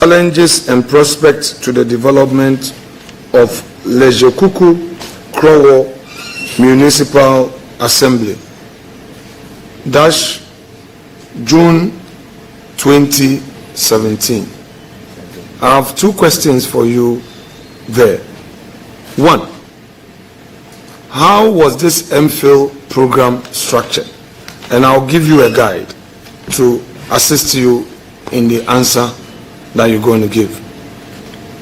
Challenges and prospects to the development of Lejekuku Krowo Municipal Assembly. June 2017. I have two questions for you there. One, how was this MPhil program structured? And I'll give you a guide to assist you in the answer that you're going to give.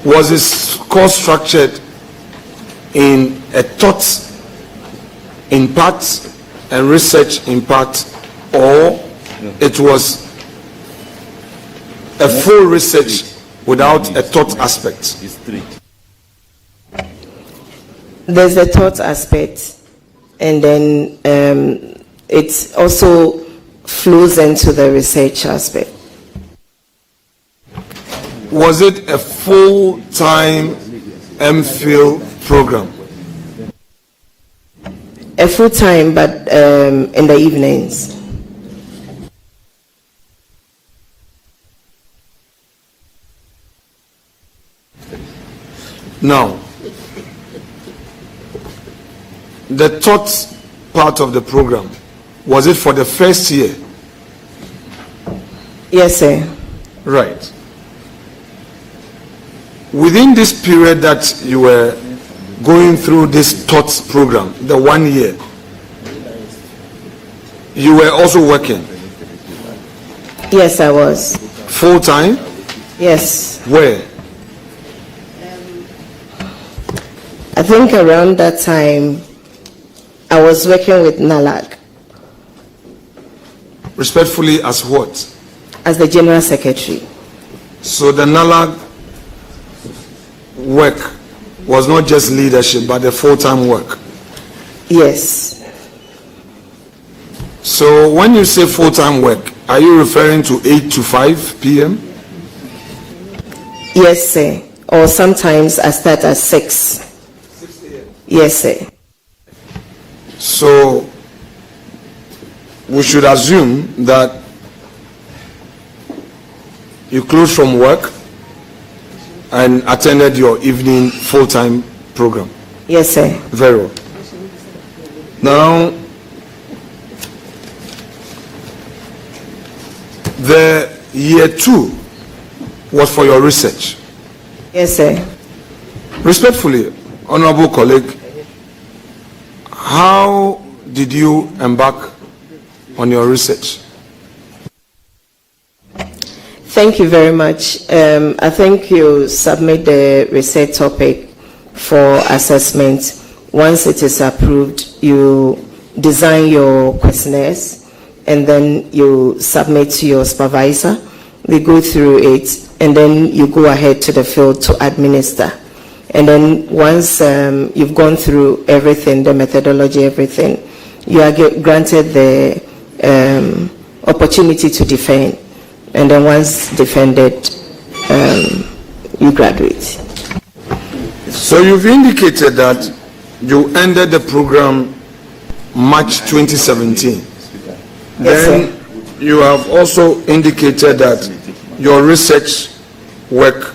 Was this course structured in a thought in part and research in part, or it was a full research without a thought aspect? There's a thought aspect, and then it also flows into the research aspect. Was it a full-time MPhil program? A full-time, but in the evenings. Now, the thought part of the program, was it for the first year? Yes, sir. Right. Within this period that you were going through this thought program, the 1 year, you were also working? Yes, I was. Full time? Yes. Where? I think around that time, I was working with NALAG. Respectfully, as what? As the General Secretary. So the NALAG work was not just leadership, but the full-time work? Yes. So when you say full-time work, are you referring to 8 to 5 p.m.? Yes, sir. Or sometimes I start at 6. 6 a.m. Yes, sir. So we should assume that you closed from work and attended your evening full-time program? Yes, sir. Very well. Now, the year 2 was for your research? Yes, sir. Respectfully, honorable colleague, how did you embark on your research? Thank you very much. I think you submit the research topic for assessment. Once it is approved, you design your questionnaires and then you submit to your supervisor. They go through it and then you go ahead to the field to administer. And then once you've gone through everything, the methodology, everything, you are granted the opportunity to defend. And then once defended, you graduate. So you've indicated that you ended the program March 2017. Yes, then sir. You have also indicated that your research work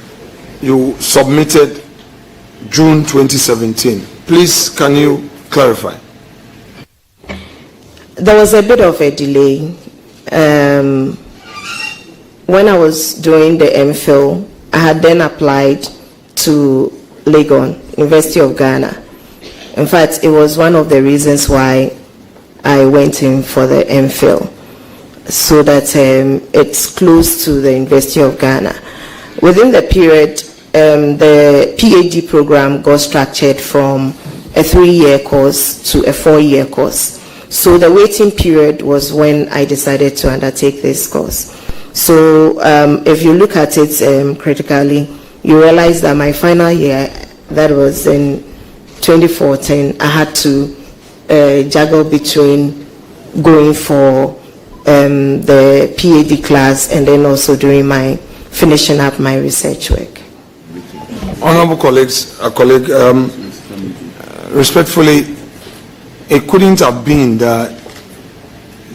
you submitted June 2017. Please, can you clarify? There was a bit of a delay. When I was doing the MPhil, I had then applied to Legon, University of Ghana. In fact, it was one of the reasons why I went in for the MPhil, so that it's close to the University of Ghana. Within the period, the PhD program got structured from a 3-year course to a 4-year course. So the waiting period was when I decided to undertake this course. So if you look at it critically, you realize that my final year, that was in 2014, I had to juggle between going for the PhD class and then also doing my finishing up my research work. Honorable colleagues, respectfully, it couldn't have been that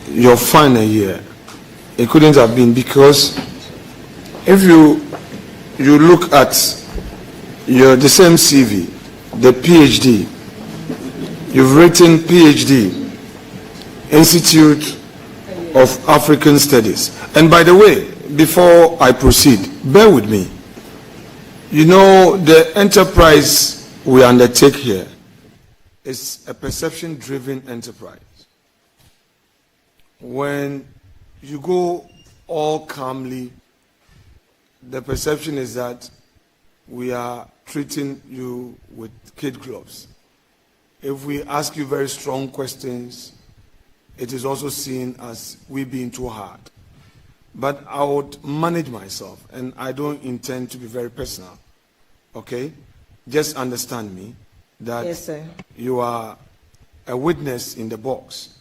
your final year. It couldn't have been, because if you you look at the same CV, the PhD, you've written PhD, Institute of African Studies. And by the way, before I proceed, bear with me. You know, the enterprise we undertake here is a perception-driven enterprise. When you go all calmly, the perception is that we are treating you with kid gloves. If we ask you very strong questions, it is also seen as we being too hard. But I would manage myself, and I don't intend to be very personal. Okay? Just understand me that Yes, sir. you are a witness in the box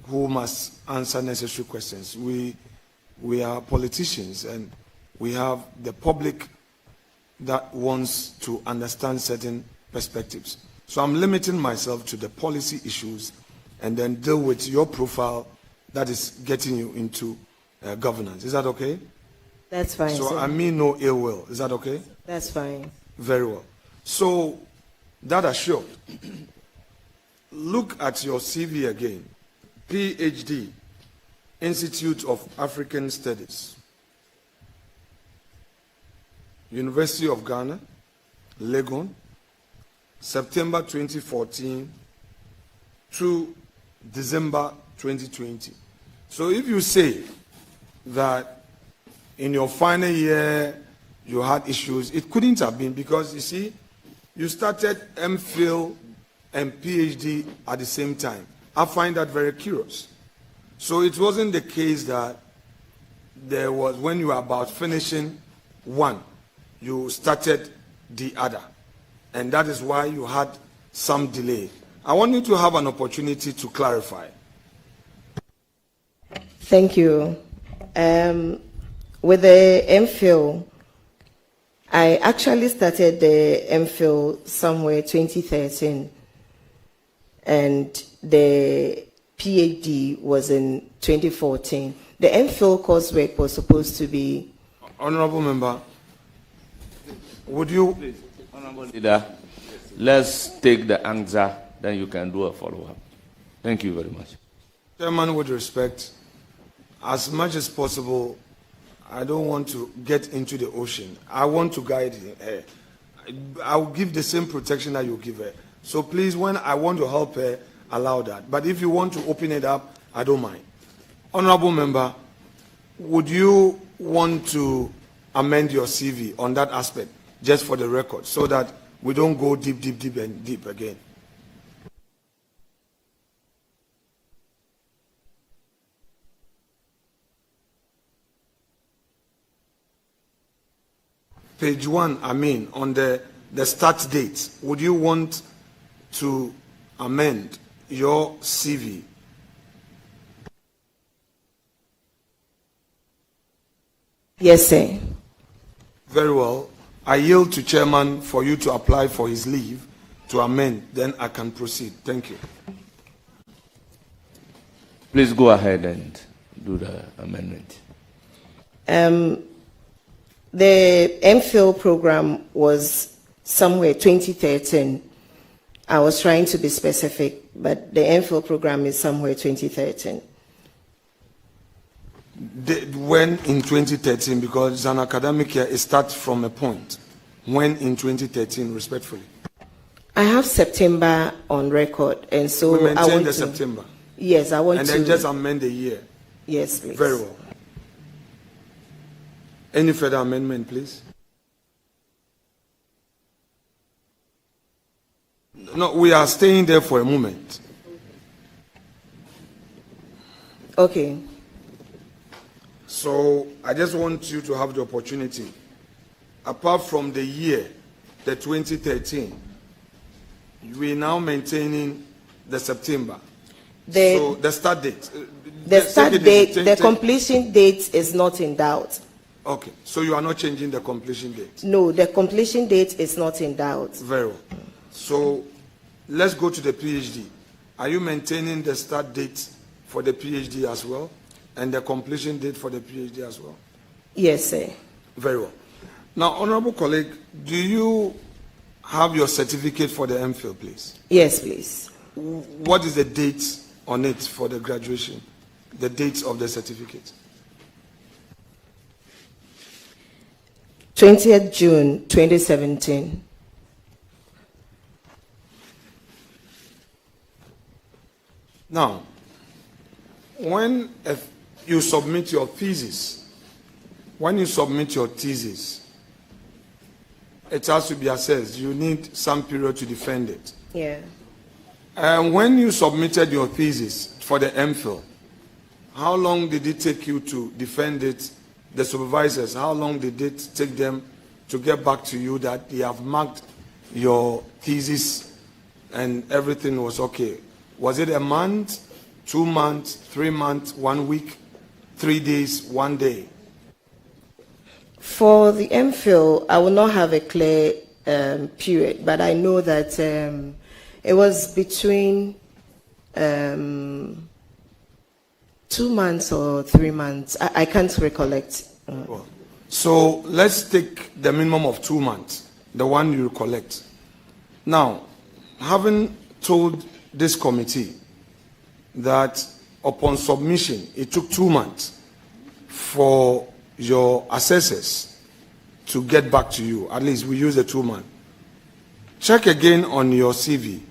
who must answer necessary questions. We are politicians, and we have the public that wants to understand certain perspectives. So I'm limiting myself to the policy issues and then deal with your profile that is getting you into governance. Is that okay? That's fine, So sir. I mean no ill will. Is that okay? That's fine. Very well. So, that assured, look at your CV again. PhD, Institute of African Studies, University of Ghana, Legon, September 2014 to December 2020. So if you say that in your final year you had issues, it couldn't have been, because you see, you started MPhil and PhD at the same time. I find that very curious. So it wasn't the case that there was, when you were about finishing one, you started the other. And that is why you had some delay. I want you to have an opportunity to clarify. Thank you. With the MPhil, I actually started the MPhil somewhere 2013, and the PhD was in 2014. The MPhil coursework was supposed to be... Honorable Member, would you... Please, Honorable Leader, let's take the answer, then you can do a follow-up. Thank you very much. Chairman, with respect, as much as possible, I don't want to get into the ocean. I want to guide her. I'll give the same protection that you give her. So please, when I want to help her, allow that. But if you want to open it up, I don't mind. Honorable Member, would you want to amend your CV on that aspect, just for the record, so that we don't go deep and deep again? Page 1, on the start date, would you want to amend your CV? Yes, sir. Very well. I yield to Chairman for you to apply for his leave to amend, then I can proceed. Thank you. Please go ahead and do the amendment. The MPhil program was somewhere 2013. I was trying to be specific, but the MPhil program is somewhere 2013. When in 2013, because it's an academic year, it starts from a point. When in 2013, respectfully? I have September on record, and so We I maintain want the to... September. Yes, I want And to... then just amend the year. Yes, please. Very well. Any further amendment, please? No, we are staying there for a moment. Okay. So I just want you to have the opportunity. Apart from the year, the 2013, we are now maintaining the September. So the start date. The start date, the completion date is not in doubt. Okay, so you are not changing the completion date? No, the completion date is not in doubt. Very well. So let's go to the PhD. Are you maintaining the start date for the PhD as well, and the completion date for the PhD as well? Yes, sir. Very well. Now, honorable colleague, do you have your certificate for the MPhil, please? Yes, please. What is the date on it for the graduation? The date of the certificate? 20th June 2017. Now, when you submit your thesis, it has to be assessed. You need some period to defend it. Yeah. And when you submitted your thesis for the MPhil, how long did it take you to defend it? The supervisors, how long did it take them to get back to you that they have marked your thesis and everything was okay? Was it a month, 2 months, 3 months, 1 week, 3 days, 1 day? For the MPhil, I will not have a clear period, but I know that it was between 2 months or 3 months. I can't recollect. So let's take the minimum of 2 months, the one you recollect. Now, having told this committee that upon submission, it took 2 months for your assessors to get back to you. At least we use the 2 months. Check again on your CV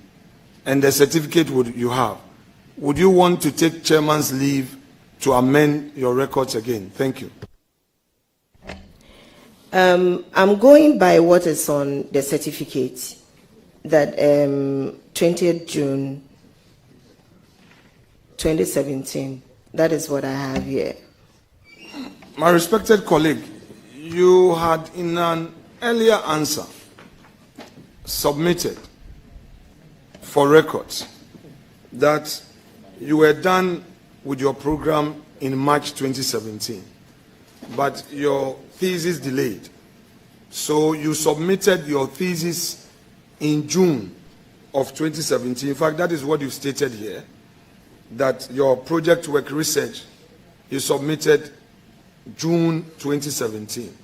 and the certificate you have. Would you want to take chairman's leave to amend your records again? Thank you. I'm going by what is on the certificate, that 20th June 2017. That is what I have here. My respected colleague, you had in an earlier answer submitted for records that you were done with your program in March 2017, but your thesis delayed. So you submitted your thesis in June of 2017. In fact, that is what you stated here, that your project work research you submitted June 2017.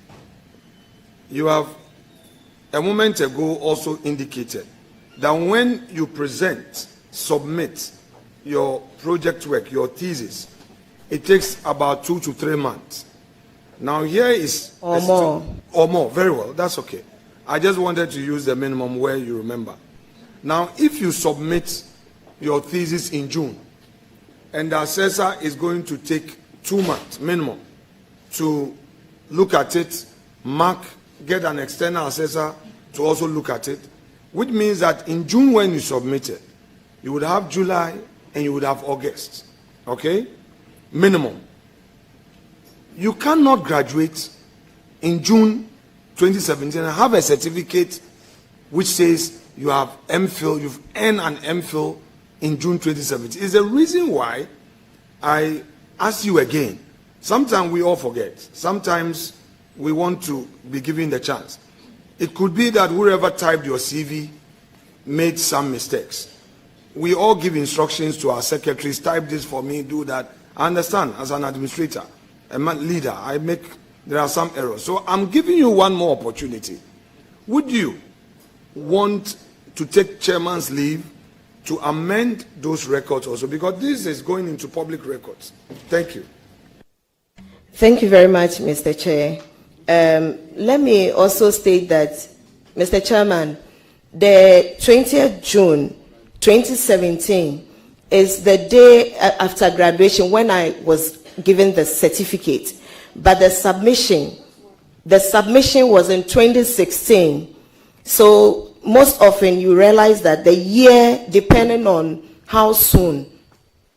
You have a moment ago also indicated that when you submit your project work, your thesis, it takes about 2 to 3 months. Now here is... Or more. Or more, very well, that's okay. I just wanted to use the minimum where you remember. Now, if you submit your thesis in June, and the assessor is going to take 2 months minimum to look at it, mark, get an external assessor to also look at it, which means that in June when you submit it, you would have July and you would have August, okay? Minimum. You cannot graduate in June 2017 and have a certificate which says you have MPhil, you've earned an MPhil in June 2017. It's the reason why I ask you again. Sometimes we all forget. Sometimes we want to be given the chance. It could be that whoever typed your CV made some mistakes. We all give instructions to our secretaries, type this for me, do that. I understand, as an administrator, a leader, there are some errors. So I'm giving you one more opportunity. Would you want to take chairman's leave to amend those records also? Because this is going into public records. Thank you. Thank you very much, Mr. Chair. Let me also state that, Mr. Chairman, the 20th June 2017 is the day after graduation when I was given the certificate, but the submission was in 2016. So most often you realize that the year, depending on how soon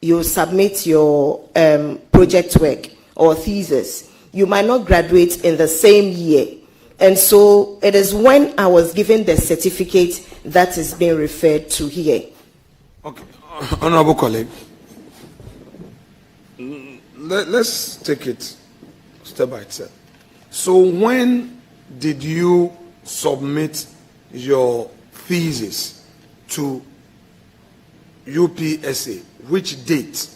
you submit your project work or thesis, you might not graduate in the same year. And so it is when I was given the certificate that is being referred to here. Okay, honorable colleague, let's take it step by step. So when did you submit your thesis to UPSA? Which date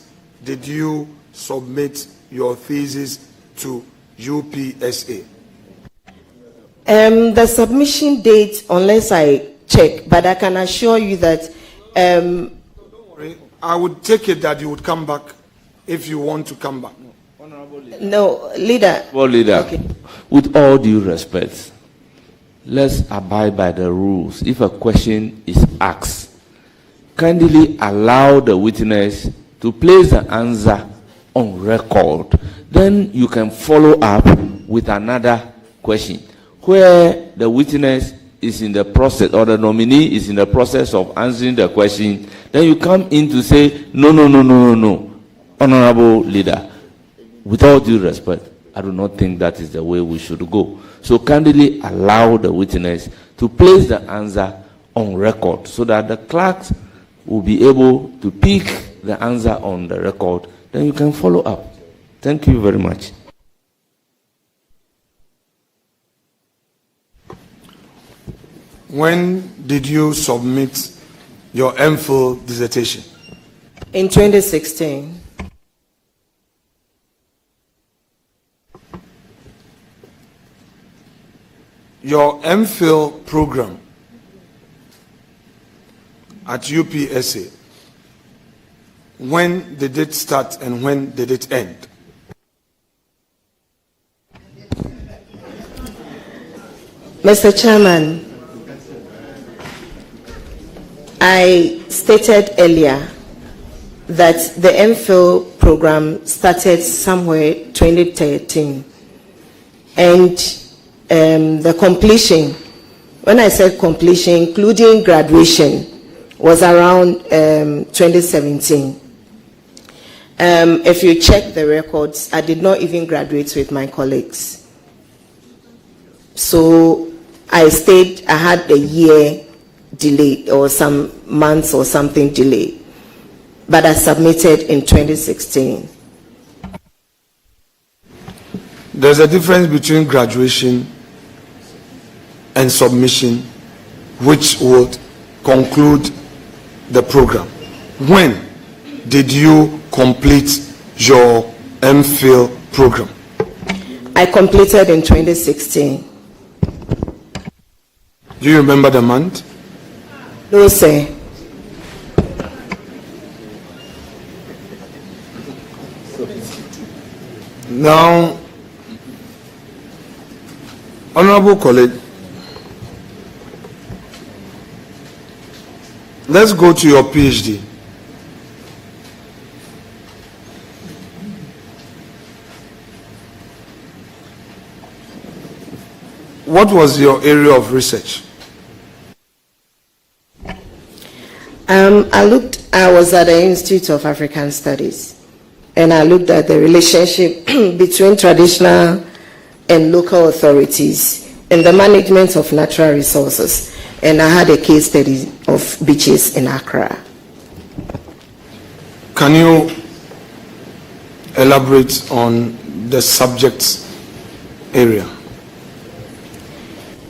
did you submit your thesis to UPSA? The submission date, unless I check, but I can assure you that I would take it that you would come back if you want to come back. no, leader. Well, leader, Okay. with all due respect, let's abide by the rules. If a question is asked, kindly allow the witness to place the answer on record. Then you can follow up with another question. Where the witness is in the process, or the nominee is in the process of answering the question, then you come in to say, no, Honorable Leader, with all due respect, I do not think that is the way we should go. So kindly allow the witness to place the answer on record so that the clerks will be able to pick the answer on the record. Then you can follow up. Thank you very much. When did you submit your MPhil dissertation? In 2016. Your MPhil program at UPSA, when did it start and when did it end? Mr. Chairman, I stated earlier that the MPhil program started somewhere 2013, and the completion, when I said completion, including graduation, was around 2017. If you check the records, I did not even graduate with my colleagues. So I had a year delay or some months or something delay, but I submitted in 2016. There's a difference between graduation and submission, which would conclude the program. When did you complete your MPhil program? I completed in 2016. Do you remember the month? No, sir. Now, Honorable colleague, let's go to your PhD. What was your area of research? I was at the Institute of African Studies, and I looked at the relationship between traditional and local authorities in the management of natural resources, and I had a case study of beaches in Accra. Can you elaborate on the subject area?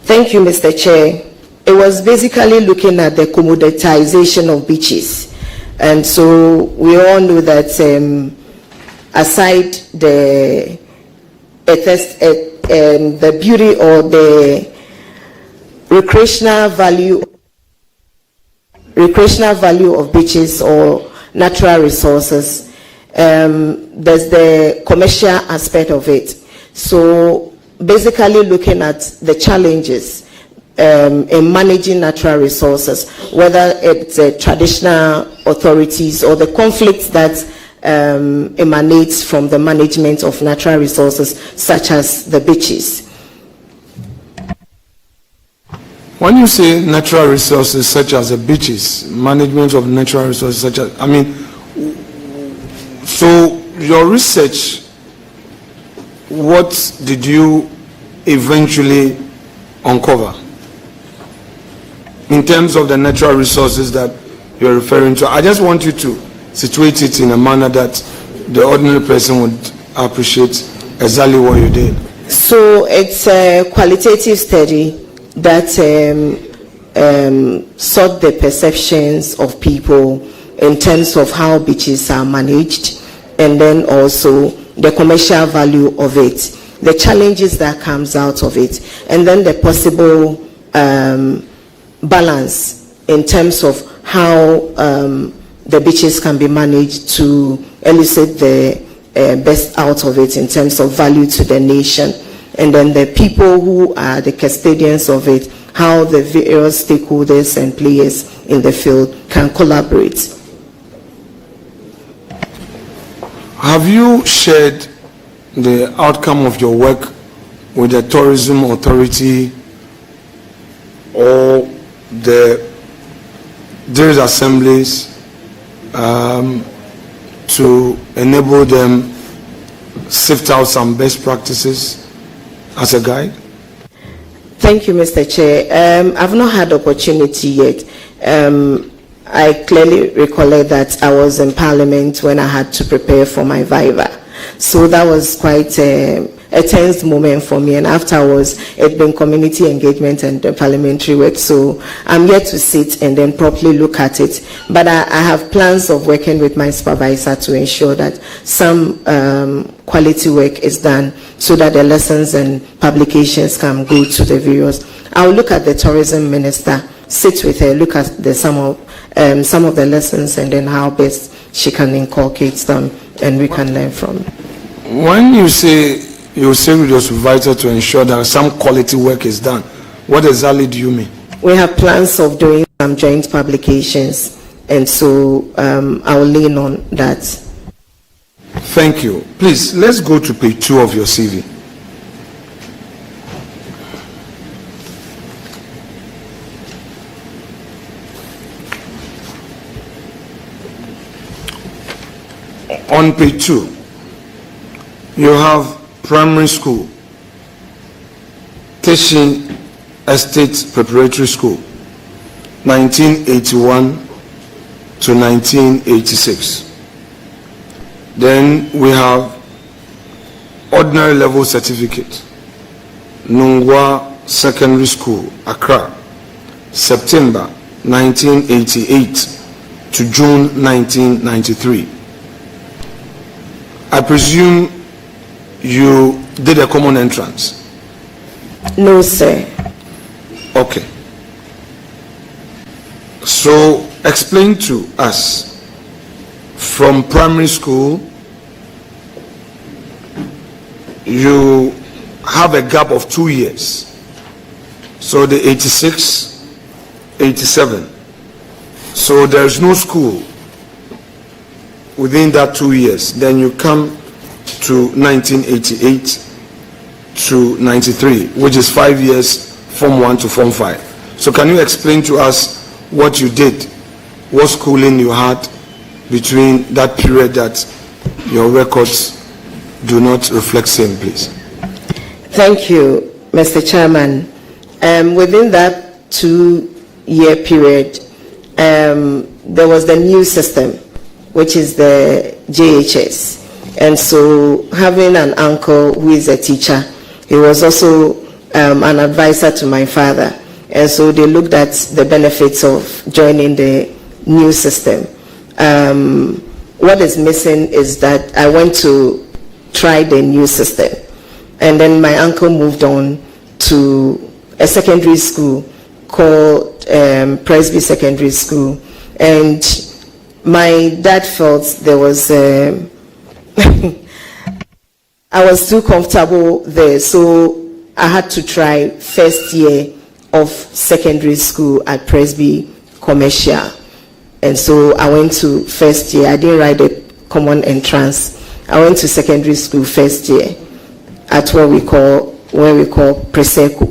Thank you, Mr. Chair. It was basically looking at the commoditization of beaches. And so we all know that aside the beauty or the recreational value of beaches or natural resources, there's the commercial aspect of it. So basically looking at the challenges in managing natural resources, whether it's traditional authorities or the conflicts that emanates from the management of natural resources such as the beaches. When you say natural resources such as the beaches, management of natural resources such as, so your research, what did you eventually uncover in terms of the natural resources that you're referring to? I just want you to situate it in a manner that the ordinary person would appreciate exactly what you did. So it's a qualitative study that sought the perceptions of people in terms of how beaches are managed, and then also the commercial value of it. the challenges that comes out of it, and then the possible balance in terms of how the beaches can be managed to elicit the best out of it in terms of value to the nation, and then the people who are the custodians of it, how the various stakeholders and players in the field can collaborate. Have you shared the outcome of your work with the tourism authority or the various assemblies to enable them sift out some best practices as a guide? Thank you, Mr. Chair. I've not had opportunity yet. I clearly recollect that I was in Parliament when I had to prepare for my Viva. So that was quite a tense moment for me, and afterwards it's been community engagement and parliamentary work, so I'm yet to sit and then properly look at it, but I have plans of working with my supervisor to ensure that some quality work is done so that the lessons and publications can go to the various. I'll look at the tourism minister, sit with her, look at some of the lessons and then how best she can inculcate them and we can learn from it. When you say with your supervisor to ensure that some quality work is done, what exactly do you mean? We have plans of doing some joint publications, and so I will lean on that. Thank you. Please, let's go to page 2 of your CV. On page 2, you have primary school, Teshin Estate Preparatory School, 1981 to 1986. Then we have ordinary level certificate, Nungwa Secondary School, Accra, September 1988 to June 1993. I presume you did a common entrance? No, sir. Okay. So explain to us, from primary school, you have a gap of 2 years. So the 86, 87. So there's no school within that 2 years. Then you come to 1988 to 93, which is 5 years, Form 1 to Form 5. So can you explain to us what you did, what schooling you had between that period that your records do not reflect same, please? Thank you, Mr. Chairman. Within that 2-year period, there was the new system, which is the JHS. And so having an uncle who is a teacher, he was also an advisor to my father. And so they looked at the benefits of joining the new system. What is missing is that I went to try the new system. And then my uncle moved on to a secondary school called Presby Secondary School. And my dad felt there was I was too comfortable there, so I had to try first year of secondary school at Presby Commercial. And so I went to first year. I didn't write the common entrance. I went to secondary school first year at where we call Preseco.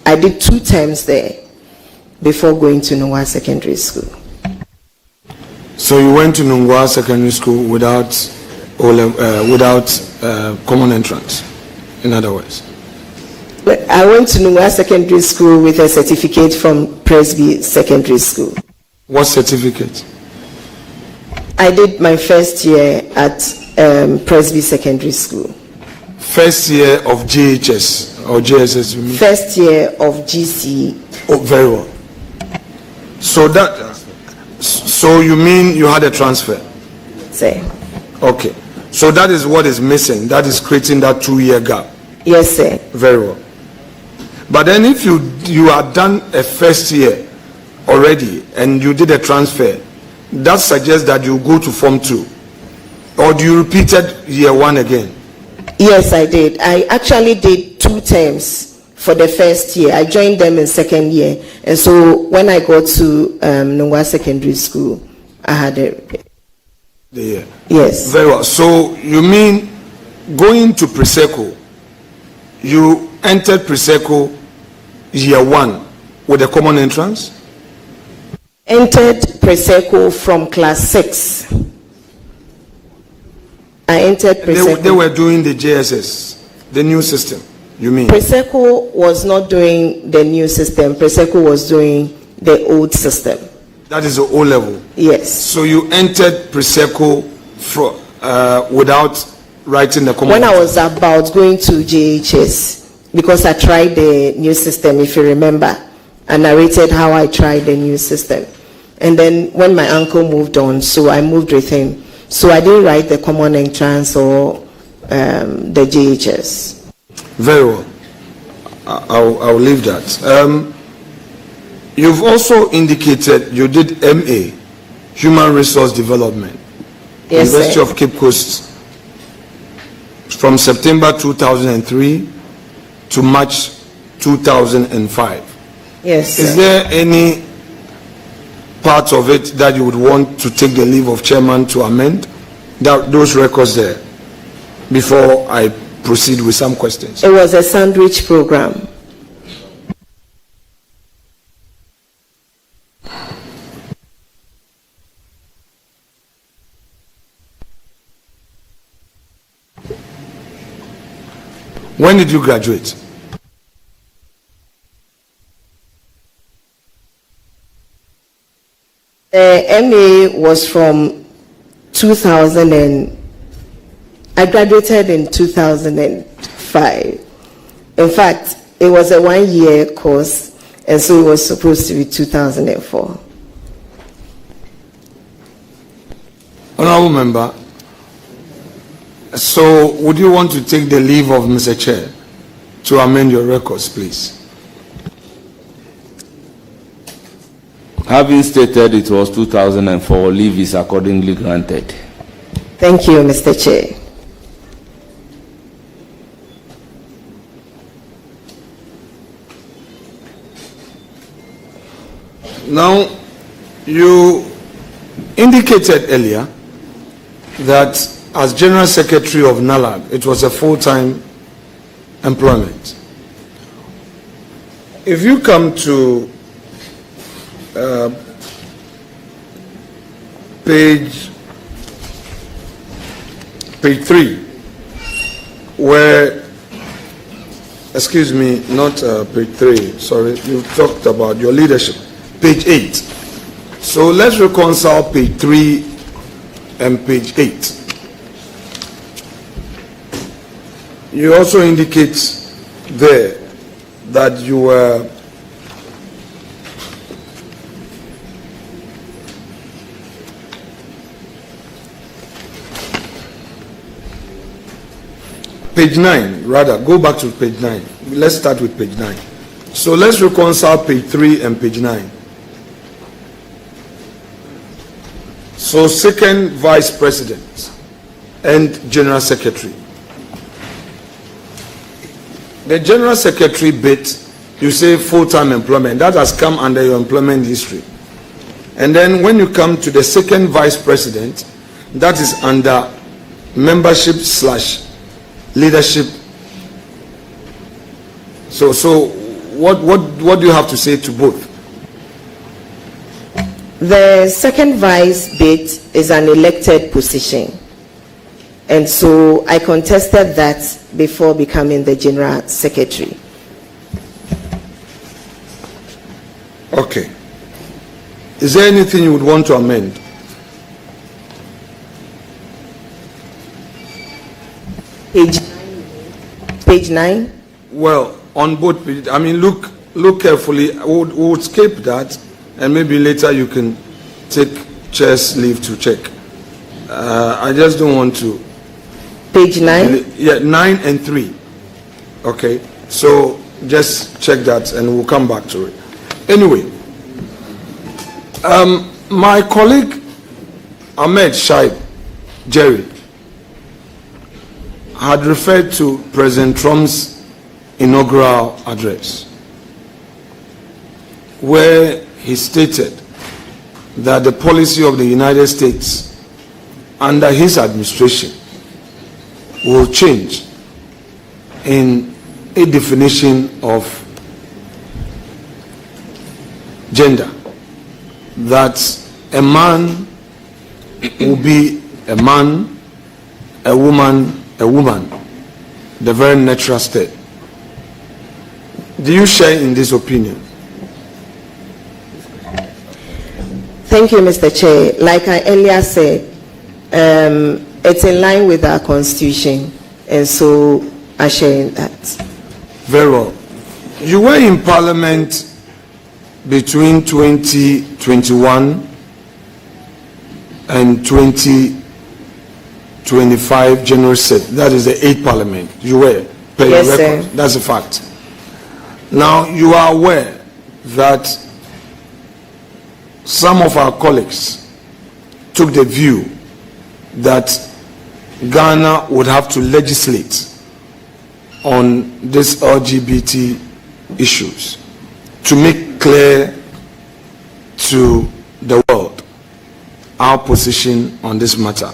I did 2 terms there before going to Nungwa Secondary School. So you went to Nungwa Secondary School without common entrance, in other words? I went to Nungwa Secondary School with a certificate from Presby Secondary School. What certificate? I did my first year at Presby Secondary School. First year of JHS or JSS, you mean? First year of GCE. Oh, very well. So you mean you had a transfer? Say. Okay. So that is what is missing. That is creating that 2-year gap. Yes, sir. Very well. But then if you are done a first year already and you did a transfer, that suggests that you go to Form 2. Or do you repeated year 1 again? Yes, I did. I actually did 2 terms for the first year. I joined them in second year. And so when I got to Nungwa Secondary School, I had a... The year. Yes. Very well. So you mean going to Preseko, you entered Preseko year 1 with a common entrance? Entered Preseko from class 6. I entered Preseko. They were doing the JSS, the new system, you mean? Preseko was not doing the new system. Preseko was doing the old system. That is the O level. Yes. So you entered Preseko without writing the common When I entrance? was about going to JHS, because I tried the new system, if you remember, I narrated how I tried the new system. And then when my uncle moved on, so I moved with him. So I didn't write the common entrance or the JHS. Very well. I'll leave that. You've also indicated you did MA, Human Resource Development, Yes, University sir. of Cape Coast, from September 2003 to March 2005. Yes, Is sir. there any part of it that you would want to take the leave of chairman to amend those records there before I proceed with some questions? It was a sandwich program. When did you graduate? The MA was from 2000 and I graduated in 2005. In fact, it was a 1-year course, and so it was supposed to be 2004. Honorable Member, so would you want to take the leave of Mr. Chair to amend your records, please? Having stated it was 2004, leave is accordingly granted. Thank you, Mr. Chair. Now, you indicated earlier that as General Secretary of NALAG, it was a full-time employment. If you come to page 3, where, excuse me, not page 3, sorry, you talked about your leadership, page 8. So let's reconcile page 3 and page 8. You also indicate there that you were page 9, rather, go back to page 9. Let's start with page 9. So let's reconcile page 3 and page 9. So second vice president and general secretary. The general secretary bit, you say full-time employment. That has come under your employment history. And then when you come to the second vice president, that is under membership/leadership. So what do you have to say to both? The second vice bit is an elected position. And so I contested that before becoming the general secretary. Okay. Is there anything you would want to amend? Page 9? Well, on both pages, I mean, look carefully. We would skip that, and maybe later you can take chair's leave to check. I just don't want to. Page 9? Yeah, 9 and 3. Okay, so just check that and we'll come back to it. Anyway, my colleague Ahmed Shaib Jerry had referred to President Trump's inaugural address, where he stated that the policy of the United States under his administration will change in a definition of gender, that a man will be a man, a woman, the very natural state. Do you share in this opinion? Thank you, Mr. Chair. Like I earlier said, it's in line with our constitution, and so I share in that. Very well. You were in Parliament between 2021 and 2025 January 6th. That is the 8th Parliament. You were. Per Yes, your record. sir. That's a fact. Now, you are aware that some of our colleagues took the view that Ghana would have to legislate on this LGBT issues to make clear to the world our position on this matter.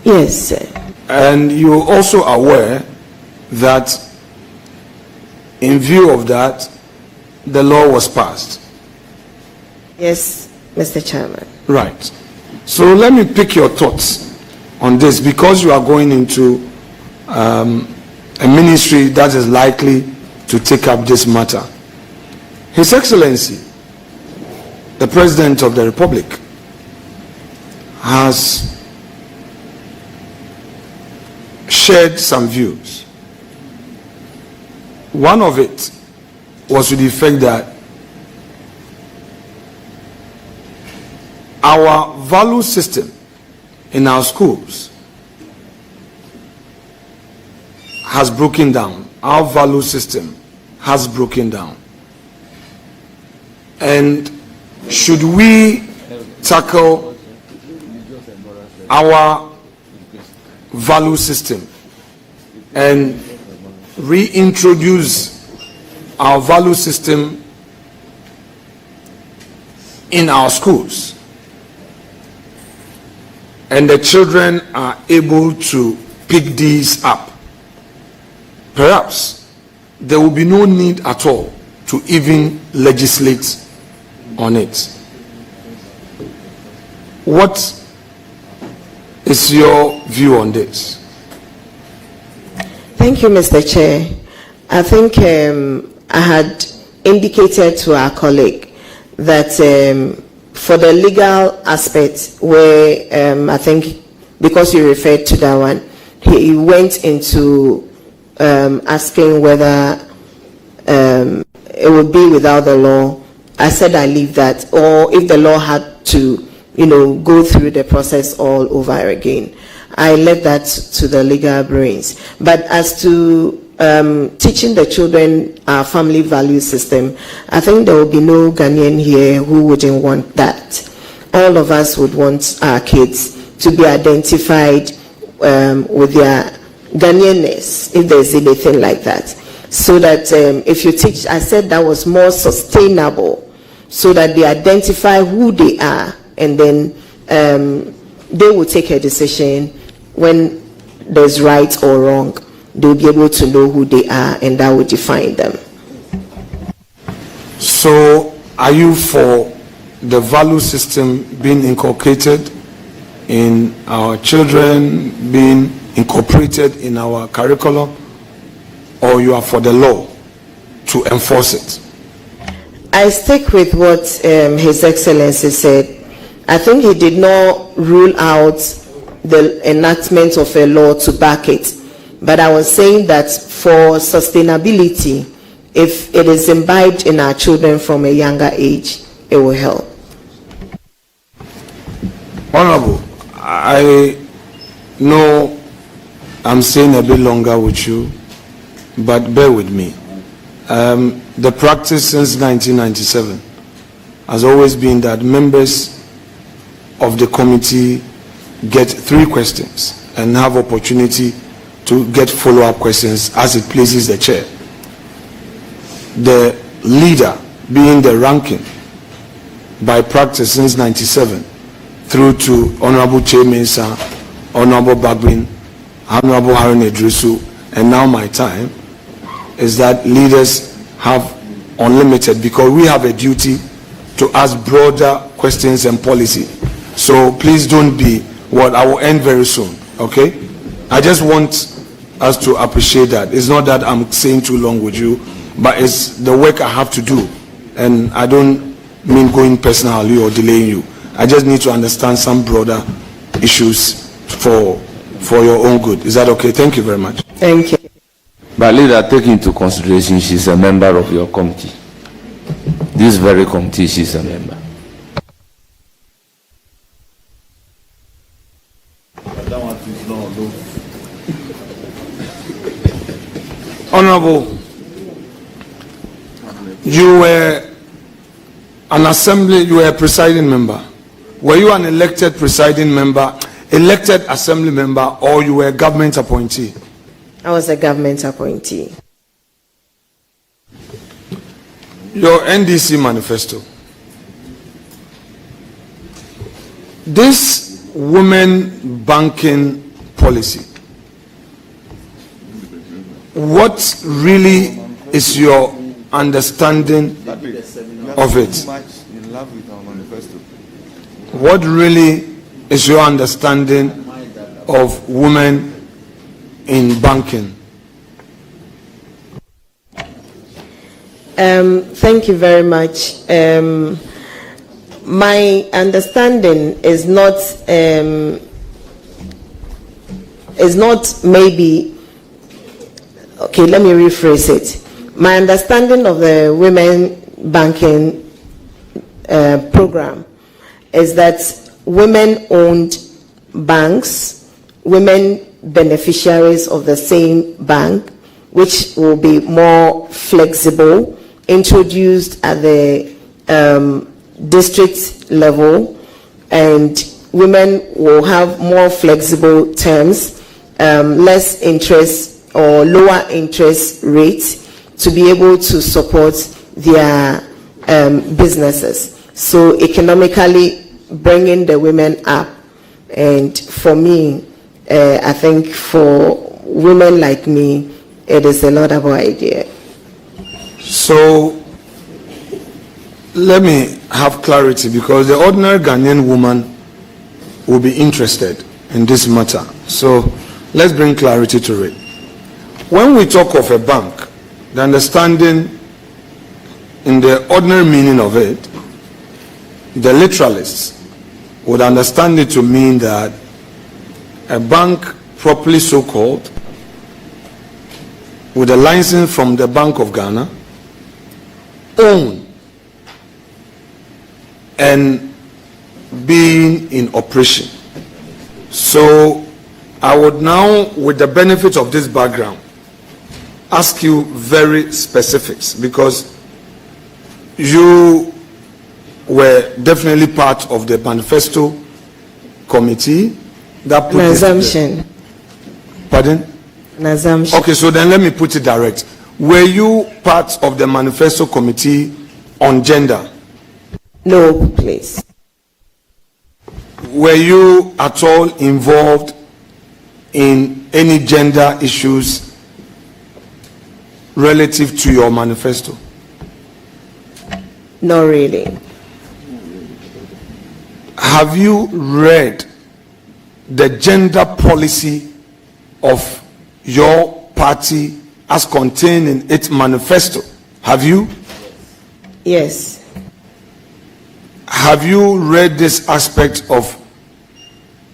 Yes, sir. And you're also aware that in view of that, the law was passed. Yes, Mr. Chairman. Right. So let me pick your thoughts on this, because you are going into a ministry that is likely to take up this matter. His Excellency, the President of the Republic, has shared some views. One of it was to the effect that our value system in our schools has broken down. Our value system has broken down. And should we tackle our value system and reintroduce our value system in our schools, and the children are able to pick these up, perhaps there will be no need at all to even legislate on it. What is your view on this? Thank you, Mr. Chair. I think I had indicated to our colleague that for the legal aspect, where I think because you referred to that one, he went into asking whether it would be without the law. I said I leave that, or if the law had to, go through the process all over again. I left that to the legal brains. But as to teaching the children our family value system, I think there will be no Ghanaian here who wouldn't want that. All of us would want our kids to be identified with their Ghanaianness, if there's anything like that. So that if you teach, I said that was more sustainable, so that they identify who they are, and then they will take a decision when there's right or wrong. They'll be able to know who they are, and that will define them. So are you for the value system being inculcated in our children, being incorporated in our curriculum, or you are for the law to enforce it? I stick with what His Excellency said. I think he did not rule out the enactment of a law to back it. But I was saying that for sustainability, if it is imbibed in our children from a younger age, it will help. Honorable, I know I'm staying a bit longer with you, but bear with me. The practice since 1997 has always been that members of the committee get 3 questions and have opportunity to get follow-up questions as it pleases the chair. The leader being the ranking by practice since 97 through to Honorable Che Mensah, Honorable Bagbin, Honorable Harun Idrisu, and now my time, is that leaders have unlimited, because we have a duty to ask broader questions and policy. So please don't be what I will end very soon, okay? I just want us to appreciate that. It's not that I'm saying too long with you, but it's the work I have to do, and I don't mean going personally or delaying you. I just need to understand some broader issues for your own good. Is that okay? Thank you very much. Thank you. But leader, take into consideration she's a member of your committee. This very committee, she's a member. Honorable, you were an assembly, you were a presiding member. Were you an elected presiding member, elected assembly member, or you were a government appointee? I was a government appointee. Your NDC manifesto. This women banking policy, what really is your understanding of it? What really is your understanding of women in banking? Thank you very much. My understanding is not maybe, okay, let me rephrase it. My understanding of the women banking program is that women-owned banks, women beneficiaries of the same bank, which will be more flexible, introduced at the district level, and women will have more flexible terms, less interest or lower interest rates to be able to support their businesses. So economically bringing the women up. And for me, I think for women like me, it is a laudable idea. So let me have clarity, because the ordinary Ghanaian woman will be interested in this matter. So let's bring clarity to it. When we talk of a bank, the understanding in the ordinary meaning of it, the literalists would understand it to mean that a bank, properly so called, with a license from the Bank of Ghana, own and being in operation. So I would now, with the benefit of this background, ask you very specifics, because you were definitely part of the manifesto committee that put An assumption. Pardon? An assumption. Okay, so then let me put it direct. Were you part of the manifesto committee on gender? No, please. Were you at all involved in any gender issues relative to your manifesto? Not really. Have you read the gender policy of your party as contained in its manifesto? Have you? Yes. Have you read this aspect of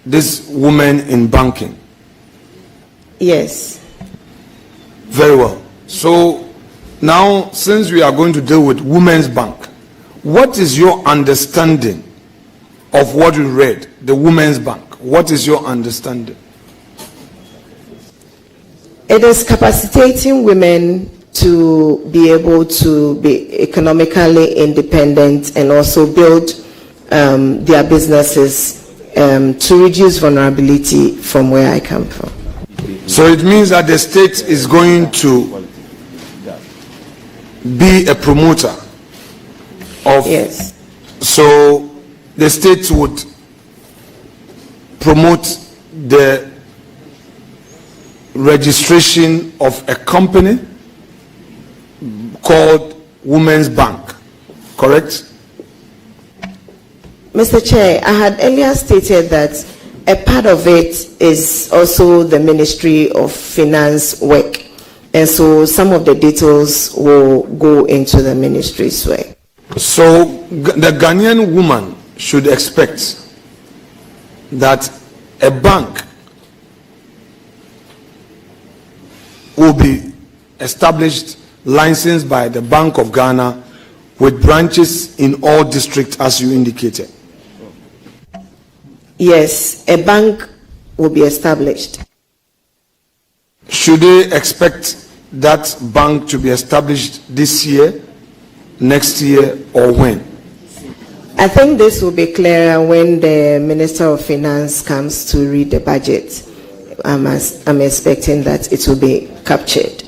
this woman in banking? Yes. Very well. So now, since we are going to deal with Women's Bank, what is your understanding of what you read, the Women's Bank? What is your understanding? It is capacitating women to be able to be economically independent and also build their businesses to reduce vulnerability from where I come from. So it means that the state is going to be a promoter of. Yes. So the state would promote the registration of a company called Women's Bank, correct? Mr. Chair, I had earlier stated that a part of it is also the Ministry of Finance work, and so some of the details will go into the ministry's work. So the Ghanaian woman should expect that a bank will be established, licensed by the Bank of Ghana, with branches in all districts as you indicated. Yes, a bank will be established. Should they expect that bank to be established this year, next year, or when? I think this will be clearer when the Minister of Finance comes to read the budget. I'm expecting that it will be captured.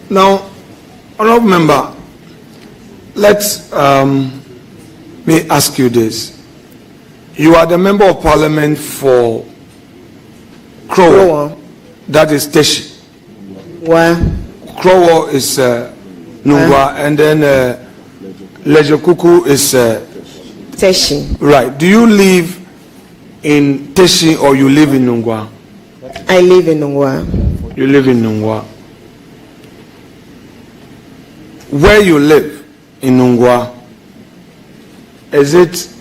Now, honorable member, let's me ask you this. You are the member of parliament for Krowo. That is Teshi. Well, Krowo is Nungwa, and then Lejokuku is Teshi. right. Do you live in Teshi or you live in Nungwa? I live in Nungwa. You live in Nungwa. Where you live in Nungwa, is it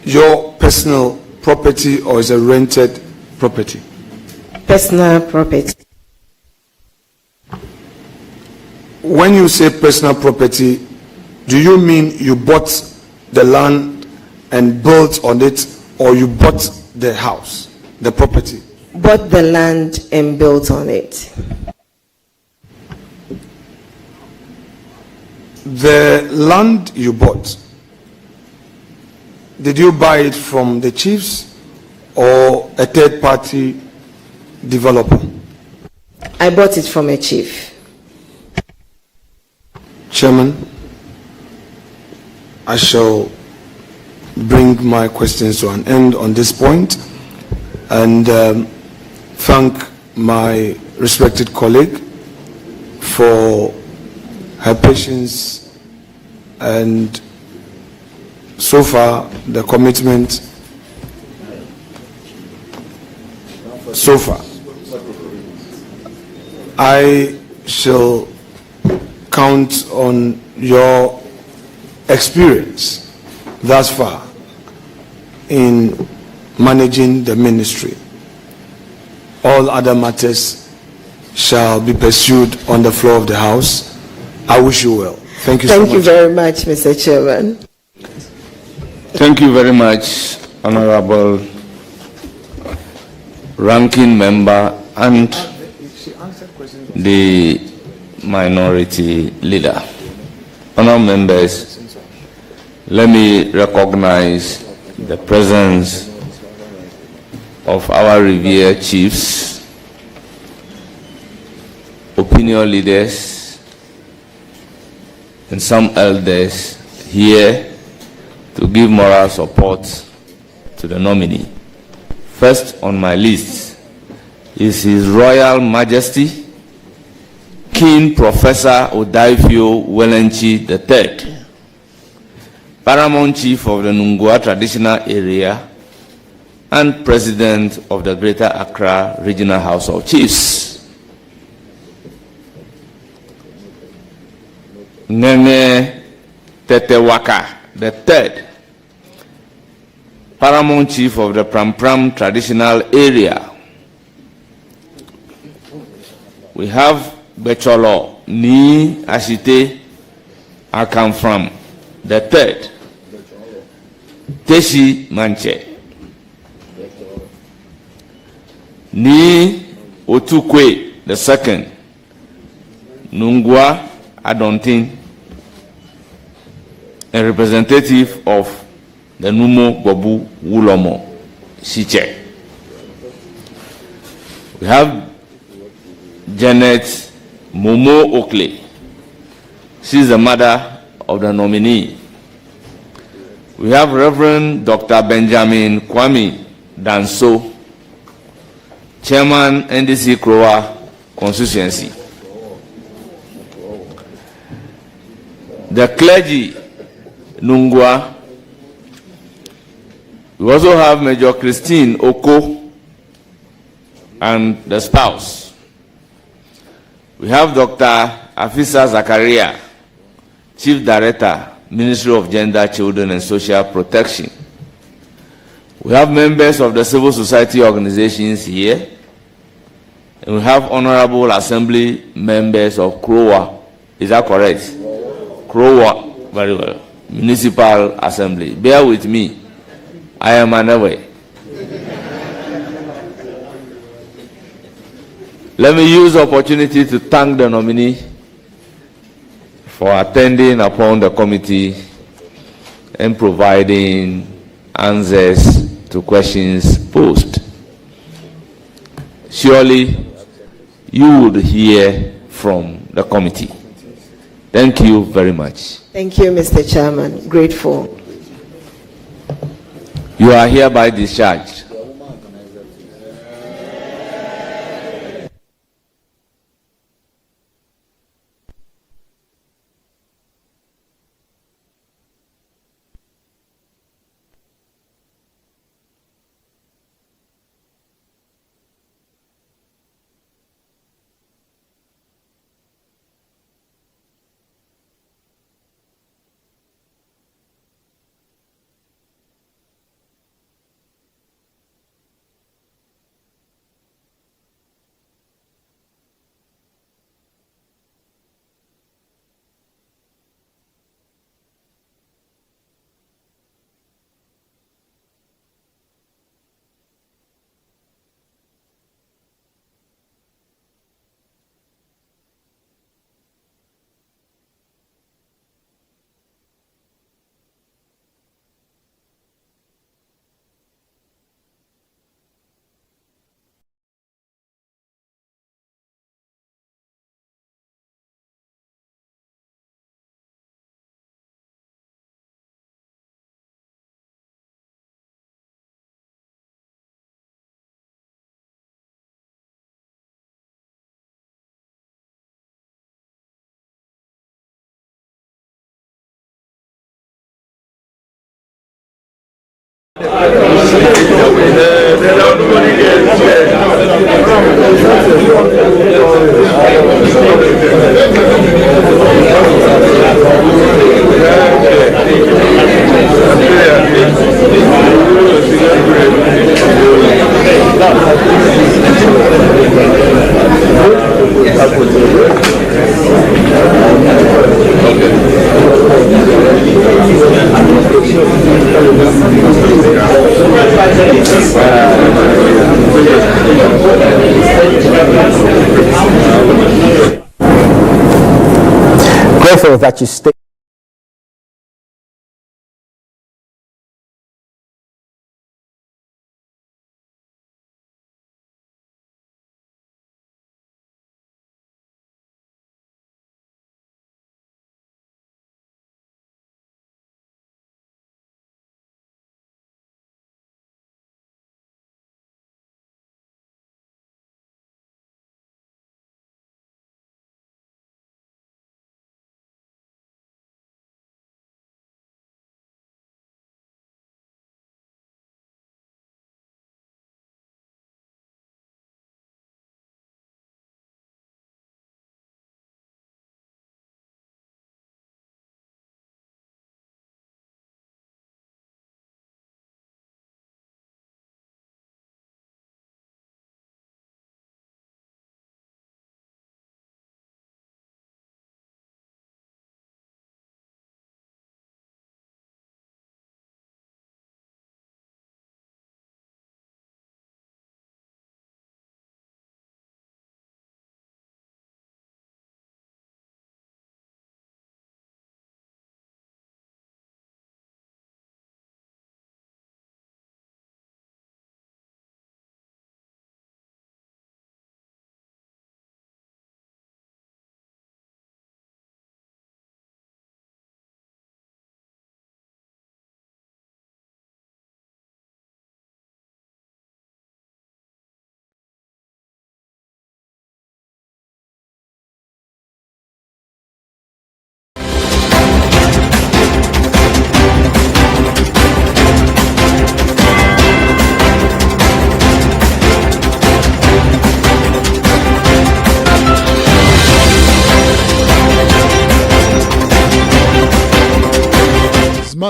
your personal property or is it rented property? Personal property. When you say personal property, do you mean you bought the land and built on it, or you bought the house, the property? Bought the land and built on it. The land you bought, did you buy it from the chiefs or a third party developer? I bought it from a chief. Chairman, I shall bring my questions to an end on this point and thank my respected colleague for her patience and so far the commitment so far. I shall count on your experience thus far in managing the ministry. All other matters shall be pursued on the floor of the House. I wish you well. Thank you so much. Thank you very much, Mr. Chairman. Thank you very much, Honorable Ranking Member and the Minority Leader. Honourable members, let me recognize the presence of our revered chiefs, opinion leaders, and some elders here to give moral support to the nominee. First on my list is His Royal Majesty King Professor Odaifio Wellenchi III, Paramount Chief of the Nungwa Traditional Area and President of the Greater Accra Regional House of Chiefs. Nene Tetewaka III, Paramount Chief of the Pram Traditional Area. We have Becholo Ni Ashite Akamfram the third, Teshi Manche, Ni Otukwe II, Nungua Adontin, a representative of the Numo Bobu Wulomo Shiche. We have Janet Momo Oakley. She's the mother of the nominee. We have Reverend Dr. Benjamin Kwame Danso, Chairman NDC Krowa Constituency. The clergy, Nungua. We also have Major Christine Oko and the spouse. We have Dr. Afisa Zakaria, Chief Director, Ministry of Gender, Children and Social Protection. We have members of the civil society organizations here, and we have honorable assembly members of Krowa. Is that correct? Krowa, very well. Municipal Assembly. Bear with me. I am unaware. Let me use the opportunity to thank the nominee for attending upon the committee and providing answers to questions posed. Surely you would hear from the committee. Thank you very much. Thank you, Mr. Chairman. Grateful. You are hereby discharged. Grateful that you stay.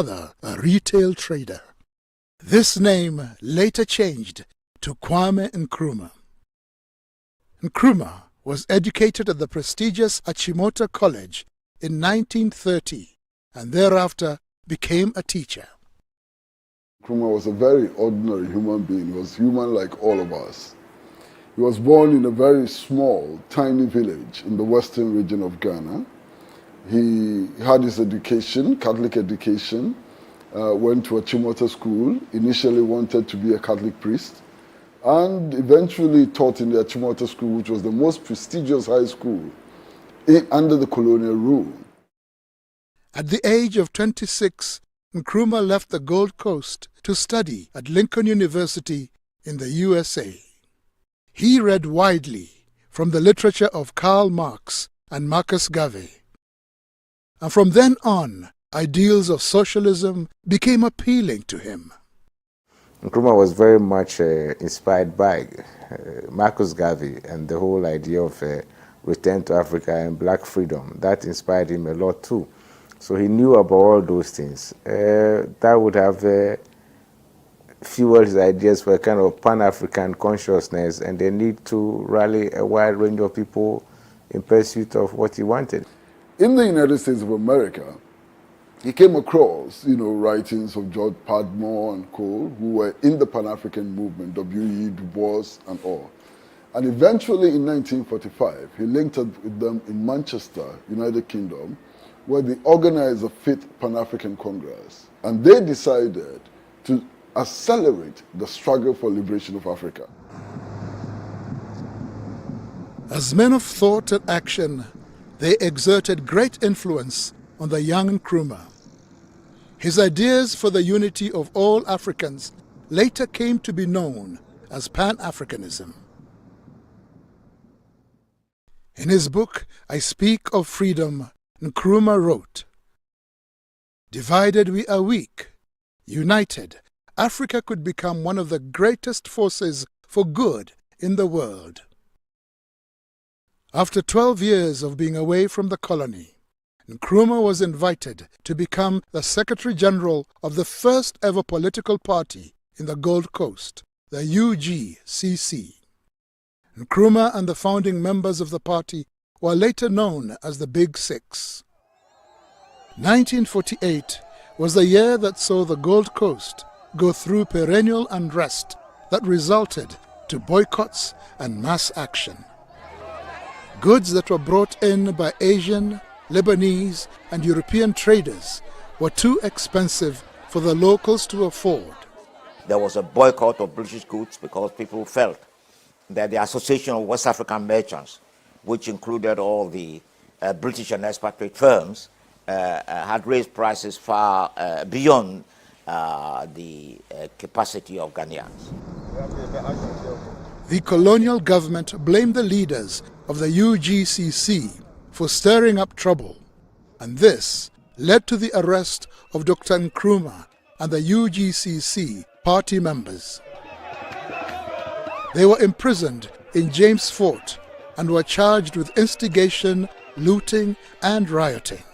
father a retail trader. This name later changed to Kwame Nkrumah. Nkrumah was educated at the prestigious Achimota College in 1930 and thereafter became a teacher. Nkrumah was a very ordinary human being. He was human like all of us. He was born in a very small, tiny village in the western region of Ghana. He had his education, Catholic education, went to a Achimota school, initially wanted to be a Catholic priest, and eventually taught in the Achimota school, which was the most prestigious high school under the colonial rule. At the age of 26, Nkrumah left the Gold Coast to study at Lincoln University in the USA. He read widely from the literature of Karl Marx and Marcus Garvey. And from then on, ideals of socialism became appealing to him. Nkrumah was very much inspired by Marcus Garvey and the whole idea of return to Africa and black freedom. That inspired him a lot too. So he knew about all those things. That would have fueled his ideas for a kind of Pan-African consciousness and the need to rally a wide range of people in pursuit of what he wanted. In the United States of America, he came across, writings of George Padmore and Cole, who were in the Pan-African movement, W.E. Du Bois and all. And eventually in 1945, he linked up with them in Manchester, United Kingdom, where they organized the 5th Pan-African Congress. And they decided to accelerate the struggle for liberation of Africa. As men of thought and action, they exerted great influence on the young Nkrumah. His ideas for the unity of all Africans later came to be known as Pan-Africanism. In his book, I Speak of Freedom, Nkrumah wrote, "Divided we are weak. United, Africa could become one of the greatest forces for good in the world." After 12 years of being away from the colony, Nkrumah was invited to become the Secretary General of the first ever political party in the Gold Coast, the UGCC. Nkrumah and the founding members of the party were later known as the Big Six. 1948 was the year that saw the Gold Coast go through perennial unrest that resulted to boycotts and mass action. Goods that were brought in by Asian, Lebanese, and European traders were too expensive for the locals to afford. There was a boycott of British goods because people felt that the Association of West African Merchants, which included all the British and expatriate firms, had raised prices far beyond the capacity of Ghanaians. The colonial government blamed the leaders of the UGCC for stirring up trouble, and this led to the arrest of Dr. Nkrumah and the UGCC party members. They were imprisoned in James Fort and were charged with instigation, looting, and rioting.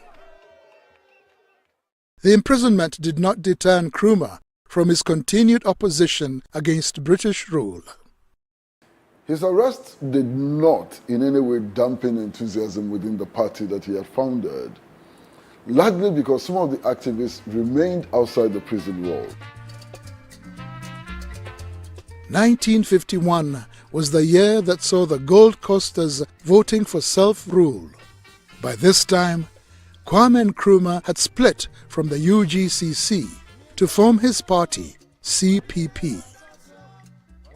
The imprisonment did not deter Nkrumah from his continued opposition against British rule. His arrest did not in any way dampen enthusiasm within the party that he had founded, largely because some of the activists remained outside the prison wall. 1951 was the year that saw the Gold Coasters voting for self-rule. By this time, Kwame Nkrumah had split from the UGCC to form his party, CPP.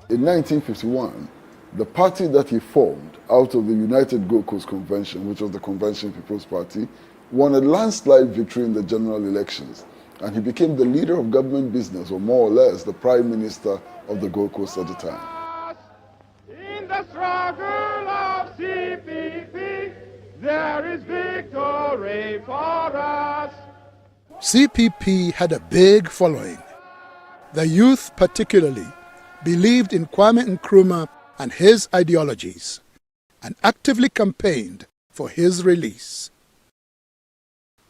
In 1951, the party that he formed out of the United Gold Coast Convention, which was the Convention People's Party, won a landslide victory in the general elections, and he became the leader of government business, or more or less the prime minister of the Gold Coast at the time. In the struggle of CPP, there is victory for us. CPP had a big following. The youth particularly believed in Kwame Nkrumah and his ideologies, and actively campaigned for his release.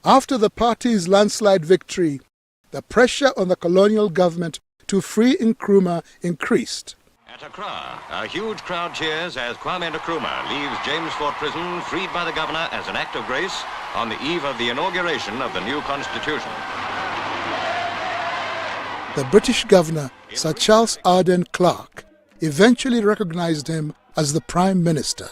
After the party's landslide victory, the pressure on the colonial government to free Nkrumah increased. At Accra, a huge crowd cheers as Kwame Nkrumah leaves James Fort Prison freed by the governor as an act of grace on the eve of the inauguration of the new constitution. The British governor, Sir Charles Arden Clarke, eventually recognized him as the Prime Minister.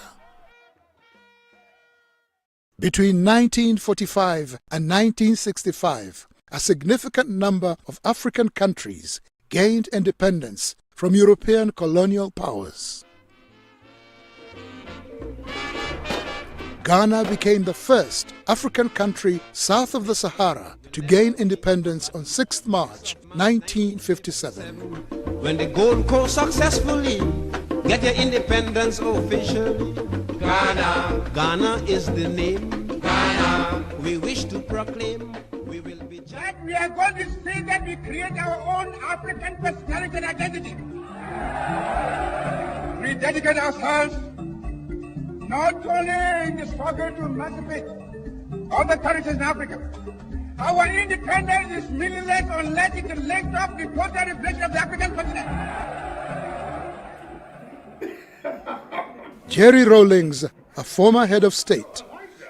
Between 1945 and 1965, a significant number of African countries gained independence from European colonial powers. Ghana became the first African country south of the Sahara to gain independence on 6th March 1957. When the Gold Coast successfully get their independence officially, Ghana is the name. Ghana, we wish to proclaim. We will be. That we are going to see that we create our own African personality and identity. We dedicate ourselves not only in the struggle to emancipate all the territories in Africa. Our independence is meaningless unless it is linked up with the total reflection of the African continent. Jerry Rawlings, a former head of state,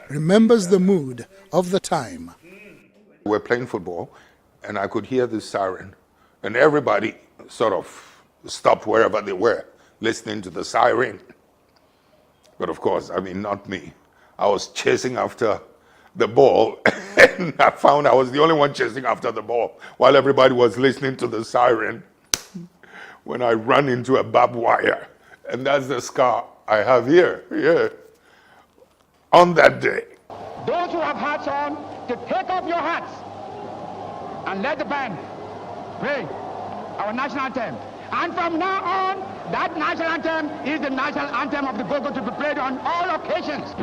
remembers the mood of the time. We were playing football, and I could hear the siren, and everybody sort of stopped wherever they were, listening to the siren. But of course, I mean, not me. I was chasing after the ball, and I found I was the only one chasing after the ball while everybody was listening to the siren when I ran into a barbed wire. And that's the scar I have here, on that day. Those who have hats on, to take off your hats and let the band play our national anthem. And from now on, that national anthem is the national anthem of the Gogo to be played on all occasions.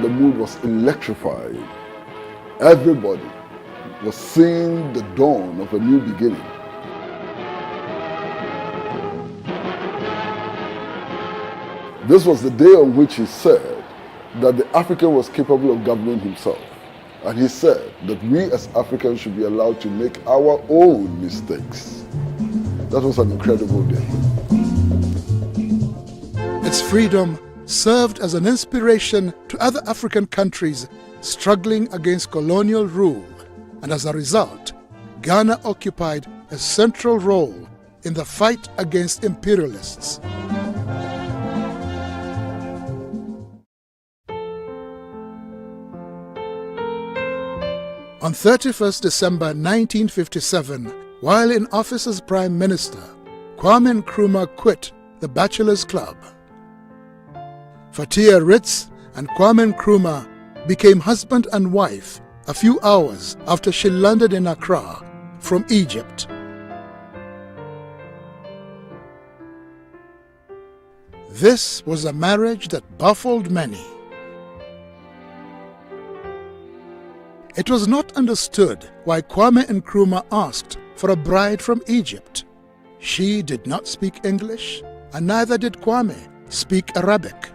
The mood was electrified. Everybody was seeing the dawn of a new beginning. This was the day on which he said that the African was capable of governing himself. And he said that we as Africans should be allowed to make our own mistakes. That was an incredible day. Its freedom served as an inspiration to other African countries struggling against colonial rule, and as a result, Ghana occupied a central role in the fight against imperialists. On 31st December 1957, while in office as Prime Minister, Kwame Nkrumah quit the Bachelors Club. Fatia Ritz and Kwame Nkrumah became husband and wife a few hours after she landed in Accra from Egypt. This was a marriage that baffled many. It was not understood why Kwame Nkrumah asked for a bride from Egypt. She did not speak English, and neither did Kwame speak Arabic.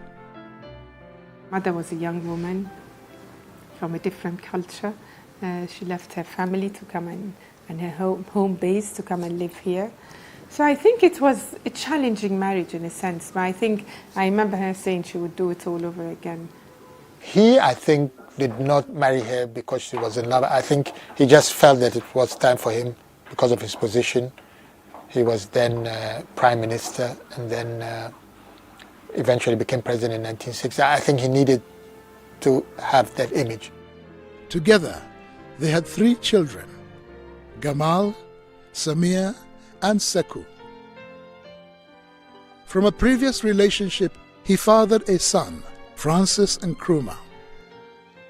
Mother was a young woman from a different culture. She left her family to come and her home base to come and live here. So I think it was a challenging marriage in a sense, but I remember her saying she would do it all over again. He, I think, did not marry her because she was in love. I think he just felt that it was time for him because of his position. He was then Prime Minister and then eventually became President in 1960. I think he needed to have that image. Together, they had 3 children, Gamal, Samir, and Sekou. From a previous relationship, he fathered a son, Francis Nkrumah.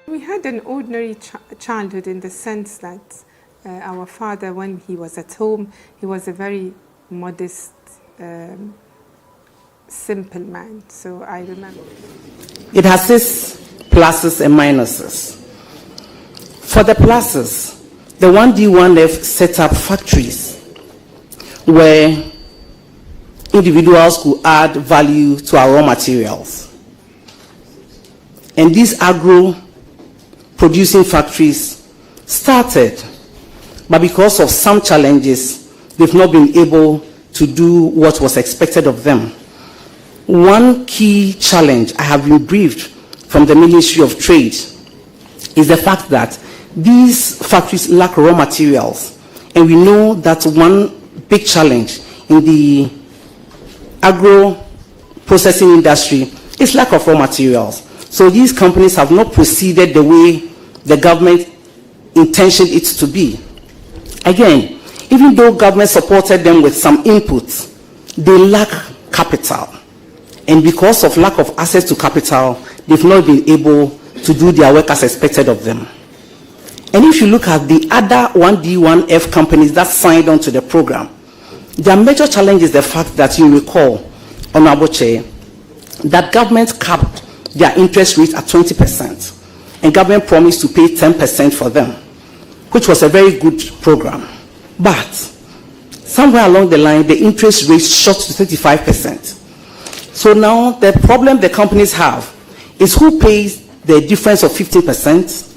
We had an ordinary childhood in the sense that our father, when he was at home, he was a very modest, simple man. So I remember. It has its pluses and minuses. For the pluses, the 1D1F set up factories where individuals could add value to our raw materials. And these agro-producing factories started, but because of some challenges, they've not been able to do what was expected of them. One key challenge I have been briefed from the Ministry of Trade is the fact that these factories lack raw materials, and we know that one big challenge in the agro-processing industry is lack of raw materials. So these companies have not proceeded the way the government intentioned it to be. Again, even though government supported them with some inputs, they lack capital. And because of lack of access to capital, they've not been able to do their work as expected of them. And if you look at the other 1D, 1F companies that signed on to the program, their major challenge is the fact that you recall, Honorable Chair, that government capped their interest rate at 20%, and government promised to pay 10% for them, which was a very good program. But somewhere along the line, the interest rate shot to 35%. So now the problem the companies have is who pays the difference of 15%,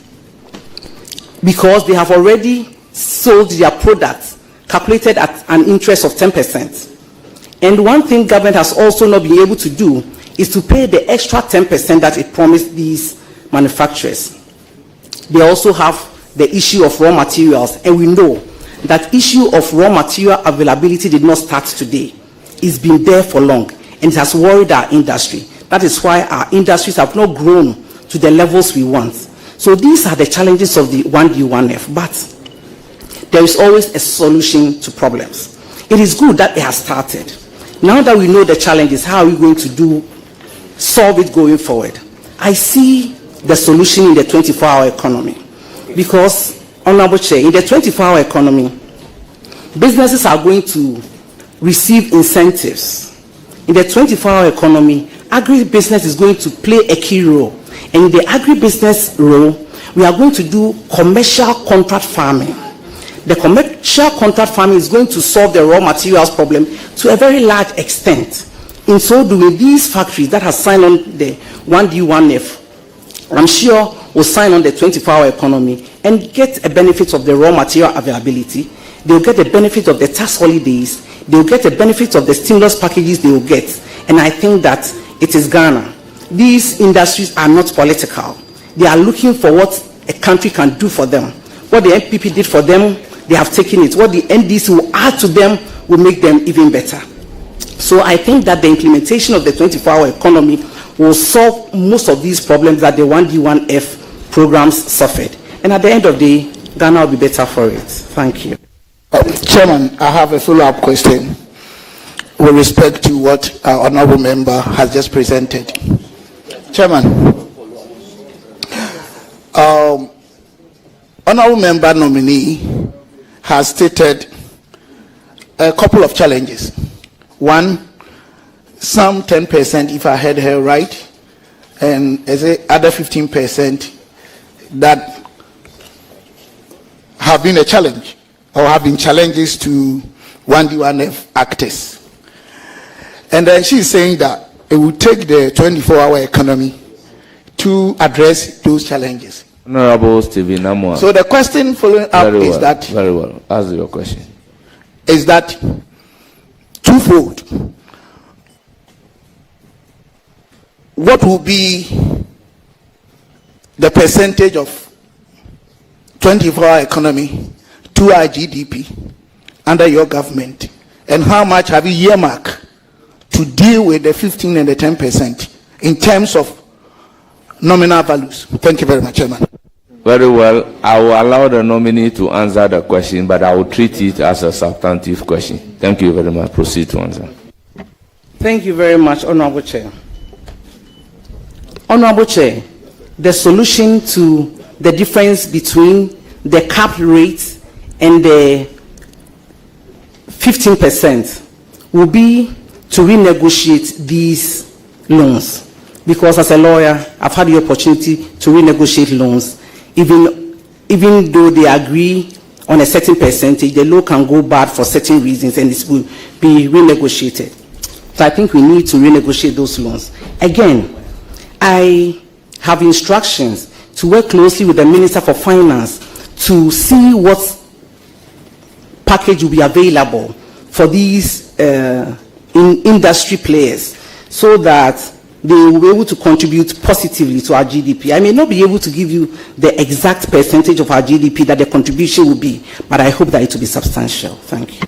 because they have already sold their products calculated at an interest of 10%. And one thing government has also not been able to do is to pay the extra 10% that it promised these manufacturers. They also have the issue of raw materials, and we know that issue of raw material availability did not start today. It's been there for long, and it has worried our industry. That is why our industries have not grown to the levels we want. So these are the challenges of the 1D, 1F, but there is always a solution to problems. It is good that it has started. Now that we know the challenges, how are we going to solve it going forward? I see the solution in the 24-hour economy. Because, Honorable Chair, in the 24-hour economy, businesses are going to receive incentives. In the 24-hour economy, agribusiness is going to play a key role. And in the agribusiness role, we are going to do commercial contract farming. The commercial contract farming is going to solve the raw materials problem to a very large extent. In so doing, these factories that have signed on the 1D, 1F, I'm sure will sign on the 24-hour economy and get a benefit of the raw material availability. They'll get the benefit of the tax holidays. They'll get the benefit of the stimulus packages they will get. And I think that it is Ghana. These industries are not political. They are looking for what a country can do for them. What the NPP did for them, they have taken it. What the NDC will add to them will make them even better. So I think that the implementation of the 24-hour economy will solve most of these problems that the 1D, 1F programs suffered. And at the end of the day, Ghana will be better for it. Thank you. Chairman, I have a follow-up question with respect to what our honorable member has just presented. Chairman, honorable member nominee has stated a couple of challenges. One, some 10%, if I heard her right, and as a other 15% that have been a challenge or have been challenges to 1D, 1F actors. And then she's saying that it will take the 24-hour economy to address those challenges. Honorable Stephen Amwa. So the question following up is that... Very well. Ask your question. Is that twofold. What will be the percentage of 24-hour economy to our GDP under your government? And how much have you earmarked to deal with the 15 and the 10% in terms of nominal values? Thank you very much, Chairman. Very well. I will allow the nominee to answer the question, but I will treat it as a substantive question. Thank you very much. Proceed to answer. Thank you very much, Honorable Chair. Honorable Chair, the solution to the difference between the cap rate and the 15% will be to renegotiate these loans. Because as a lawyer, I've had the opportunity to renegotiate loans. Even though they agree on a certain percentage, the law can go bad for certain reasons and it will be renegotiated. So I think we need to renegotiate those loans. Again, I have instructions to work closely with the Minister for Finance to see what package will be available for these industry players so that they will be able to contribute positively to our GDP. I may not be able to give you the exact percentage of our GDP that the contribution will be, but I hope that it will be substantial. Thank you.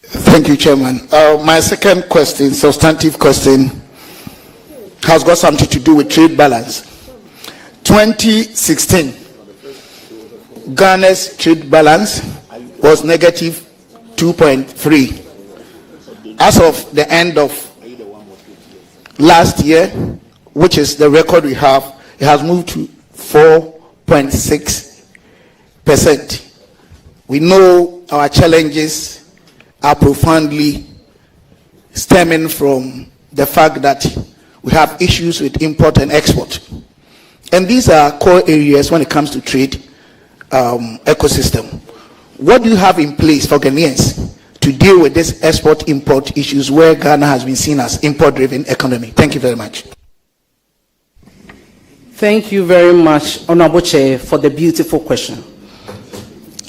Thank you, Chairman. My second question, substantive question, has got something to do with trade balance. 2016, Ghana's trade balance was negative 2.3. As of the end of last year, which is the record we have, it has moved to 4.6%. We know our challenges are profoundly stemming from the fact that we have issues with import and export. And these are core areas when it comes to trade ecosystem. What do you have in place for Ghanaians to deal with this export-import issues where Ghana has been seen as import-driven economy? Thank you very much. Thank you very much, Honorable Chair, for the beautiful question.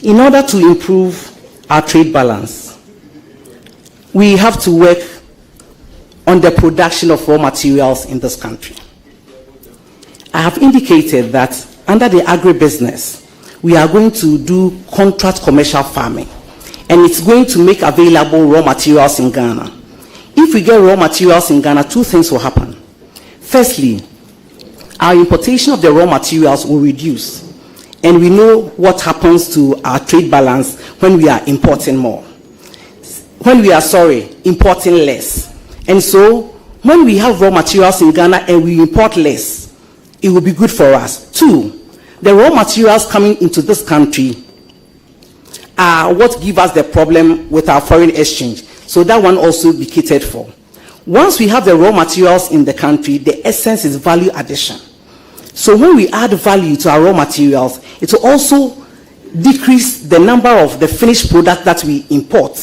In order to improve our trade balance, we have to work on the production of raw materials in this country. I have indicated that under the agribusiness, we are going to do contract commercial farming, and it's going to make available raw materials in Ghana. If we get raw materials in Ghana, two things will happen. Firstly, our importation of the raw materials will reduce, and we know what happens to our trade balance when we are importing more. When we are importing less. And so, when we have raw materials in Ghana and we import less, it will be good for us. Two, the raw materials coming into this country are what give us the problem with our foreign exchange. So that one also be catered for. Once we have the raw materials in the country, the essence is value addition. So when we add value to our raw materials, it will also decrease the number of the finished product that we import.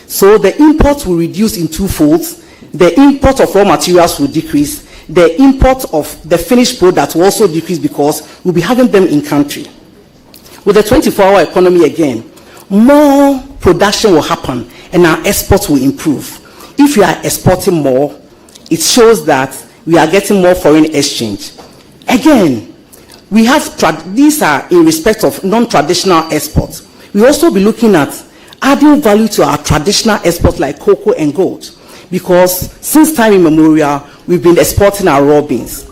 So the import will reduce in two folds. The import of raw materials will decrease. The import of the finished product will also decrease because we'll be having them in country. With the 24-hour economy again, more production will happen and our exports will improve. If we are exporting more, it shows that we are getting more foreign exchange. Again, we have these are in respect of non-traditional exports. We also be looking at adding value to our traditional exports like cocoa and gold, because since time immemorial, we've been exporting our raw beans.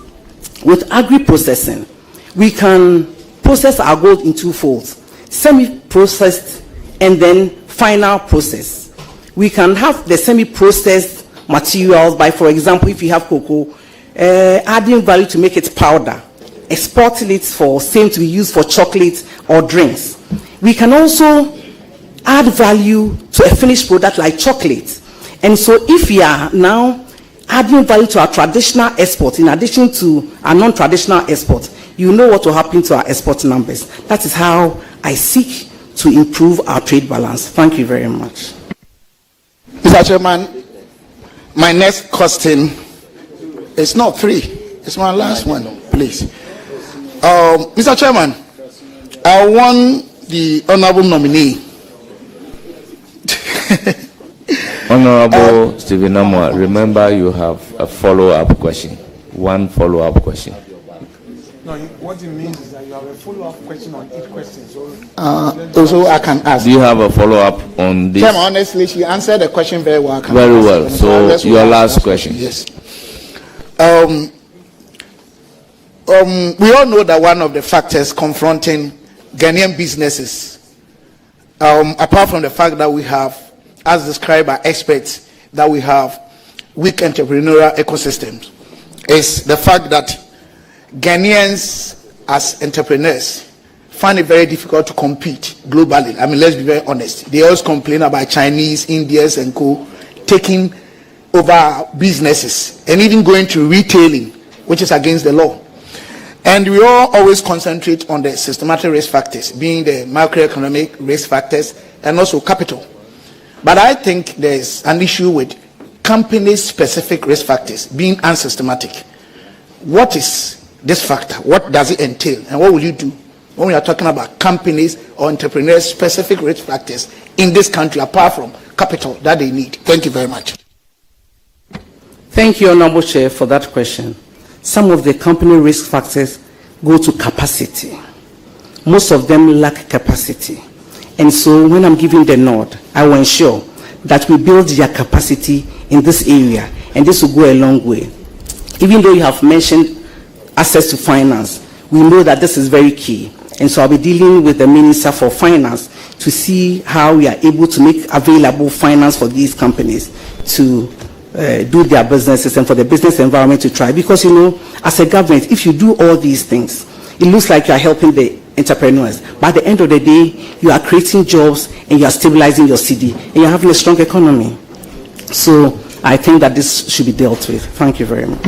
With agri-processing, we can process our gold in two folds, semi-processed and then final process. We can have the semi-processed materials by, for example, if you have cocoa, adding value to make it powder, exporting it for same to be used for chocolate or drinks. We can also add value to a finished product like chocolate. And so if we are now adding value to our traditional exports in addition to our non-traditional exports, you know what will happen to our export numbers. That is how I seek to improve our trade balance. Thank you very much. Mr. Chairman, my next question is not three. It's my last one, please. Mr. Chairman, I want the honorable nominee. Honorable Stephen Amwa, remember you have a follow-up question. One follow-up question. No, what it means is that you have a follow-up question on each question. So I can ask. Do you have a follow-up on this? Chairman, honestly, she answered the question very well. Very well. So your last question. Yes. We all know that one of the factors confronting Ghanaian businesses, apart from the fact that we have, as described by experts, that we have weak entrepreneurial ecosystems, is the fact that Ghanaians as entrepreneurs find it very difficult to compete globally. I mean, let's be very honest. They always complain about Chinese, Indians, and co. taking over businesses and even going to retailing, which is against the law. And we all always concentrate on the systematic risk factors, being the macroeconomic risk factors and also capital. But I think there's an issue with company-specific risk factors being unsystematic. What is this factor? What does it entail? And what will you do when we are talking about companies or entrepreneurs-specific risk factors in this country, apart from capital that they need? Thank you very much. Thank you, Honorable Chair, for that question. Some of the company risk factors go to capacity. Most of them lack capacity. And so when I'm giving the nod, I will ensure that we build their capacity in this area, and this will go a long way. Even though you have mentioned access to finance, we know that this is very key. And so I'll be dealing with the Minister for Finance to see how we are able to make available finance for these companies to do their businesses and for the business environment to thrive. Because, you know, as a government, if you do all these things, it looks like you are helping the entrepreneurs. But at the end of the day, you are creating jobs and you are stabilizing your city and you're having a strong economy. So I think that this should be dealt with. Thank you very much.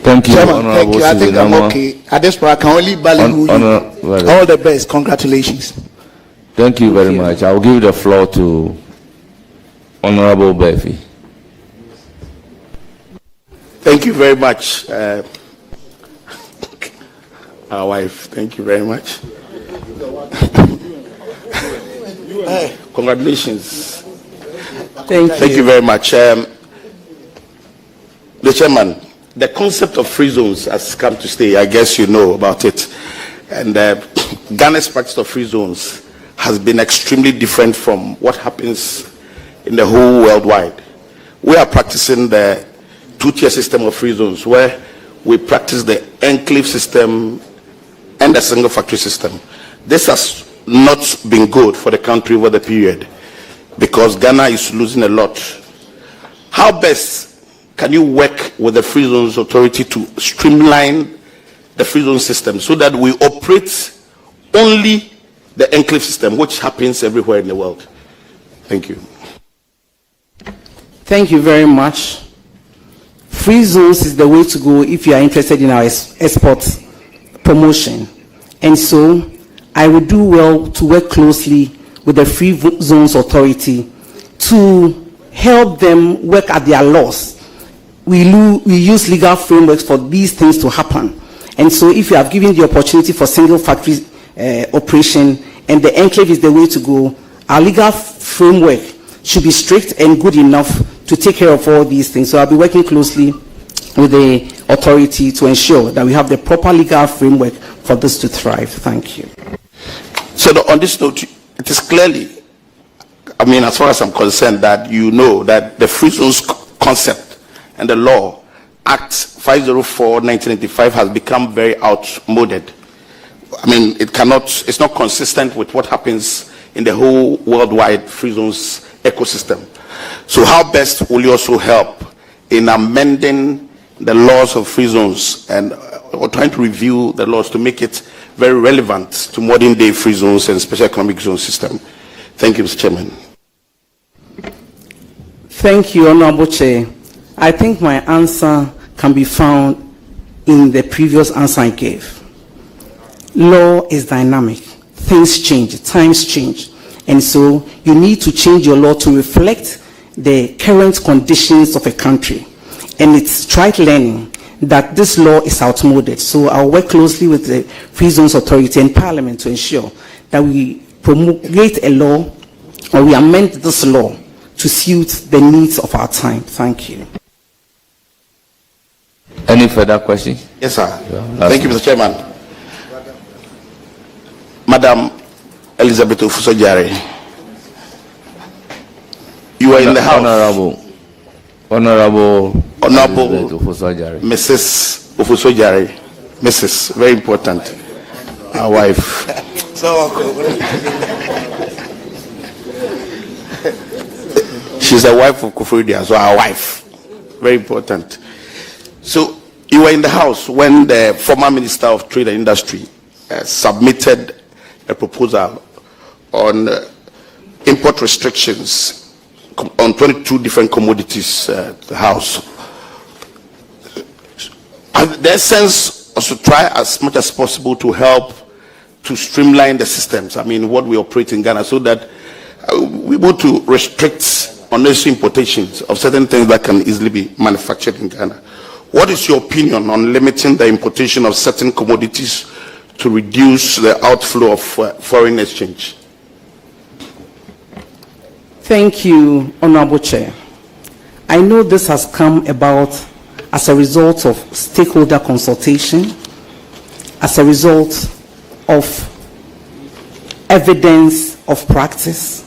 Thank you, Chairman, Honorable thank you. I think I'm Sizanamo. okay. At this point, I can only ballyhoo you. All the best. Congratulations. Thank you very much. I will give the floor to Honorable Befi. Thank you very much, our wife. Thank you very much. Congratulations. Thank you very much. The chairman, the concept of free zones has come to stay. I guess you know about it. And Ghana's practice of free zones has been extremely different from what happens in the whole worldwide. We are practicing the two-tier system of free zones, where we practice the enclave system and the single factory system. This has not been good for the country over the period because Ghana is losing a lot. How best can you work with the Free Zones Authority to streamline the free zone system so that we operate only the enclave system, which happens everywhere in the world? Thank you. Thank you very much. Free zones is the way to go if you are interested in our export promotion. And so I would do well to work closely with the Free Zones Authority to help them work at their laws. We use legal frameworks for these things to happen. And so if you have given the opportunity for single factory operation and the enclave is the way to go, our legal framework should be strict and good enough to take care of all these things. So I'll be working closely with the authority to ensure that we have the proper legal framework for this to thrive. Thank you. So on this note, it is clearly, as far as I'm concerned, that you know that the free zones concept and the law, Act 504/1985, has become very outmoded. It's not consistent with what happens in the whole worldwide free zones ecosystem. So how best will you also help in amending the laws of free zones and or trying to review the laws to make it very relevant to modern day free zones and special economic zone system? Thank you, Mr. Chairman. Thank you, Honorable Chair. I think my answer can be found in the previous answer I gave. Law is dynamic. Things change, times change. And so you need to change your law to reflect the current conditions of a country. And it's trite learning that this law is outmoded. So I'll work closely with the Free Zones Authority and Parliament to ensure that we promulgate a law or we amend this law to suit the needs of our time. Thank you. Any further questions? Yes, sir. Thank you, Mr. Chairman. Madam Elizabeth Ofuso-Jare, you are in the House. Honorable Ofuso-Jare. Mrs. Ofuso-Jare. Mrs. Very important. Our wife. She's a wife of Kufuridia, so our wife. Very important. So you were in the House when the former Minister of Trade and Industry submitted a proposal on import restrictions on 22 different commodities to the House. The essence was to try as much as possible to help to streamline the systems, what we operate in Ghana, so that we're able to restrict unnecessary importations of certain things that can easily be manufactured in Ghana. What is your opinion on limiting the importation of certain commodities to reduce the outflow of foreign exchange? Thank you, Honorable Chair. I know this has come about as a result of stakeholder consultation, as a result of evidence of practice.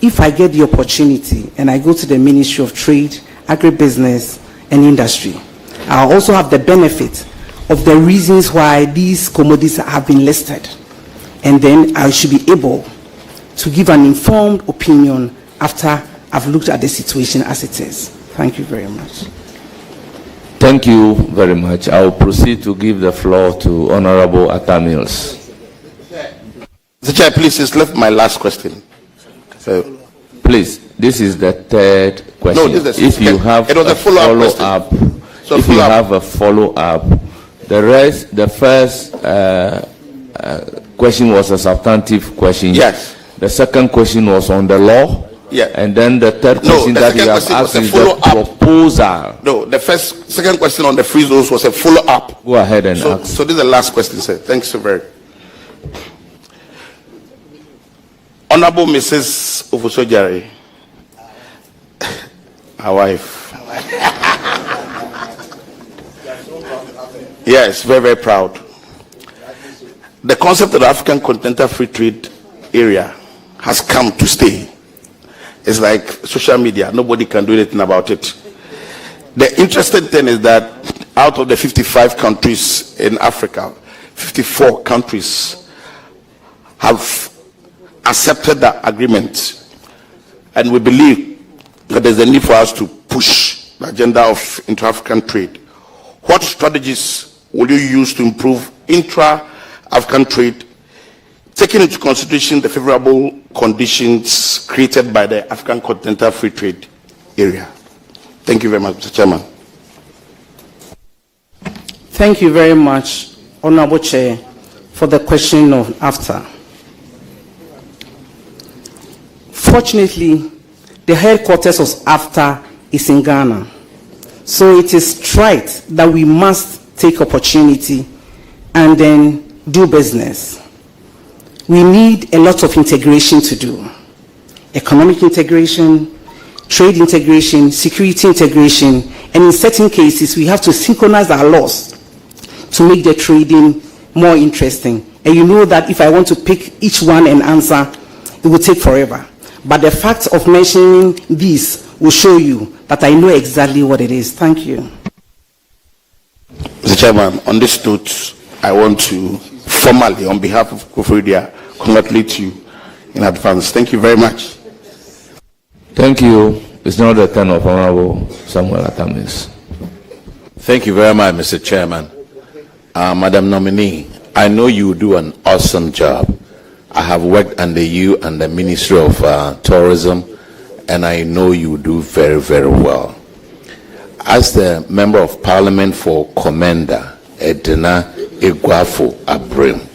If I get the opportunity and I go to the Ministry of Trade, Agribusiness and Industry, I'll also have the benefit of the reasons why these commodities have been listed. And then I should be able to give an informed opinion after I've looked at the situation as it is. Thank you very much. Thank you very much. I will proceed to give the floor to Honorable Atta Mills. Mr. Chair, please, it's left my last question. So, please, this is the third question. No, this is if you have it was a follow-up question. So if you have a follow-up, the first question was a substantive question. Yes. The second question was on the law. Yeah. And then the third question that you have asked is the proposal. No, the second question on the free zones was a follow-up. Go ahead and ask. So this is the last question, sir. Thanks so very much. Honorable Mrs. Ofusojari, my wife. Yes, very, very proud. The concept of the African Continental Free Trade Area has come to stay. It's like social media. Nobody can do anything about it. The interesting thing is that out of the 55 countries in Africa, 54 countries have accepted that agreement. And we believe that there's a need for us to push the agenda of intra-African trade. What strategies will you use to improve intra-African trade, taking into consideration the favorable conditions created by the African Continental Free Trade Area? Thank you very much, Mr. Chairman. Thank you very much, Honorable Chair, for the question of AFTA. Fortunately, the headquarters of AFTA is in Ghana. So it is right that we must take opportunity and then do business. We need a lot of integration to do. Economic integration, trade integration, security integration, and in certain cases, we have to synchronize our laws to make the trading more interesting. And you know that if I want to pick each one and answer, it will take forever. But the fact of mentioning this will show you that I know exactly what it is. Thank you. Mr. Chairman, on this note, I want to formally, on behalf of Koforidua, congratulate you in advance. Thank you very much. Thank you. It's now the turn of Honorable Samuel Atta Mills. Thank you very much, Mr. Chairman. Madam Nominee, I know you do an awesome job. I have worked under you and the Ministry of Tourism, and I know you do very, very well. As the Member of Parliament for Komenda, Edna Iguafo Abrim,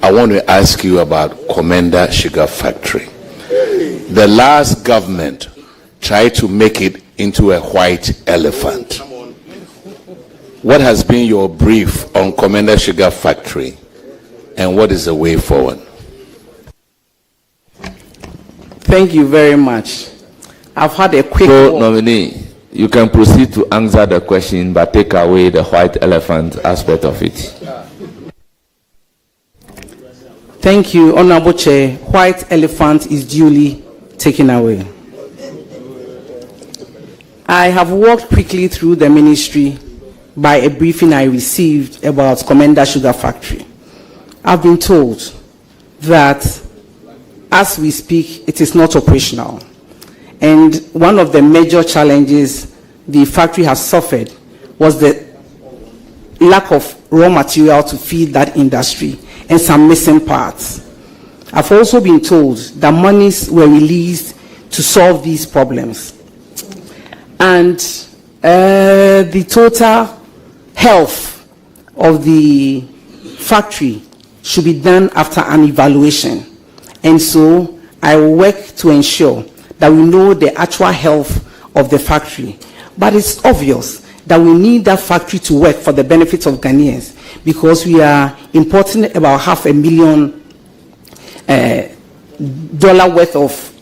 I want to ask you about Komenda Sugar Factory. The last government tried to make it into a white elephant. What has been your brief on Komenda Sugar Factory, and what is the way forward? Thank you very much. I've had a quick... So, Nominee, you can proceed to answer the question, but take away the white elephant aspect of it. Thank you, Honorable Chair. White elephant is duly taken away. I have walked quickly through the ministry by a briefing I received about Komenda Sugar Factory. I've been told that as we speak, it is not operational. And one of the major challenges the factory has suffered was the lack of raw material to feed that industry and some missing parts. I've also been told that monies were released to solve these problems. And the total health of the factory should be done after an evaluation. And so I will work to ensure that we know the actual health of the factory. But it's obvious that we need that factory to work for the benefit of Ghanaians, because we are importing about $500,000 worth of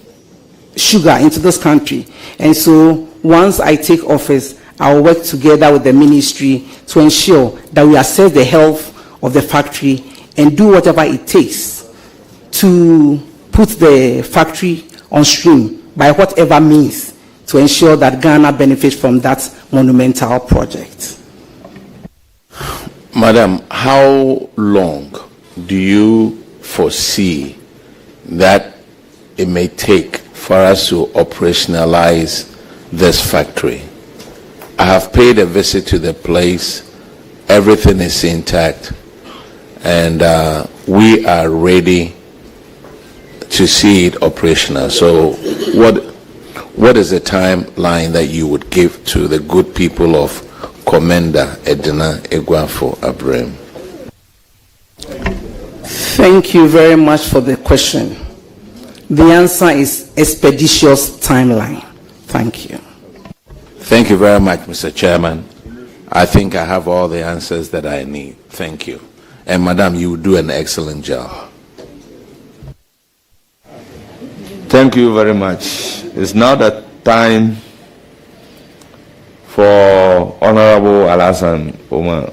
sugar into this country. And so once I take office, I will work together with the ministry to ensure that we assess the health of the factory and do whatever it takes to put the factory on stream by whatever means to ensure that Ghana benefits from that monumental project. Madam, how long do you foresee that it may take for us to operationalize this factory? I have paid a visit to the place. Everything is intact, and we are ready to see it operational. So what is the timeline that you would give to the good people of Komenda, Edina, Eguafo, Abrem? Thank you very much for the question. The answer is expeditious timeline. Thank you. Thank you very much, Mr. Chairman. I think I have all the answers that I need. Thank you. And Madam, you do an excellent job. Thank you very much. It's now the time for Honorable Alassane Omar.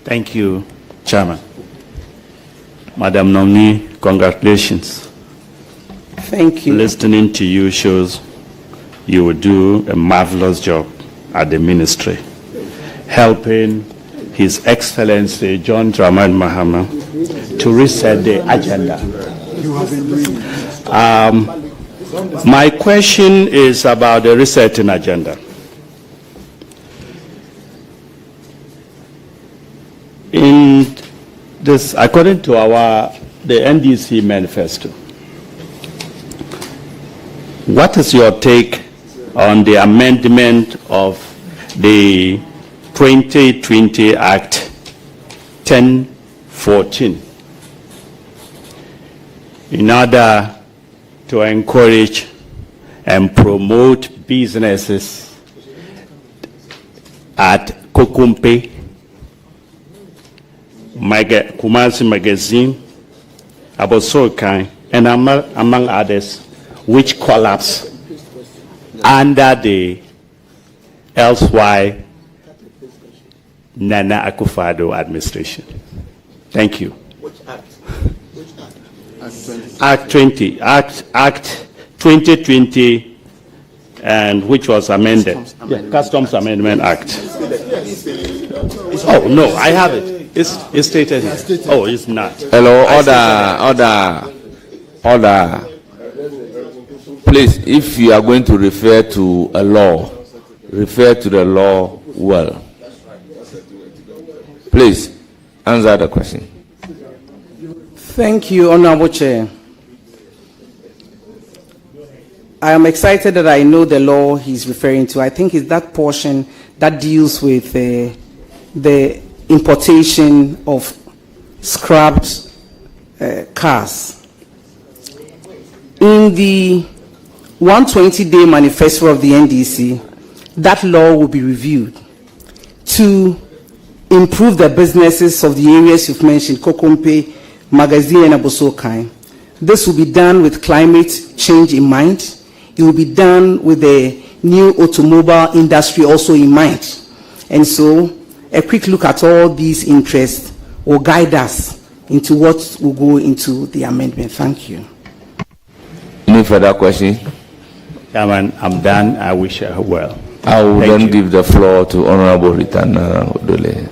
Thank you, Chairman. Madam Nominee, congratulations. Thank you. Listening to you shows you will do a marvelous job at the ministry, helping His Excellency John Dramani Mahama to reset the agenda. My question is about the resetting agenda. In this, according to the NDC manifesto, what is your take on the amendment of the 2020 Act 1014 in order to encourage and promote businesses at Kokumpe, Kumasi Magazine, Abosokai, and among others, which collapsed under the elsewhere Nana Akufo-Addo administration? Thank you. Which act? Act 20, Act 2020, and which was amended. Customs Amendment Act. Oh no, I have it. It's stated here. Oh, it's not. Hello, order. Please, if you are going to refer to a law, refer to the law well. Please, answer the question. Thank you, Honorable Chair. I am excited that I know the law he's referring to. I think it's that portion that deals with the importation of scrapped cars. In the 120-day manifesto of the NDC, that law will be reviewed to improve the businesses of the areas you've mentioned, Kokompe, Magazine, and Abosokai. This will be done with climate change in mind. It will be done with the new automobile industry also in mind. And so a quick look at all these interests will guide us into what will go into the amendment. Thank you. Any further questions? Chairman, I'm done. I wish her well. I will then give the floor to Honorable Ritana Odole.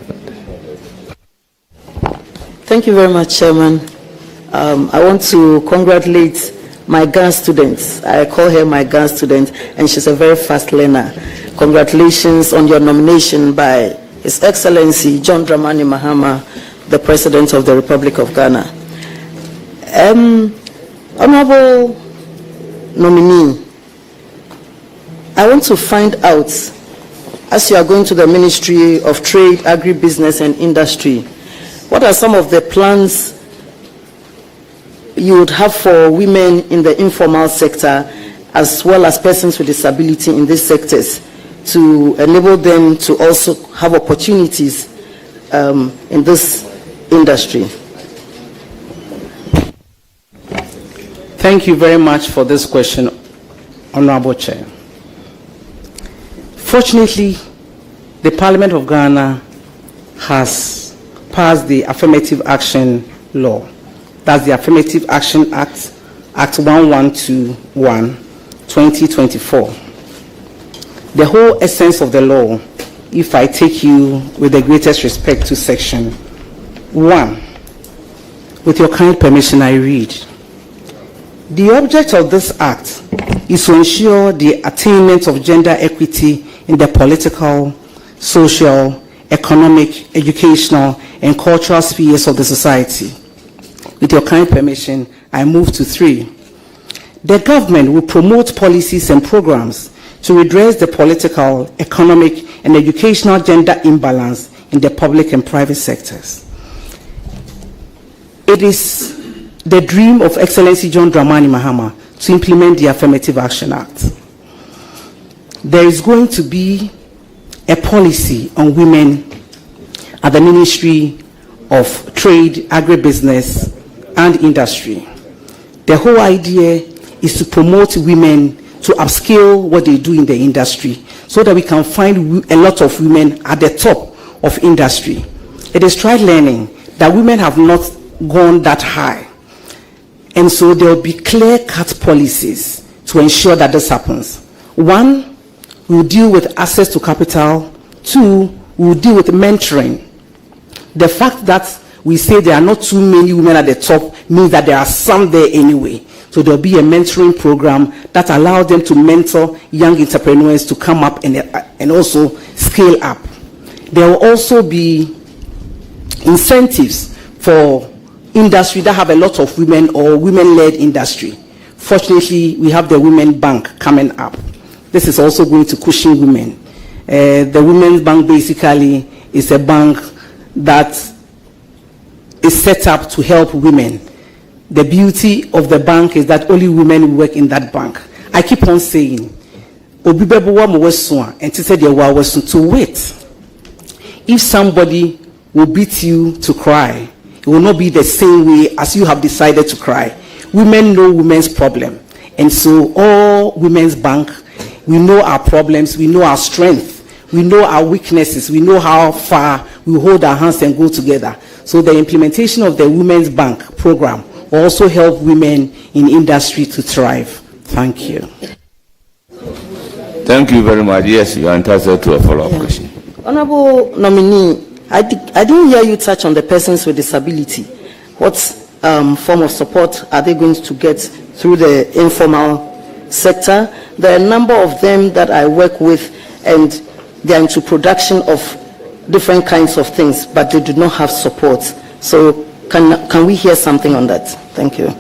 Thank you very much, Chairman. I want to congratulate my GAN students. I call her my GAN student, and she's a very fast learner. Congratulations on your nomination by His Excellency John Dramani Mahama, the President of the Republic of Ghana. Honorable nominee, I want to find out, as you are going to the Ministry of Trade, Agribusiness and Industry, what are some of the plans you would have for women in the informal sector, as well as persons with disability in these sectors, to enable them to also have opportunities in this industry? Thank you very much for this question, Honorable Chair. Fortunately, the Parliament of Ghana has passed the Affirmative Action Law. That's the Affirmative Action Act, Act 1121, 2024. The whole essence of the law, if I take you with the greatest respect to Section 1, with your kind permission, I read. The object of this act is to ensure the attainment of gender equity in the political, social, economic, educational, and cultural spheres of the society. With your kind permission, I move to 3. The government will promote policies and programs to redress the political, economic, and educational gender imbalance in the public and private sectors. It is the dream of Excellency John Dramani Mahama to implement the Affirmative Action Act. There is going to be a policy on women at the Ministry of Trade, Agribusiness, and Industry. The whole idea is to promote women to upskill what they do in the industry so that we can find a lot of women at the top of industry. It is tried learning that women have not gone that high. And so there will be clear-cut policies to ensure that this happens. 1, we will deal with access to capital. 2, we will deal with mentoring. The fact that we say there are not too many women at the top means that there are some there anyway. So there will be a mentoring program that allows them to mentor young entrepreneurs to come up and also scale up. There will also be incentives for industry that have a lot of women or women-led industry. Fortunately, we have the Women Bank coming up. This is also going to cushion women. The Women's Bank basically is a bank that is set up to help women. The beauty of the bank is that only women will work in that bank. I keep on saying, to wait. If somebody will beat you to cry, it will not be the same way as you have decided to cry. Women know women's problem. And so all Women's Bank, we know our problems, we know our strength, we know our weaknesses, we know how far we hold our hands and go together. So the implementation of the Women's Bank program will also help women in industry to thrive. Thank you. Thank you very much. Yes, you are entitled to a follow-up question. Honorable nominee, I didn't hear you touch on the persons with disability. What form of support are they going to get through the informal sector? There are a number of them that I work with, and they are into production of different kinds of things, but they do not have support. So can we hear something on that? Thank you.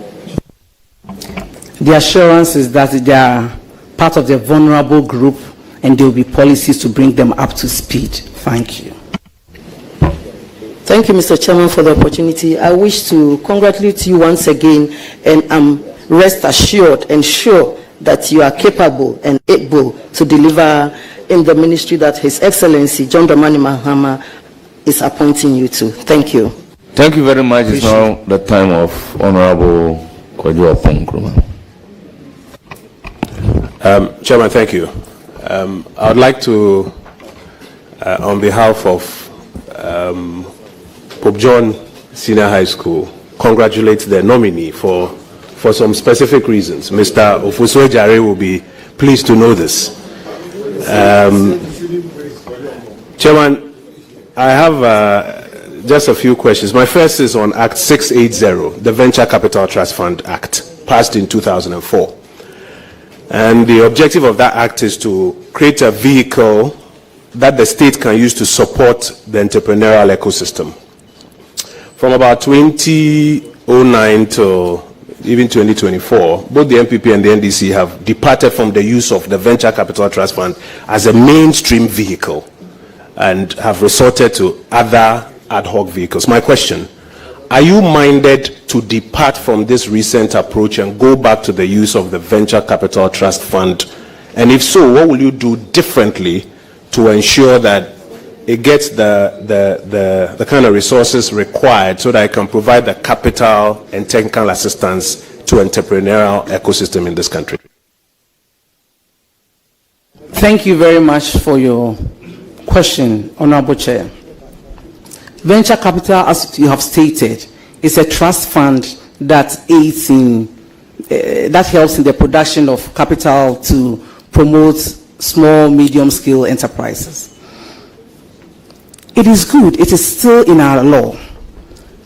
The assurance is that they are part of the vulnerable group, and there will be policies to bring them up to speed. Thank you. Thank you, Mr. Chairman, for the opportunity. I wish to congratulate you once again, and I'm rest assured and sure that you are capable and able to deliver in the ministry that His Excellency John Dramani Mahama is appointing you to. Thank you. Thank you very much. It's now the time of Honorable Kwadwo Nkrumah. Chairman, thank you. I would like to, on behalf of Pope John Senior High School, congratulate the nominee for some specific reasons. Mr. Ofosu Jare will be pleased to know this. Chairman, I have just a few questions. My first is on Act 680, the Venture Capital Trust Fund Act, passed in 2004. And the objective of that act is to create a vehicle that the state can use to support the entrepreneurial ecosystem. From about 2009 to even 2024, both the MPP and the NDC have departed from the use of the Venture Capital Trust Fund as a mainstream vehicle and have resorted to other ad hoc vehicles. My question, are you minded to depart from this recent approach and go back to the use of the Venture Capital Trust Fund? And if so, what will you do differently to ensure that it gets the kind of resources required so that it can provide the capital and technical assistance to entrepreneurial ecosystem in this country? Thank you very much for your question, Honorable Chair. Venture capital, as you have stated, is a trust fund that aids in, that helps in the production of capital to promote small, medium-scale enterprises. It is good, it is still in our law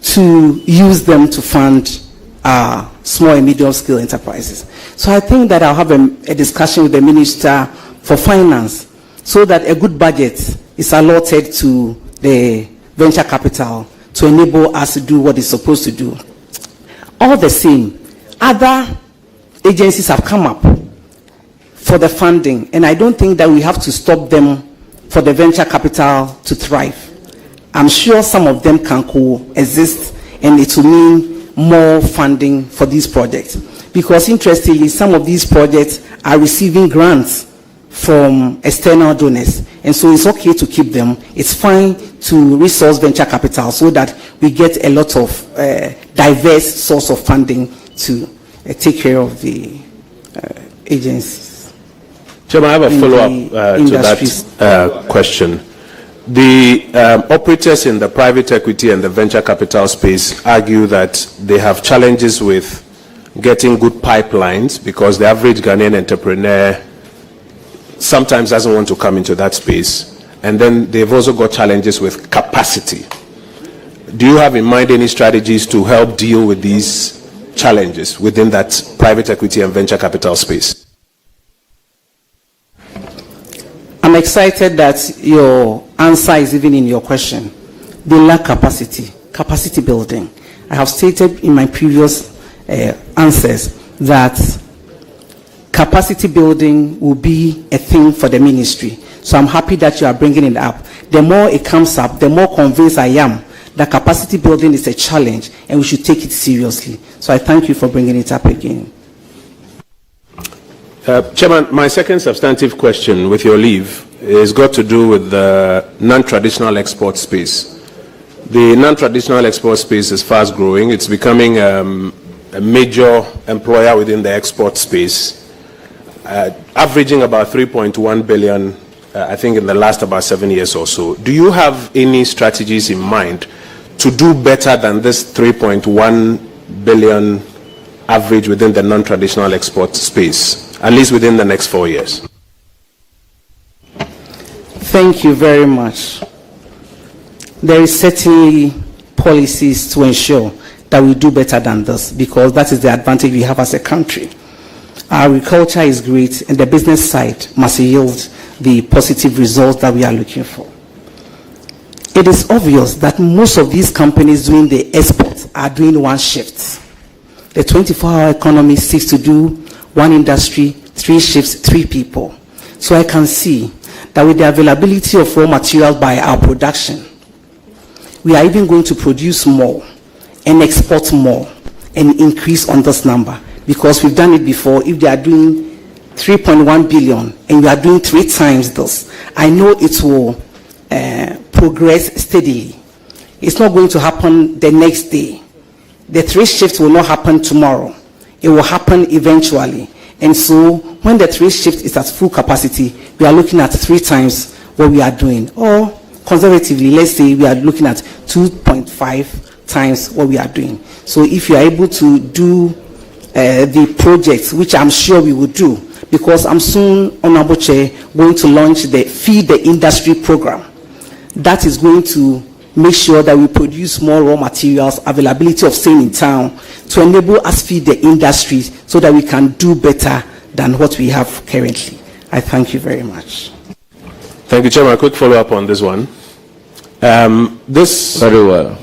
to use them to fund small and medium-scale enterprises. So I think that I'll have a discussion with the Minister for Finance so that a good budget is allotted to the venture capital to enable us to do what it's supposed to do. All the same, other agencies have come up for the funding, and I don't think that we have to stop them for the venture capital to thrive. I'm sure some of them can coexist, and it will mean more funding for these projects. Because interestingly, some of these projects are receiving grants from external donors, and so it's okay to keep them. It's fine to resource venture capital so that we get a lot of diverse source of funding to take care of the agencies. Chairman, I have a follow-up to that question. The operators in the private equity and the venture capital space argue that they have challenges with getting good pipelines because the average Ghanaian entrepreneur sometimes doesn't want to come into that space. And then they've also got challenges with capacity. Do you have in mind any strategies to help deal with these challenges within that private equity and venture capital space? I'm excited that your answer is even in your question. They lack capacity building. I have stated in my previous answers that capacity building will be a thing for the ministry. So I'm happy that you are bringing it up. The more it comes up, the more convinced I am that capacity building is a challenge and we should take it seriously. So I thank you for bringing it up again. Chairman, my second substantive question, with your leave, is got to do with the non-traditional export space. The non-traditional export space is fast growing. It's becoming a major employer within the export space, averaging about 3.1 billion, I think, in the last about 7 years or so. Do you have any strategies in mind to do better than this 3.1 billion average within the non-traditional export space, at least within the next 4 years? Thank you very much. There is certainly policies to ensure that we do better than this, because that is the advantage we have as a country. Our agriculture is great, and the business side must yield the positive results that we are looking for. It is obvious that most of these companies doing the export are doing one shift. The 24-hour economy seeks to do one industry, 3 shifts, 3 people. So I can see that with the availability of raw materials by our production, we are even going to produce more and export more and increase on this number, because we've done it before. If they are doing 3.1 billion and we are doing 3 times this, I know it will progress steadily. It's not going to happen the next day. The 3 shifts will not happen tomorrow. It will happen eventually. And so when the 3 shift is at full capacity, we are looking at 3 times what we are doing. Or conservatively, let's say we are looking at 2.5 times what we are doing. So if you are able to do the projects, which I'm sure we will do, because I'm soon, Honorable Chair, going to launch the Feed the Industry program. That is going to make sure that we produce more raw materials, availability of same in town, to enable us feed the industry so that we can do better than what we have currently. I thank you very much. Thank you, Chairman. A quick follow-up on this one. Very well.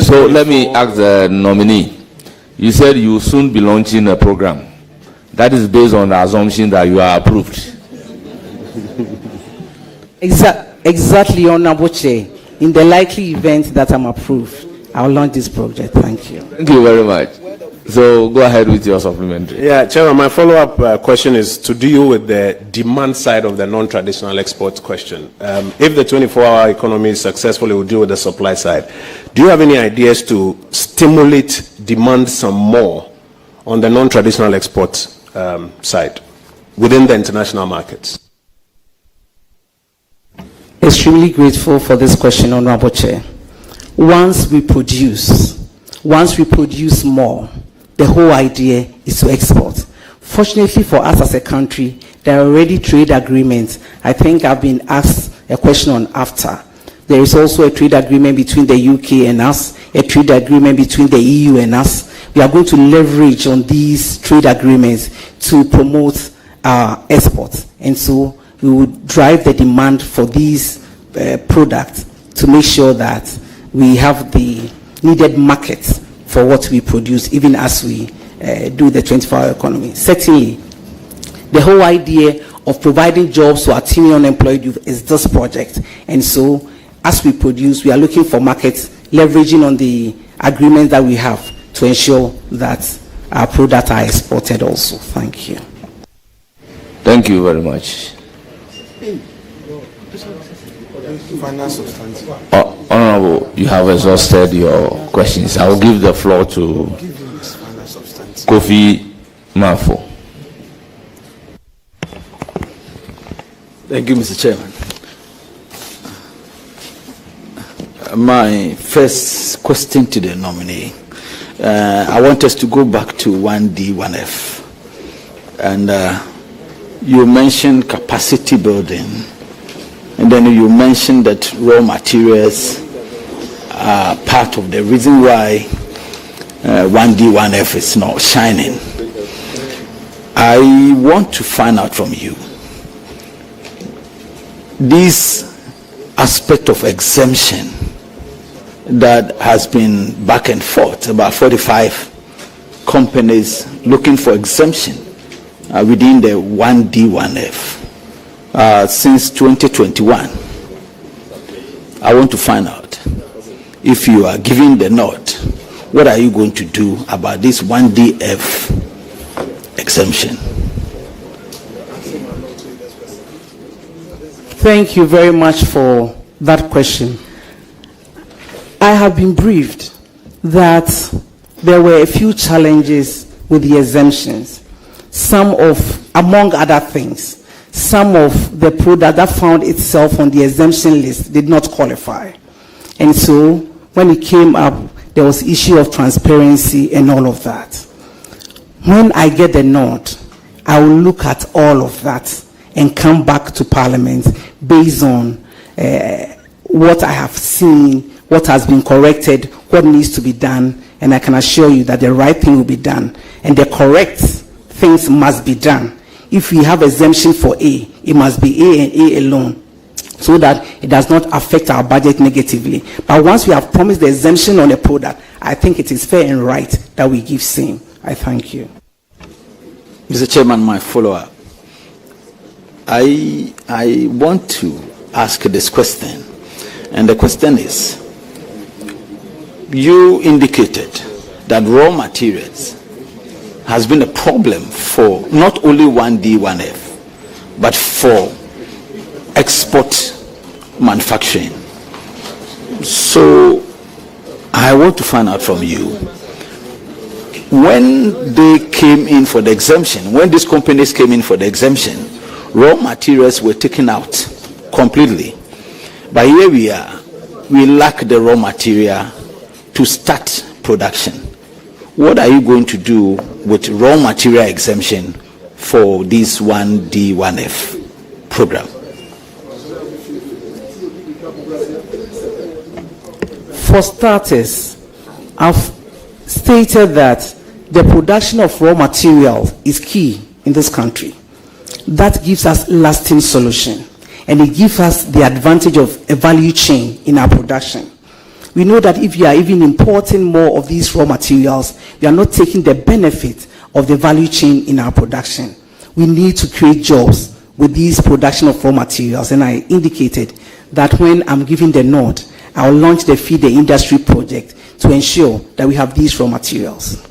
So let me ask the nominee. You said you will soon be launching a program. That is based on the assumption that you are approved. Exactly, Honorable Chair. In the likely event that I'm approved, I'll launch this project. Thank you. Thank you very much. So go ahead with your supplementary. Yeah, Chairman, my follow-up question is to deal with the demand side of the non-traditional export question. If the 24-hour economy is successful, it will deal with the supply side. Do you have any ideas to stimulate demand some more on the non-traditional export side within the international markets? Extremely grateful for this question, Honorable Chair. Once we produce more, the whole idea is to export. Fortunately for us as a country, there are already trade agreements. I think I've been asked a question on AFTA. There is also a trade agreement between the UK and us, a trade agreement between the EU and us. We are going to leverage on these trade agreements to promote our exports. And so we will drive the demand for these products to make sure that we have the needed markets for what we produce, even as we do the 24-hour economy. Certainly, the whole idea of providing jobs to our team unemployed youth is this project. And so, as we produce, we are looking for markets, leveraging on the agreements that we have to ensure that our products are exported also. Thank you. Thank you very much. Honorable, you have exhausted your questions. I will give the floor to Kofi Mafo. Thank you, Mr. Chairman. My first question to the nominee, I want us to go back to 1D, 1F. And you mentioned capacity building. And then you mentioned that raw materials are part of the reason why 1D, 1F is not shining. I want to find out from you this aspect of exemption that has been back and forth, about 45 companies looking for exemption within the 1D, 1F. Since 2021, I want to find out if you are giving the nod, what are you going to do about this 1DF exemption? Thank you very much for that question. I have been briefed that there were a few challenges with the exemptions. Among other things, some of the product that found itself on the exemption list did not qualify. And so when it came up, there was issue of transparency and all of that. When I get the nod, I will look at all of that and come back to Parliament based on what I have seen, what has been corrected, what needs to be done, and I can assure you that the right thing will be done and the correct things must be done. If we have exemption for A, it must be A and A alone, so that it does not affect our budget negatively. But once we have promised the exemption on a product, I think it is fair and right that we give same. I thank you. Mr. Chairman, my follow-up. I want to ask this question, and the question is, you indicated that raw materials has been a problem for not only 1D, 1F, but for export manufacturing. So I want to find out from you, when they came in for the exemption, when these companies came in for the exemption, raw materials were taken out completely. But here we are, we lack the raw material to start production. What are you going to do with raw material exemption for this 1D, 1F program? For starters, I've stated that the production of raw material is key in this country. That gives us lasting solution, and it gives us the advantage of a value chain in our production. We know that if you are even importing more of these raw materials, we are not taking the benefit of the value chain in our production. We need to create jobs with these production of raw materials, and I indicated that when I'm giving the nod, I will launch the Feed the Industry project to ensure that we have these raw materials.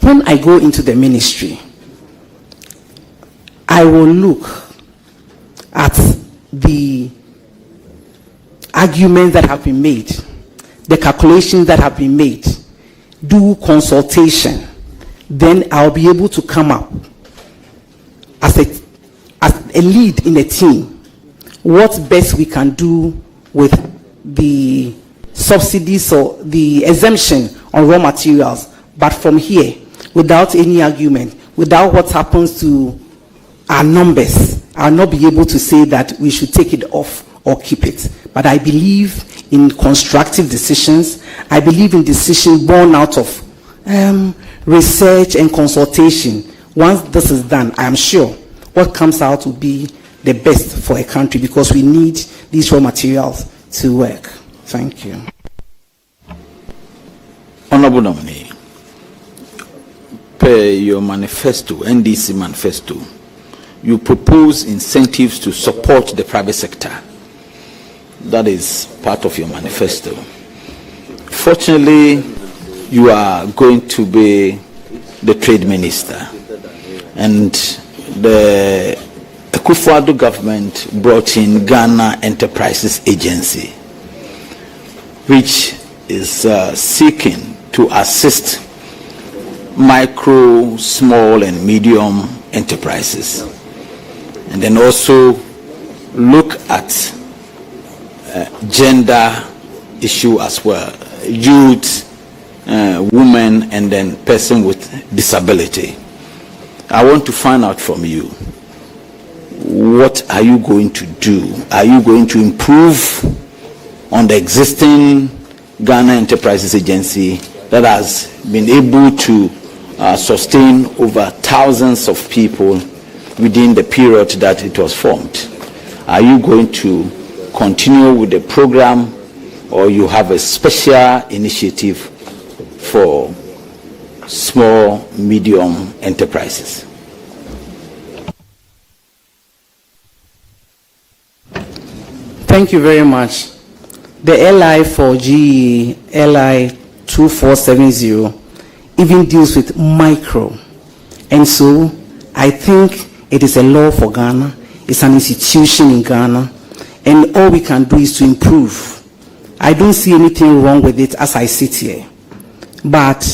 When I go into the ministry, I will look at the arguments that have been made, the calculations that have been made, do consultation, then I'll be able to come up as a lead in a team, what best we can do with the subsidies or the exemption on raw materials. But from here, without any argument, without what happens to our numbers, I'll not be able to say that we should take it off or keep it. But I believe in constructive decisions. I believe in decisions born out of research and consultation. Once this is done, I am sure what comes out will be the best for a country, because we need these raw materials to work. Thank you. Honorable nominee, per your manifesto, NDC manifesto, you propose incentives to support the private sector. That is part of your manifesto. Fortunately, you are going to be the trade minister, and the Akufo-Addo government brought in Ghana Enterprises Agency, which is seeking to assist micro, small, and medium enterprises, and then also look at gender issue as well, youth, women, and then person with disability. I want to find out from you, what are you going to do? Are you going to improve on the existing Ghana Enterprises Agency that has been able to sustain over thousands of people within the period that it was formed? Are you going to continue with the program, or you have a special initiative for small, medium enterprises? Thank you very much. The LI for GE, LI 2470, even deals with micro. And so I think it is a law for Ghana. It's an institution in Ghana. And all we can do is to improve. I don't see anything wrong with it as I sit here. But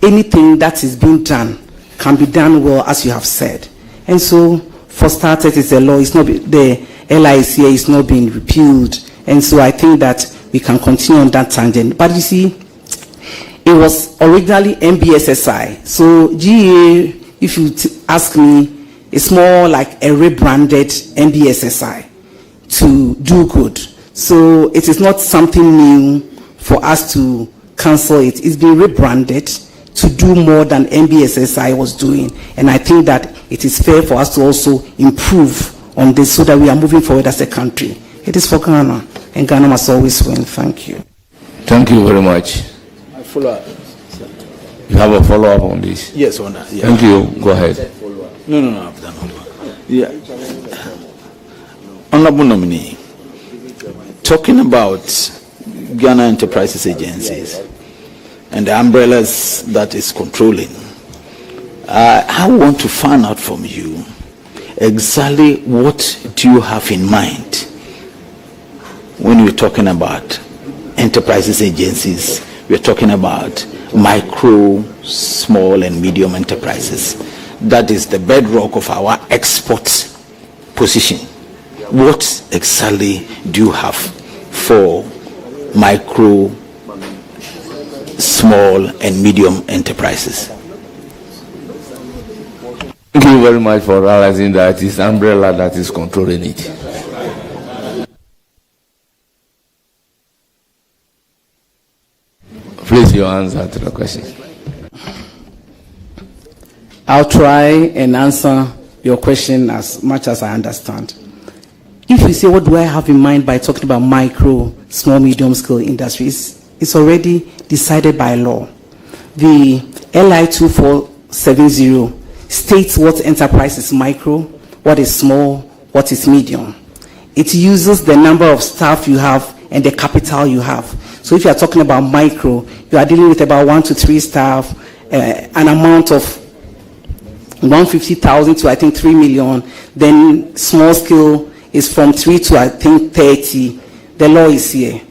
anything that is being done can be done well, as you have said. And so, for starters, it's a law. It's not the LIC is not being repealed. And so I think that we can continue on that tangent. But you see, it was originally MBSSI. So GA, if you ask me, it's more like a rebranded MBSSI to do good. So it is not something new for us to cancel it. It's been rebranded to do more than MBSSI was doing. And I think that it is fair for us to also improve on this so that we are moving forward as a country. It is for Ghana, and Ghana must always win. Thank you. Thank you very much. I follow up. You have a follow-up on this? Yes, Honor. Yeah. Thank you. Go ahead. No, I've done follow-up. Yeah. Honorable nominee, talking about Ghana Enterprises Agencies and the umbrellas that is controlling, I want to find out from you exactly what do you have in mind when you're talking about enterprises agencies. We're talking about micro, small, and medium enterprises. That is the bedrock of our export position. What exactly do you have for micro, small, and medium enterprises? Thank you very much for realizing that it's umbrella that is controlling it. Please, your answer to the question. I'll try and answer your question as much as I understand. If you say, what do I have in mind by talking about micro, small, medium scale industries, it's already decided by law. The LI 2470 states what enterprise is micro, what is small, what is medium. It uses the number of staff you have and the capital you have. So if you are talking about micro, you are dealing with about 1 to 3 staff, an amount of 150,000 to I think 3 million. Then small scale is from 3 to I think 30. The law is here.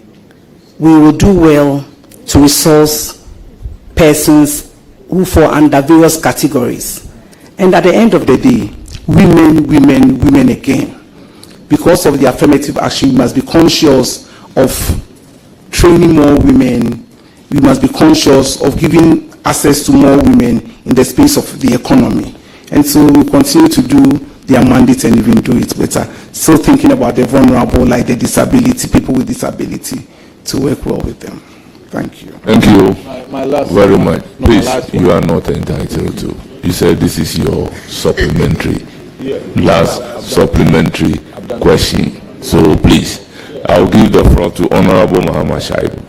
We will do well to resource persons who fall under various categories. And at the end of the day, women again. Because of the affirmative action, we must be conscious of training more women. We must be conscious of giving access to more women in the space of the economy. And so we continue to do their mandate and even do it better. Still thinking about the vulnerable, like the disability, people with disability, to work well with them. Thank you. Thank you My last very one. much. No, Please, my last you are not entitled to. You said this is your supplementary, last supplementary question. So please, I'll give the floor to Honorable Muhammad Shaibu.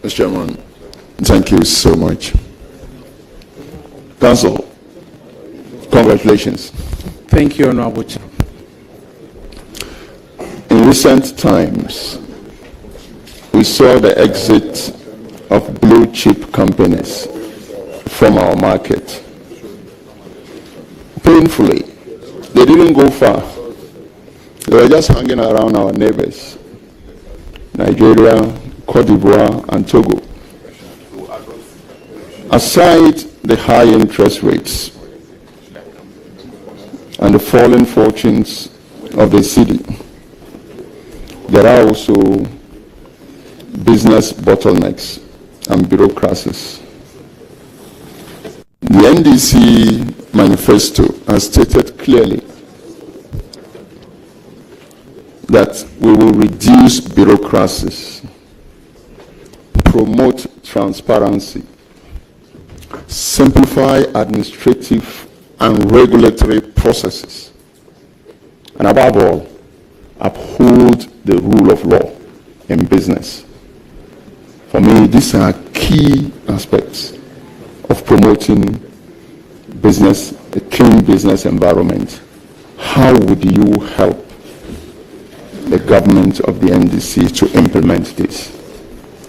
Mr. Chairman, thank you so much. Council, congratulations. Thank you, Honorable Chair. In recent times, we saw the exit of blue chip companies from our market. Painfully, they didn't go far. They were just hanging around our neighbors, Nigeria, Cote d'Ivoire, and Togo. Aside the high interest rates and the falling fortunes of the city, there are also business bottlenecks and bureaucracies. The NDC manifesto has stated clearly that we will reduce bureaucracies, promote transparency, simplify administrative and regulatory processes, and above all, uphold the rule of law in business. For me, these are key aspects of promoting business, a clean business environment. How would you help the government of the NDC to implement this,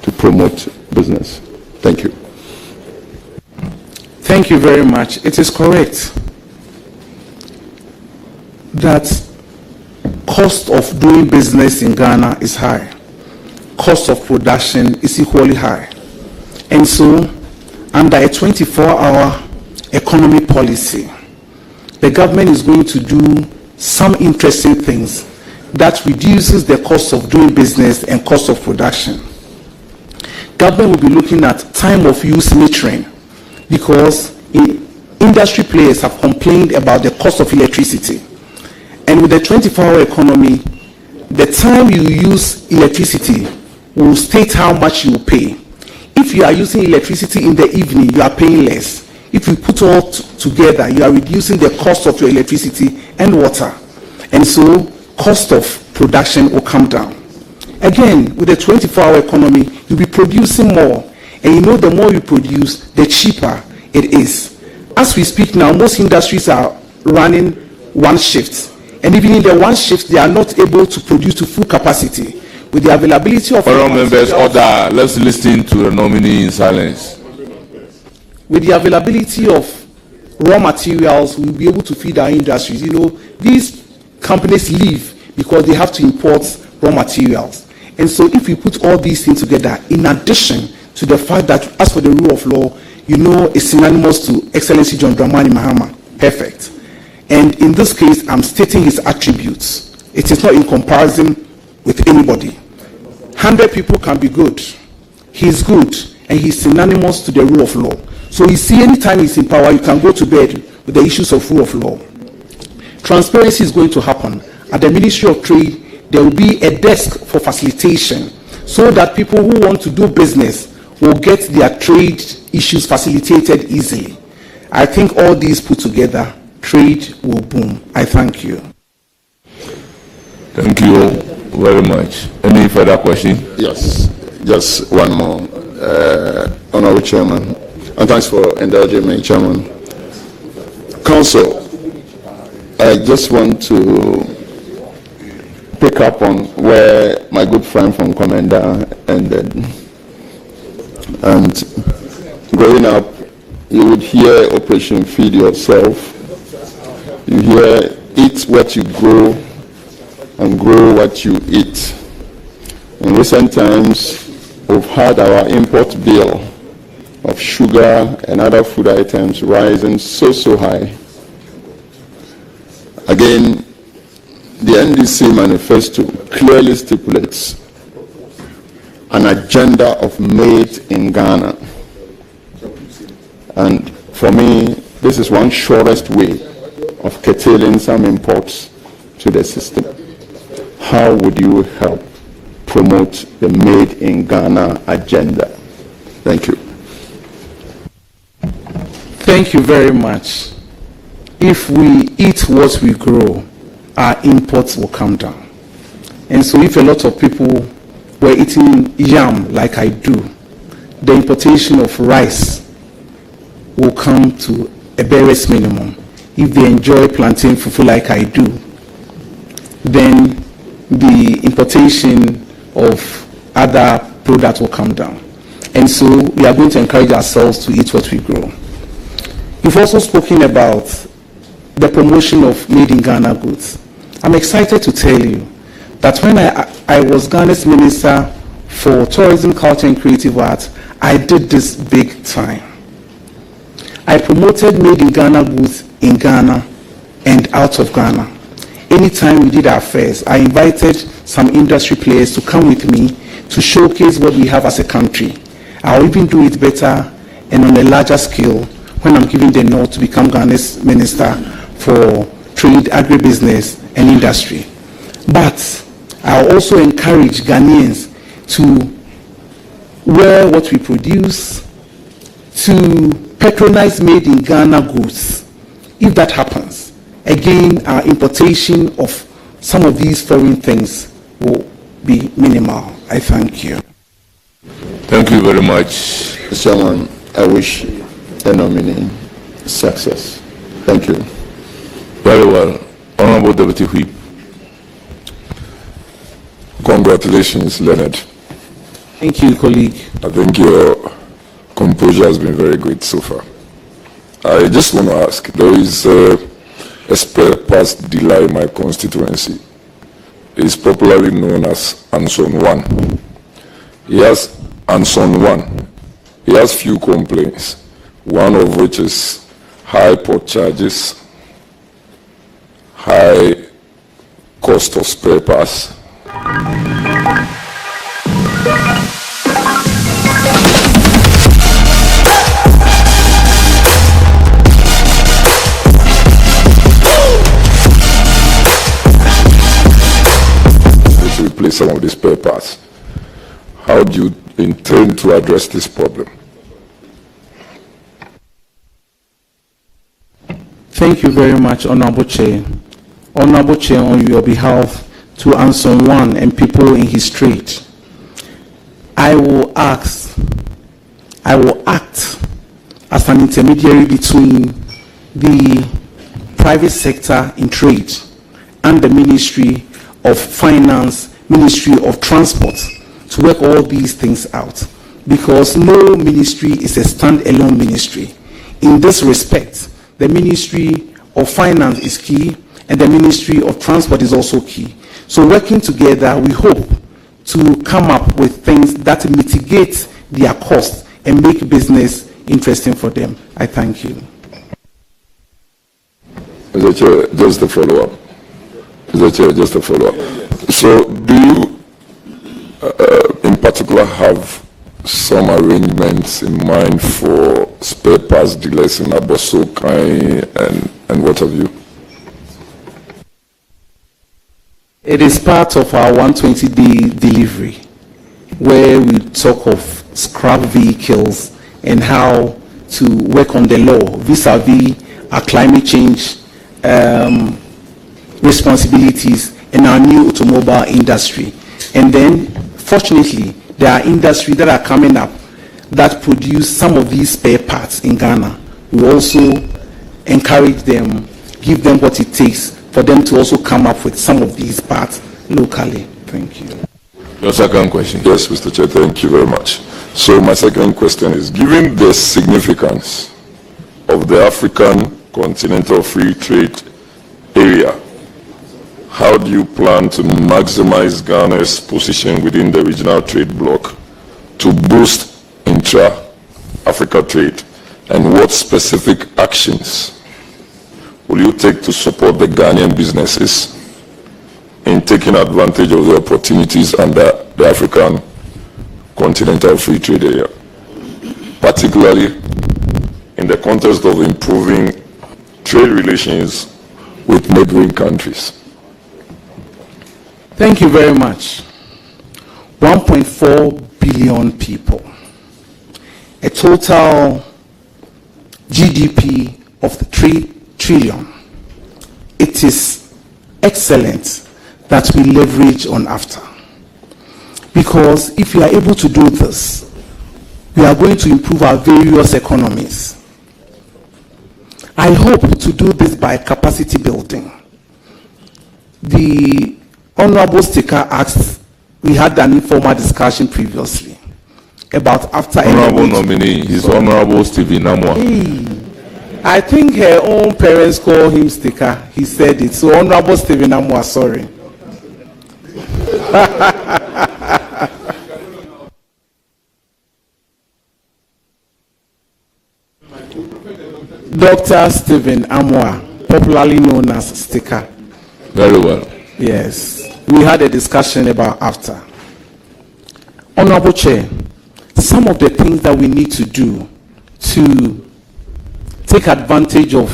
to promote business? Thank you. Thank you very much. It is correct that cost of doing business in Ghana is high. Cost of production is equally high. And so, under a 24-hour economy policy, the government is going to do some interesting things that reduces the cost of doing business and cost of production. Government will be looking at time of use metering, because industry players have complained about the cost of electricity. And with the 24-hour economy, the time you use electricity will state how much you will pay. If you are using electricity in the evening, you are paying less. If you put all together, you are reducing the cost of your electricity and water. And so, cost of production will come down. Again, with the 24-hour economy, you'll be producing more. And you know, the more you produce, the cheaper it is. As we speak now, most industries are running one shift. And even in the one shift, they are not able to produce to full capacity. With the availability of... Honourable members, order. Let's listen to the nominee in silence. With the availability of raw materials, we'll be able to feed our industries. You know, these companies live because they have to import raw materials. And so if we put all these things together, in addition to the fact that as for the rule of law, you know, it's synonymous to Excellency John Dramani Mahama. Perfect. And in this case, I'm stating his attributes. It is not in comparison with anybody. 100 people can be good. He's good, and he's synonymous to the rule of law. So you see, anytime he's in power, you can go to bed with the issues of rule of law. Transparency is going to happen. At the Ministry of Trade, there will be a desk for facilitation so that people who want to do business will get their trade issues facilitated easily. I think all these put together, trade will boom. I thank you. Thank you very much. Any further question? Yes, just one more. Honorable Chairman, and thanks for indulging me, Chairman. Council, I just want to pick up on where my good friend from Commander ended. And growing up, you would hear Operation Feed Yourself. You hear eat what you grow and grow what you eat. In recent times, we've had our import bill of sugar and other food items rising so high. Again, the NDC manifesto clearly stipulates an agenda of made in Ghana. And for me, this is one surest way of curtailing some imports to the system. How would you help promote the Made in Ghana agenda? Thank you. Thank you very much. If we eat what we grow, our imports will come down. And so if a lot of people were eating yam like I do, the importation of rice will come to a barest minimum. If they enjoy plantain fufu like I do, then the importation of other products will come down. And so we are going to encourage ourselves to eat what we grow. You've also spoken about the promotion of made in Ghana goods. I'm excited to tell you that when I was Ghana's Minister for Tourism, Culture and Creative Arts, I did this big time. I promoted made in Ghana goods in Ghana and out of Ghana. Anytime we did our fairs, I invited some industry players to come with me to showcase what we have as a country. I'll even do it better and on a larger scale when I'm giving the nod to become Ghana's Minister for Trade, Agribusiness and Industry. But I'll also encourage Ghanaians to wear what we produce, to patronize made in Ghana goods. If that happens, again, our importation of some of these foreign things will be minimal. I thank you. Thank you very much, Chairman. I wish the nominee success. Thank you. Very well. Honorable Deputy Whip. Congratulations, Leonard. Thank you, colleague. I think your composure has been very good so far. I just want to ask, there is a spare parts dealer in my constituency. It's popularly known as Anson 1. He has Anson 1. He has few complaints, one of which is high port charges, high cost of spare parts. To replace some of these spare parts. How do you intend to address this problem? Thank you very much, Honorable Chair. Honorable Chair, on your behalf, to Anson 1 and people in his trade, I will act as an intermediary between the private sector in trade and the Ministry of Finance, Ministry of Transport, to work all these things out, because no ministry is a stand-alone ministry. In this respect, the Ministry of Finance is key and the Ministry of Transport is also key. So working together, we hope to come up with things that mitigate their costs and make business interesting for them. I thank you. Mr. Chair, just a follow-up. Mr. Chair, just a follow-up. So do you in particular have some arrangements in mind for spare parts dealers in Abossey and what have you? It is part of our 120-day delivery, where we talk of scrap vehicles and how to work on the law vis-a-vis our climate change responsibilities in our new automobile industry. And then, fortunately, there are industries that are coming up that produce some of these spare parts in Ghana. We also encourage them, give them what it takes for them to also come up with some of these parts locally. Thank you. Your second question. Yes, Mr. Chair, thank you very much. So my second question is, given the significance of the African Continental Free Trade Area, how do you plan to maximize Ghana's position within the regional trade bloc to boost intra-Africa trade? And what specific actions will you take to support the Ghanaian businesses in taking advantage of the opportunities under the African Continental Free Trade Area, particularly in the context of improving trade relations with neighboring countries? Thank you very much. 1.4 billion people, a total GDP of 3 trillion. It is excellent that we leverage on AFTA, because if we are able to do this, we are going to improve our various economies. I hope to do this by capacity building. The Honorable Speaker asked, we had an informal discussion previously about AFTA. Honorable nominee, His Honorable Stephen Amwa. I think her own parents call him Sticker. He said it. So Honorable Stephen Amwa, sorry. Dr. Stephen Amwa, popularly known as Sticker. Very well. Yes. We had a discussion about AFTA. Honorable Chair, some of the things that we need to do to take advantage of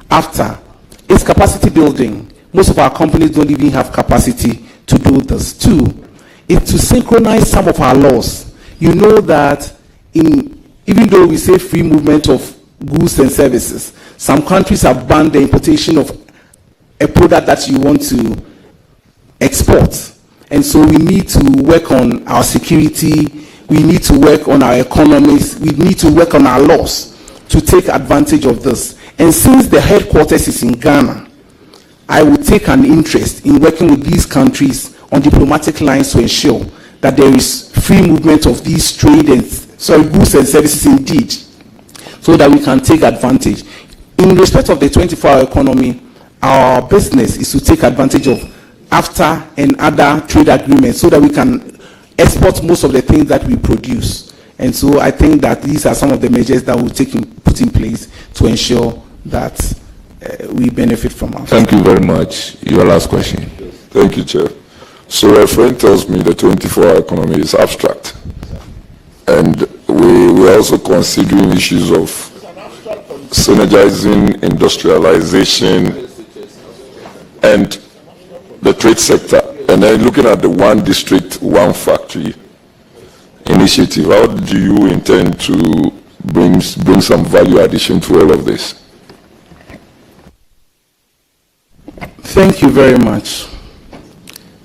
AFTA is capacity building. Most of our companies don't even have capacity to do this. 2 is to synchronize some of our laws. You know that even though we say free movement of goods and services, some countries have banned the importation of a product that you want to export. And so we need to work on our security, we need to work on our economies, we need to work on our laws to take advantage of this. And since the headquarters is in Ghana, I will take an interest in working with these countries on diplomatic lines to ensure that there is free movement of these goods and services indeed, so that we can take advantage. In respect of the 24-hour economy, our business is to take advantage of AFTA and other trade agreements so that we can export most of the things that we produce. And so I think that these are some of the measures that we'll put in place to ensure that we benefit from AFTA. Thank you very much. Your last question. Thank you, Chair. So a friend tells me the 24-hour economy is abstract. And we're also considering issues of synergizing industrialization and the trade sector. And then looking at the one district, one factory initiative, how do you intend to bring some value addition to all of this? Thank you very much.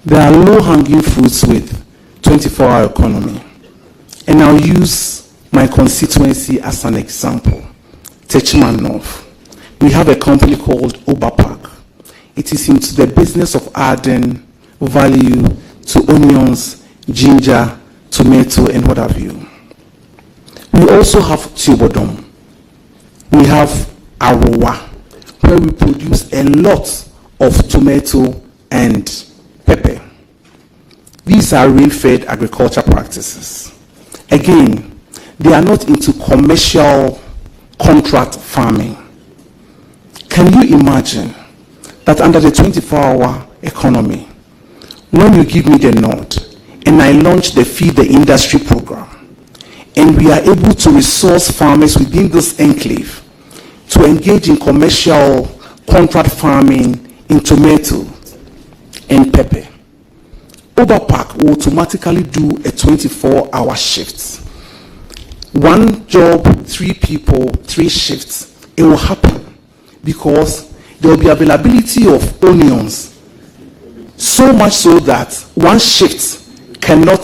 There are low-hanging fruits with 24-hour economy. And I'll use my constituency as an example. Techiman North. We have a company called Obapak. It is into the business of adding value to onions, ginger, tomato, and what have you. We also have Tubodom. We have Arowa, where we produce a lot of tomato and pepper. These are rain-fed agriculture practices. Again, they are not into commercial contract farming. Can you imagine that under the 24-hour economy, when you give me the nod and I launch the Feed the Industry program, and we are able to resource farmers within this enclave to engage in commercial contract farming in tomato and pepper, Obapak will automatically do a 24-hour shift. One job, 3 people, 3 shifts. It will happen because there will be availability of onions, so much so that one shift cannot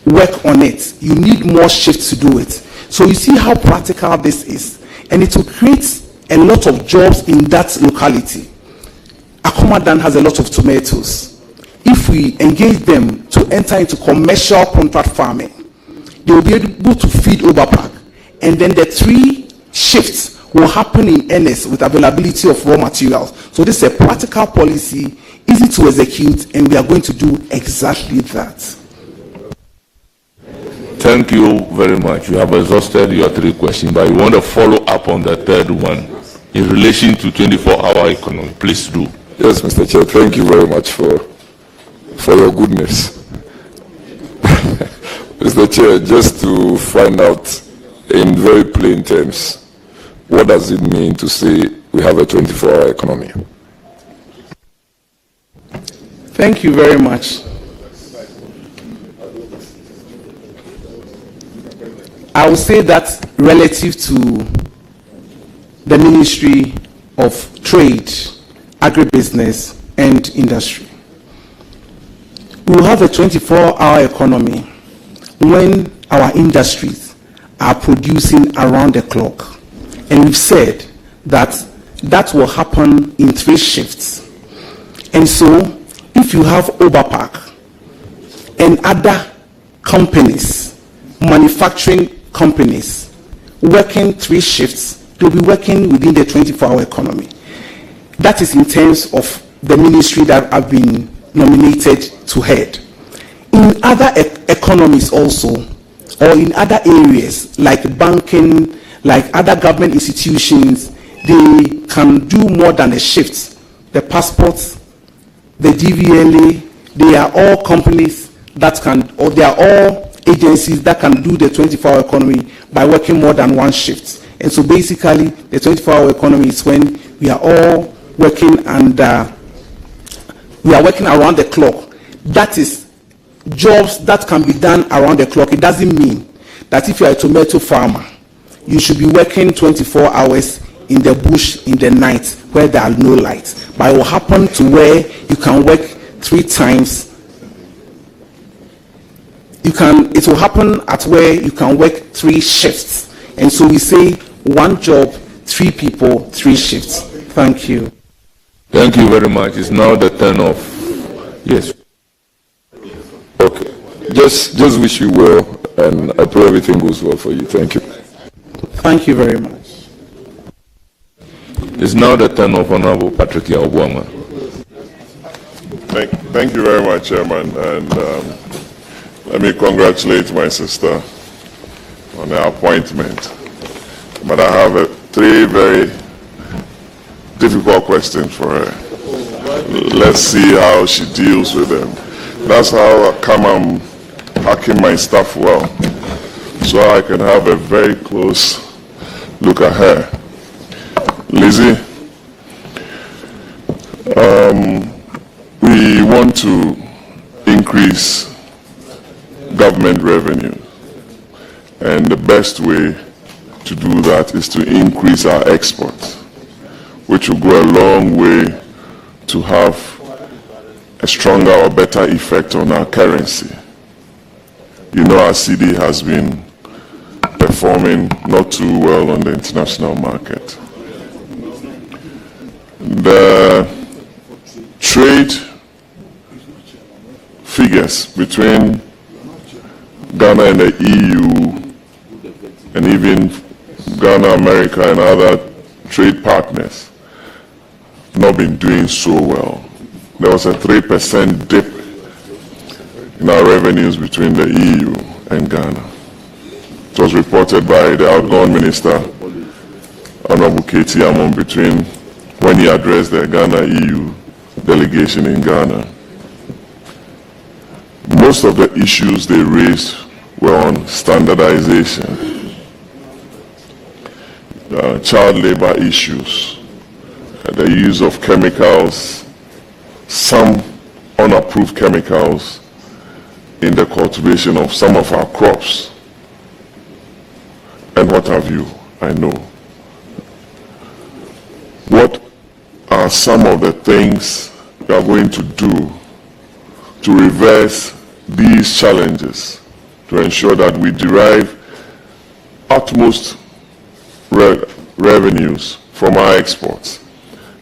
work on it. You need more shifts to do it. So you see how practical this is, and it will create a lot of jobs in that locality. Akomadan has a lot of tomatoes. if we engage them to enter into commercial contract farming, they will be able to feed Oberpark, and then the 3 shifts will happen in earnest with availability of raw materials. So this is a practical policy, easy to execute, and we are going to do exactly that. Thank you very much. You have exhausted your 3 questions, but you want to follow up on the 3rd one in relation to 24-hour economy. Please do. Yes, Mr. Chair, thank you very much for your goodness. Mr. Chair, just to find out in very plain terms, what does it mean to say we have a 24-hour economy? Thank you very much. I will say that relative to the Ministry of Trade, Agribusiness and Industry, we will have a 24-hour economy when our industries are producing around the clock. And we've said that that will happen in 3 shifts. And so, if you have Oberpark and other companies, manufacturing companies, working 3 shifts, they'll be working within the 24-hour economy. That is in terms of the ministry that I've been nominated to head. In other economies also, or in other areas like banking, like other government institutions, they can do more than a shift. The passports, the DVLA, they are all companies that can, or they are all agencies that can do the 24-hour economy by working more than 1 shift. And so basically, the 24-hour economy is when we are all working and we are working around the clock. That is jobs that can be done around the clock. It doesn't mean that if you are a tomato farmer, you should be working 24 hours in the bush in the night where there are no lights. But it will happen to where you can work 3 times. It will happen at where you can work 3 shifts. And so we say 1 job, 3 people, 3 shifts. Thank you. Thank you very much. It's now the turn of, yes. Okay. Just wish you well, and I pray everything goes well for you. Thank you. Thank you very much. It's now the turn of Honorable Patrick Yaobwama. Thank you very much, Chairman, and let me congratulate my sister on her appointment. But I have 3 very difficult questions for her. Let's see how she deals with them. That's how I'm hacking my staff well, so I can have a very close look at her. Lizzie, we want to increase government revenue, and the best way to do that is to increase our exports, which will go a long way to have a stronger or better effect on our currency. You know, our CD has been performing not too well on the international market. The trade figures between Ghana and the EU, and even Ghana, America, and other trade partners, not been doing so well. There was a 3% dip in our revenues between the EU and Ghana. It was reported by the outgoing minister, Honorable K.T. Amon, between when he addressed the Ghana-EU delegation in Ghana. Most of the issues they raised were on standardization, child labor issues, the use of chemicals, some unapproved chemicals in the cultivation of some of our crops, and what have you. I know. What are some of the things we are going to do to reverse these challenges, to ensure that we derive utmost revenues from our exports,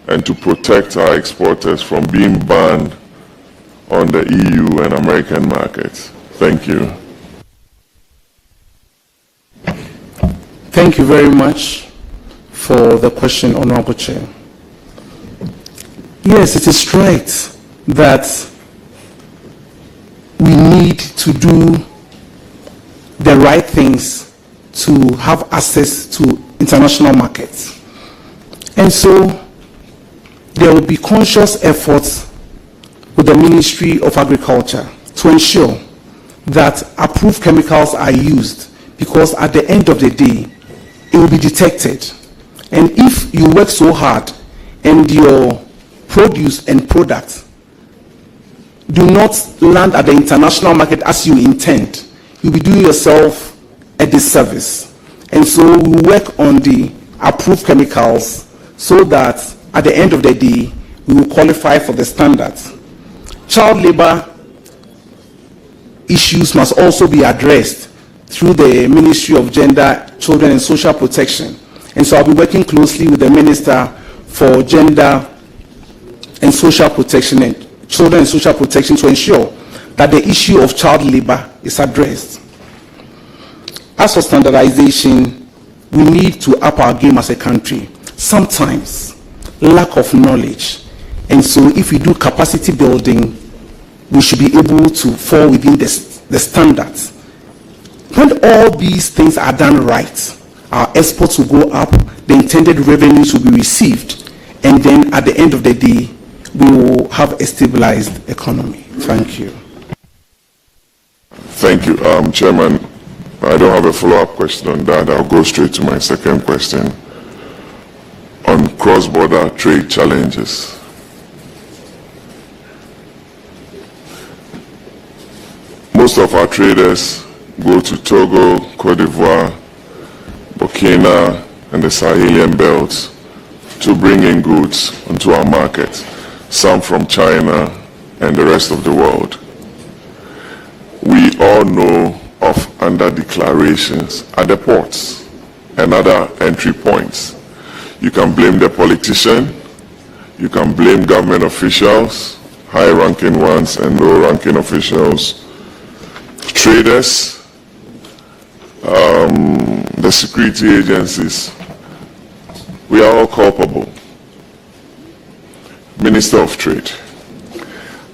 and to protect our exporters from being banned on the EU and American markets? Thank you. Thank you very much for the question, Honorable Chair. Yes, it is right that we need to do the right things to have access to international markets. And so there will be conscious efforts with the Ministry of Agriculture to ensure that approved chemicals are used, because at the end of the day, it will be detected. And if you work so hard and your produce and products do not land at the international market as you intend, you'll be doing yourself a disservice. And so we work on the approved chemicals so that at the end of the day, we will qualify for the standards. Child labor issues must also be addressed through the Ministry of Gender, Children and Social Protection. And so I'll be working closely with the Minister for Gender and Social Protection and Children and Social Protection to ensure that the issue of child labor is addressed. As for standardization, we need to up our game as a country. Sometimes, lack of knowledge. And so if we do capacity building, we should be able to fall within the standards. When all these things are done right, our exports will go up, the intended revenues will be received, and then at the end of the day, we will have a stabilized economy. Thank you. Thank you, Chairman. I don't have a follow-up question on that. I'll go straight to my second question on cross-border trade challenges. Most of our traders go to Togo, Cote d'Ivoire, Burkina, and the Sahelian belts to bring in goods onto our market, some from China and the rest of the world. We all know of under-declarations at the ports and other entry points. You can blame the politician, you can blame government officials, high-ranking ones and low-ranking officials, traders, the security agencies. We are all culpable. Minister of Trade,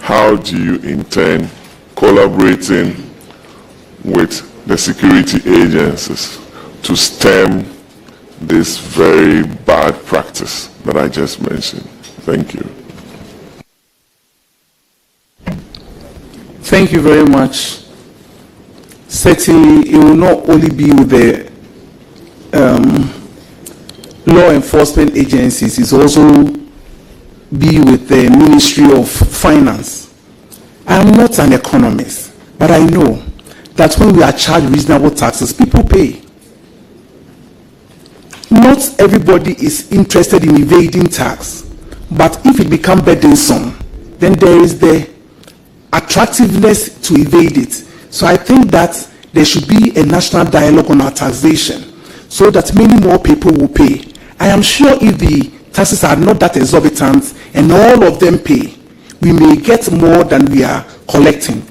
how do you intend collaborating with the security agencies to stem this very bad practice that I just mentioned? Thank you. Thank you very much. Certainly, it will not only be with the law enforcement agencies, it will also be with the Ministry of Finance. I am not an economist, but I know that when we are charged reasonable taxes, people pay. Not everybody is interested in evading tax, but if it becomes burdensome, then there is the attractiveness to evade it. So I think that there should be a national dialogue on our taxation so that many more people will pay. I am sure if the taxes are not that exorbitant and all of them pay, we may get more than we are collecting.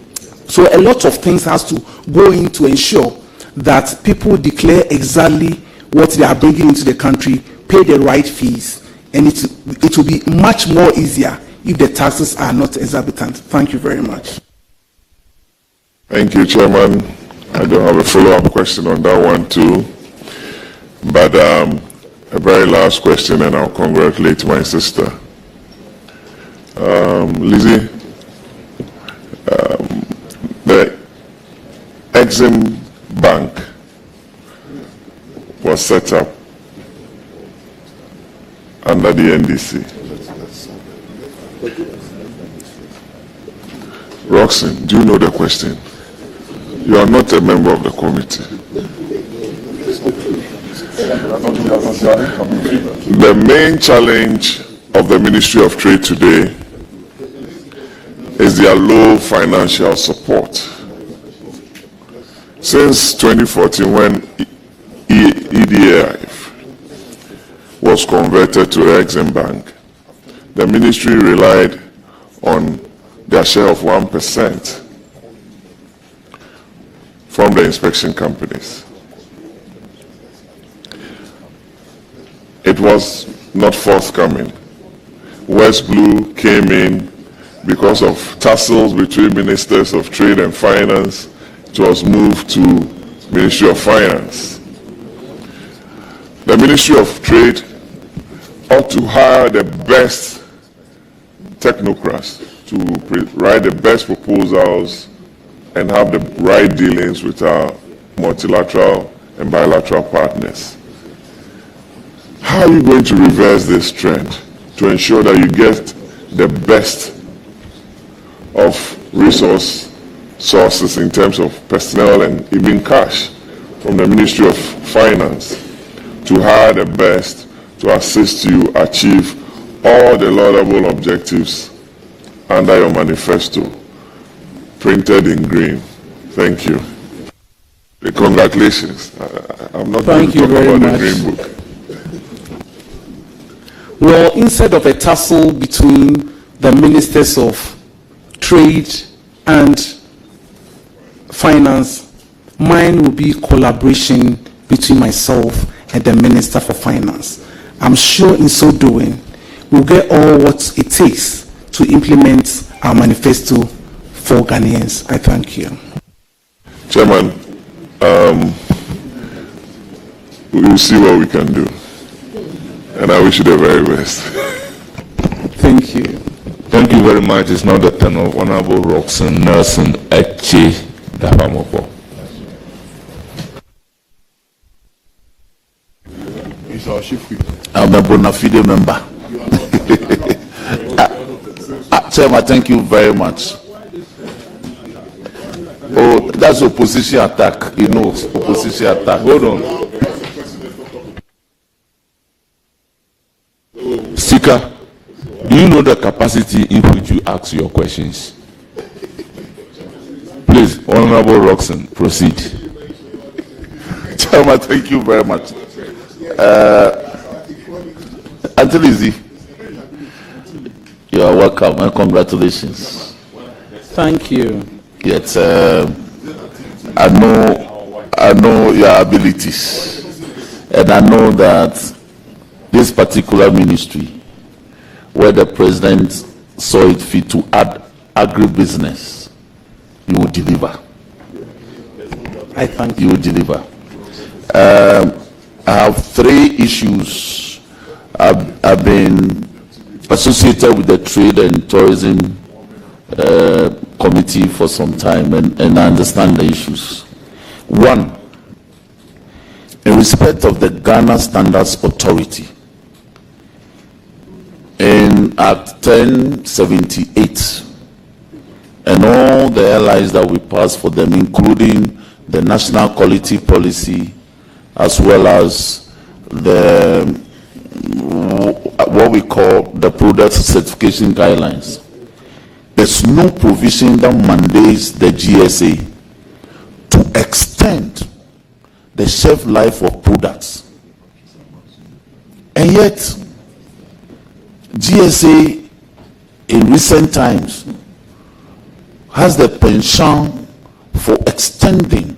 So a lot of things has to go in to ensure that people declare exactly what they are bringing into the country, pay the right fees, and it will be much more easier if the taxes are not exorbitant. Thank you very much. Thank you, Chairman. I don't have a follow-up question on that one too, but a very last question, and I'll congratulate my sister. Lizzie, the Exim Bank was set up under the NDC. Roxanne, do you know the question? You are not a member of the committee. The main challenge of the Ministry of Trade today is their low financial support. Since 2014, when EDAF was converted to Exim Bank, the ministry relied on their share of 1% from the inspection companies. It was not forthcoming. West Blue came in because of tussles between ministers of trade and finance. It was moved to Ministry of Finance. The Ministry of Trade ought to hire the best technocrats to write the best proposals and have the right dealings with our multilateral and bilateral partners. How are you going to reverse this trend to ensure that you get the best of sources in terms of personnel and even cash from the Ministry of Finance to hire the best to assist you achieve all the laudable objectives under your manifesto, printed in green? Thank you. Congratulations. I'm not going to talk about the Green Book. Well, instead of a tussle between the ministers of trade and finance, mine will be collaboration between myself and the Minister for Finance. I'm sure in so doing, we'll get all what it takes to implement our manifesto for Ghanaians. I thank you. Chairman, we will see what we can do. And I wish you the very best. Thank you. Thank you very much. It's now the turn of Honorable Roxanne Nelson Eche Dapamopo. I'm a bona fide member. Chairman, thank you very much. Oh, that's opposition attack. You know, opposition attack. Hold on. Speaker, do you know the capacity in which you ask your questions? Please, Honorable Roxanne, proceed. Chairman, thank you very much. Auntie Lizzie, you are welcome and congratulations. Thank you. Yes, I know your abilities, and I know that this particular ministry, where the president saw it fit to add agribusiness, you will deliver. I thank you. You will deliver. I have 3 issues. I've been associated with the Trade and Tourism Committee for some time, and I understand the issues. 1, in respect of the Ghana Standards Authority, in Act 1078, and all the allies that we passed for them, including the National Quality Policy, as well as the what we call the Product Certification Guidelines. There's no provision that mandates the GSA to extend the shelf life of products. And yet, GSA in recent times has the penchant for extending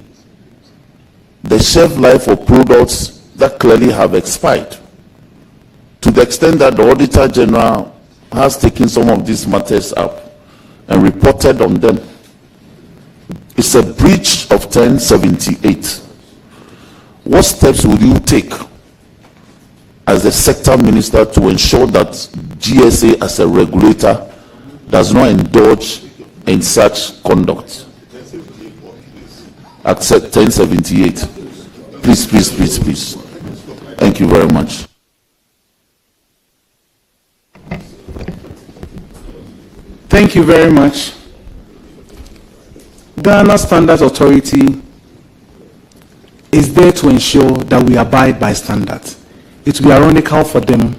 the shelf life of products that clearly have expired, to the extent that the Auditor General has taken some of these matters up and reported on them. It's a breach of 1078. What steps will you take as the sector minister to ensure that GSA as a regulator does not indulge in such conduct? Act 1078. Please. Thank you very much. Thank you very much. Ghana Standards Authority is there to ensure that we abide by standards. It will be ironical for them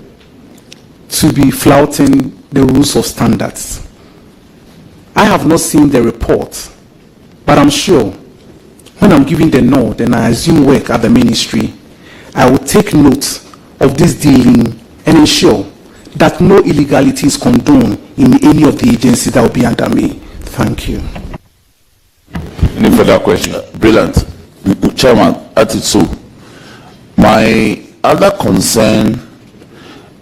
to be flouting the rules of standards. I have not seen the report, but I'm sure when I'm giving the nod and I assume work at the ministry, I will take note of this dealing and ensure that no illegality is condoned in any of the agencies that will be under me. Thank you. Any further question? Brilliant. Chairman, at it so. My other concern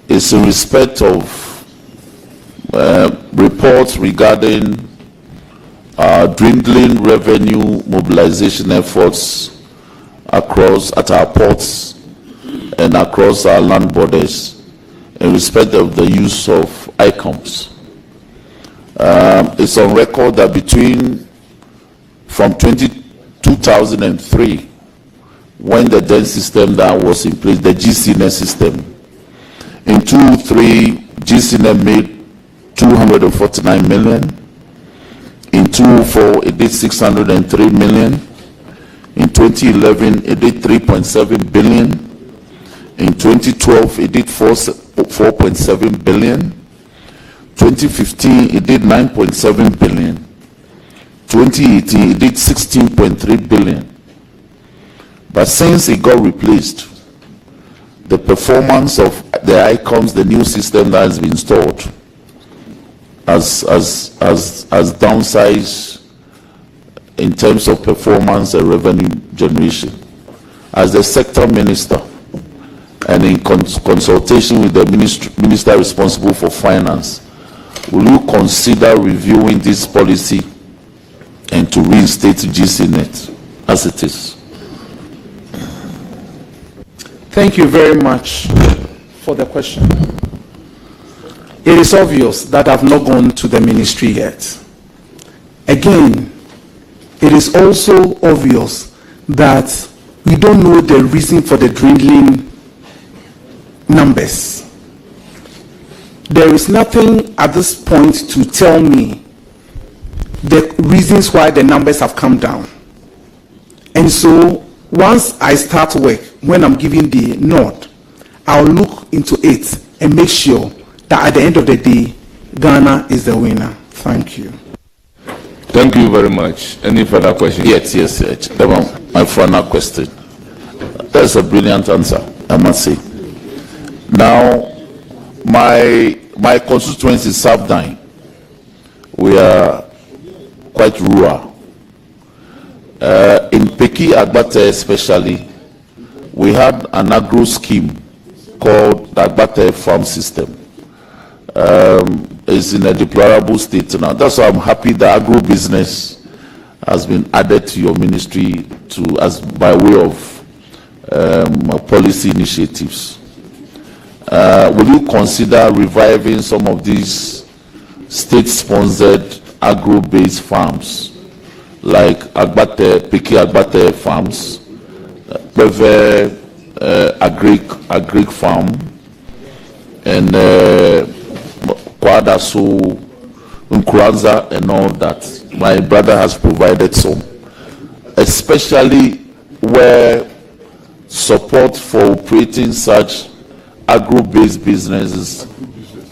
is in respect of reports regarding dwindling revenue mobilization efforts at our ports and across our land borders in respect of the use of ICOMs. It's on record that from 2003, when the then system that was in place, the GCNet system, in 2003, GCNet made 249 million. In 2004, it did 603 million. In 2011, it did 3.7 billion. In 2012, it did 4.7 billion. 2015, it did 9.7 billion. 2018, it did 16.3 billion. But since it got replaced, the performance of the ICOMs, the new system that has been installed, has downsized in terms of performance and revenue generation. As the sector minister, and in consultation with the minister responsible for finance, will you consider reviewing this policy and to reinstate GCNet as it is? Thank you very much for the question. It is obvious that I've not gone to the ministry yet. Again, it is also obvious that we don't know the reason for the dwindling numbers. There is nothing at this point to tell me the reasons why the numbers have come down. And so once I start work, when I'm giving the nod, I'll look into it and make sure that at the end of the day, Ghana is the winner. Thank you. Thank you very much. Any further questions? Yes. My final question. That's a brilliant answer, I must say. Now, my constituency is Sabdine. We are quite rural. In Peki Agbate especially, we had an agro scheme called the Agbate Farm System. It's in a deplorable state now. That's why I'm happy the agro business has been added to your ministry as by way of policy initiatives. Will you consider reviving some of these state-sponsored agro-based farms like Peki Agbate farms, Beve Agric farm, and Kwadaso, Nkranza, and all that? My brother has provided some, especially where support for operating such agro-based businesses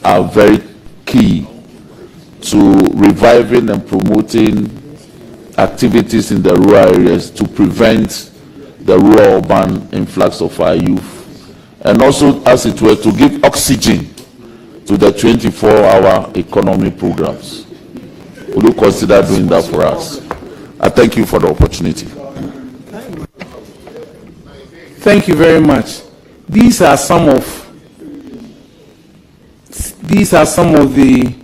are very key to reviving and promoting activities in the rural areas to prevent the rural-urban influx of our youth, and also, as it were, to give oxygen to the 24-hour economy programs. Would you consider doing that for us? I thank you for the opportunity. Thank you very much. These are some of the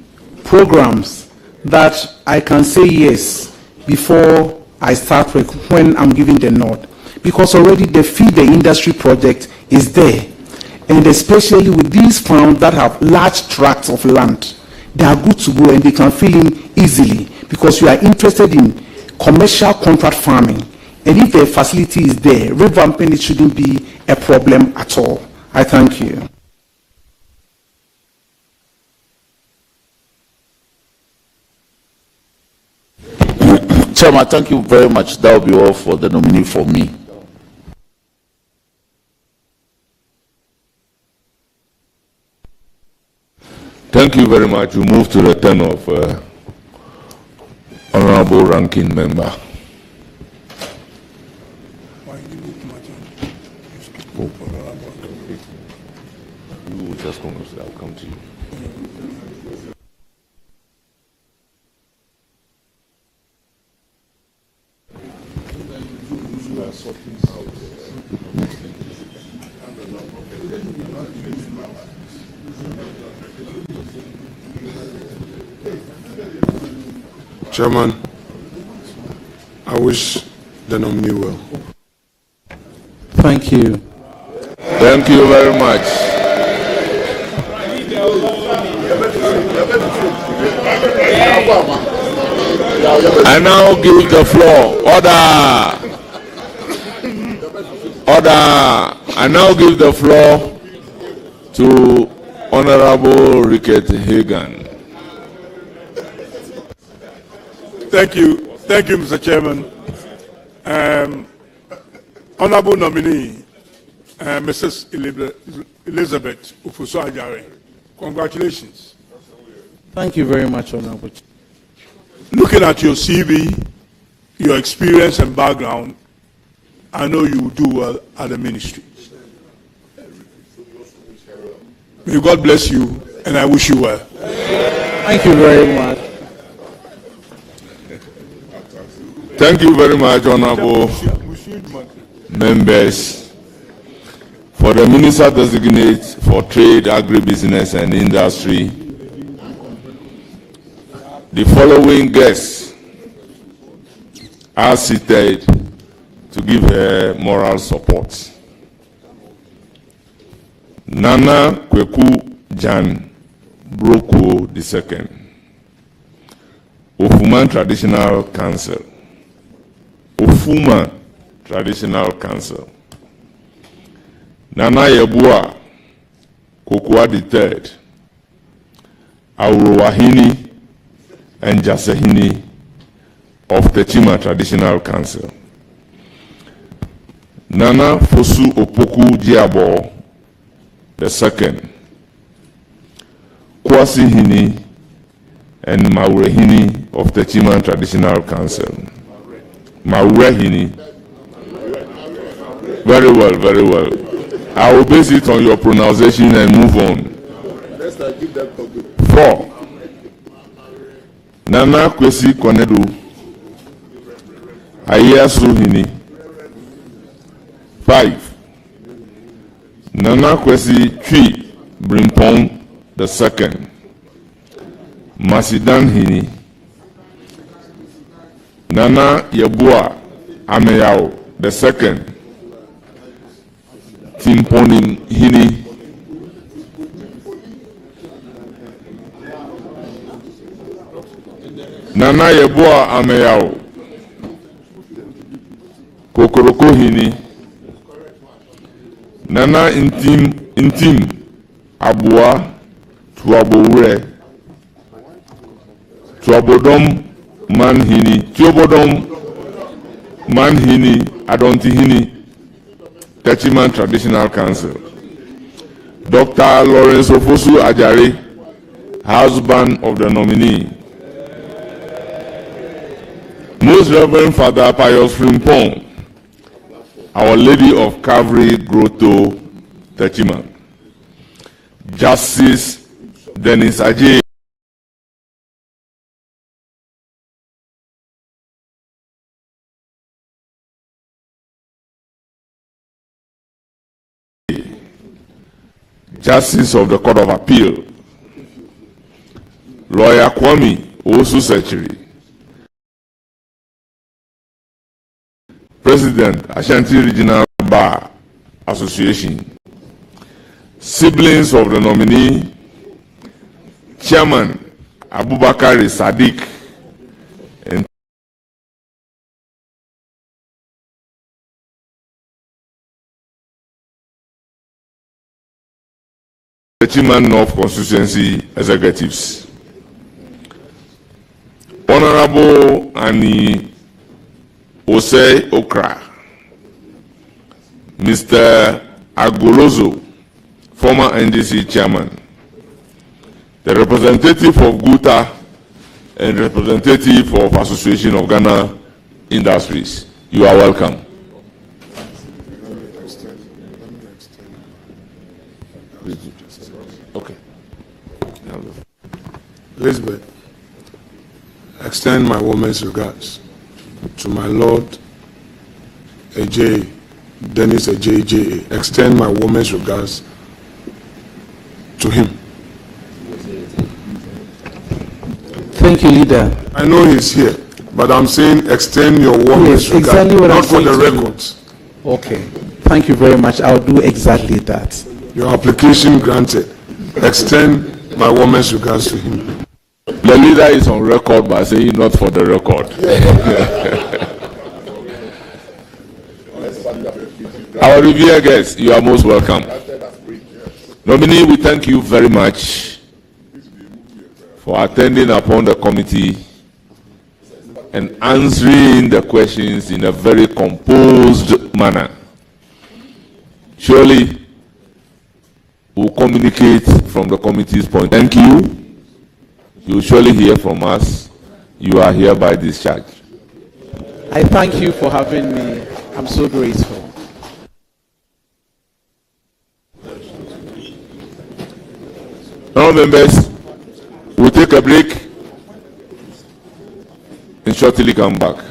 programs that I can say yes before I start work when I'm giving the nod, because already the Feed the Industry project is there, and especially with these farms that have large tracts of land, they are good to go and they can fill in easily, because you are interested in commercial contract farming, and if the facility is there, revamping it shouldn't be a problem at all. I thank you. Chairman, thank you very much. That will be all for the nominee for me. Thank you very much. We move to the turn of Honorable Ranking Member. just Congress. I'll come to you. Chairman, I wish the nominee well. Thank you. Thank you very much. I now give the floor. Order. Order. I now give the floor to Honorable Rickett Hagan. Thank you, Mr. Chairman. Honorable nominee, Mrs. Elizabeth Ufuso-Ajare, congratulations. Thank you very much, Honorable. Looking at your CV, your experience and background, I know you will do well at the ministry. May God bless you, and I wish you well. Thank you very much. Thank you very much, Honorable members. For the Minister Designate for Trade, Agribusiness and Industry, the following guests are seated to give her moral support. Nana Kweku Jan Broko II, Ofuman Traditional Council. Ofuma Traditional Council. Nana Yebua Kokua III, Auruwahini and Jasehini of Techima Traditional Council. Nana Fosu Opoku Diabo II, Kwasi Hini and Maurehini of Techima Traditional Council. Maurehini. Very well, very well. I will base it on your pronunciation and move on. 4. Nana Kwesi Konedu Ayasu Hini. 5. Nana Kwesi Chui Brimpong II, Masidan Hini. Nana Yebua Ameyao II, Timponin Hini. Nana Yebua Ameyao Kokoroko Hini. Nana Intim Abua Tuabowure Tuabodom Manhini Tuabodom Manhini Adontihini Techiman Traditional Council. Dr. Lawrence Ofosu-Ajare, husband of the nominee. Most Reverend Father Pius Frimpong, Our Lady of Calvary Grotto, Techiman. Justice Dennis Ajay, Justice of the Court of Appeal. Lawyer Kwame Osu Secretary. President, Ashanti Regional Bar Association. Siblings of the nominee, Chairman Abubakar Sadiq and Chairman of Constituency Executives. Honorable Annie Osei Okra, Mr. Agolozo, former NDC chairman, the representative of GUTA and representative of Association of Ghana Industries. You are welcome. Okay. Elizabeth, extend my woman's regards to my Lord AJ, Dennis AJJA. Extend my woman's regards to him. Thank you, leader. I know he's here, but I'm saying extend your woman's Yes, exactly regards, what I'm not for the saying to you. records. Okay. Thank you very much. I'll do exactly that. Your application granted. Extend my woman's regards to him. The leader is on record by saying not for the record. Our revered guests, you are most welcome. Nominee, we thank you very much for attending upon the committee and answering the questions in a very composed manner. Surely, we'll communicate from the committee's point. Thank you. You'll surely hear from us. You are hereby discharged. I thank you for having me. I'm so grateful. Now, members, we'll take a break and shortly come back.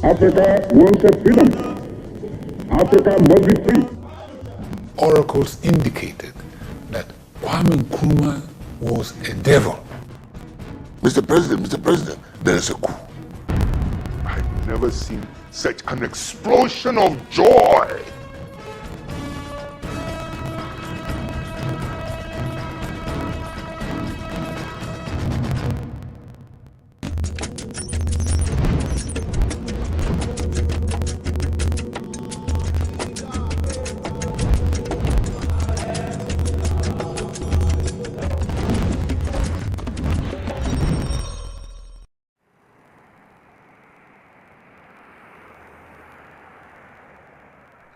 Africa wants a freedom. Africa must be free. Oracles indicated that Kwame Nkrumah was a devil. Mr. President, there is a coup. I've never seen such an explosion of joy.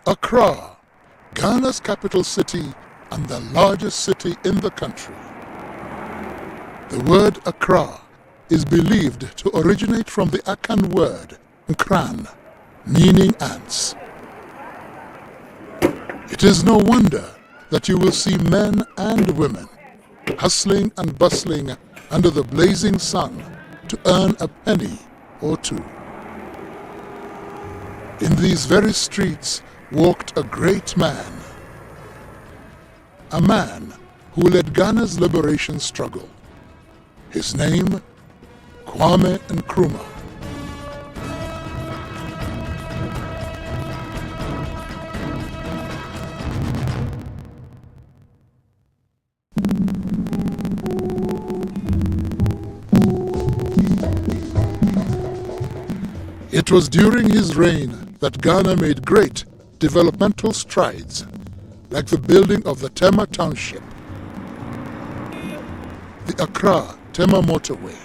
Accra, Ghana's capital city and the largest city in the country. The word Accra is believed to originate from the Akan word Nkran, meaning ants. It is no wonder that you will see men and women hustling and bustling under the blazing sun to earn a penny or two. In these very streets walked a great man, a man who led Ghana's liberation struggle. His name, Kwame Nkrumah. It was during his reign that Ghana made great developmental strides, like the building of the Tema Township, the Accra-Tema Motorway,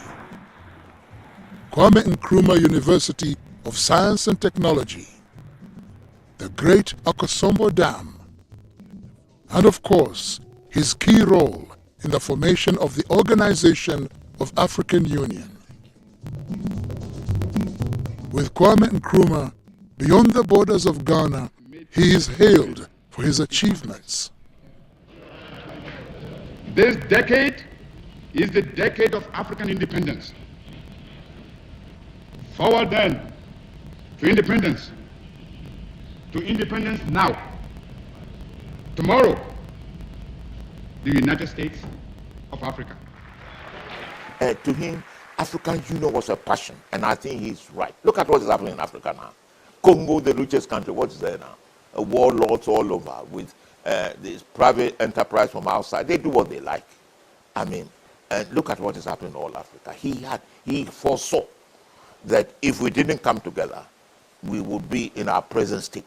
Kwame Nkrumah University of Science and Technology, the Great Akosombo Dam, and of course, his key role in the formation of the Organization of African Union. With Kwame Nkrumah beyond the borders of Ghana, he is hailed for his achievements. This decade is the decade of African independence. Forward then to independence now. Tomorrow, the United States of Africa. To him, African Union was a passion, and I think he's right. Look at what is happening in Africa now. Congo, the richest country, what is there now? Warlords all over with this private enterprise from outside. They do what they like. I mean, look at what is happening in all Africa. He foresaw that if we didn't come together, we would be in our present state.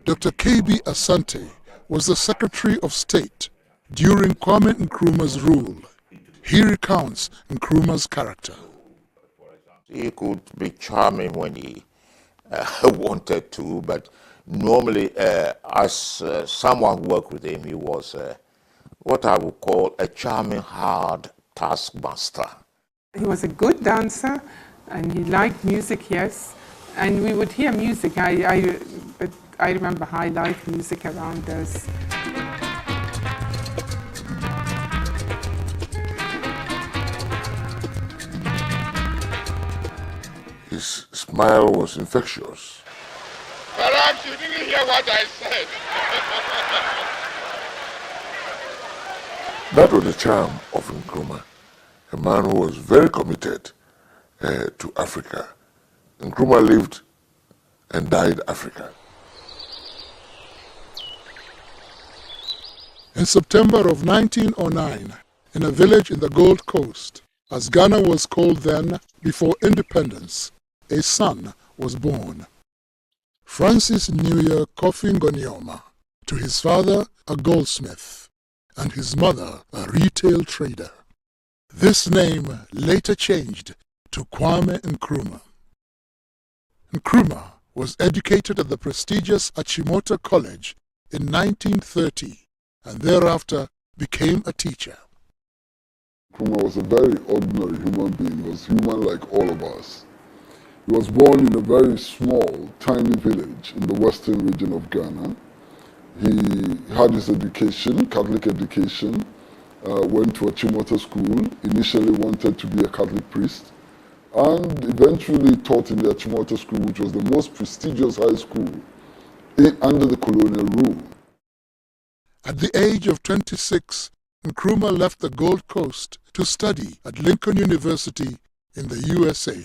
Dr. K.B. Asante was the Secretary of State during Kwame Nkrumah's rule. He recounts Nkrumah's character. He could be charming when he wanted to, but normally, as someone who worked with him, he was what I would call a charming, hard taskmaster. He was a good dancer, and he liked music, yes. And we would hear music. But I remember high life music around us. His smile was infectious. Perhaps you didn't hear what I said. That was the charm of Nkrumah, a man who was very committed to Africa. Nkrumah lived and died Africa. In September of 1909, in a village in the Gold Coast, as Ghana was called then before independence, a son was born. Francis Newyer Kofi Ngonioma, to his father a goldsmith, and his mother a retail trader. This name later changed to Kwame Nkrumah. Nkrumah was educated at the prestigious Achimota College in 1930 and thereafter became a teacher. Nkrumah was a very ordinary human being. He was human like all of us. He was born in a very small, tiny village in the western region of Ghana. He had his education, Catholic education, went to Achimota school, initially wanted to be a Catholic priest, and eventually taught in the Achimota school, which was the most prestigious high school under the colonial rule. At the age of 26, Nkrumah left the Gold Coast to study at Lincoln University in the USA.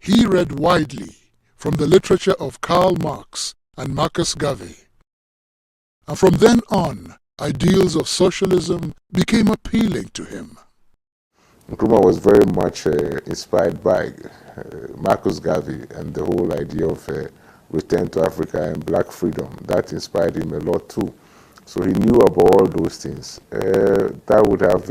He read widely from the literature of Karl Marx and Marcus Garvey. And from then on, ideals of socialism became appealing to him. Nkrumah was very much inspired by Marcus Garvey and the whole idea of return to Africa and black freedom. That inspired him a lot too. So he knew about all those things. That would have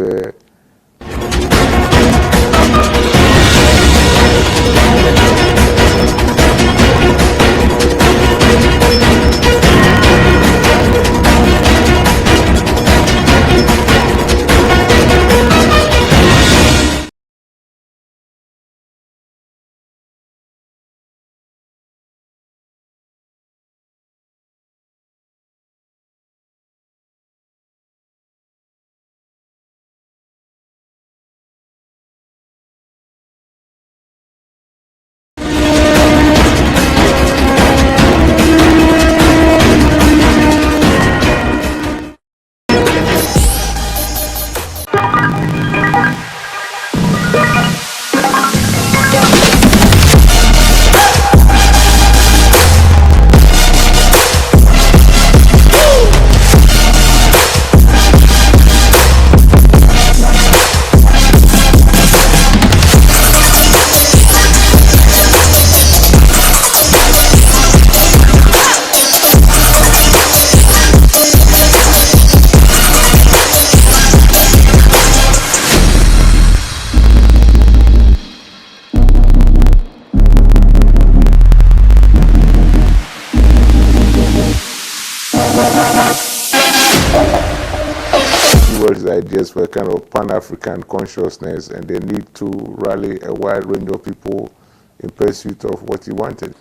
ideas for a kind of Pan-African consciousness and the need to rally a wide range of people in pursuit of what he wanted.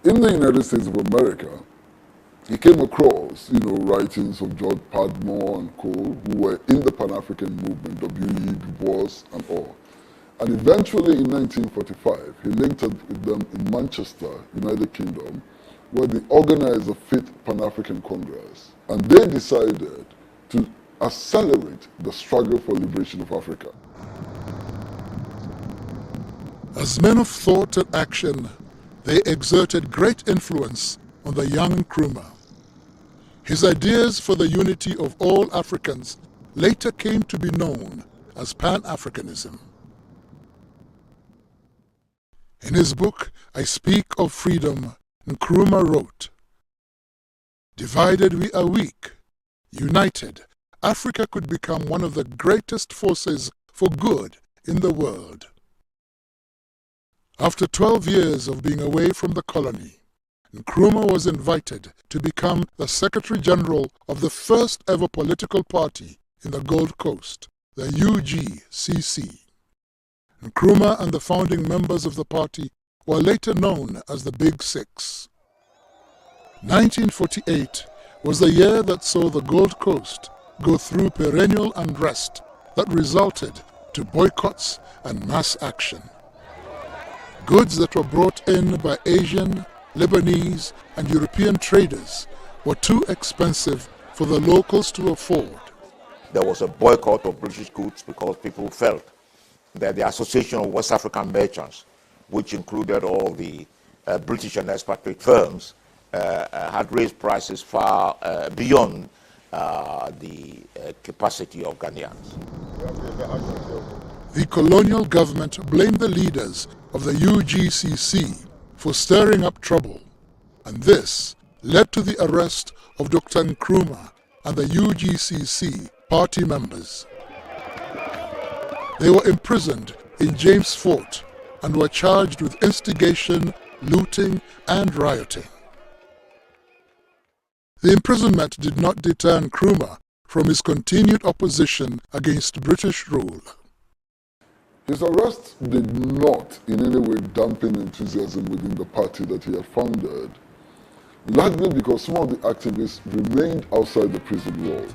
In the United States of America, he came across, writings of George Padmore and co, who were in the Pan-African movement, W.E. Du Bois and all. And eventually in 1945, he linked up with them in Manchester, United Kingdom, where they organized the 5th Pan-African Congress. And they decided to accelerate the struggle for liberation of Africa. As men of thought and action, they exerted great influence on the young Nkrumah. His ideas for the unity of all Africans later came to be known as Pan-Africanism. In his book, I Speak of Freedom, Nkrumah wrote, "Divided we are weak. United, Africa could become one of the greatest forces for good in the world." After 12 years of being away from the colony, Nkrumah was invited to become the Secretary General of the first ever political party in the Gold Coast, the UGCC. Nkrumah and the founding members of the party were later known as the Big Six. 1948 was the year that saw the Gold Coast go through perennial unrest that resulted to boycotts and mass action. Goods that were brought in by Asian, Lebanese, and European traders were too expensive for the locals to afford. There was a boycott of British goods because people felt that the Association of West African Merchants, which included all the British and expatriate firms, had raised prices far beyond the capacity of Ghanaians. The colonial government blamed the leaders of the UGCC for stirring up trouble, and this led to the arrest of Dr. Nkrumah and the UGCC party members. They were imprisoned in James Fort and were charged with instigation, looting, and rioting. The imprisonment did not deter Nkrumah from his continued opposition against British rule. His arrest did not in any way dampen enthusiasm within the party that he had founded, largely because some of the activists remained outside the prison wall.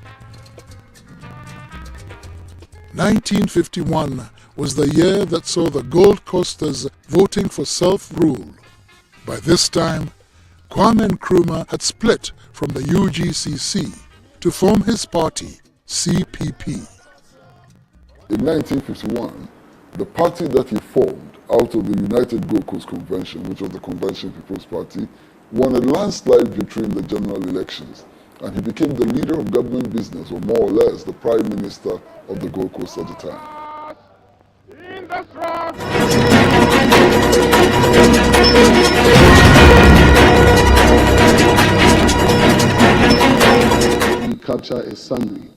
1951 was the year that saw the Gold Coasters voting for self-rule. By this time, Kwame Nkrumah had split from the UGCC to form his party, CPP. In 1951, the party that he formed out of the United Gold Coast Convention, which was the Convention People's Party, won a landslide victory in the general elections, and he became the leader of government business, or more or less the Prime Minister of the Gold Coast at the time. We capture a summary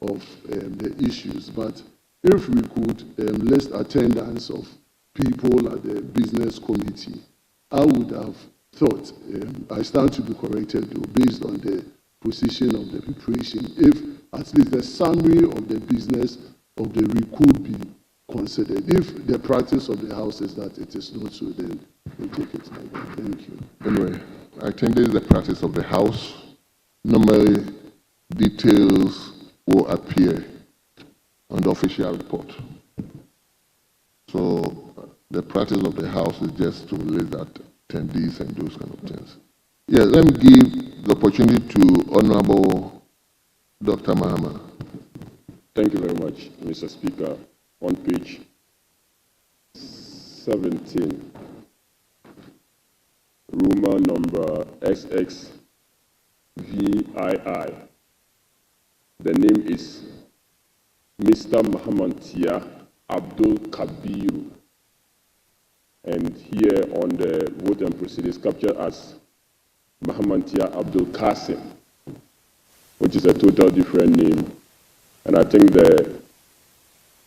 of the issues, but if we could list attendance of people at the business committee, I would have thought, I stand to be corrected though, based on the position of the preparation, if at least the summary of the business of the RIC could be considered. If the practice of the House is that it is not so, then we take it like that. Thank you. Anyway, I think this is the practice of the House. Normally, details will appear on the official report. So the practice of the House is just to list that attendees and those kind of things. Yeah, let me give the opportunity to Honorable Dr. Mahama. Thank you very much, Mr. Speaker. On page 17, rumor number XXVII. The name is Mr. Mahamantia Abdul Kabiru. And here on the vote and proceedings captured as Mahamantia Abdul Qasim, which is a total different name. And I think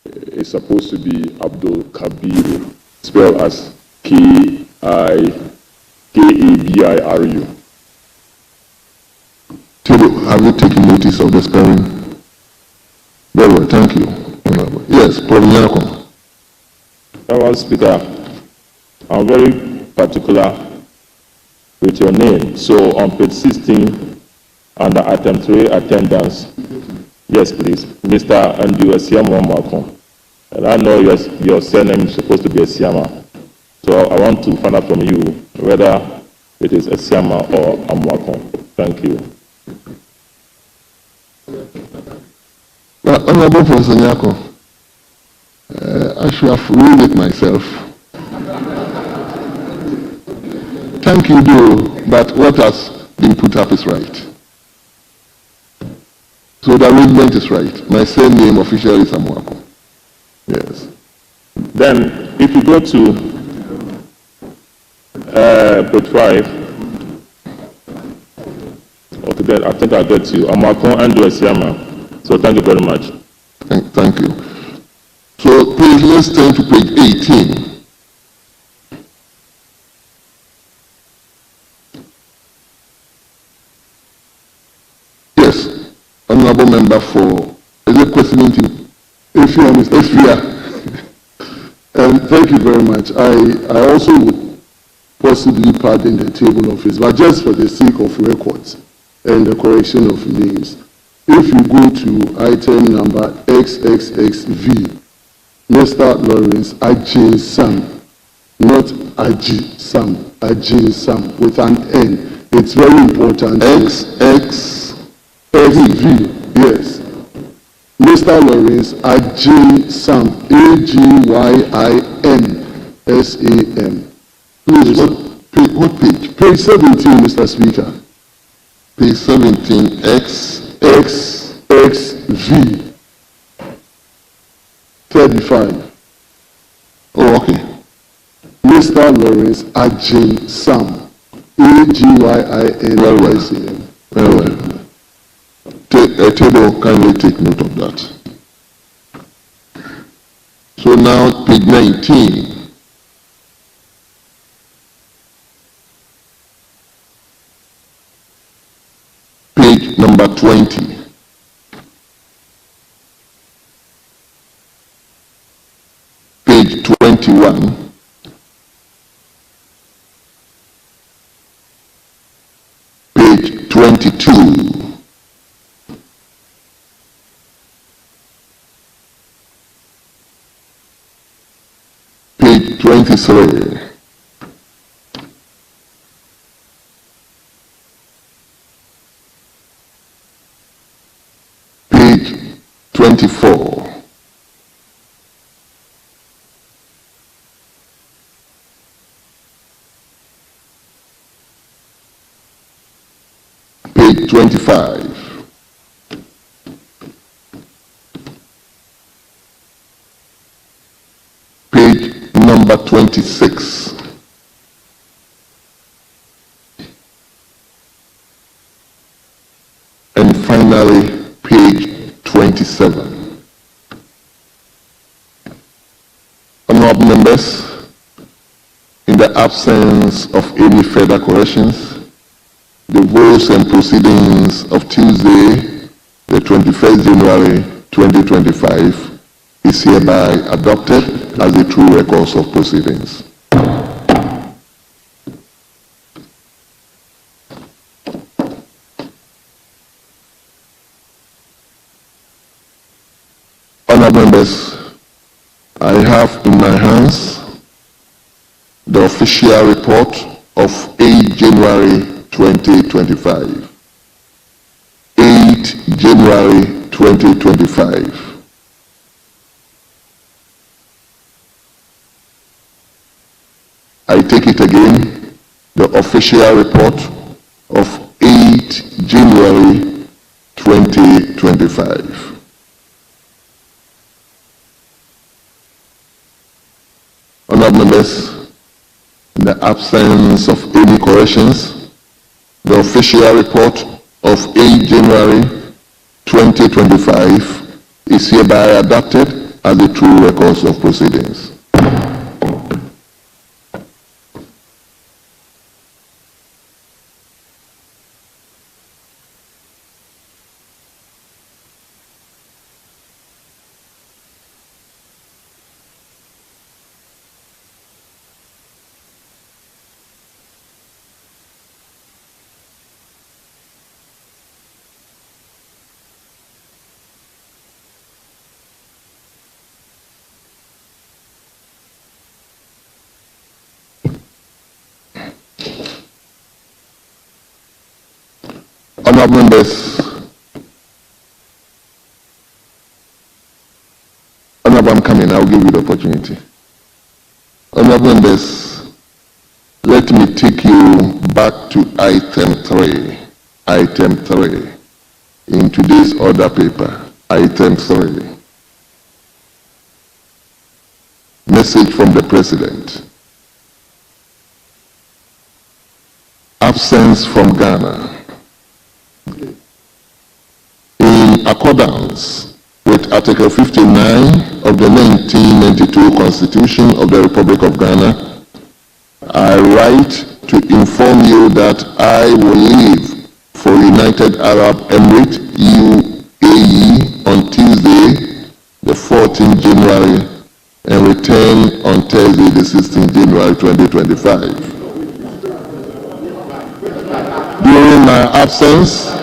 it's supposed to be Abdul Kabiru, spelled as K-I-K-A-B-I-R-U. Table, have you taken notice of the spelling? Very well, thank Thank you, Honorable. Yes, Prof. Nyako. Honorable Speaker, I'm very particular with your name. So on page 16, under item 3, attendance, yes, please, Mr. Andrew Esiama Mwako. And I know your surname is supposed to be Esiama. So I want to find out from you whether it is Esiama or Amwako. Thank you. Honorable Professor Nyako, I should have read it myself. Thank you, though, but what has been put up is right. So the arrangement is right. My surname officially is Amwako. Yes. Then, if you go to page 5, okay, then I think I get you. Amwako and Esiama. So thank you very much. Thank you. So please, let's turn to page 18. Yes, honorable member for, is it questioning team? Efia. Thank you very much. I also would possibly pardon the table office, but just for the sake of records and the correction of names, if you go to item number XXXV, Mr. Lawrence Ajay Sam, not Ajay Sam, Ajay Sam with an N. It's very important. XXXV, yes. Mr. Lawrence Ajay Sam, A-G-Y-I-N-S-A-M. Please, what page? Page 17, Mr. Speaker. Page 17, XXV 35. Oh, okay. Mr. Lawrence Ajay Sam, A-G-Y-I-N-S-A-M. Very well. A table kindly take note of that. So now, page 19. Page number 20. Page 21. Page 22. Page 23. Page 24. Page 25. Page number 26. And finally, page 27. Honorable members, in the absence of any further corrections, the votes and proceedings of Tuesday, the 21st January 2025 is hereby adopted as the true records of proceedings. Honourable members, I have in my hands the official report of 8 January 2025. 8 January 2025. I take it again, the official report of 8 January 2025. Honourable members, in the absence of any corrections, the official report of 8 January 2025 is hereby adopted as the true records of proceedings. Honorable members, Honorable, I'm coming, I'll give you the opportunity. Honorable members, let me take you back to item 3. Item 3 in today's order paper. Item 3. Message from the President. Absence from Ghana. In accordance with Article 59 of the 1992 Constitution of the Republic of Ghana, I write to inform you that I will leave for United Arab Emirates, UAE, on Tuesday, the 14th January, and return on Thursday, the 16th January 2025. During my absence,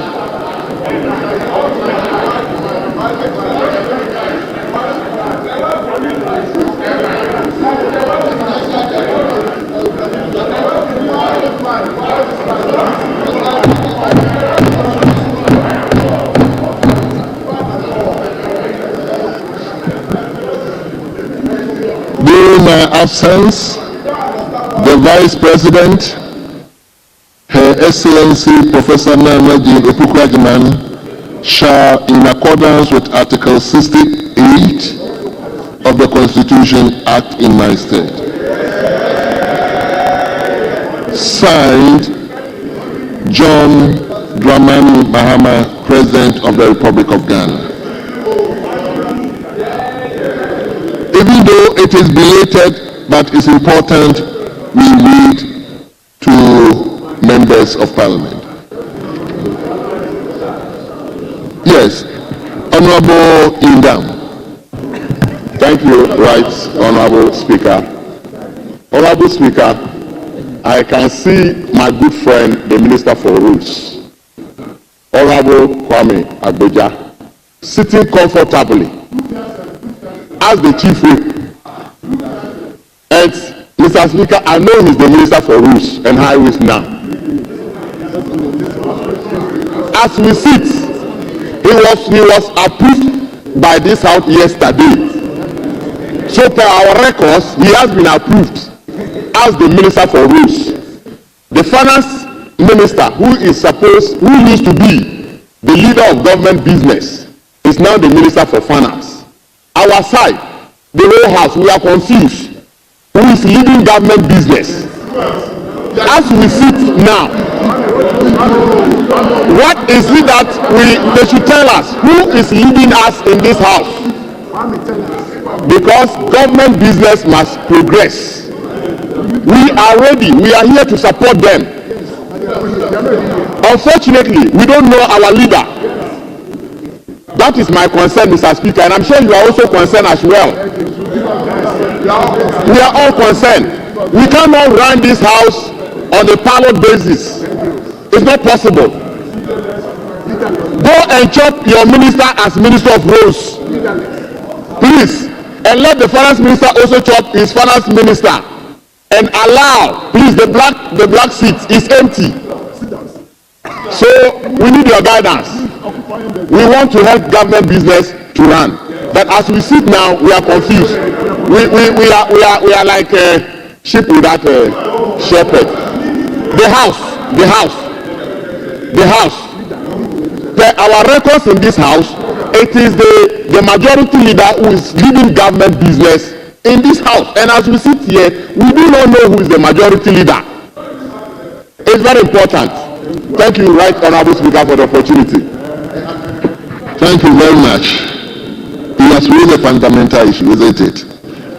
the Vice President, Her Excellency Professor Nana Jane Opukwajiman, shall, in accordance with Article 68 of the Constitution, act in my stead. Signed, John Dramani Mahama, President of the Republic of Ghana. Even though it is belated, but it's important, we read to members of Parliament. Yes, Honorable Indam. Thank you, right, Honorable Speaker. Honorable Speaker, I can see my good friend, the Minister for Rules, Honorable Kwame Agboja, sitting comfortably as the Chief Whip. And Mr. Speaker, I know he's the Minister for Rules and Highways now. As we sit, he was approved by this House yesterday. So per our records, he has been approved as the Minister for Rules. The Finance Minister, who used to be the leader of government business, is now the Minister for Finance. Our side, the whole House, we are confused. Who is leading government business? As we sit now, what is it that they should tell us? Who is leading us in this House? Because government business must progress. We are ready. We are here to support them. Unfortunately, we don't know our leader. That is my concern, Mr. Speaker, and I'm sure you are also concerned as well. We are all concerned. We cannot run this House on a pilot basis. It's not possible. Go and chop your minister as Minister of Roads, please, and let the Finance Minister also chop his Finance Minister, and allow, please, the black seat is empty. So we need your guidance. We want to help government business to run, but as we sit now, we are confused. We are like a sheep without a shepherd. The house. Per our records in this House, it is the majority leader who is leading government business in this House. And as we sit here, we do not know who is the majority leader. It's very important. Thank you, Right Honorable Speaker, for the opportunity. Thank you very much. You have raised a fundamental issue, isn't it?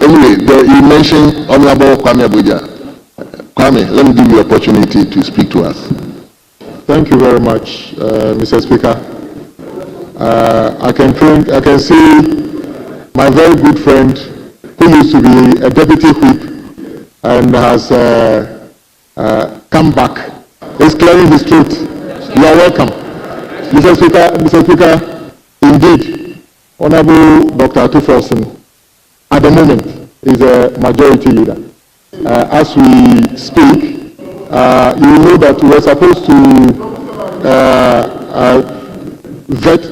Anyway, you mentioned Honorable Kwame Agboja. Kwame, let me give you the opportunity to speak to us. Thank you very much, Mr. Speaker. I can see my very good friend who used to be a deputy whip and has come back. Is clearing his throat. You are welcome. Mr. Speaker, indeed, Honorable Dr. Atuforsen, at the moment, is a majority leader. As we speak, you will know that we were supposed to vet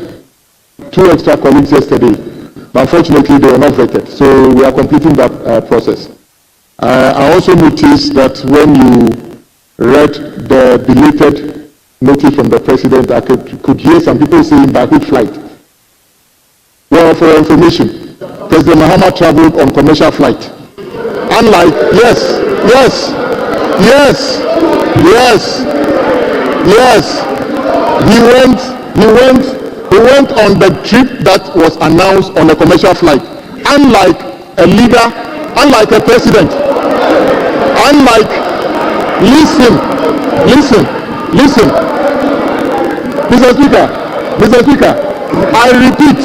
2 extra colleagues yesterday, but unfortunately they were not vetted. So we are completing that process. I also noticed that when you read the belated notice from the president, I could hear some people saying by which flight. Well, for your information, President Mahama traveled on commercial flight. Unlike, yes, he went on the trip that was announced on a commercial flight. Unlike a leader, unlike a president, listen, Mr. Speaker, I repeat,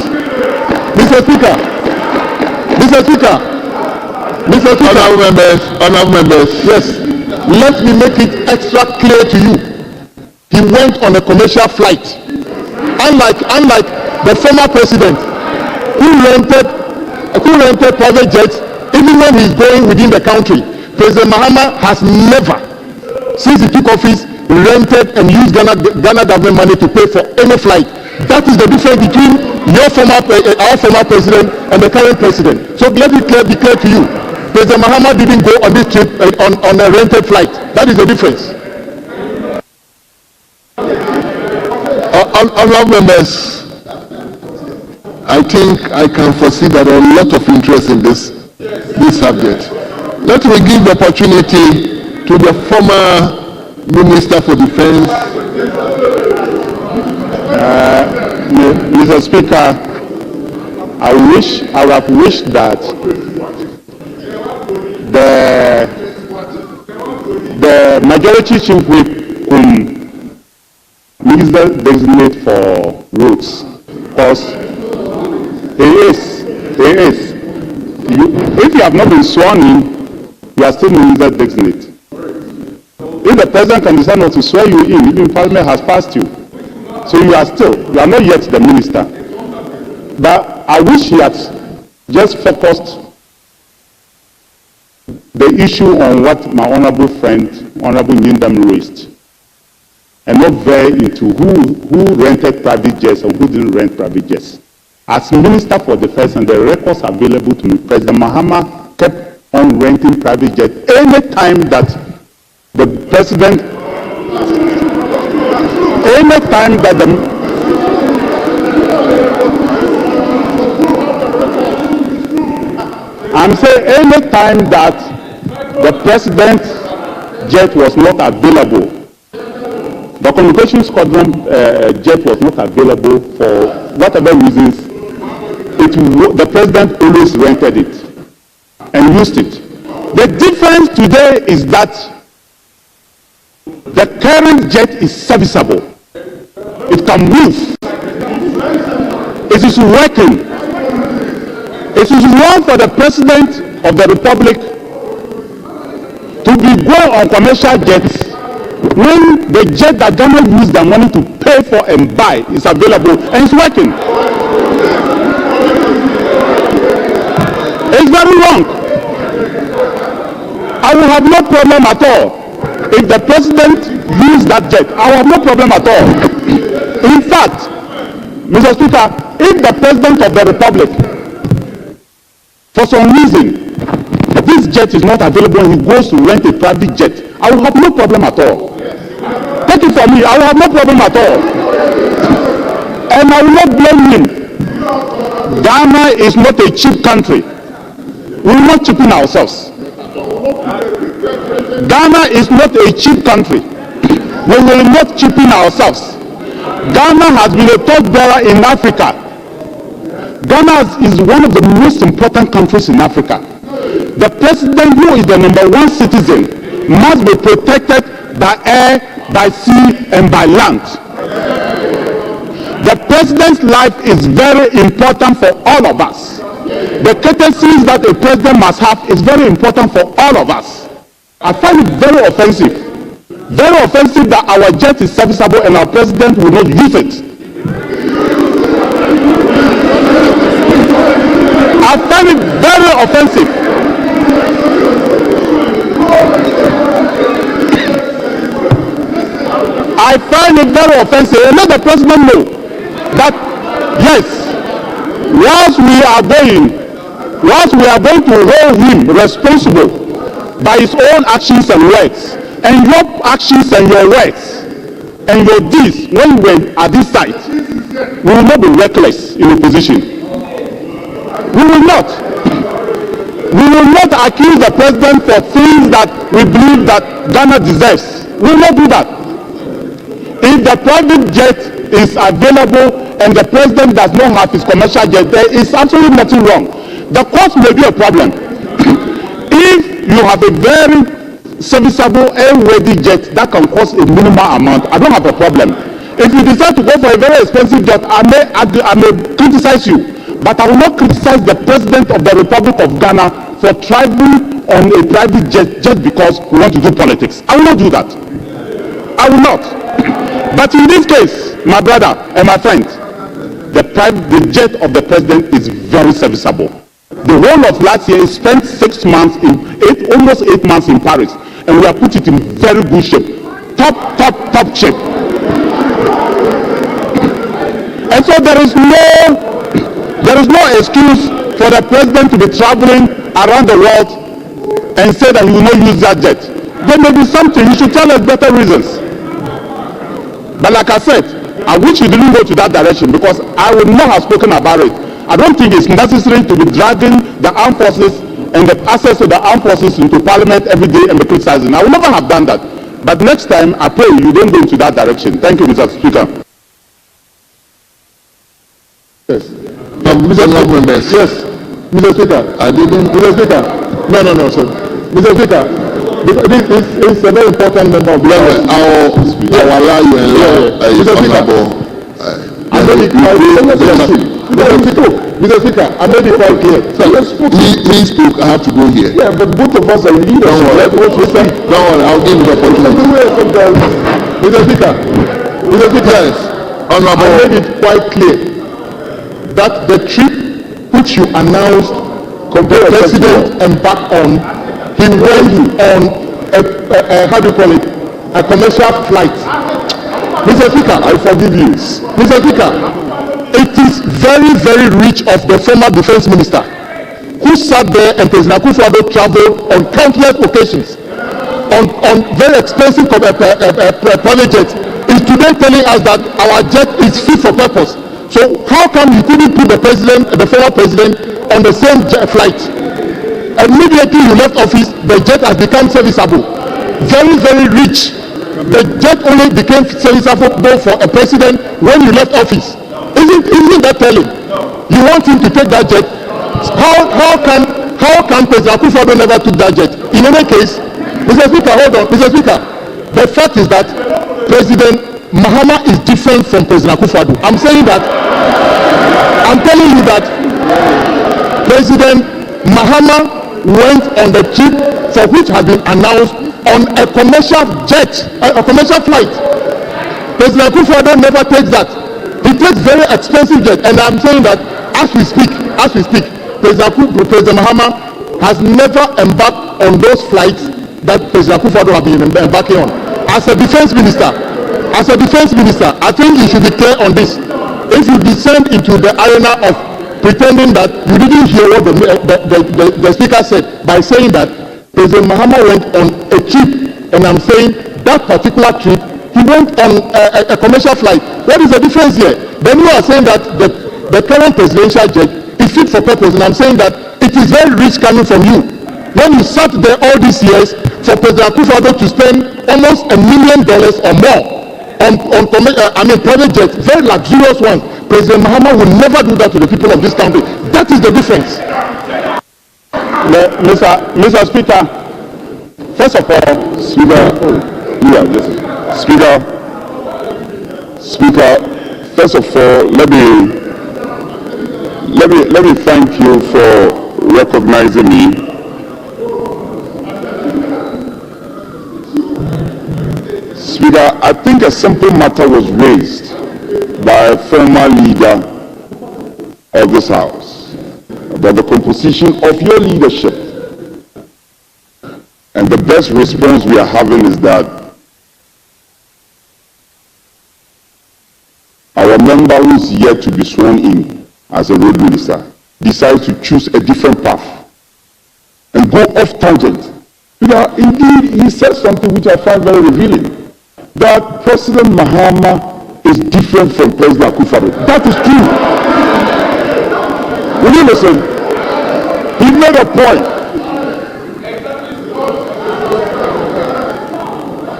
Mr. Speaker, honorable members, yes, let me make it extra clear to you. He went on a commercial flight. Unlike the former president who rented private jets even when he's going within the country. President Mahama has never, since he took office, rented and used Ghana government money to pay for any flight. That is the difference between our former president and the current president. So let it be clear to you. President Mahama didn't go on this trip on a rented flight. That is the difference. Honorable members, I think I can foresee that there are a lot of interest in this subject. Let me give the opportunity to the former Minister for Defense. Mr. Speaker, I would have wished that the majority chief whip could minister designate for roads, because he is. If you have not been sworn in, you are still minister designate. If the president can decide not to swear you in, even Parliament has passed you, so you are not yet the minister. But I wish he had just focused the issue on what my honorable friend, Honorable Nyindam, raised, and not veer into who rented private jets and who didn't rent private jets. As Minister for Defense, and the records available to me, President Mahama kept on renting private jets any time that the president, I'm saying any time that the president's jet was not available, the communication squadron jet was not available for whatever reasons, the president always rented it and used it. The difference today is that the current jet is serviceable. It can move. It is working. It is wrong for the President of the Republic to be going on commercial jets when the jet that Ghana used their money to pay for and buy is available and it's working. It's very wrong. I will have no problem at all if the President used that jet. I will have no problem at all. In fact, Mr. Speaker, if the President of the Republic, for some reason, this jet is not available and he goes to rent a private jet, I will have no problem at all. Take it from me, I will have no problem at all. And I will not blame him. Ghana is not a cheap country. We will not cheapen ourselves. Ghana is not a cheap country. We will not cheapen ourselves. Ghana has been a torchbearer in Africa. Ghana is one of the most important countries in Africa. The president, who is the #1 citizen, must be protected by air, by sea, and by land. The president's life is very important for all of us. The courtesies that a president must have is very important for all of us. I find it very offensive that our jet is serviceable and our president will not use it. I find it very offensive. I I find it very offensive. And let the president know that, yes, whilst we are going to hold him responsible by his own actions and words, and your actions and your words and your deeds when you were at this site, we will not be reckless in opposition. We will not. We will not accuse the president for things that we believe that Ghana deserves. We will not do that. If the private jet is available and the president does not have his commercial jet, there is absolutely nothing wrong. The cost may be a problem. If you have a very serviceable airworthy jet that can cost a minimal amount, I don't have a problem. If you decide to go for a very expensive jet, I may criticize you, but I will not criticize the president of the Republic of Ghana for traveling on a private jet just because we want to do politics. I will not do that. I will not. But in this case, my brother and my friend, the jet of the president is very serviceable. The whole of last year, he spent 6 months almost 8 months in Paris, and we have put it in very good shape, top shape. And so there is no excuse for the president to be traveling around the world and say that he will not use that jet. There may be something. He should tell us better reasons. But like I said, I wish he didn't go to that direction, because I would not have spoken about it. I don't think it's necessary to be dragging the armed forces and the access to the armed forces into parliament every day and be criticizing. I will never have done that. But next time, I pray you don't go into that direction. Thank you, Mr. Speaker. Yes. Mr. Speaker. Yes. Mr. Speaker. Mr. Speaker. No, sir. Mr. Speaker. It's a very important member of the House. I will allow you and Mr. Speaker, I made it quite clear. So let's put Please speak. I have to go here. Yeah, but both of us are leaders. Don't worry. I'll give you the opportunity. Mr. Speaker, Yes. I made it quite clear that the trip which you announced, the president embarked on, he went on a commercial flight. Mr. Speaker, I forgive you. Mr. Speaker, it is very, very rich of the former defense minister who sat there and President Akufo-Addo traveled on countless occasions on very expensive private jets, is today telling us that our jet is fit for purpose. So how come you couldn't put the former president on the same jet flight? Immediately you left office, the jet has become serviceable. Very, very rich. The jet only became serviceable for a president when you left office. Isn't that telling? You want him to take that jet? How can President Akufo-Addo never took that jet? In any case, Mr. Speaker, hold on. Mr. Speaker, the fact is that President Mahama is different from President Akufo-Addo. I'm saying that. I'm telling you that President Mahama went on the trip for which has been announced on a commercial jet, a commercial flight. President Akufo-Addo never takes that. He takes very expensive jet, and I'm saying that as we speak, President Mahama has never embarked on those flights that President Akufo-Addo has been embarking on. As a defense minister, I think you should be clear on this. If you descend into the arena of pretending that you didn't hear what the speaker said by saying that President Mahama went on a trip, and I'm saying that particular trip, he went on a commercial flight. What is the difference here? Then you are saying that the current presidential jet is fit for purpose, and I'm saying that it is very rich coming from you. When you sat there all these years for President Akufo-Addo to spend almost $1 million or more on private jets, very luxurious ones, President Mahama will never do that to the people of this country. That is the difference. Mr. Speaker, first of all, Speaker, first of all, let me thank you for recognizing me. Speaker, I think a simple matter was raised by a former leader of this House about the composition of your leadership. And the best response we are having is that member who is yet to be sworn in as a road minister decides to choose a different path and go off tangent. Indeed, he said something which I find very revealing, that President Mahama is different from President Akufo-Addo. That is true. Will you listen? He made a point.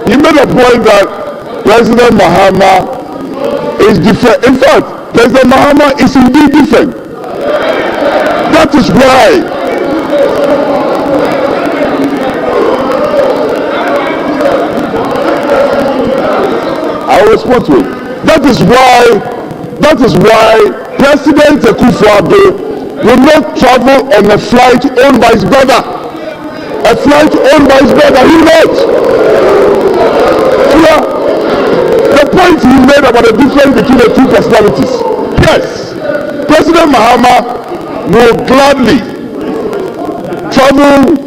He made a point that President Mahama is different. In fact, President Mahama is indeed different. That is why I will respond to it. That is why President Akufo-Addo will not travel on a flight owned by his brother. A flight owned by his brother, he will not. The point he made about the difference between the two personalities. Yes, President Mahama will gladly travel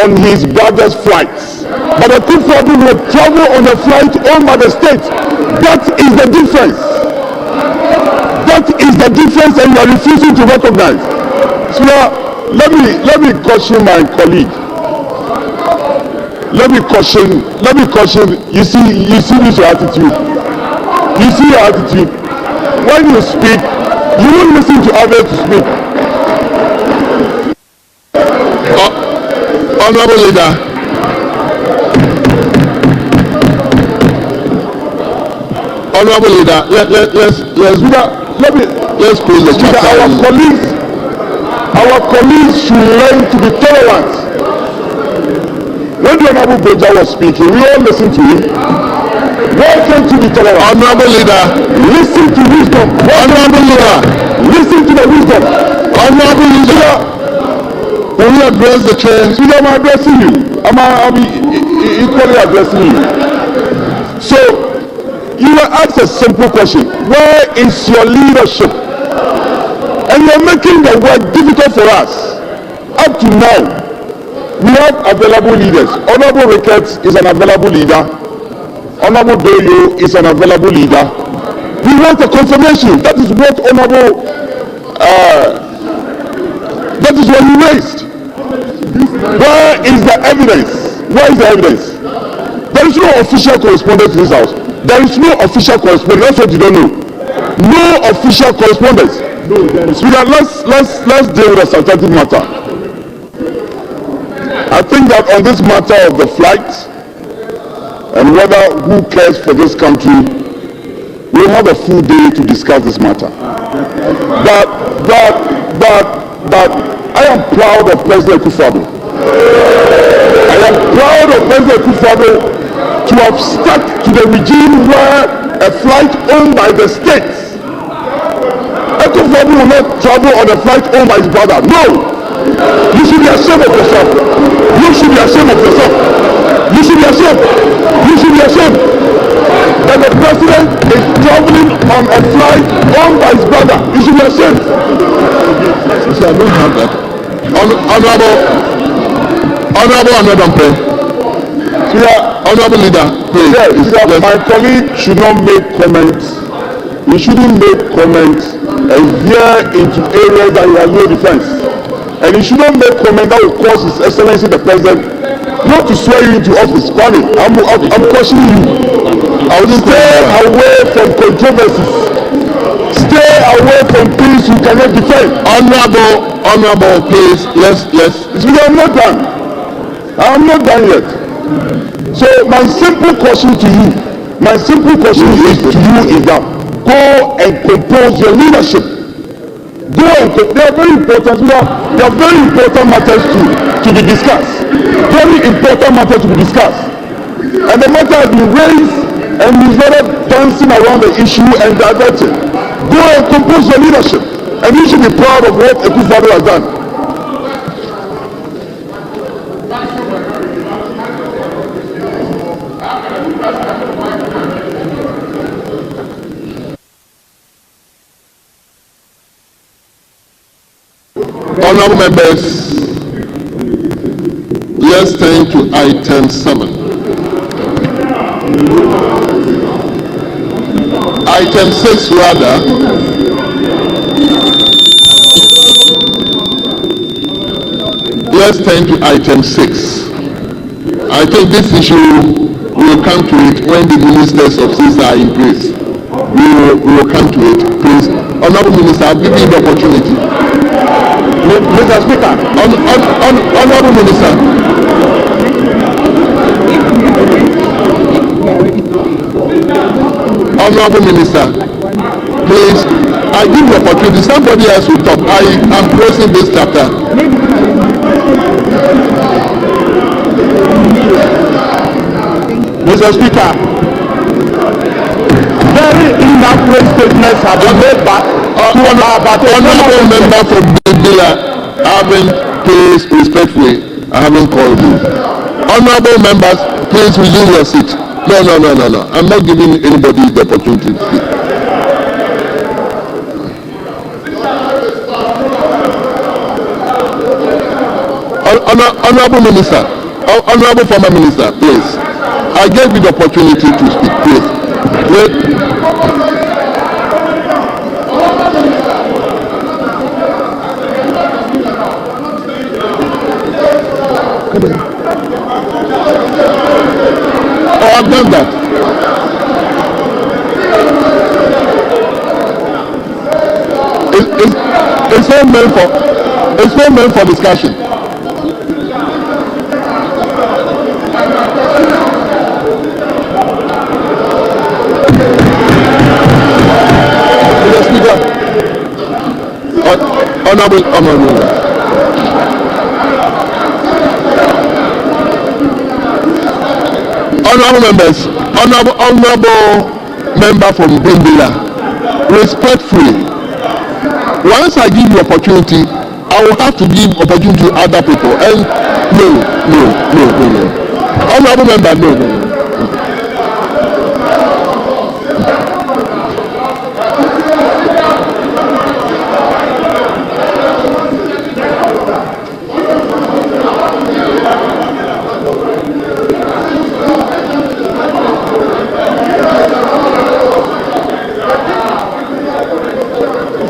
on his brother's flights, but Akufo-Addo will travel on a flight owned by the state. That is the difference. That is the difference, and you are refusing to recognize. So let me caution my colleague. Let me caution. You see this your attitude. You see your attitude. When you speak, you won't listen to others to speak. Honorable Leader. Honorable Leader, let's close the chapter. Our colleagues should learn to be tolerant. When the Honorable Boja was speaking, we all listened to him. Why can't you be tolerant? Honorable Leader, listen to wisdom. Honorable Leader, listen to the wisdom. Honorable Leader, when we address the chair, I'm addressing you. I'm equally addressing you. So, you were asked a simple question. Where is your leadership? And you're making the work difficult for us. Up to now, we have available leaders. Honorable Ricketts is an available leader. Honorable Doyo is an available leader. We want a confirmation. That is what Honorable, that is what you raised. Where is the evidence? Where is the evidence? There is no official correspondence in this house. There is no official correspondence. That's what you don't know. No official correspondence. Speaker, let's deal with a substantive matter. I think that on this matter of the flight and whether who cares for this country, we'll have a full day to discuss this matter. But I am proud of President Akufo-Addo. I am proud of President Akufo-Addo to have stuck to the regime where a flight owned by the state. Akufo-Addo will not travel on a flight owned by his brother. No! You should be ashamed of yourself. You should be ashamed of yourself. You should be ashamed. You should be ashamed that the president is traveling on a flight owned by his brother. You should be ashamed. See, I don't have that. Honorable Leader, please. Yes. My colleague should not make comments. He shouldn't make comments and veer into areas that he has no defense. And he should not make comments that will cause His Excellency the President not to swear you into office. Kwame, I'm cautioning you. Stay away from controversies. Stay away from things you cannot defend. Honorable, please, let's. I'm not done. I'm not done yet. So my simple question to you is that go and compose your leadership. They are very important. There are very important matters to be discussed. Very important matters to be discussed. And the matter has been raised, and he's not dancing around the issue and diverting. Go and compose your leadership, and you should be proud of what Akufo-Addo has done. Honorable members, let's turn to item 7. item 6 rather. Let's turn to item 6. I think this issue will come to it when the ministers of states are in place. We will come to it. Please, Honorable Minister, I'll give you the opportunity. Mr. Speaker, Honorable Minister. Honorable Minister, please, I give you the opportunity. Somebody else will talk. I am closing this chapter. Mr. Speaker, very inaccurate statements have been made back to Honorable member from Bindila, please respectfully, I haven't called you. Honorable members, please resume your seat. No. I'm not giving anybody the opportunity to speak. Honorable Minister, Honorable former Minister, please. I gave you the opportunity to speak, please. Wait. Oh, I've done that. It's not meant for discussion. Honorable members, honorable member from Bimbila, respectfully, once I give you opportunity, I will have to give opportunity to other people. And no. Honorable member, no.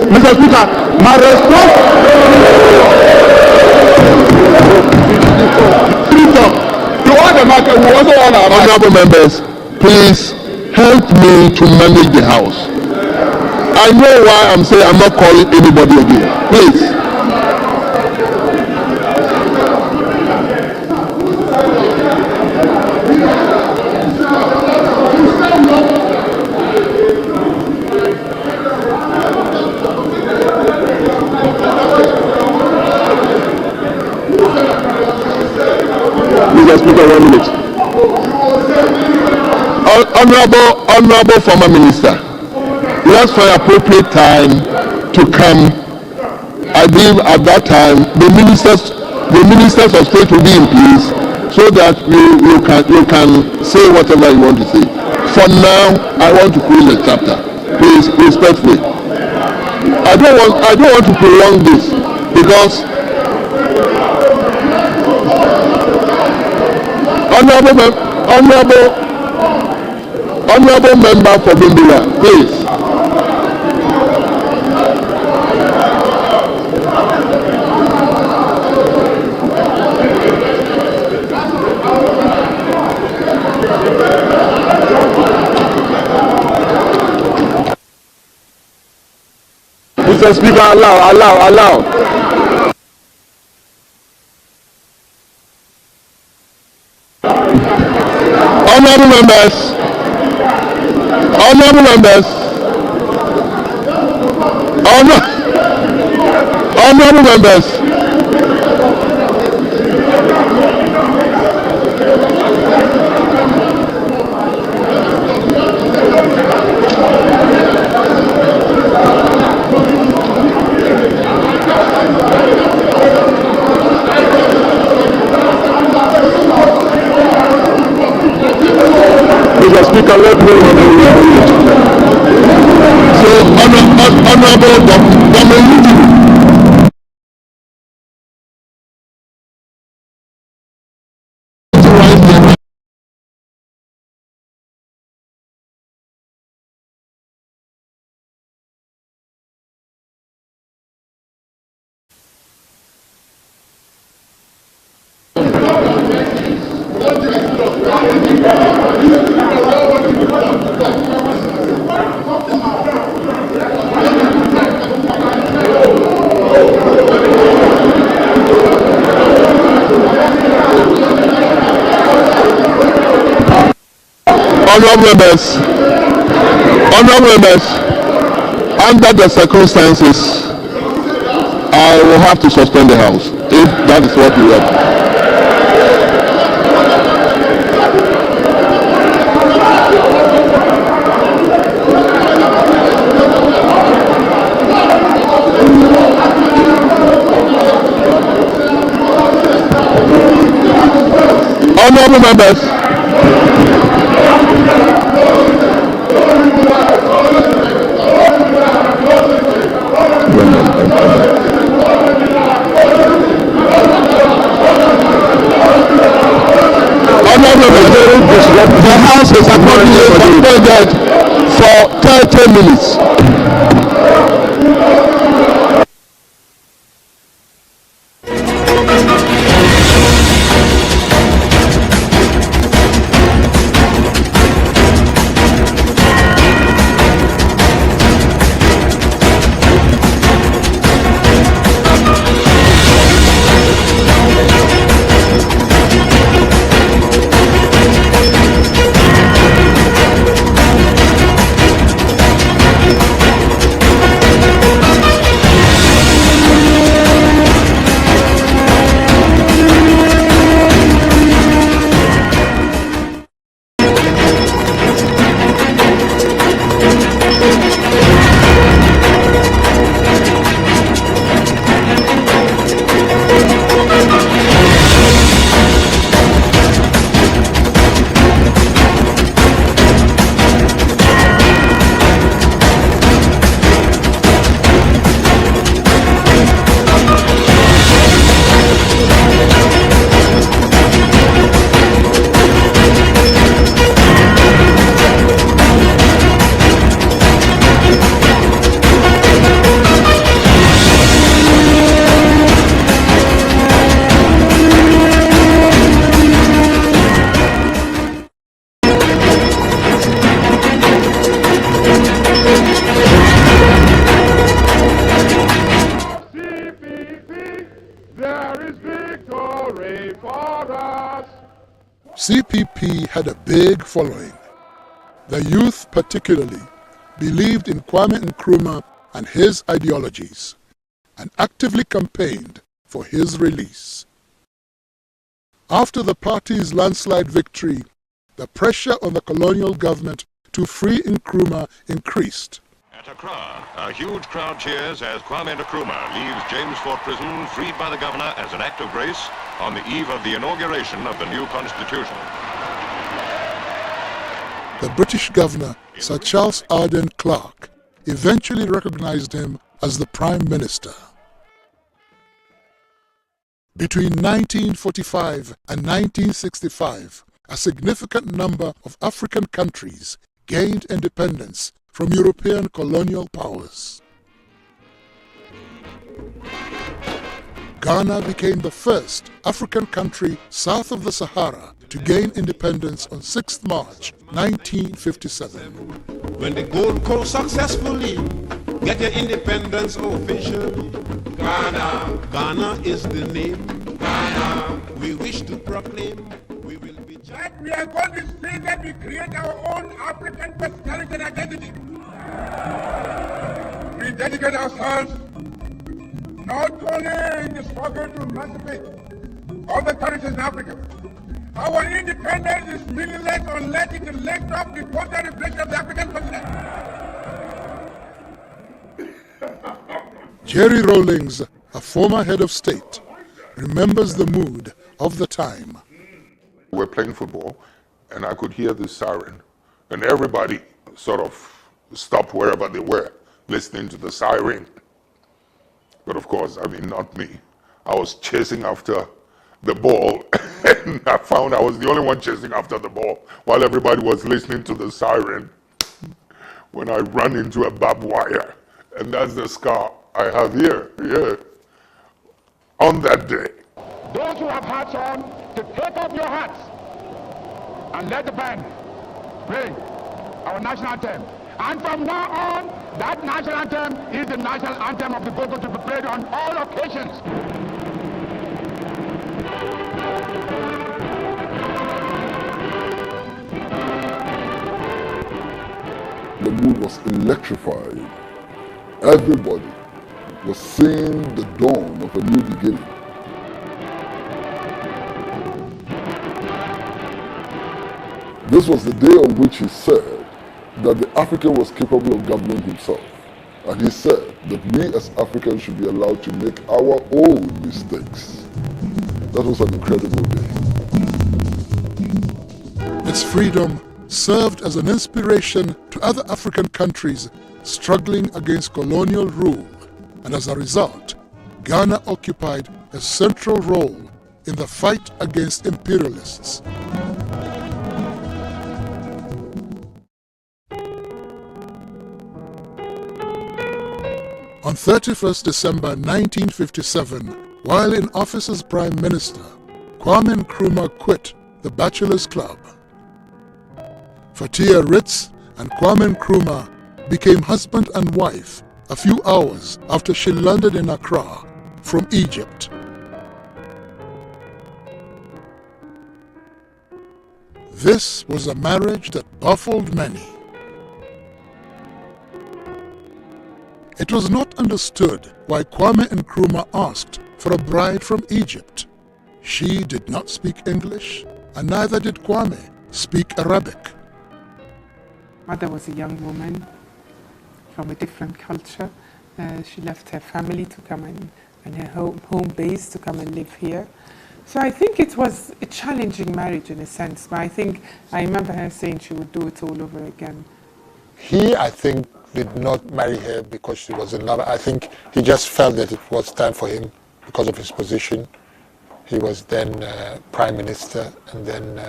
Mr. Speaker, my response to all the market, we also want our honorable members, please help me to manage the house. I know why I'm saying I'm not calling anybody again. Please. Mr. Speaker, 1 minute. Honorable former minister, let's find appropriate time to come. I believe at that time the ministers of state will be in place so that you can say whatever you want to say. For now, I want to close the chapter. Please, respectfully. I don't want to prolong this because honorable member for Bimbila, please. Mr. Speaker, allow. Honorable members. Mr. Speaker, let me So, honorable Dominic. Honorable members, under the circumstances, I will have to suspend the House, if that is what we want. Honorable members, the House is accordingly suspended for 30 minutes. CPP had a big following. The youth particularly believed in Kwame Nkrumah and his ideologies and actively campaigned for his release. After the party's landslide victory, the pressure on the colonial government to free Nkrumah increased. At Accra, a huge crowd cheers as Kwame Nkrumah leaves James Fort Prison freed by the governor as an act of grace on the eve of the inauguration of the new constitution. The British governor, Sir Charles Arden Clarke, eventually recognized him as the Prime Minister. Between 1945 and 1965, a significant number of African countries gained independence from European colonial powers. Ghana became the first African country south of the Sahara to gain independence on 6th March 1957. When the Gold Coast successfully get their independence officially, Ghana is the name. Ghana, we wish to proclaim. We will be. That we are going to say that we create our own African personality and identity. We dedicate ourselves not only in the struggle to emancipate all the countries in Africa. Our independence is meaningless unless it lifts up the total reflection of the African continent. Jerry Rawlings, a former head of state, remembers the mood of the time. We were playing football, and I could hear the siren, and everybody sort of stopped wherever they were, listening to the siren. But of course, I mean, not me. I was chasing after the ball, and I found I was the only one chasing after the ball while everybody was listening to the siren when I ran into a barbed wire. And that's the scar I have here, on that day. Those who have hats on, to take off your hats and let the band play our national anthem. And from now on, that national anthem is the national anthem of the Gogo to be played on all occasions. the mood was electrified. Everybody was seeing the dawn of a new beginning. This was the day on which he said that the African was capable of governing himself. And he said that we as Africans should be allowed to make our own mistakes. That was an incredible day. Its freedom served as an inspiration to other African countries struggling against colonial rule, and as a result, Ghana occupied a central role in the fight against imperialists. On 31st December 1957, while in office as Prime Minister, Kwame Nkrumah quit the Bachelors Club. Fatia Ritz and Kwame Nkrumah became husband and wife a few hours after she landed in Accra from Egypt. This was a marriage that baffled many. It was not understood why Kwame Nkrumah asked for a bride from Egypt. She did not speak English, and neither did Kwame speak Arabic. Mother was a young woman from a different culture. She left her family to come and her home base to come and live here. So I think it was a challenging marriage in a sense, but I remember her saying she would do it all over again. He, I think, did not marry her because she was in love. I think he just felt that it was time for him because of his position. He was then Prime Minister and then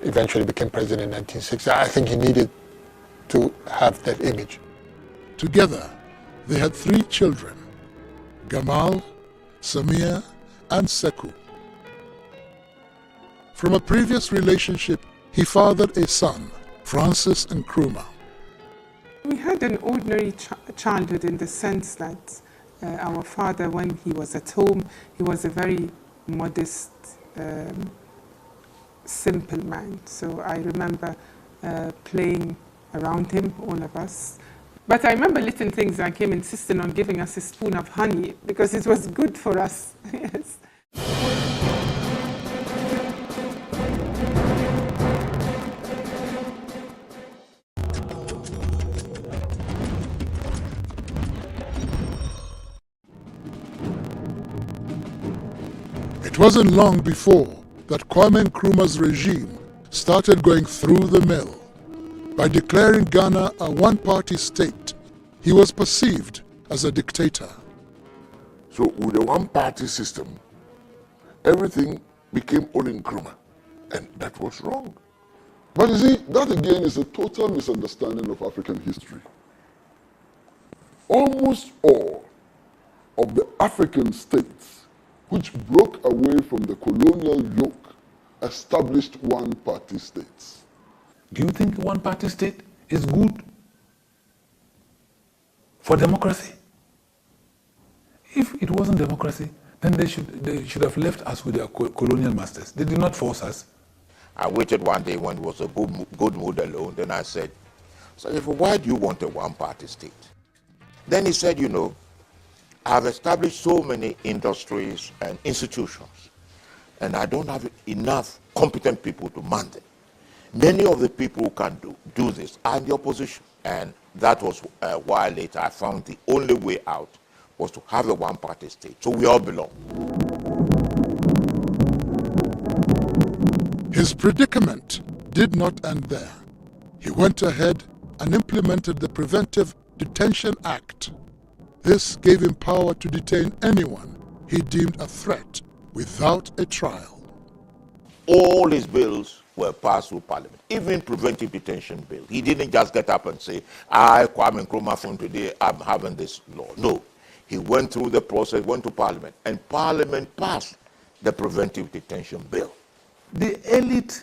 eventually became President in 1960. I think he needed to have that image. Together, they had 3 children, Gamal, Samia, and Sekou. From a previous relationship, he fathered a son, Francis Nkrumah. We had an ordinary childhood in the sense that our father, when he was at home, he was a very modest, simple man. So I remember playing around him, all of us. But I remember little things like him insisting on giving us a spoon of honey because it was good for us. Yes. It wasn't long before that Kwame Nkrumah's regime started going through the mill. By declaring Ghana a one-party state, he was perceived as a dictator. So with a one-party system, everything became all Nkrumah, and that was wrong. But you see, that again is a total misunderstanding of African history. Almost all of the African states which broke away from the colonial yoke established one-party states. Do you think a one-party state is good for democracy? If it wasn't democracy, then they should have left us with their colonial masters. They did not force us. I waited one day when it was a good mood alone. Then I said, why do you want a one-party state? Then he said, I've established so many industries and institutions, and I don't have enough competent people to man them. Many of the people who can do this are in the opposition. And that was why later I found the only way out was to have a one-party state, so we all belong. His predicament did not end there. He went ahead and implemented the Preventive Detention Act. This gave him power to detain anyone he deemed a threat without a trial. All his bills were passed through Parliament, even preventive detention bill. He didn't just get up and say, I, Kwame Nkrumah, from today, I'm having this law. No, he went through the process, went to Parliament, and Parliament passed the preventive detention bill. The elite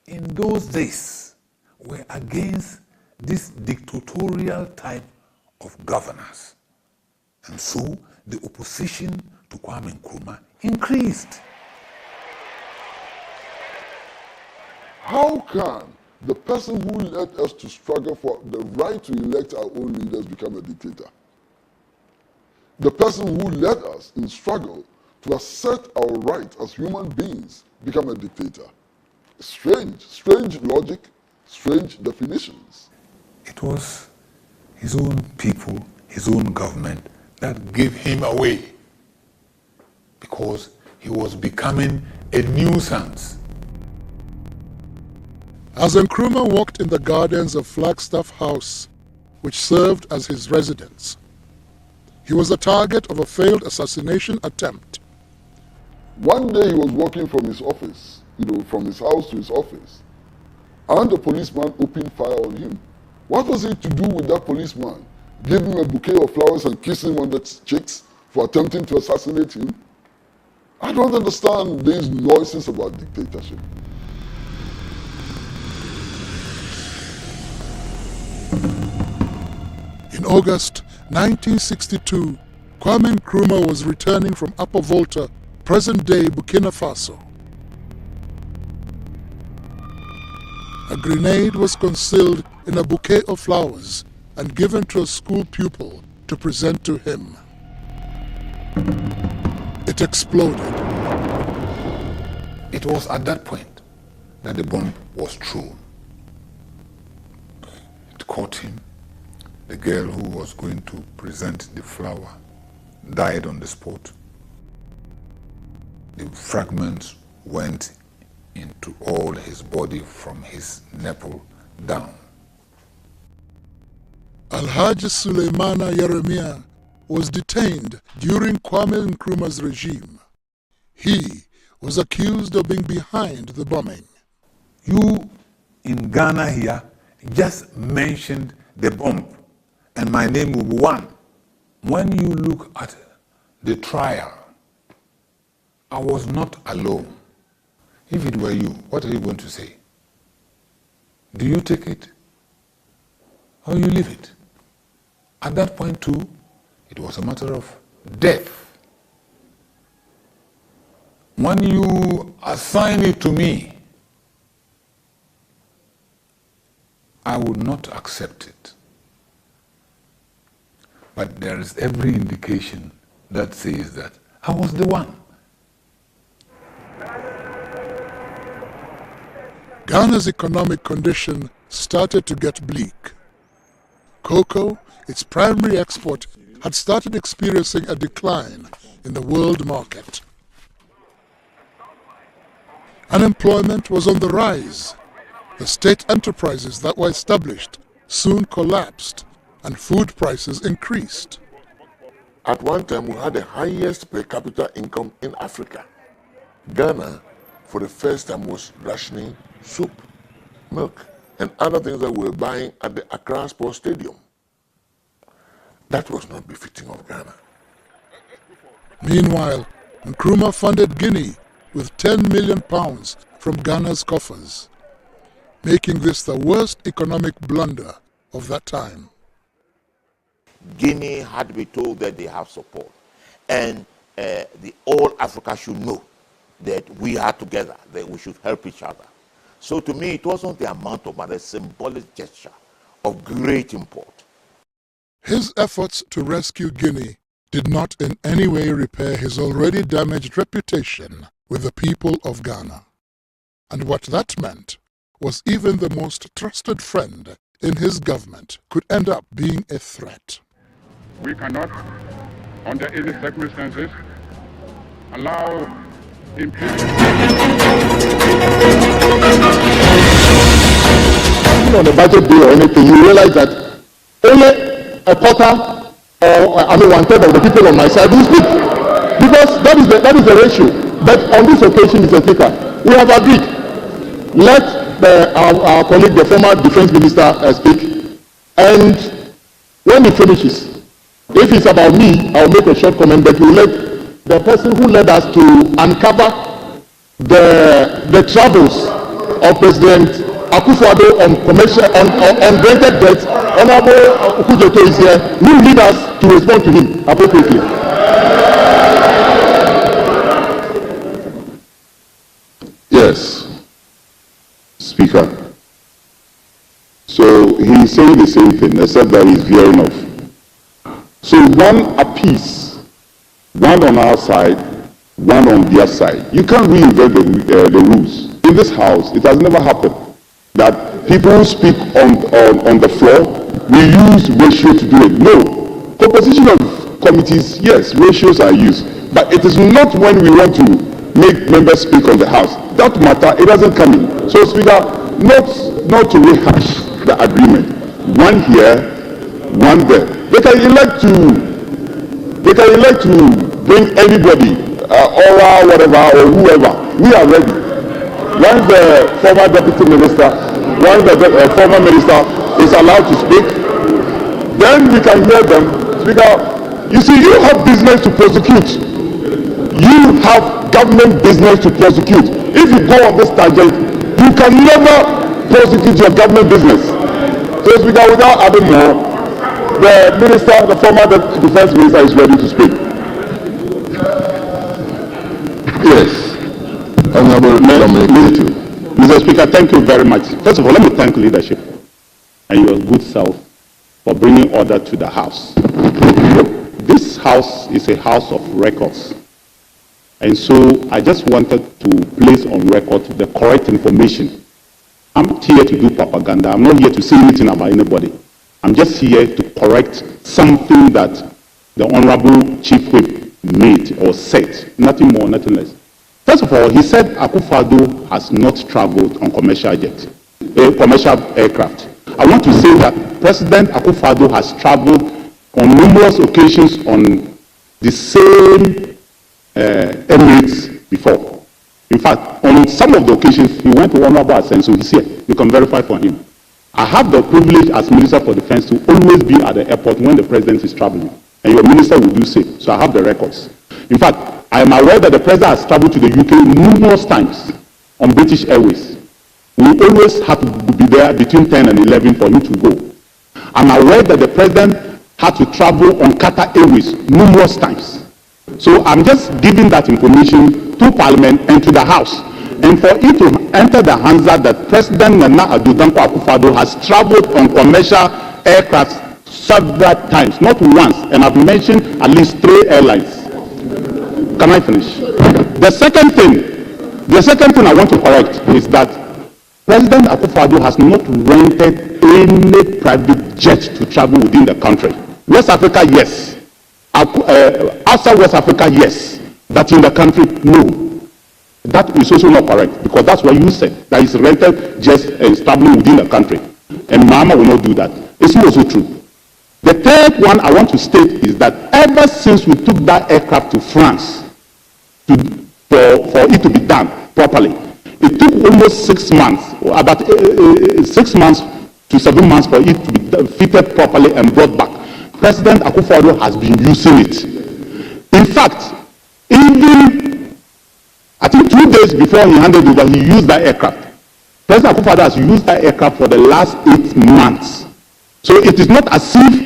in those days were against this dictatorial type of governance. And so the opposition to Kwame Nkrumah increased. How can The person who led us to struggle for the right to elect our own leaders become a dictator. The person who led us in struggle to assert our right as human beings become a dictator. Strange logic, strange definitions. It was his own people, his own government that gave him away because he was becoming a nuisance. As Nkrumah walked in the gardens of Flagstaff House, which served as his residence, he was the target of a failed assassination attempt. One day he was walking from his office, from his house to his office, and a policeman opened fire on him. What was it to do with that policeman? Give him a bouquet of flowers and kiss him on the cheeks for attempting to assassinate him? I don't understand these noises about dictatorship. In August 1962, Kwame Nkrumah was returning from Upper Volta, present-day Burkina Faso. A grenade was concealed in a bouquet of flowers and given to a school pupil to present to him. It exploded. It was at that point that the bomb was thrown. It caught him. The girl who was going to present the flower died on the spot. The fragments went into all his body from his nipple down. Alhaji Suleimana Yeremia was detained during Kwame Nkrumah's regime. He was accused of being behind the bombing. You in Ghana here just mentioned the bomb, and my name will be one. When you look at the trial, I was not alone. If it were you, what are you going to say? Do you take it or you leave it? At that point too, it was a matter of death. When you assign it to me, I would not accept it. But there is every indication that says that I was the one. Ghana's economic condition started to get bleak. Cocoa, its primary export, had started experiencing a decline in the world market. Unemployment was on the rise. The state enterprises that were established soon collapsed, and food prices increased. At one time, we had the highest per capita income in Africa. Ghana, for the first time, was rationing soup, milk, and other things that we were buying at the Accra Sports Stadium. That was not befitting of Ghana. Meanwhile, Nkrumah funded Guinea with £10 million from Ghana's coffers, making this the worst economic blunder of that time. Guinea had to be told that they have support. And all Africa should know that we are together, that we should help each other. So to me, it wasn't the amount of money, a symbolic gesture of great import. His efforts to rescue Guinea did not in any way repair his already damaged reputation with the people of Ghana. And what that meant was even the most trusted friend in his government could end up being a threat. We cannot, under any circumstances, allow impunity. On a budget bill or anything, you realize that only a quarter or one-third of the people on my side will speak, because that is the ratio. But on this occasion, Mr. Speaker, we have agreed. Let our colleague, the former defense minister, speak, and when he finishes, if it's about me, I'll make a short comment, but we'll let the person who led us to uncover the travels of President Akufo-Addo on granted debt. Honorable Kujoto is here. Will lead us to respond to him appropriately. Yes, Speaker. he's saying the same thing, except that he's veering off. So one apiece, one on our side, one on their side. You can't reinvent the rules. In this house, it has never happened that people who speak on the floor, we use ratio to do it. No. Composition of committees, yes, ratios are used. But it is not when we want to make members speak on the house. That matter, it doesn't come in. So, Speaker, not to rehash the agreement. One here, one there. They can elect to bring anybody, or whatever, or whoever. We are ready. Once the former deputy minister, once the former minister is allowed to speak, then we can hear them. Speaker, you see, you have business to prosecute. You have government business to prosecute. If you go on this tangent, you can never prosecute your government business. So, Speaker, without adding more, the minister, the former defense minister, is ready to speak. Yes. Honorable Mr. Speaker, thank you very much. First of all, let me thank leadership and your good self for bringing order to the House. This House is a house of records. And so I just wanted to place on record the correct information. I'm not here to do propaganda. I'm not here to say anything about anybody. I'm just here to correct something that the Honorable Chief Whip made or said. Nothing more, nothing less. First of all, he said Akufo-Addo has not traveled on commercial aircraft. I want to say that President Akufo-Addo has traveled on numerous occasions on the same Emirates before. In fact, on some of the occasions, he went to Honorable Asenso. He's here. You can verify for him. I have the privilege as Minister for Defense to always be at the airport when the President is traveling. And your minister will do so. So I have the records. In fact, I am aware that the President has traveled to the UK numerous times on British Airways. We always have to be there between 10 and 11 for him to go. I'm aware that the President had to travel on Qatar Airways numerous times. So I'm just giving that information to Parliament and to the House. And for it to enter the hands that President Nana Addo Dankwa Akufo-Addo has traveled on commercial aircraft several times, not once, and I've mentioned at least 3 airlines. Can I finish? The second thing I want to correct is that President Akufo-Addo has not rented any private jet to travel within the country. West Africa, yes. Outside West Africa, yes. But in the country, no. That is also not correct, because that's what you said, that is rented just traveling within the country. And Mahama will not do that. It's not also true. The third one I want to state is that ever since we took that aircraft to France for it to be done properly, it took almost 6 months, about 6 months to 7 months for it to be fitted properly and brought back. President Akufo-Addo has been using it. In fact, even I think 2 days before he handed over, he used that aircraft. President Akufo-Addo has used that aircraft for the last 8 months. So it is not as if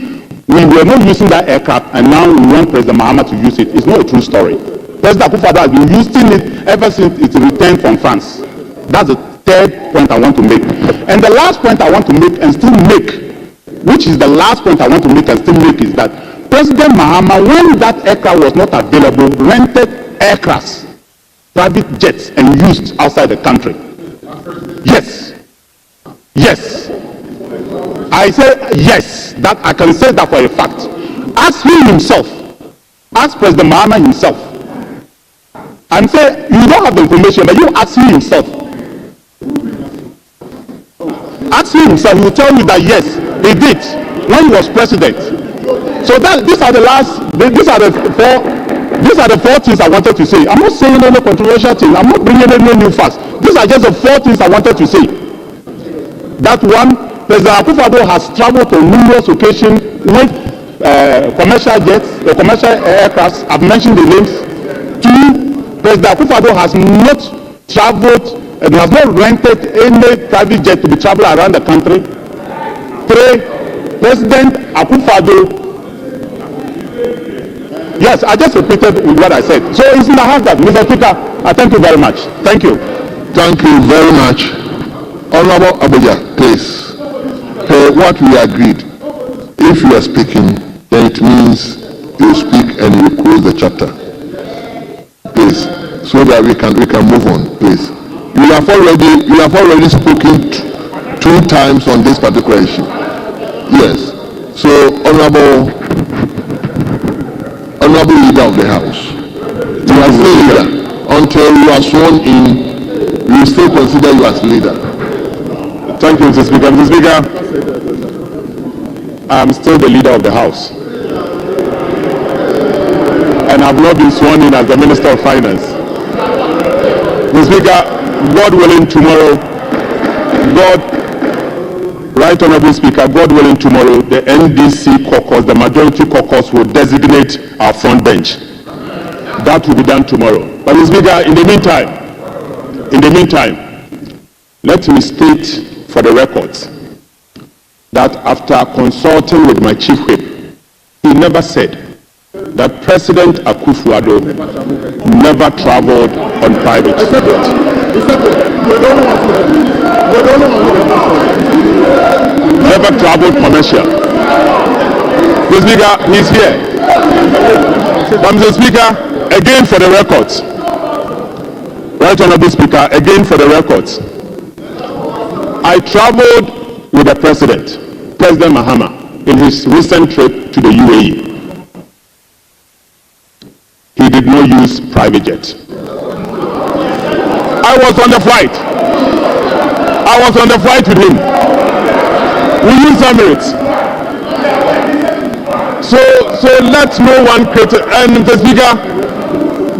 we were not using that aircraft and now we want President Mahama to use it. It's not a true story. President Akufo-Addo has been using it ever since it returned from France. That's the third point I want to make. And the last point I want to make and still make, which is the last point I want to make and still make, is that President Mahama, when that aircraft was not available, rented aircrafts, private jets, and used outside the country. Yes. Yes. I say yes, that I can say that for a fact. Ask him himself. Ask President Mahama himself. And say, you don't have the information, but you ask him himself. Ask him himself, he will tell you that yes, he did when he was president. So these are the 4 things I wanted to say. I'm not saying any controversial thing. I'm not bringing any new facts. These are just the 4 things I wanted to say. That one, President Akufo-Addo has traveled on numerous occasions with commercial jets, commercial aircrafts. I've mentioned the names. 2, President Akufo-Addo has not traveled and has not rented any private jet to be traveling around the country. 3, President Akufo-Addo. Yes, I just repeated what I said. So it's in the hands that Mr. Speaker, I thank you very much. Thank you. Thank you very much. Honorable Abuja, please. what we agreed, if you are speaking, then it means you speak and you close the chapter. Please, so that we can move on, please. You have already spoken two times on this particular issue. Yes. So, honorable leader of the House, you are still leader. Until you are sworn in, we will still consider you as leader. Thank you, Mr. Speaker. Mr. Speaker, I am still the leader of the House. And I have not been sworn in as the Minister of Finance. Mr. Speaker, God willing tomorrow, Right Honorable Speaker, God willing tomorrow, the NDC caucus, the majority caucus will designate our front bench. That will be done tomorrow. But Mr. Speaker, in the meantime, let me state for the records that after consulting with my chief whip, he never said that President Akufo-Addo never traveled on private jet. Never traveled commercial. Mr. Speaker, he's here. But Mr. Speaker, again for the records. Right Honorable Speaker, again for the records. I traveled with the President Mahama, in his recent trip to the UAE. He did not use private jet. I was on the flight with him. We use Emirates. So let no one criticise. And Mr. Speaker,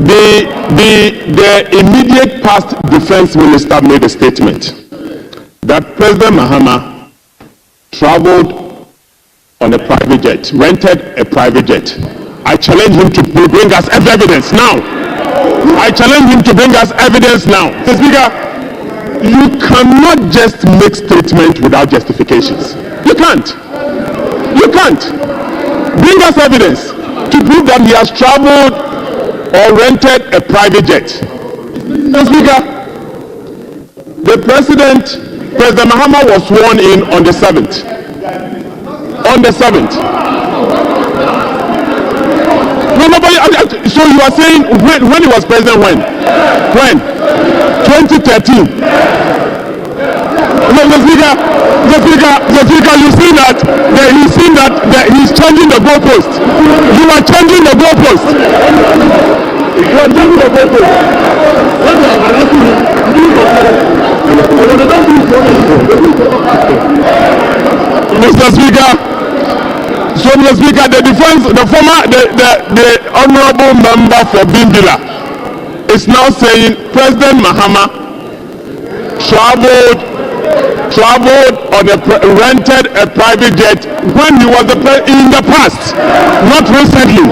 the immediate past defense minister made a statement that President Mahama traveled on a private jet, rented a private jet. I challenge him to bring us evidence now. I challenge him to bring us evidence now. Mr. Speaker, you cannot just make statements without justifications. You can't. Bring us evidence to prove that he has traveled or rented a private jet. Mr. Speaker, President Mahama was sworn in on the 7th. So you are saying when he was president, when? 2013. Mr. Speaker, you see that he's changing the goalpost. You are changing the goalpost. Mr. Speaker, the honorable member for Bimbilla is now saying President Mahama traveled on rented a private jet when he was in the past, not recently.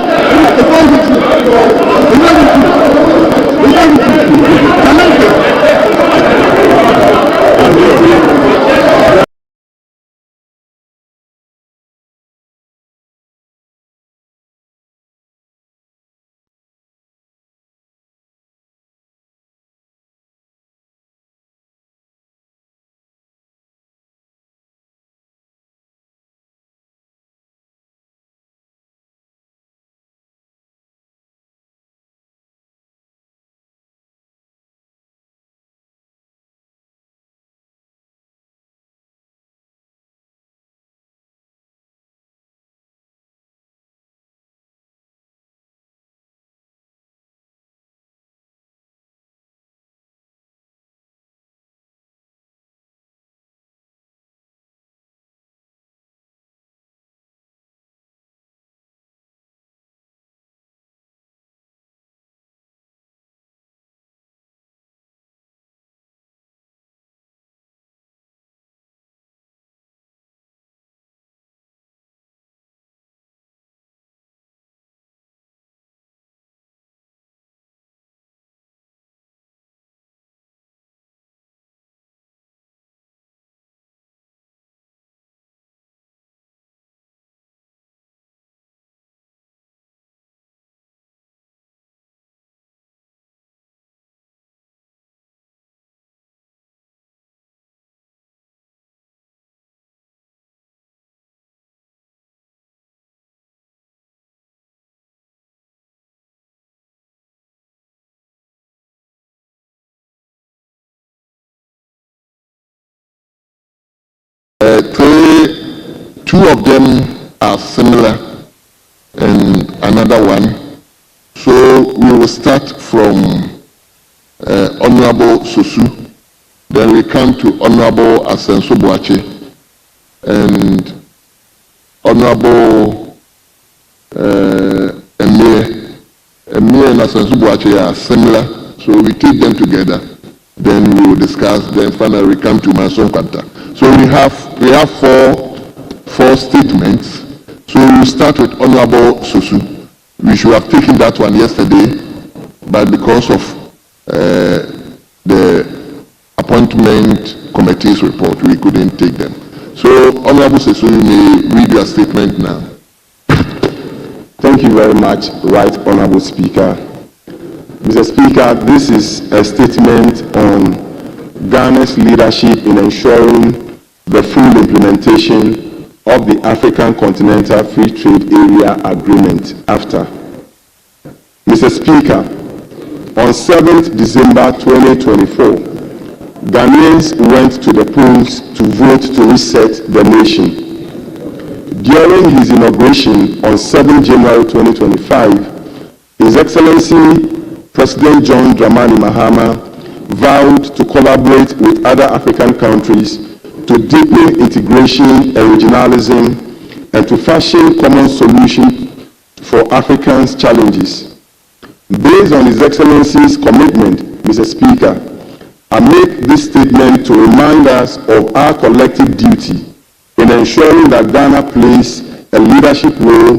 Two of them are similar and another one. So we will start from Honorable Sosu, then we come to Honorable Asenso Boache, and Honorable Emir and Asenso Boache are similar, so we keep them together. Then we will discuss. Then finally we come to Manson Kwanta. So we have four statements. So we will start with Honorable Sosu. We should have taken that one yesterday, but because of the appointment committee's report, we couldn't take them. So Honorable Sosu, you may read your statement now. Thank you very much, Right Honorable Speaker. Mr. Speaker, this is a statement on Ghana's leadership in ensuring the full implementation of the African Continental Free Trade Area Agreement, AfTA. Mr. Speaker, on 7th December 2024, Ghanaians went to the polls to vote to reset the nation. During his inauguration on 7 January 2025, His Excellency President John Dramani Mahama vowed to collaborate with other African countries to deepen integration and regionalism and to fashion common solutions for Africans' challenges. Based on His Excellency's commitment, Mr. Speaker, I make this statement to remind us of our collective duty in ensuring that Ghana plays a leadership role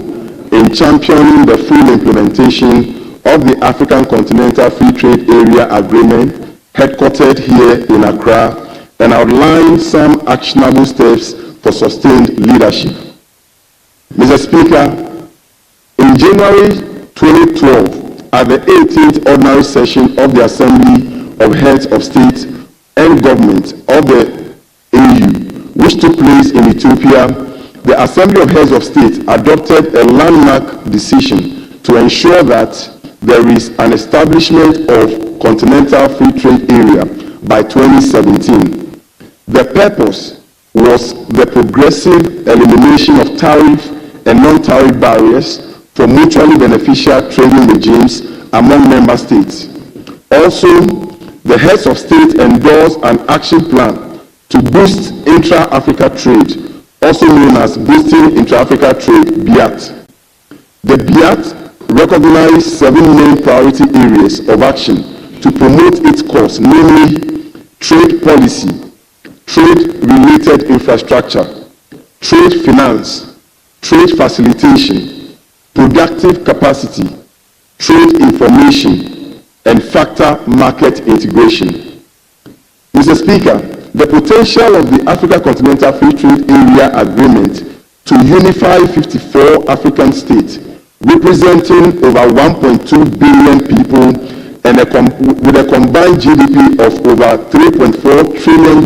in championing the full implementation of the African Continental Free Trade Area Agreement, headquartered here in Accra, and outline some actionable steps for sustained leadership. Mr. Speaker, in January 2012, at the 18th Ordinary Session of the Assembly of Heads of State and Government of the AU, which took place in Ethiopia, the Assembly of Heads of State adopted a landmark decision to ensure that there is an establishment of Continental Free Trade Area by 2017. The purpose was the progressive elimination of tariff and non-tariff barriers for mutually beneficial trading regimes among member states. Also, the heads of state endorsed an action plan to boost intra-Africa trade, also known as Boosting Intra-Africa Trade, BIAT. The BIAT recognized 7 main priority areas of action to promote its cause, namely trade policy, trade-related infrastructure, trade finance, trade facilitation, productive capacity, trade information, and factor market integration. Mr. Speaker, the potential of the Africa Continental Free Trade Area Agreement to unify 54 African states representing over 1.2 billion people and with a combined GDP of over $3.4 trillion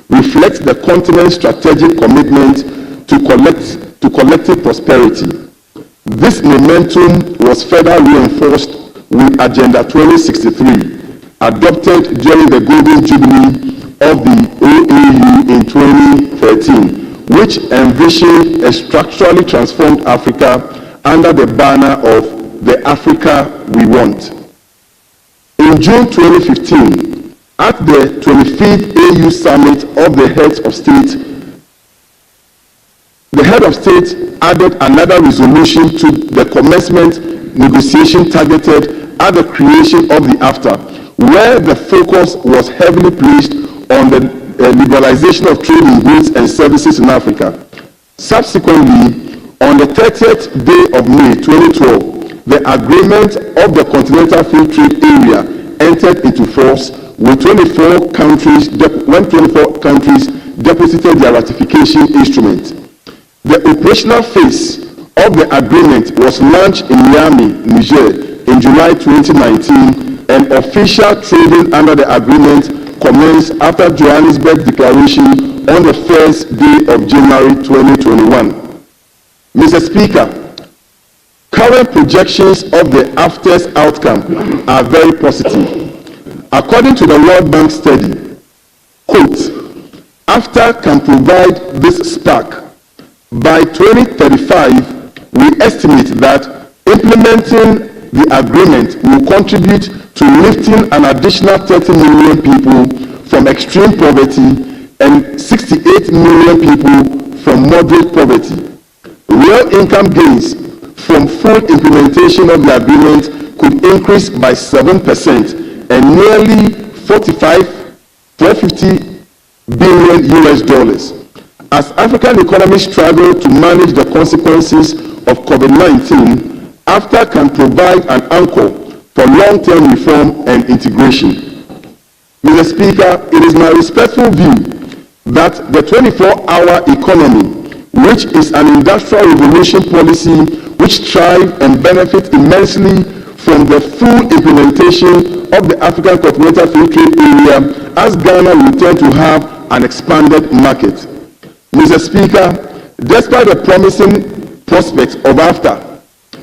reflects the continent's strategic commitment to collective prosperity. This momentum was further reinforced with Agenda 2063, adopted during the Golden Jubilee of the OAU in 2013, which envisioned a structurally transformed Africa under the banner of the Africa we want. In June 2015, at the 25th AU Summit of the Heads of State, the Head of State added another resolution to the commencement negotiation targeted at the creation of the AfTA, where the focus was heavily placed on the liberalization of trade in goods and services in Africa. Subsequently, on the 30th day of May 2012, the agreement of the Continental Free Trade Area entered into force when 24 countries deposited their ratification instrument. The operational phase of the agreement was launched in Niamey, Niger in July 2019, and official trading under the agreement commenced after Johannesburg Declaration on the first day of January 2021. Mr. Speaker, current projections of the AfTA's outcome are very positive. According to the World Bank study, quote, AfTA can provide this spark By 2035, we estimate that implementing the agreement will contribute to lifting an additional 30 million people from extreme poverty and 68 million people from moderate poverty. Real income gains from full implementation of the agreement could increase by 7% and nearly 450 billion US dollars. As African economies struggle to manage the consequences of COVID-19, AfTA can provide an anchor for long-term reform and integration. Mr. Speaker, it is my respectful view that the 24-hour economy, which is an industrial revolution policy which strives and benefits immensely from the full implementation of the African Continental Free Trade Area, as Ghana will tend to have an expanded market. Mr. Speaker, despite the promising prospects of AfTA,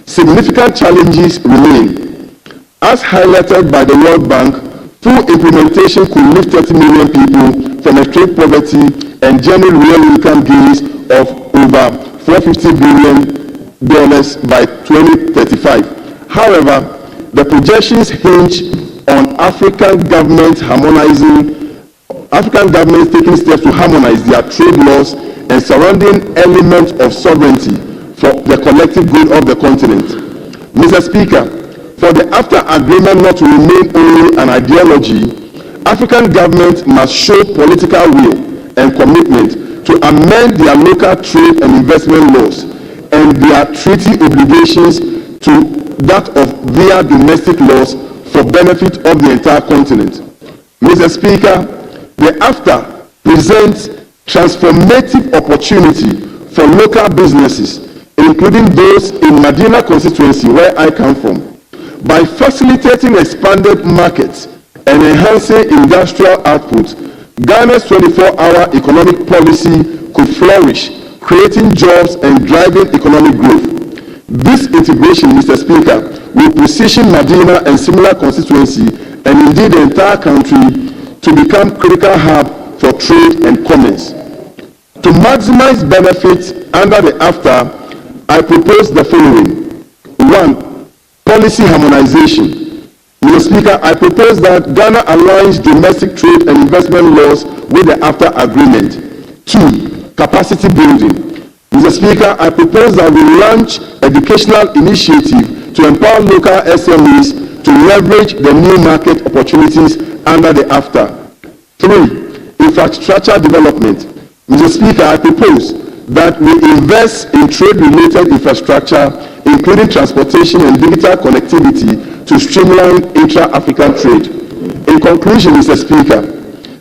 significant challenges remain. As highlighted by the World Bank, full implementation could lift 30 million people from extreme poverty and generate real income gains of over $450 billion by 2035. However, the projections hinge on African governments taking steps to harmonize their trade laws and surrounding elements of sovereignty for the collective good of the continent. Mr. Speaker, for the AfTA agreement not to remain only an ideology, African governments must show political will and commitment to amend their local trade and investment laws and their treaty obligations to that of their domestic laws for benefit of the entire continent. Mr. Speaker, the AfTA presents transformative opportunity for local businesses, including those in Medina constituency where I come from. By facilitating expanded markets and enhancing industrial output, Ghana's 24-hour economic policy could flourish, creating jobs and driving economic growth. This integration, Mr. Speaker, will position Medina and similar constituency, and indeed the entire country, to become critical hub for trade and commerce. To maximize benefits under the AfTA, I propose the following. 1. Policy harmonization. Mr. Speaker, I propose that Ghana aligns domestic trade and investment laws with the AfTA agreement. 2. Capacity building. Mr. Speaker, I propose that we launch educational initiative to empower local SMEs to leverage the new market opportunities under the AfTA. 3. Infrastructure development. Mr. Speaker, I propose that we invest in trade-related infrastructure, including transportation and digital connectivity, to streamline intra-African trade. In conclusion, Mr. Speaker,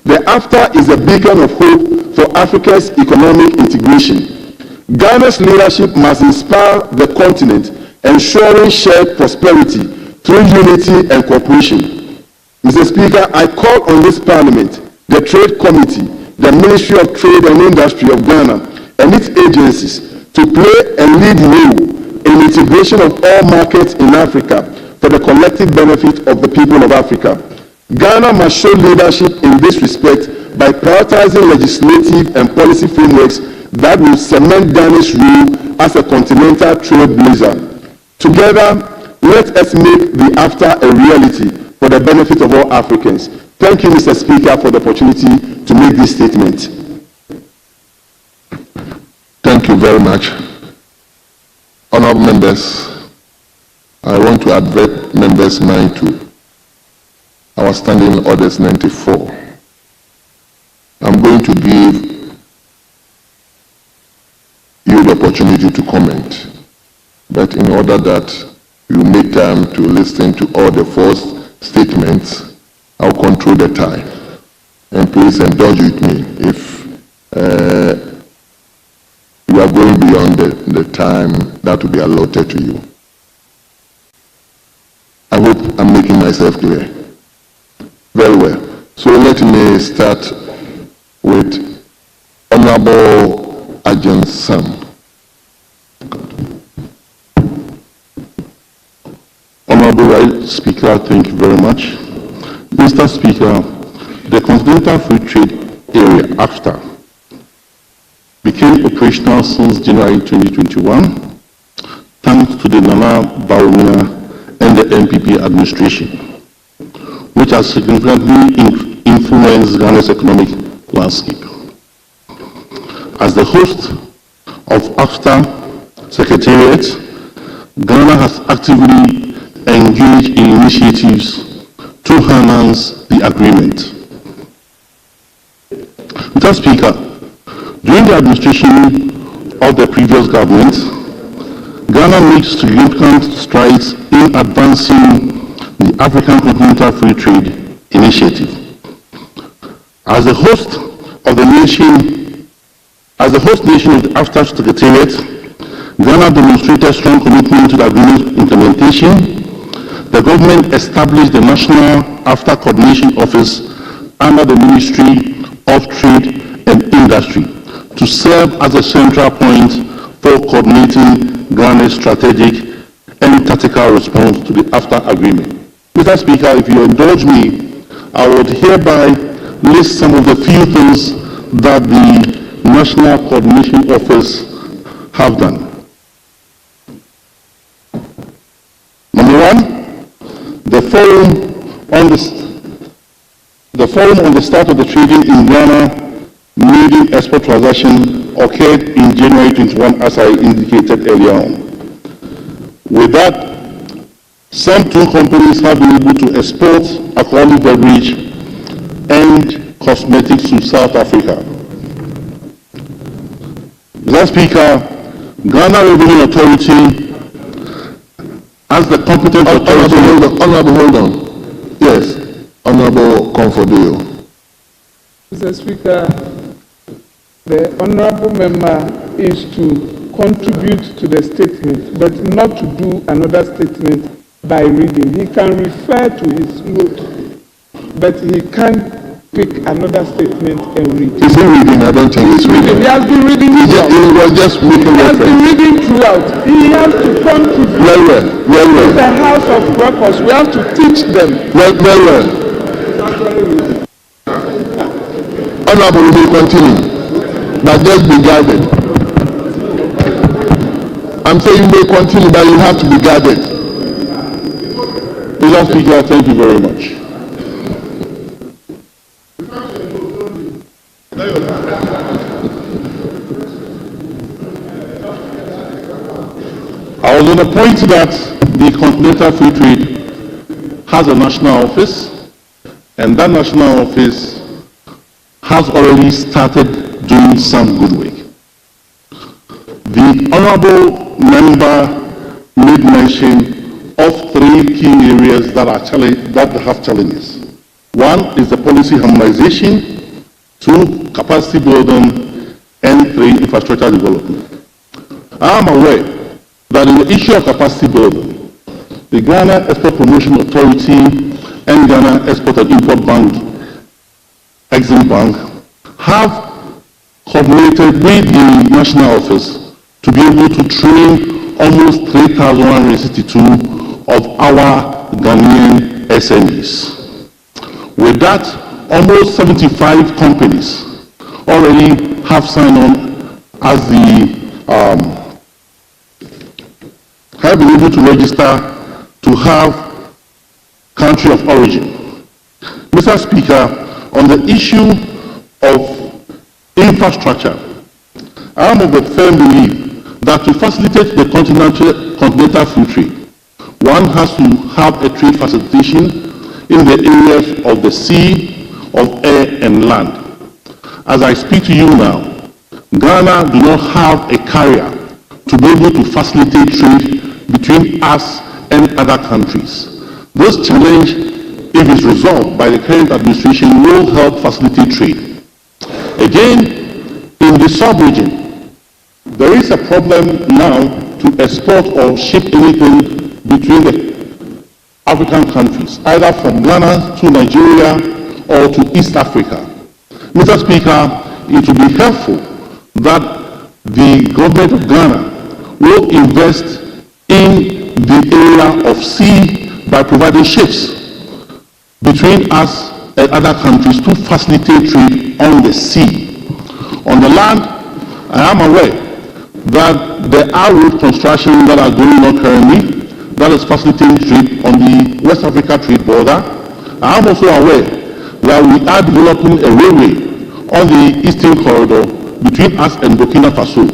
the AfTA is a beacon of hope for Africa's economic integration. Ghana's leadership must inspire the continent, ensuring shared prosperity through unity and cooperation. Mr. Speaker, I call on this Parliament, the Trade Committee, the Ministry of Trade and Industry of Ghana, and its agencies to play a lead role in integration of all markets in Africa for the collective benefit of the people of Africa. Ghana must show leadership in this respect by prioritizing legislative and policy frameworks that will cement Ghana's role as a continental trailblazer. Together, let us make the AfTA a reality for the benefit of all Africans. Thank you, Mr. Speaker, for the opportunity to make this statement. Thank you very much. Honorable members, I want to advert members' mind to our Standing Orders 94. I'm going to give you the opportunity to comment, but in order that you make time to listen to all the first statements, I'll control the time. And please indulge with me if you are going beyond the time that will be allotted to you. I hope I'm making myself clear. Very well. So let me start with Honorable Ajahn Sam. Honorable Speaker, thank you very much. Mr. Speaker, the Continental Free Trade Area, AfTA, became became operational since January 2021, thanks to the Nana Bawumia and the NPP administration, which has significantly influenced Ghana's economic landscape. As the host of AFTA Secretariat, Ghana has actively engaged in initiatives to enhance the agreement. Mr. Speaker, during the administration of the previous government, Ghana made significant strides in advancing the African Continental Free Trade Initiative. As the host nation of the AFTA Secretariat, Ghana demonstrated strong commitment to the agreement implementation. The government established the National AFTA Coordination Office under the Ministry of Trade and Industry to serve as a central point for coordinating Ghana's strategic and tactical response to the AFTA agreement. Mr. Speaker, if you indulge me, I would hereby list some of the few things that the National Coordination Office have done. Number one, the forum on the start of the trading in Ghana maiden export transaction occurred in January 21, as I indicated earlier on. With that, some two companies have been able to export alcoholic beverage and cosmetics to South Africa. Mr. Speaker, Ghana Revenue Authority, as the competent authority... Honorable, hold on. Yes, Honorable Comfortable. Mr. Speaker, the honorable member is to contribute to the statement, but not to do another statement by reading. He can refer to his note, but he can't pick another statement and read. Is he reading? I don't think he's reading. He has been reading throughout. He was just making reference. He has been reading throughout. He has to contribute. Well. It's a house of records. We have to teach them. Well. Honorable, we will continue. But just be guided. I'm saying you may continue, but you have to be guided. Mr. Speaker, thank you very much. I was on the point that the Continental Free Trade has a national office, and that national office has already started doing some good work. The honorable member made mention of three key areas that have challenges. One is the policy harmonization, two, capacity building, and three, infrastructure development. I am aware that in the issue of capacity building, the Ghana Export Promotion Authority and Ghana Export and Import Bank, Exim Bank, have coordinated with the national office to be able to train almost 3,162 of our Ghanaian SMEs. With that, almost 75 companies already have signed on as have been able to register to have country of origin. Mr. Speaker, on the issue of infrastructure, I am of the firm belief that to facilitate the continental free trade, one has to have a trade facilitation in the areas of the sea, of air and land. As I speak to you now, Ghana do not have a carrier to be able to facilitate trade between us and other countries. This challenge, if it's resolved by the current administration, will help facilitate trade. Again, in the sub-region, there is a problem now to export or ship anything between the African countries, either from Ghana to Nigeria or to East Africa. Mr. Speaker, it will be helpful that the government of Ghana will invest in the area of sea by providing ships between us and other countries to facilitate trade on the sea. On the land, I am aware that there are road construction that are going on currently that is facilitating trade on the West Africa trade border. I am also aware that we are developing a railway on the eastern corridor between us and Burkina Faso.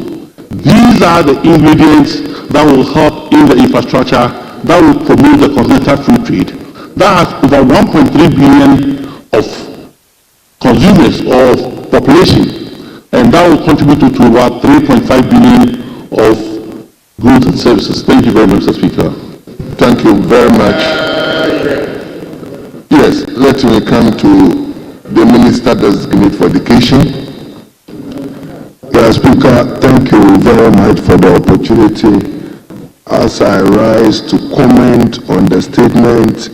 These are the ingredients that will help in the infrastructure that will promote the continental free trade. That has over 1.3 billion of consumers or population, and that will contribute to about 3.5 billion of goods and services. Thank you very much, Mr. Speaker. Thank you very much. Yes, let me come to the Minister Designate for Education. Mr. Speaker, thank you very much for the opportunity as I rise to comment on the statement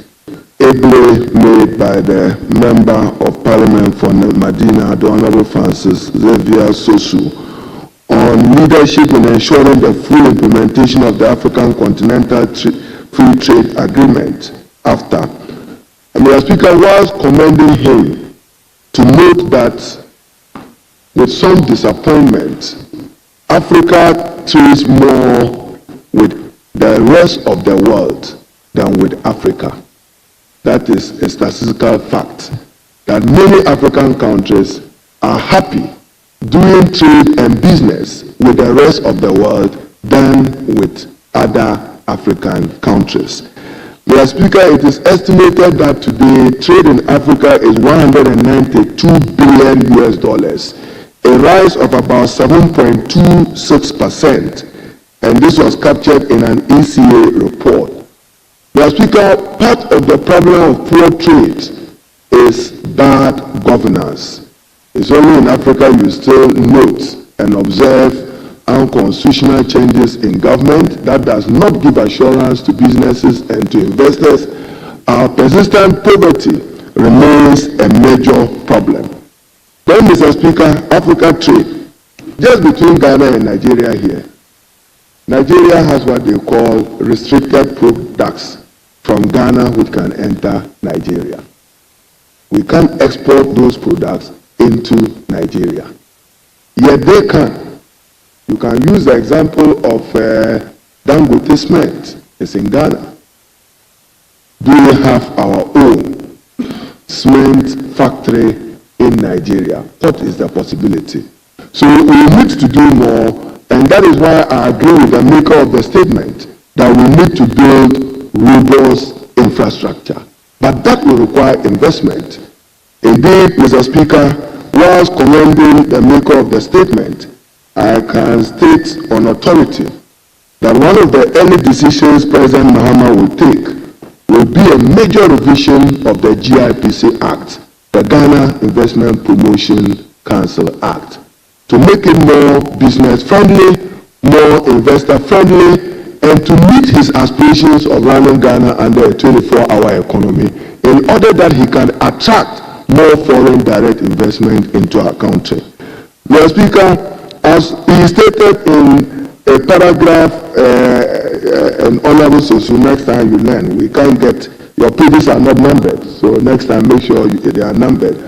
ably made by the Member of Parliament for Medina, the Honorable Francis Xavier Sosu, on leadership in ensuring the full implementation of the African Continental Free Trade Agreement, AfTA. And Mr. Speaker, whilst commending him, to note that with some disappointment, Africa trades more with the rest of the world than with Africa. That is a statistical fact, that many African countries are happy doing trade and business with the rest of the world than with other African countries. Mr. Speaker, it is estimated that today trade in Africa is $192 billion US, a rise of about 7.26%, and this was captured in an ECA report. Mr. Speaker, part of the problem of poor trade is bad governance. It's only in Africa you still note and observe unconstitutional changes in government that does not give assurance to businesses and to investors. Our persistent poverty remains a major problem. Then, Mr. Speaker, Africa trade, just between Ghana and Nigeria here, Nigeria has what they call restricted products from Ghana which can enter Nigeria. We can't export those products into Nigeria. Yet they can. You can use the example of Dangote Cement. It's in Ghana. Do we have our own cement factory in Nigeria? What is the possibility? So we need to do more, and that is why I agree with the maker of the statement that we need to build robust infrastructure. But that will require investment. Indeed, Mr. Speaker, whilst commending the maker of the statement, I can state on authority that one of the early decisions President Mahama will take will be a major revision of the GIPC Act, the Ghana Investment Promotion Council Act, to make it more business-friendly, more investor-friendly, and to meet his aspirations of running Ghana under a 24-hour economy in order that he can attract more foreign direct investment into our country. Mr. Speaker, as he stated in a paragraph, and Honorable Sosu, next time you learn, we can't get, your pages are not numbered, so next time make sure they are numbered.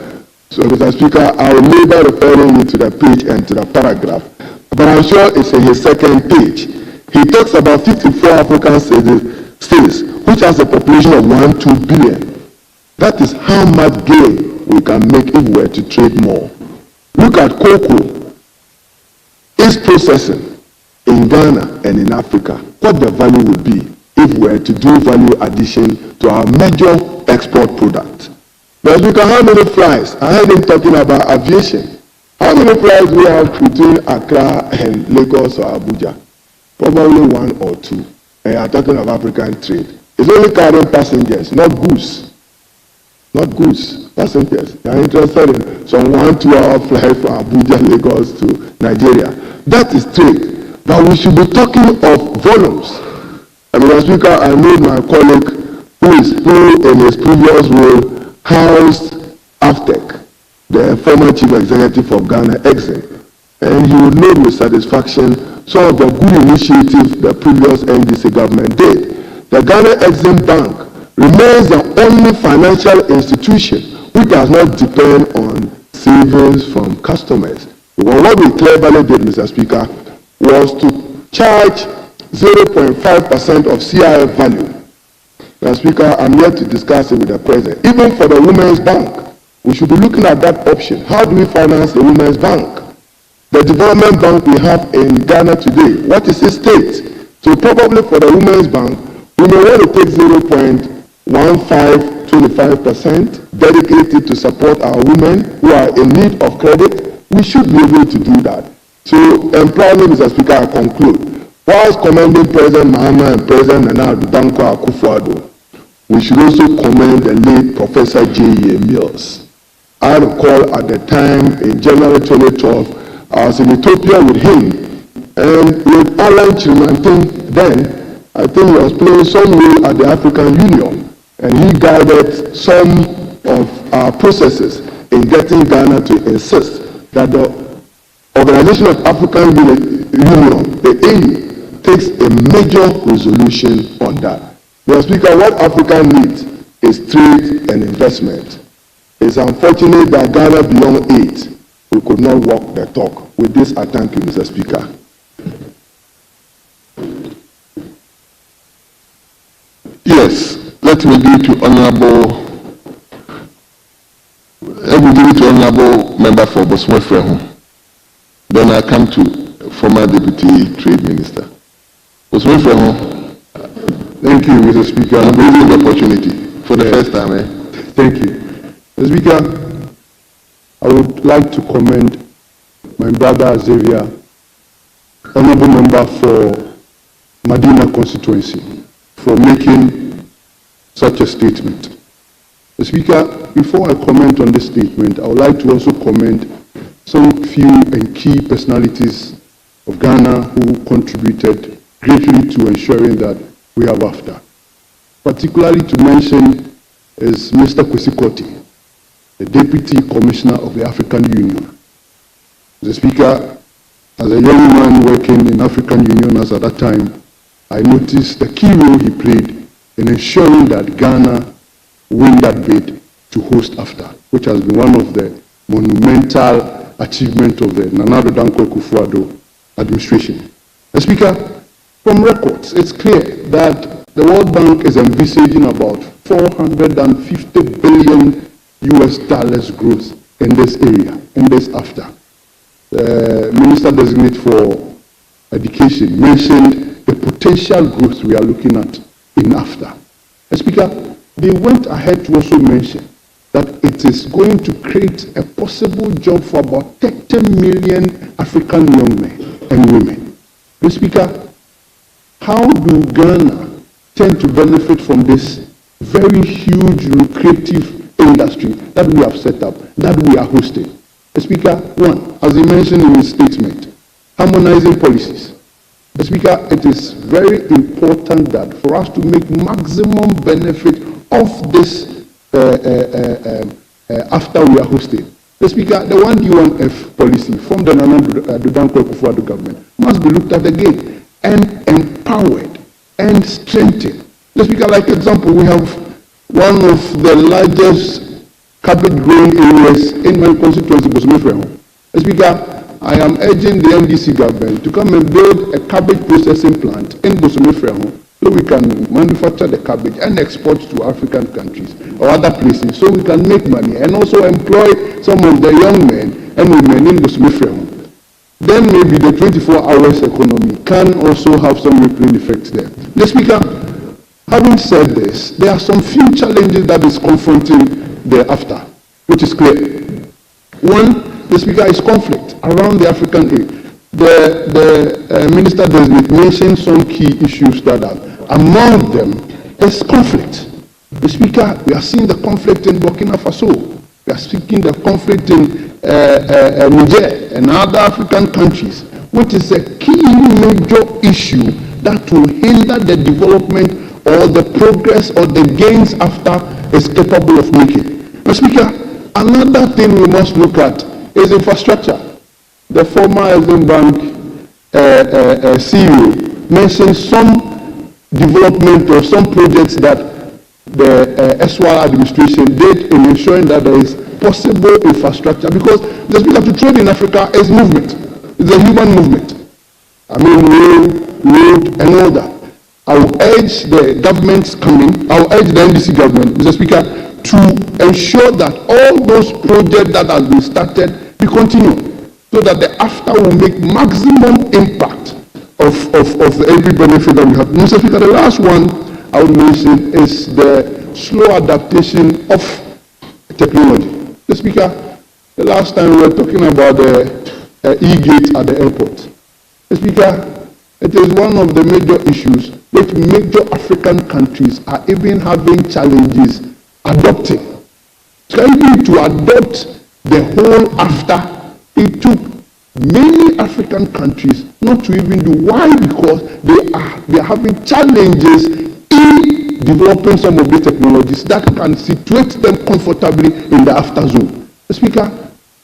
So, Mr. Speaker, I will labor referring you to the page and to the paragraph, but I'm sure it's in his second page. He talks about 54 African states, which has a population of 1-2 billion. That is how much gain we can make if we were to trade more. Look at cocoa. Its processing in Ghana and in Africa, what the value would be if we were to do value addition to our major export product. But look at how many flights. I heard him talking about aviation. How many flights we have between Accra and Lagos or Abuja? Probably 1 or 2. And I'm talking of African trade. It's only carrying passengers, not goods. Not goods, passengers. They are interested in some 1-2 hour flight from Abuja, Lagos to Nigeria. That is trade. But we should be talking of volumes. And Mr. Speaker, I know my colleague who in his previous role housed AFTEC, the former chief executive of Ghana Exim. And he would note with satisfaction some of the good initiatives the previous NDC government did. The Ghana Exim Bank remains the only financial institution which does not depend on savings from customers. Well, what we cleverly did, Mr. Speaker, was to charge 0.5% of CIF value. Mr. Speaker, I'm here to discuss it with the President. Even for the Women's Bank, we should be looking at that option. How do we finance the Women's Bank? The development bank we have in Ghana today, what is its state? So probably for the Women's Bank, we may want to take 0.1525% dedicated to support our women who are in need of credit. We should be able to do that. So, employment, Mr. Speaker, I conclude. Whilst commending President Mahama and President Nana Addo Dankwa Akufo-Addo, we should also commend the late Professor J.E. Mills. I recall at the time in January 2012, I was in Ethiopia with him, and with Alan Chimantin then, I think he was playing some role at the African Union, and he guided some of our processes in getting Ghana to insist that the Organization of African Union, the AU, takes a major resolution on that. Mr. Speaker, what Africa needs is trade and investment. It's unfortunate that Ghana beyond 8, we could not walk the talk. With this, I thank you, Mr. Speaker. Yes, let me give it to Honorable Member for Bosmo Frehu. Then I come to former Deputy Trade Minister. Bosmo Frehu. Thank you, Mr. Speaker. I'm raising the opportunity for the first time. Thank you. Mr. Speaker, I would like to commend my brother Xavier, Honorable Member for Medina constituency, for making such a statement. Mr. Speaker, before I comment on this statement, I would like to also commend some few and key personalities of Ghana who contributed greatly to ensuring that we have AFTA. Particularly to mention is Mr. Kwesi Kotey, the Deputy Commissioner of the African Union. Mr. Speaker, as a young man working in African Union as at that time, I noticed the key role he played in ensuring that Ghana win that bid to host AFTA, which has been one of the monumental achievements of the Nana Addo Dankwa Akufo-Addo administration. Mr. Speaker, from records, it's clear that the World Bank is envisaging about $450 billion growth in this area, in this AFTA. The Minister Designate for Education mentioned the potential growth we are looking at in AFTA. Speaker, they went ahead to also mention that it is going to create a possible job for about 30 million African young men and women. Speaker, how do Ghana tend to benefit from this very huge, lucrative industry that we have set up, that we are hosting? Speaker, one, as he mentioned in his statement, harmonizing policies. Speaker, it is very important that for us to make maximum benefit of this after we are hosting. Speaker, the 1D1F policy from the Nana Addo Dankwa Akufo-Addo government must be looked at again and empowered and strengthened. Speaker, like example, we have one of the largest cabbage growing areas in my constituency, Bosome Frehu. Speaker, I am urging the MDC government to come and build a cabbage processing plant in Bosome Frehu so we can manufacture the cabbage and export to African countries or other places so we can make money and also employ some of the young men and women in Bosome Frehu. Then maybe the 24 hours economy can also have some rippling effects there. The Speaker, having said this, there are some few challenges that is confronting the AFTA, which is clear. One, the Speaker, is conflict around the African aid. The Minister Designate mentioned some key issues that are among them is conflict. The Speaker, we are seeing the conflict in Burkina Faso. We are seeing the conflict in Niger and other African countries, which is a key major issue that will hinder the development or the progress or the gains AFTA is capable of making. Mr. Speaker, another thing we must look at is infrastructure. The former Exim Bank CEO mentioned some development or some projects that the SWAL administration did in ensuring that there is possible infrastructure, because the Speaker, to trade in Africa is movement. It's a human movement. I mean, rail, road, and all that. I will urge the governments coming, I will urge the NDC government, Mr. Speaker, to ensure that all those projects that have been started be continued, so that the AFTA will make maximum impact of every benefit that we have. Mr. Speaker, the last one I would mention is the slow adaptation of technology. Mr. Speaker, the last time we were talking about the e-gate at the airport. Mr. Speaker, it is one of the major issues which major African countries are even having challenges adopting. Trying to adopt the whole AFTA, it took many African countries not to even do. Why? Because they are having challenges in developing some of the technologies that can situate them comfortably in the AFTA zone. Mr. Speaker,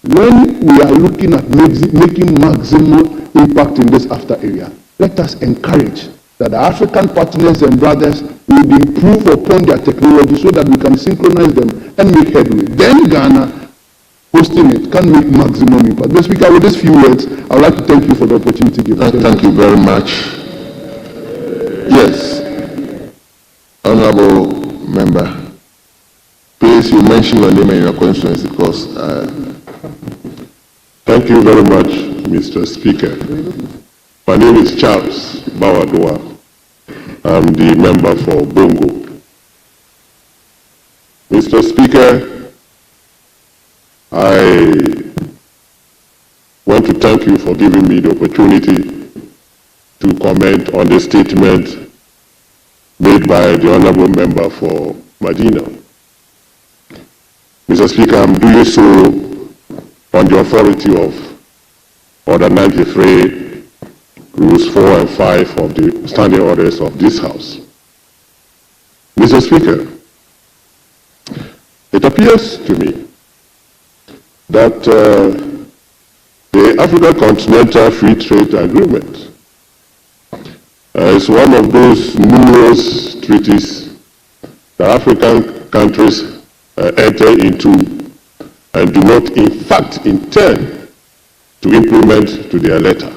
when we are looking at making maximum impact in this AFTA area, let us encourage that the African partners and brothers will improve upon their technology so that we can synchronize them and make headway. Then Ghana, hosting it, can make maximum impact. Mr. Speaker, with these few words, I would like to thank you for the opportunity given. Thank you very much. Yes, Honorable Member, please, you mention your name and your constituency, because... Thank you very much, Mr. Speaker. My name is Charles Bawadua. I'm the member for Bongo. Mr. Speaker, I want to thank you for giving me the opportunity to comment on the statement made by the Honorable Member for Medina. Mr. Speaker, I'm doing so on the authority of Order 93, Rules 4 and 5 of the Standing Orders of this House. Mr. Speaker, it appears to me that the African Continental Free Trade Agreement is one of those numerous treaties that African countries enter into and do not in fact intend to implement to their letter.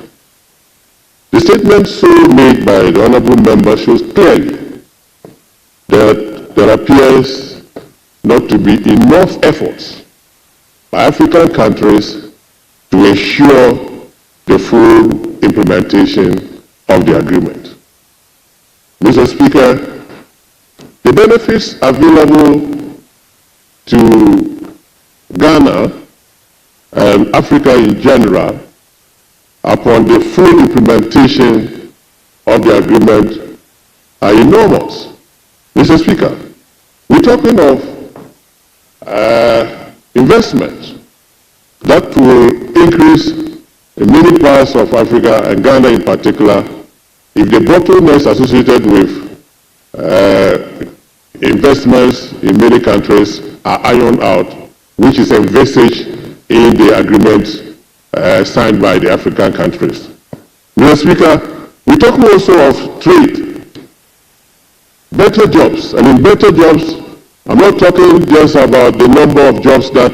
The statement so made by the Honourable Member shows clearly that there appears not to be enough efforts by African countries to ensure the full implementation of the agreement. Mr. Speaker, the benefits available to Ghana and Africa in general upon the full implementation of the agreement are enormous. Mr. Speaker, we're talking of investment that will increase in many parts of Africa and Ghana in particular if the bottlenecks associated with investments in many countries are ironed out, which is envisaged in the agreement signed by the African countries. Mr. Speaker, we talk also of trade, better jobs. I mean, better jobs, I'm not talking just about the number of jobs that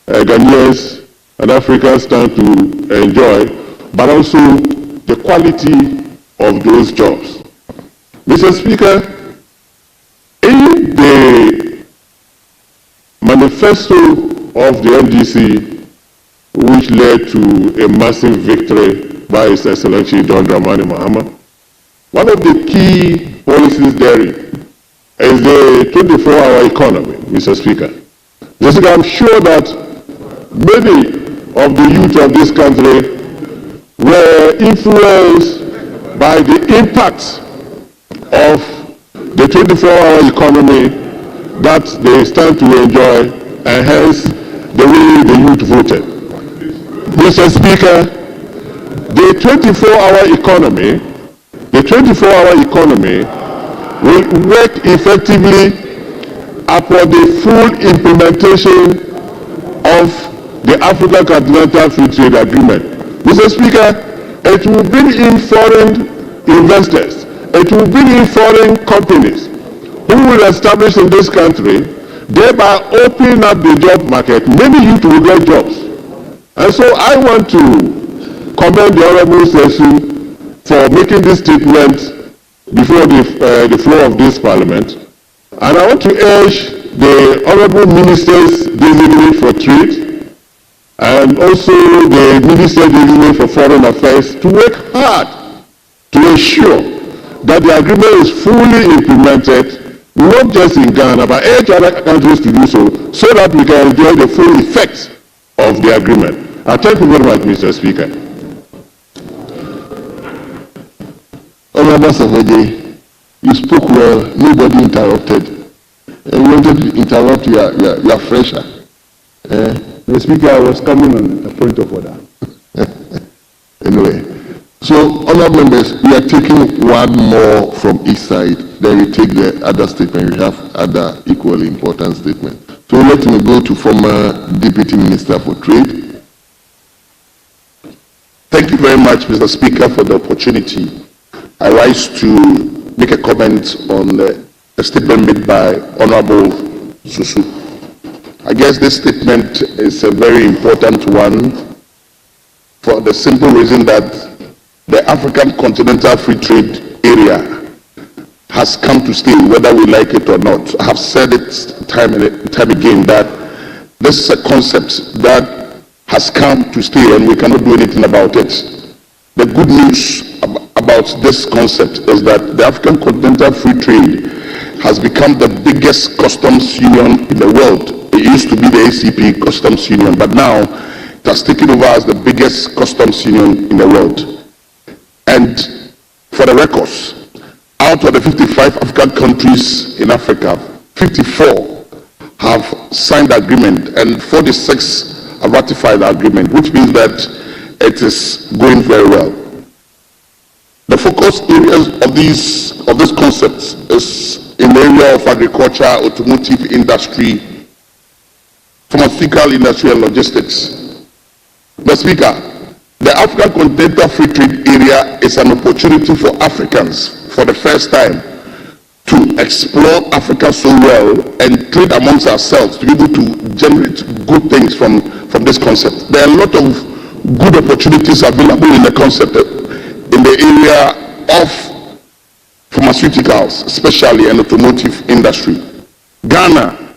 Ghanaians and Africans stand to enjoy, but also the quality of those jobs. Mr. Speaker, in the manifesto of the NDC, which led to a massive victory by His Excellency John Dramani Mahama, one of the key policies therein is the 24-hour economy, Mr. Speaker. Mr. Speaker, I'm sure that many of the youth of this country were influenced by the impact of the 24-hour economy that they stand to enjoy, and hence the way the youth voted. Mr. Speaker, the 24-hour economy will work effectively upon the full implementation of the African Continental Free Trade Agreement. Mr. Speaker, it will bring in foreign investors, it will bring in foreign companies who will establish in this country, thereby opening up the job market. Many youth will get jobs. And so I want to commend the Honorable Session for making this statement before the floor of this Parliament. And I want to urge the Honorable Ministers designate for Trade and also the Minister designate for Foreign Affairs to work hard to ensure that the agreement is fully implemented, not just in Ghana, but urge other countries to do so that we can enjoy the full effects of the agreement. I thank you very much, Mr. Speaker. Honorable Savage, you spoke well, nobody interrupted. You wanted to interrupt your fresher. The Speaker, I was coming on a point of order. Anyway, so honorable members, we are taking one more from each side, then we take the other statement. We have other equally important statements. So let me go to former Deputy Minister for Trade. Thank you very much, Mr. Speaker, for the opportunity. I rise to make a comment on a statement made by Honorable Susu. I guess this statement is a very important one for the simple reason that the African Continental Free Trade Area has come to stay, whether we like it or not. I have said it time and time again that this is a concept that has come to stay and we cannot do anything about it. The good news about this concept is that the African Continental Free Trade has become the biggest customs union in the world. It used to be the ACP Customs Union, but now it has taken over as the biggest customs union in the world. And for the records, out of the 55 African countries in Africa, 54 have signed the agreement and 46 have ratified the agreement, which means that it is going very well. The focus areas of this concept is in the area of agriculture, automotive industry, pharmaceutical industry, and logistics. Mr. Speaker, the African Continental Free Trade Area is an opportunity for Africans for the first time to explore Africa so well and trade amongst ourselves to be able to generate good things from this concept. There are a lot of good opportunities available in the concept in the area of pharmaceuticals, especially in automotive industry. Ghana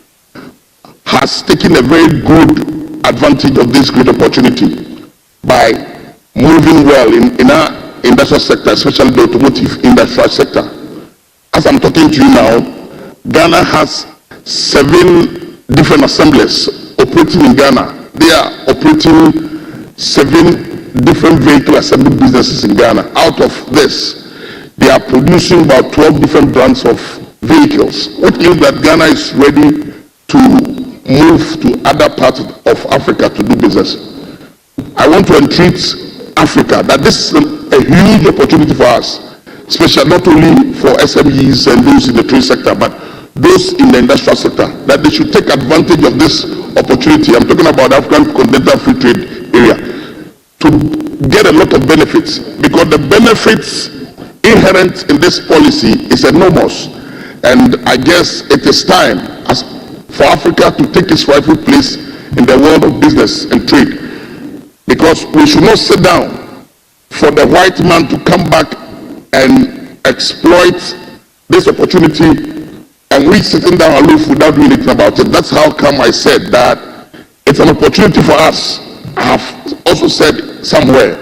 has taken a very good advantage of this great opportunity by moving well in our industrial sector, especially the automotive industrial sector. As I'm talking to you now, Ghana has 7 different assemblies operating in Ghana. They are operating 7 different vehicle assembly businesses in Ghana. Out of this, they are producing about 12 different brands of vehicles, which means that Ghana is ready to move to other parts of Africa to do business. I want to entreat Africa that this is a huge opportunity for us, especially not only for SMEs and those in the trade sector, but those in the industrial sector, that they should take advantage of this opportunity. I'm talking about the African Continental Free Trade Area, to get a lot of benefits, because the benefits inherent in this policy is enormous. And I guess it is time for Africa to take its rightful place in the world of business and trade, because we should not sit down for the white man to come back and exploit this opportunity and we sitting down aloof without doing anything about it. That's how come I said that it's an opportunity for us. I have also said somewhere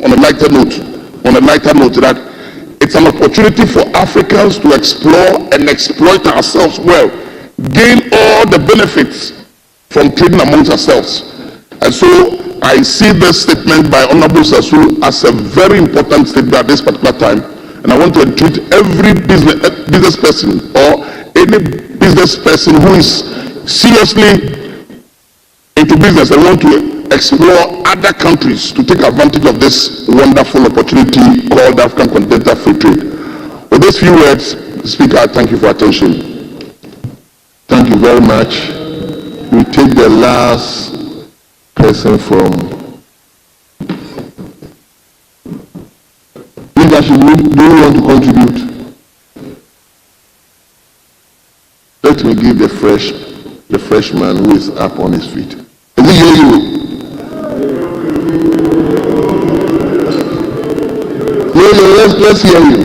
on a lighter note that it's an opportunity for Africans to explore and exploit ourselves well, gain all the benefits from trading amongst ourselves. And so I see this statement by Honorable Sasu as a very important statement at this particular time, and I want to entreat every business person or any business person who is seriously into business and want to explore other countries to take advantage of this wonderful opportunity called the African Continental Free Trade. With these few words, Speaker, I thank you for attention. Thank you very much. We take the last person from leadership. Do you want to contribute? me give the freshman who is up on his feet. Is it you? Let's hear you.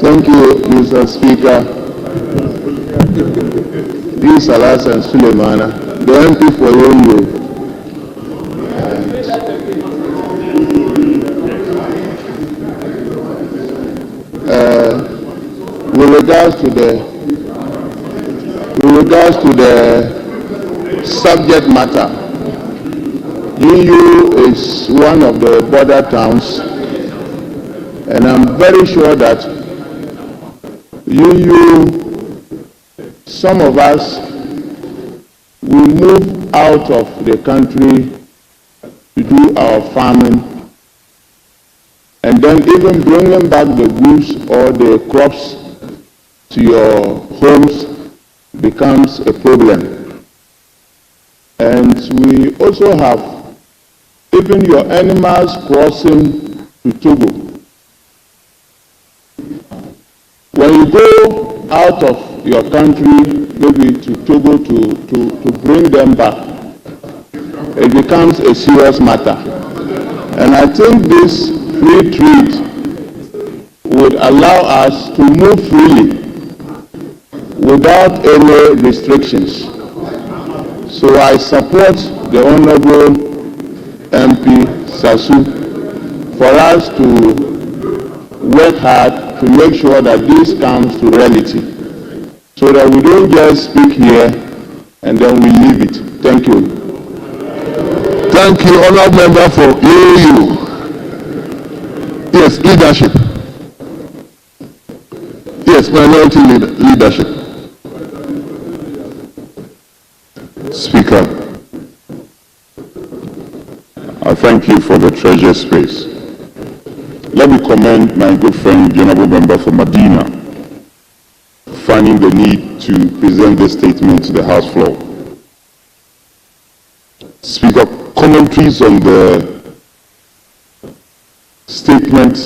Thank you, Mr. Speaker. This is Alas and Suleimana, the MP for you. With regards to the subject matter, UU is one of the border towns, and I'm very sure that UU, some of us will move out of the country to do our farming, and then even bringing back the goods or the crops to your homes becomes a problem. And we also have even your animals crossing to Togo. When you go out of your country, maybe to Togo to bring them back, it becomes a serious matter. And I think this free trade would allow us to move freely without any restrictions. So I support the Honorable MP Sasu for us to work hard to make sure that this comes to reality, so that we don't just speak here and then we leave it. Thank you. Thank you, Honourable Member, for you. Yes, leadership. Yes, minority leadership. Speaker, I thank you for the treasure space. Let me commend my good friend, the Honourable Member for Medina, finding the need to present this statement to the House floor. Speaker, commentaries on the statement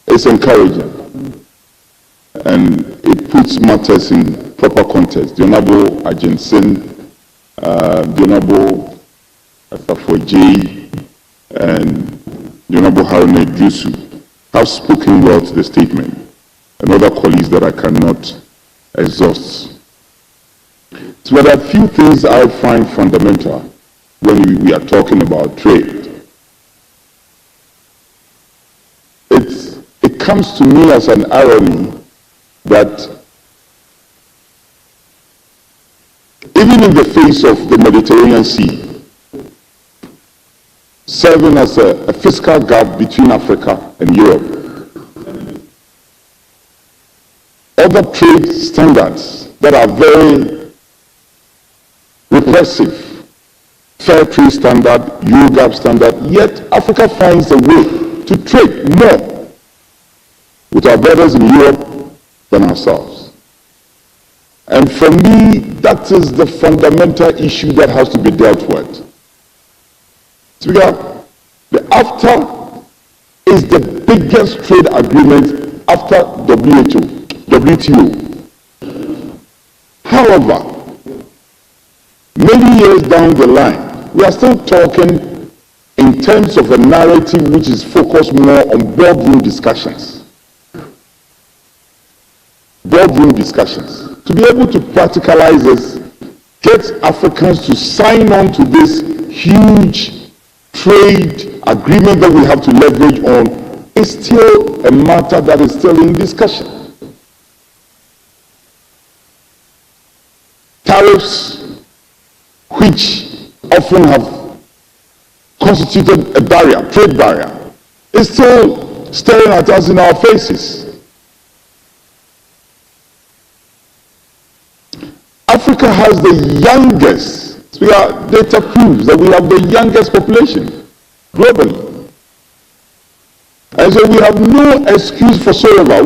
is encouraging, and it puts matters in proper context. The Honourable Ajensin, the Honourable Asafoje, and the Honourable Haruna Idrisu have spoken well to the statement, and other colleagues that I cannot exhaust. So there are a few things I find fundamental when we are talking about trade. It comes to me as an irony that even in the face of the Mediterranean Sea, serving as a fiscal gap between Africa and Europe, other trade standards that are very repressive, fair trade standard, Eurogap standard, yet Africa finds a way to trade more with our brothers in Europe than ourselves. And for me, that is the fundamental issue that has to be dealt with. Speaker, the AFTA is the biggest trade agreement after WTO. However, many years down the line, we are still talking in terms of a narrative which is focused more on boardroom discussions. Boardroom discussions. To be able to practicalize this, get Africans to sign on to this huge trade agreement that we have to leverage on is still a matter that is still in discussion. Tariffs, which often have constituted a barrier, trade barrier, is still staring at us in our faces. Africa has the youngest, data proves that we have the youngest population globally. And so we have no excuse for whatsoever.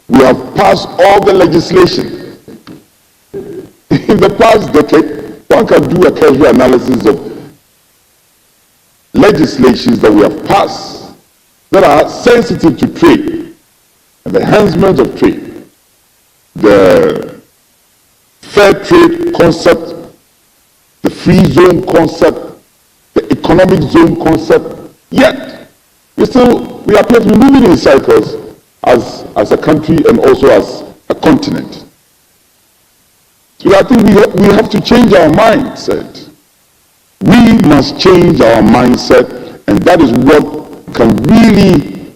We have passed all the legislation. In the past decade, one can do a casual analysis of legislations that we have passed that are sensitive to trade and the enhancement of trade. the fair trade concept, the free zone concept, the economic zone concept, yet we appear to be moving in circles as a country and also as a continent. So I think we have to change our mindset. We must change our mindset, and that is what can really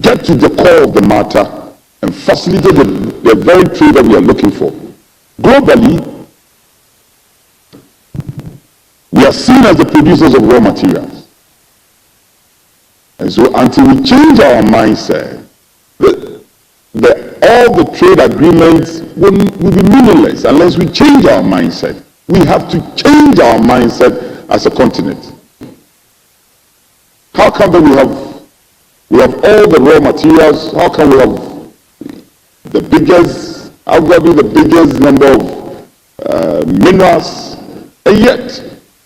get to the core of the matter and facilitate the very trade that we are looking for. Globally, we are seen as the producers of raw materials. And so until we change our mindset, all the trade agreements will be meaningless unless we change our mindset. We have to change our mindset as a continent. How come that we have all the raw materials? How come we have the biggest, arguably the biggest number of minerals, and yet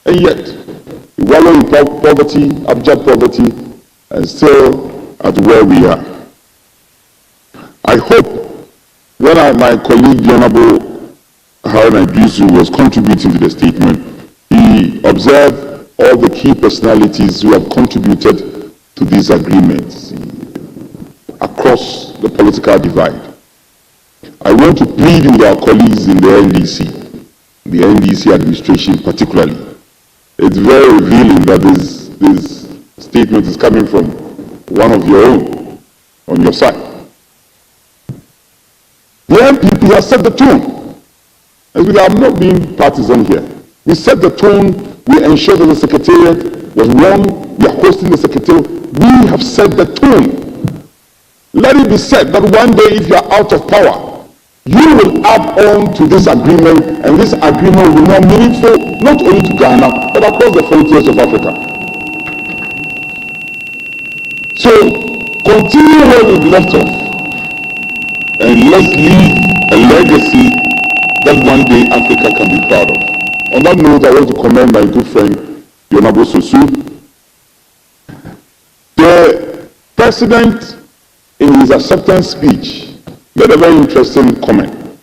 we wallow in poverty, abject poverty, and still at where we are. I hope when my colleague, the Honorable Haruna Iddrisu, was contributing to the statement, he observed all the key personalities who have contributed to these agreements across the political divide. I want to plead with our colleagues in the NDC administration particularly. It's very revealing that this statement is coming from one of your own on your side. The NPP has set the tone. As we are not being partisan here. We set the tone, we ensured that the Secretariat was wrong, we are hosting the Secretariat. We have set the tone. Let it be said that one day if you are out of power, you will add on to this agreement, and this agreement will be more meaningful, not only to Ghana, but across the frontiers of Africa. So, continue where we've left off, and let's leave a legacy that one day Africa can be proud of. On that note, I want to commend my good friend, Yonabo Sosu. The President, in his acceptance speech, made a very interesting comment.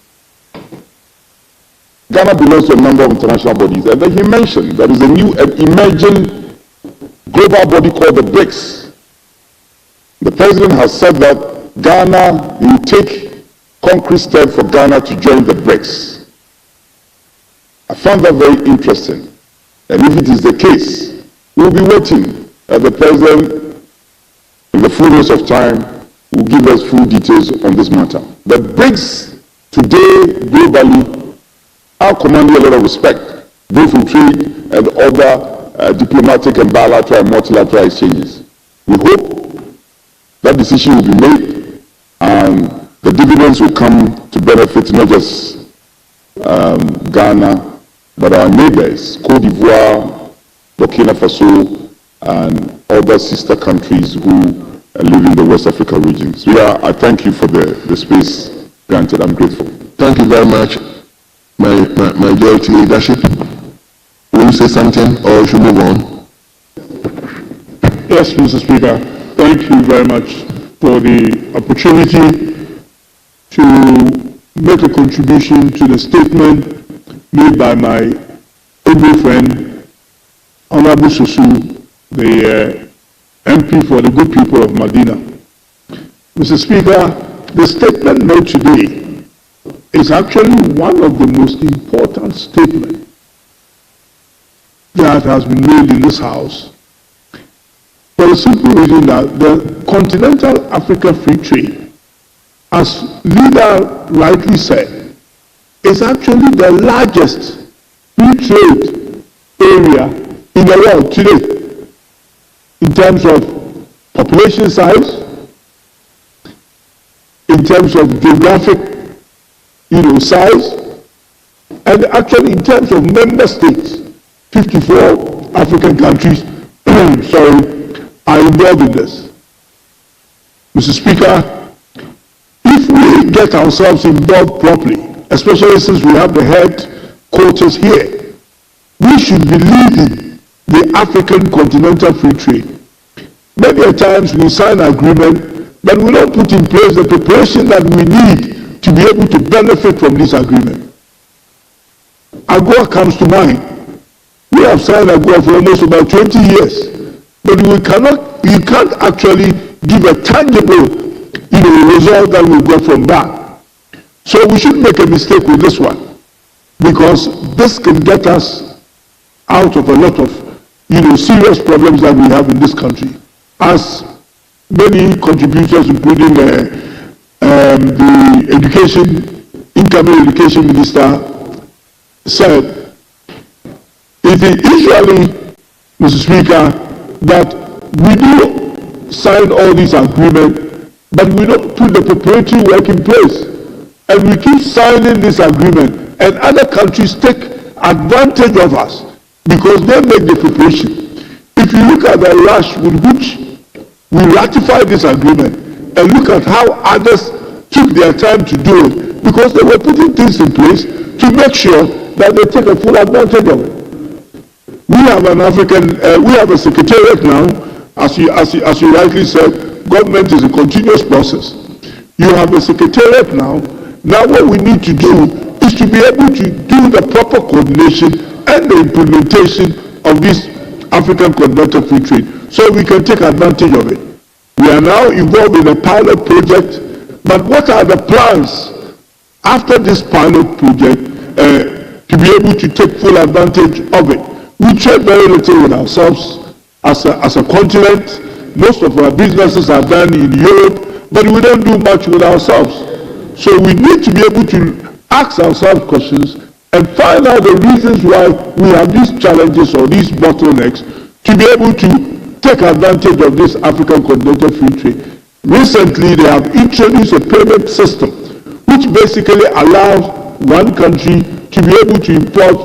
Ghana belongs to a number of international bodies, and then he mentioned there is a new emerging global body called the BRICS. The President has said that Ghana will take concrete step for Ghana to join the BRICS. I found that very interesting. And if it is the case, we'll be waiting that the President, in the fullness of time, will give us full details on this matter. The BRICS today, globally, are commanding a lot of respect, both in trade and other diplomatic and bilateral and multilateral exchanges. We hope that decision will be made and the dividends will come to benefit not just Ghana, but our neighbors, Cote d'Ivoire, Burkina Faso, and other sister countries who live in the West Africa region. So I thank you for the space granted. I'm grateful. Thank you very much, my majority leadership. Will you say something or should we move on? Yes, Mr. Speaker. Thank you very much for the opportunity to make a contribution to the statement made by my able friend, Honorable Sosu, the MP for the good people of Medina. Mr. Speaker, the statement made today is actually one of the most important statements that has been made in this House, for the simple reason that the Continental Africa Free Trade, as leader rightly said, is actually the largest free trade area in the world today in terms of population size, in terms of geographic size, and actually in terms of member states. 54 African countries are involved in this. Mr. Speaker, if we get ourselves involved properly, especially since we have the headquarters here, we should be leading the African continental free trade. Many a times we sign an agreement, but we don't put in place the preparation that we need to be able to benefit from this agreement. AGOA comes to mind. We have signed AGOA for almost about 20 years, but you can't actually give a tangible, result that we get from that. So we should make a mistake with this one, because this can get us out of a lot of, serious problems that we have in this country. As many contributors, including the incoming education minister, said, it is usually, Mr. Speaker, that we do sign all these agreements, but we don't put the preparatory work in place. And we keep signing this agreement, and other countries take advantage of us because they make the preparation. If you look at the rush with which we ratified this agreement, and look at how others took their time to do it, because they were putting things in place to make sure that they take a full advantage of it. We have we have a secretariat now, as you rightly said. Government is a continuous process. You have a secretariat now. Now what we need to do is to be able to do the proper coordination and the implementation of this African Continental Free Trade, so we can take advantage of it. We are now involved in a pilot project, but what are the plans after this pilot project to be able to take full advantage of it? We trade very little with ourselves as a continent. Most of our businesses are done in Europe, but we don't do much with ourselves. So we need to be able to ask ourselves questions and find out the reasons why we have these challenges or these bottlenecks to be able to take advantage of this African Continental Free Trade. Recently, they have introduced a payment system which basically allows one country to be able to import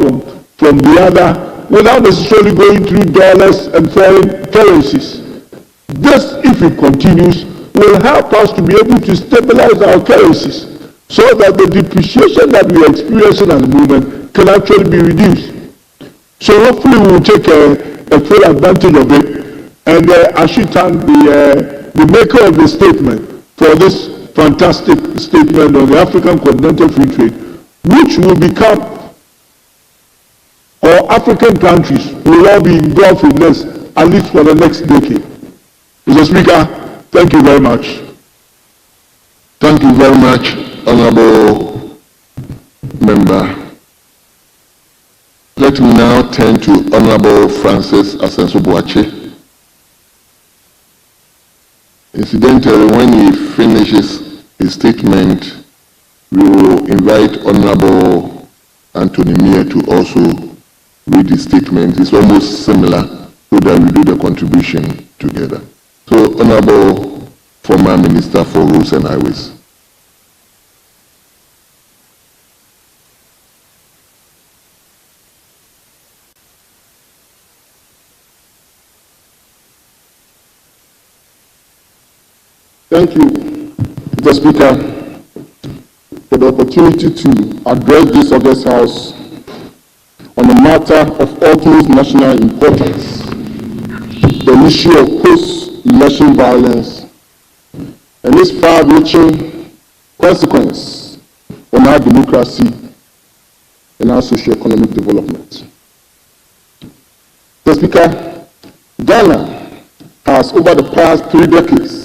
from the other without necessarily going through dollars and foreign currencies. This, if it continues, will help us to be able to stabilize our currencies so that the depreciation that we are experiencing at the moment can actually be reduced. So hopefully we will take a full advantage of it. And I should thank the maker of the statement for this fantastic statement on the African Continental Free Trade, which will become, or African countries will all be involved in this, at least for the next decade. Mr. Speaker, thank you very much. Thank you very much, Honorable Member. Let me now turn to Honorable Francis Asenso-Boakye. Incidentally, when he finishes his statement, we will invite Honorable Anthony Mia to also read his statement. It's almost similar, so that we do the contribution together. So, Honorable Former Minister for Roads and Highways. Thank you, Mr. Speaker, for the opportunity to address this August House on a matter of utmost national importance, the issue of post-election violence and its far-reaching consequence on our democracy and our socio-economic development. Mr. Speaker, Ghana has, over the past 3 decades,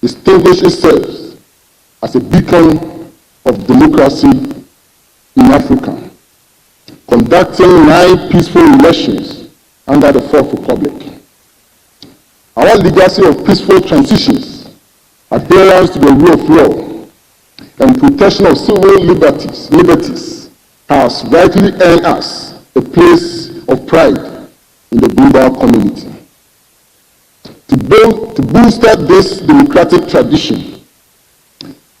distinguished itself as a beacon of democracy in Africa, conducting 9 peaceful elections under the Fourth Republic. Our legacy of peaceful transitions, adherence to the rule of law, and protection of civil liberties has rightly earned us a place of pride in the global community. To booster this democratic tradition,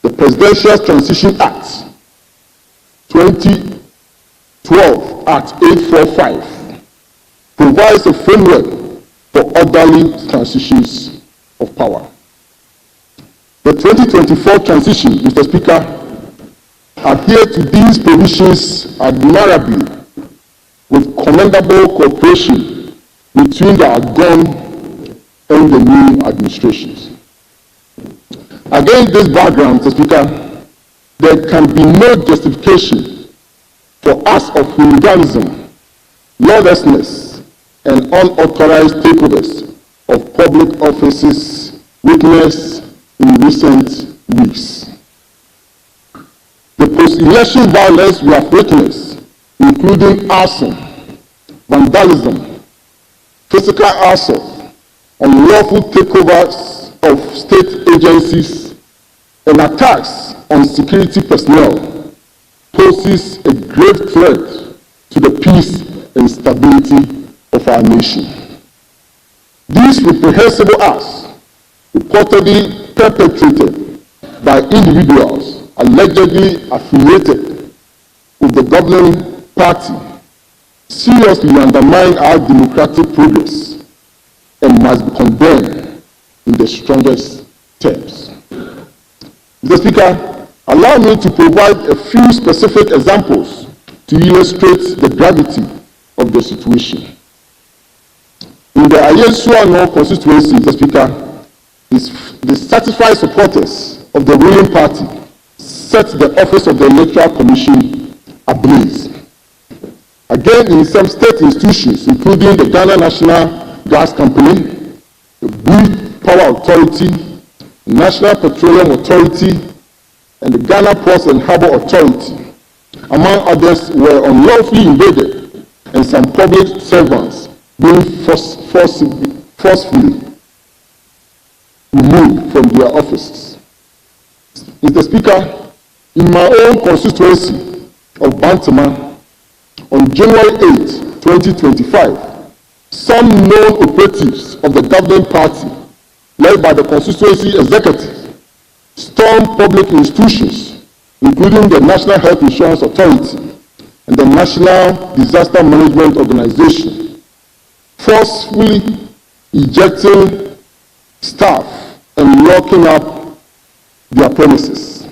the Presidential Transition Act 2012 Act 845 provides a framework for orderly transitions of power. The 2024 transition, Mr. Speaker, adhered to these provisions admirably with commendable cooperation between the outgone and the new administrations. Against this background, Mr. Speaker, there can be no justification for acts of hooliganism, lawlessness, and unauthorized takeovers of public offices witnessed in recent weeks. The post-election violence we have witnessed, including arson, vandalism, physical assault, unlawful takeovers of state agencies, and attacks on security personnel, poses a grave threat to the peace and stability of our nation. These reprehensible acts, reportedly perpetrated by individuals allegedly affiliated with the governing party, seriously undermine our democratic progress and must be condemned in the strongest terms. Mr. Speaker, allow me to provide a few specific examples to illustrate the gravity of the situation. In the Ayesuano constituency, Mr. Speaker, the satisfied supporters of the ruling party set the office of the Electoral Commission ablaze. Again, in some state institutions, including the Ghana National Gas Company, the Blue Power Authority, National Petroleum Authority, and the Ghana Ports and Harbour Authority, among others, were unlawfully invaded, and some public servants being forcefully removed from their offices. Mr. Speaker, in my own constituency of Bantama, on January 8, 2025, some known operatives of the governing party, led by the constituency executive, stormed public institutions, including the National Health Insurance Authority and the National Disaster Management Organization, forcefully ejecting staff and locking up their premises.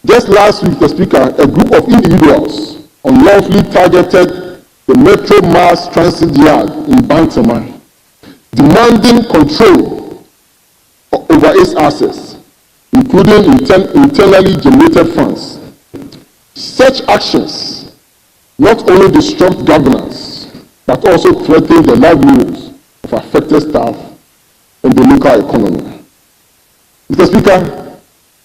Just last week, Mr. Speaker, a group of individuals unlawfully targeted the Metro Mass Transit Yard in Bantama, demanding control over its assets, including internally generated funds. Such actions not only disrupt governance, but also threaten the livelihoods of affected staff and the local economy. Mr. Speaker,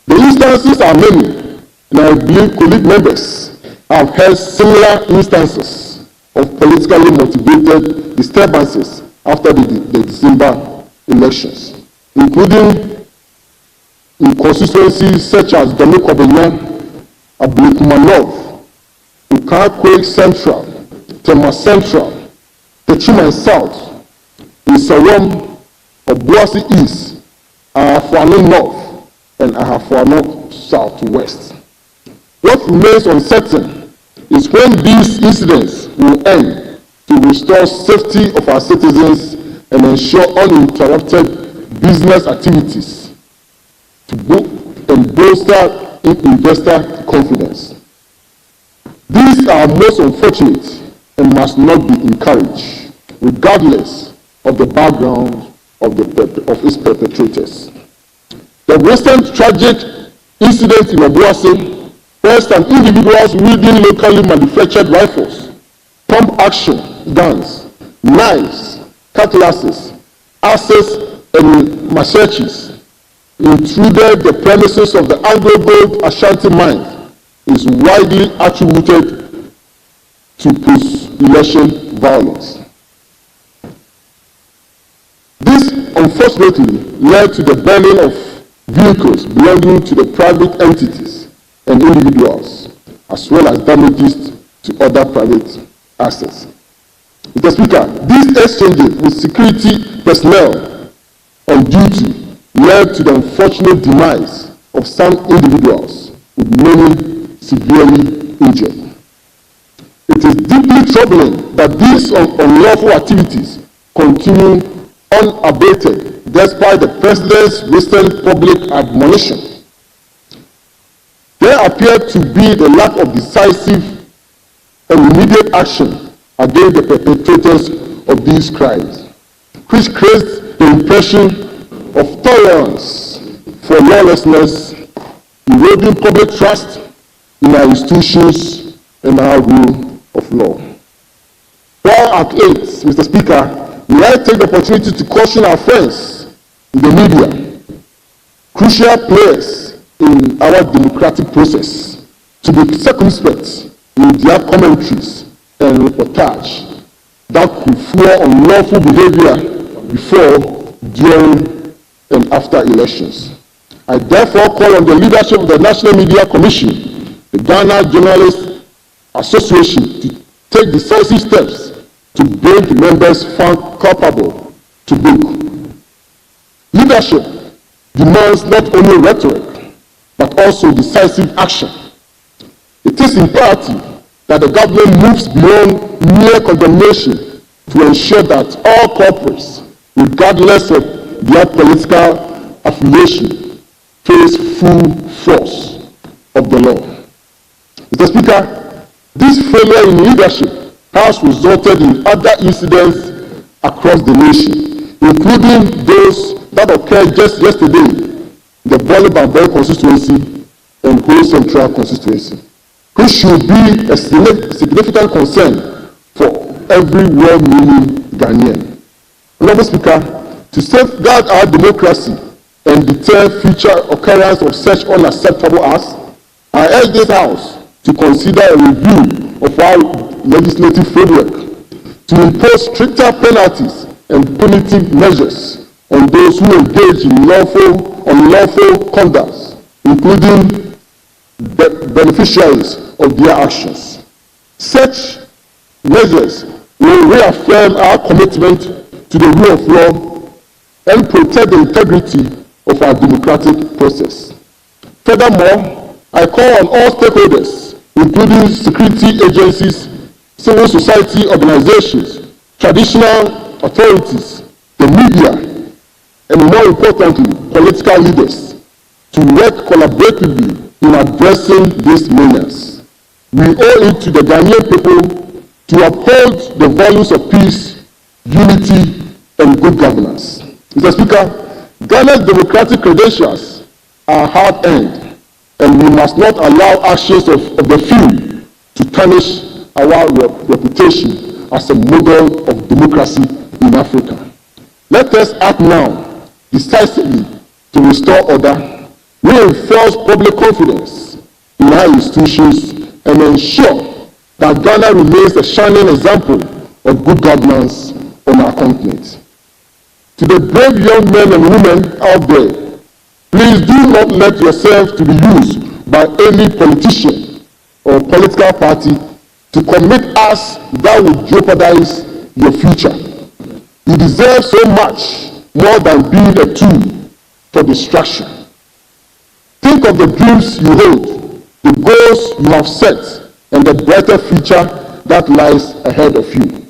the instances are many, and I believe colleague members have heard similar instances of politically motivated disturbances after the December elections, including in constituencies such as Domikwabenya, Ablekumanov, Ukakwe Central, Tema Central, Techiman South, Isawam, Obuasi East, Ahafuano North, and Ahafuano Southwest. What remains uncertain is when these incidents will end to restore safety of our citizens and ensure uninterrupted business activities and bolster investor confidence. These are most unfortunate and must not be encouraged, regardless of the background of its perpetrators. The recent tragic incident in Obuasi, where some individuals wielding locally manufactured rifles, pump action guns, knives, cutlasses, axes, and machetes intruded the premises of the Anglo Gold Ashanti mine is widely attributed to post-election violence. This unfortunately led to the burning of vehicles belonging to the private entities and individuals, as well as damages to other private assets. Mr. Speaker, these exchanges with security personnel on duty led to the unfortunate demise of some individuals, with many severely injured. It is deeply troubling that these unlawful activities continue unabated despite the President's recent public admonition. There appeared to be the lack of decisive and immediate action against the perpetrators of these crimes, which creates the impression of tolerance for lawlessness eroding public trust in our institutions and our rule of law. While at it, Mr. Speaker, may I take the opportunity to caution our friends in the media, crucial players in our democratic process, to be circumspect in their commentaries and reportage that could fuel unlawful behavior before, during, and after elections. I therefore call on the leadership of the National Media Commission, the Ghana Journalists Association, to take decisive steps to bring members found culpable to book. Leadership demands not only rhetoric, but also decisive action. It is imperative that the government moves beyond mere condemnation to ensure that all culprits, regardless of their political affiliation, face full force of the law. Mr. Speaker, this failure in leadership has resulted in other incidents across the nation, including those that occurred just yesterday in the Bole-Bamboi constituency and Ho Central constituency, which should be a significant concern for every well-meaning Ghanaian. Honorable Speaker, to safeguard our democracy and deter future occurrence of such unacceptable acts, I urge this House to consider a review of our legislative framework to impose stricter penalties and punitive measures on those who engage in unlawful conduct, including beneficiaries of their actions. Such measures will reaffirm our commitment to the rule of law and protect the integrity of our democratic process. Furthermore, I call on all stakeholders, including security agencies, civil society organizations, traditional authorities, the media, and more importantly, political leaders, to work collaboratively in addressing these menace. We owe it to the Ghanaian people to uphold the values of peace, unity, and good governance. Mr. Speaker, Ghana's democratic credentials are hard-earned, and we must not allow actions of the few to tarnish our reputation as a model of democracy in Africa. Let us act now decisively to restore order, reinforce public confidence in our institutions, and ensure that Ghana remains a shining example of good governance on our continent. To the brave young men and women out there, please do not let yourself to be used by any politician or political party to commit acts that will jeopardize your future. You deserve so much more than being a tool for distraction. Think of the dreams you hold, the goals you have set, and the brighter future that lies ahead of you.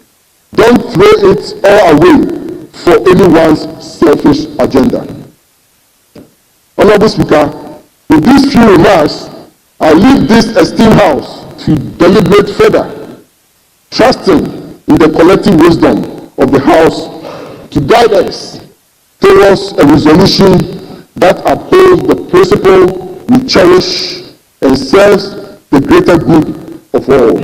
Don't throw it all away for anyone's selfish agenda. Honorable Speaker, with these few remarks, I leave this esteemed House to deliberate further, trusting in the collective wisdom of the House to guide us towards a resolution that upholds the principle we cherish and serves the greater good of all.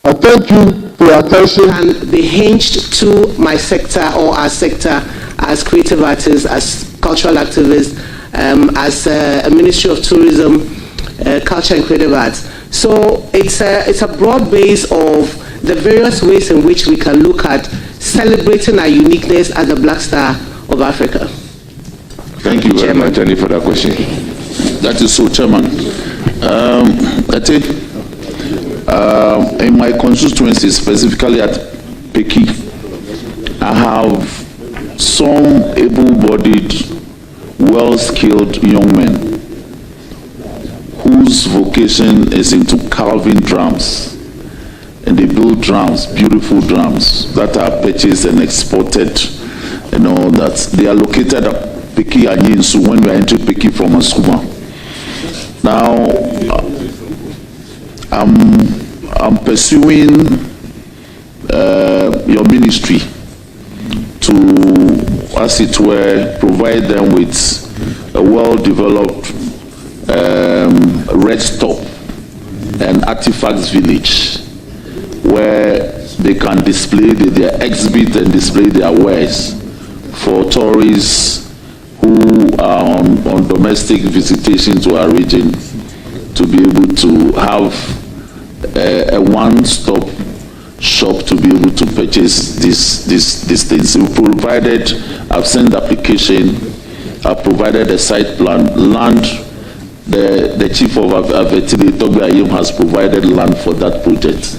I thank you for your attention. And be hinged to my sector or our sector as creative artists, as cultural activists, as a Ministry of Tourism, Culture and Creative Arts. So it's a broad base of the various ways in which we can look at celebrating our uniqueness as the Black Star of Africa. Thank you very much, Annie, for that question. That is so, Chairman. I think in my constituency, specifically at Peki, I have some able-bodied, well-skilled young men whose vocation is into carving drums. And they build drums, beautiful drums, that are purchased and exported, and all that. They are located at Peki and Yinsu when we are entering Peki from Asuma. Now, I'm pursuing your ministry to, as it were, provide them with a well-developed Red Stop and Artifacts Village, where they can display their exhibit and display their wares for tourists who are on domestic visitation to our region, to be able to have a one-stop shop to be able to purchase these things. We provided, I've sent the application, I've provided a site plan, land. The chief of Avetili, Toby Ayim, has provided land for that project.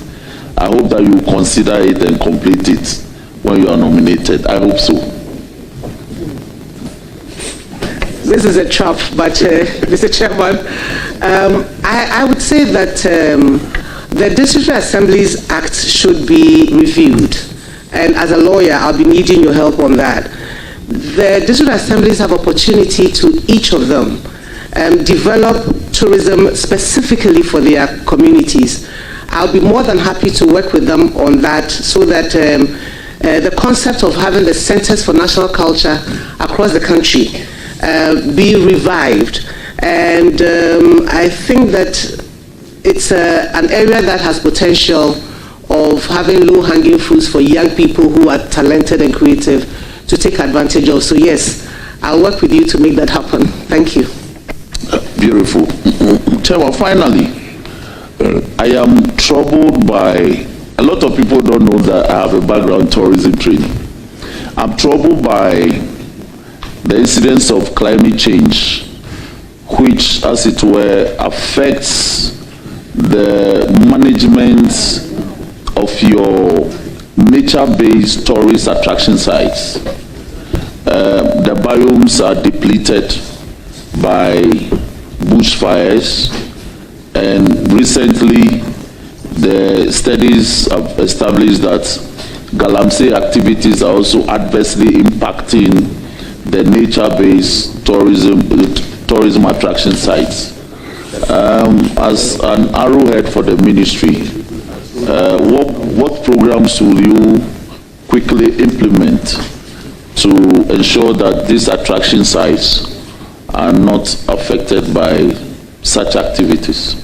I hope that you consider it and complete it when you are nominated. I hope so. This is a chop, but Mr. Chairman, I would say that the District Assemblies Act should be reviewed. And as a lawyer, I'll be needing your help on that. The District Assemblies have opportunity to each of them develop tourism specifically for their communities. I'll be more than happy to work with them on that, so that the concept of having the centers for national culture across the country be revived. And I think that it's an area that has potential of having low-hanging fruits for young people who are talented and creative to take advantage of. So yes, I'll work with you to make that happen. Thank you. Beautiful. Chairman, finally, I am troubled by, a lot of people don't know that I have a background in tourism training. I'm troubled by the incidence of climate change, which, as it were, affects the management of your nature-based tourist attraction sites. The biomes are depleted by bushfires, and recently the studies have established that Galamsey activities are also adversely impacting the nature-based tourism attraction sites. As an arrowhead for the ministry, what programs will you quickly implement to ensure that these attraction sites are not affected by such activities?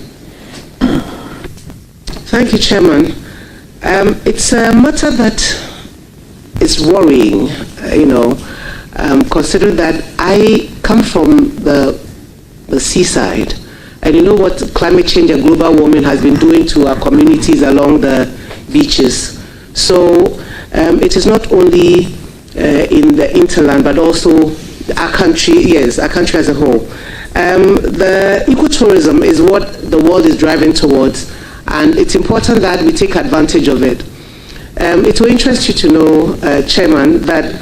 Thank you, Chairman. It's a matter that is worrying, considering that I come from the seaside, and you know what climate change and global warming has been doing to our communities along the beaches. So it is not only in the hinterland, but also our country, yes, our country as a whole. The ecotourism is what the world is driving towards, and it's important that we take advantage of it. It will interest you to know, Chairman, that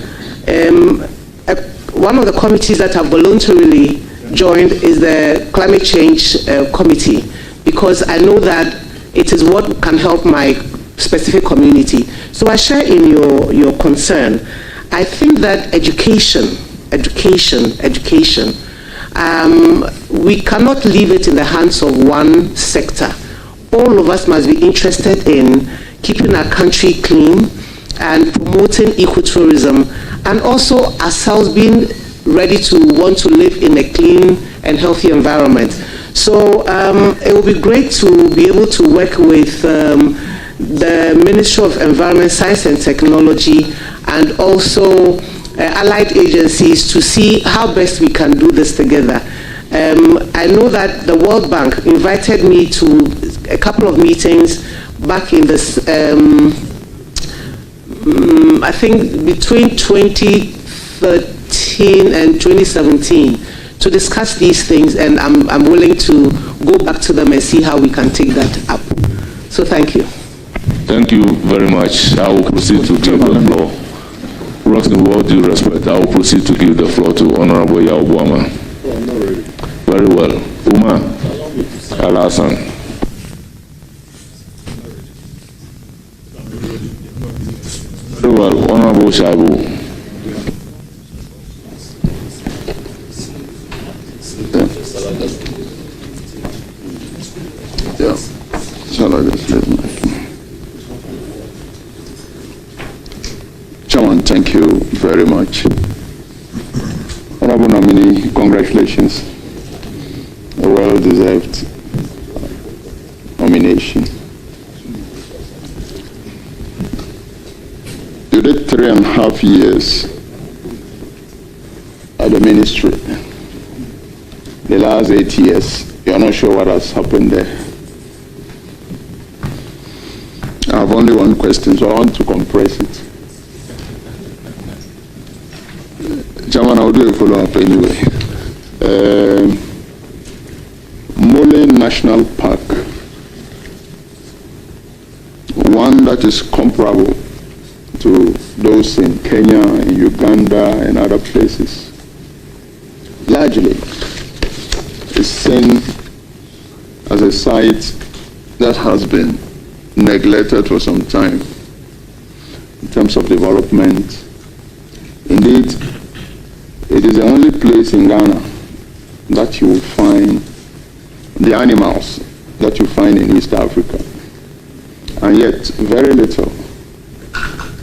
one of the committees that have voluntarily joined is the Climate Change Committee, because I know that it is what can help my specific community. So I share in your concern. I think that education, we cannot leave it in the hands of one sector. All of us must be interested in keeping our country clean and promoting ecotourism, and also ourselves being ready to want to live in a clean and healthy environment. So it will be great to be able to work with the Ministry of Environment, Science and Technology, and also allied agencies to see how best we can do this together. I know that the World Bank invited me to a couple of meetings back in this, I think between 2013 and 2017, to discuss these things, and I'm willing to go back to them and see how we can take that up. So thank you. Thank you very much. I will proceed to give the floor. With all due respect, I will proceed to give the floor to Honorable Yaobuama. Very well. Uma Alasan. Very well. Honorable Shaibu. Yeah. Shall I just take my... Chairman, thank you very much. Honorable nominee, congratulations. A well-deserved nomination. You did 3.5 years at the ministry. The last 8 years, you're not sure what has happened there. I have only one question, so I want to compress it. Chairman, I'll do a follow-up anyway. Mole National Park, one that is comparable to those in Kenya, in Uganda, and other places, largely is seen as a site that has been neglected for some time in terms of development. Indeed, it is the only place in Ghana that you will find the animals that you find in East Africa. And yet, very little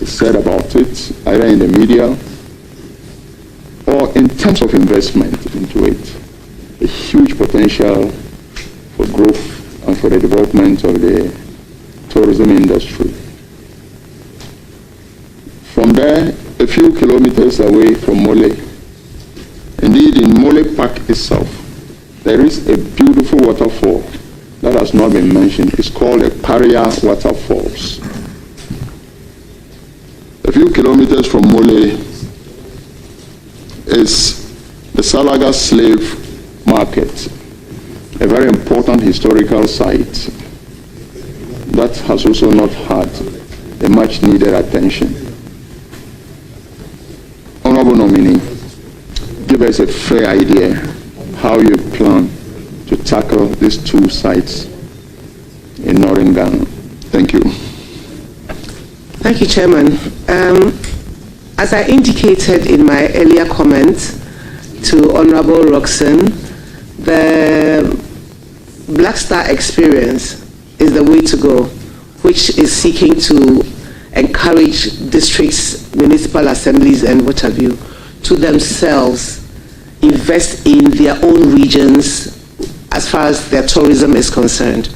is said about it, either in the media or in terms of investment into it. A huge potential for growth and for the development of the tourism industry. From there, a few kilometers away from Mole, indeed in Mole Park itself, there is a beautiful waterfall that has not been mentioned. It's called the Paria Waterfalls. A few kilometers from Mole is the Salaga Slave Market, a very important historical site that has also not had a much needed attention. Honorable nominee, give us a fair idea how you plan to tackle these two sites in northern Ghana. Thank you. Thank you, Chairman. As I indicated in my earlier comment to Honorable Roxanne, the Black Star experience is the way to go, which is seeking to encourage districts, municipal assemblies, and what have you, to themselves invest in their own regions as far as their tourism is concerned.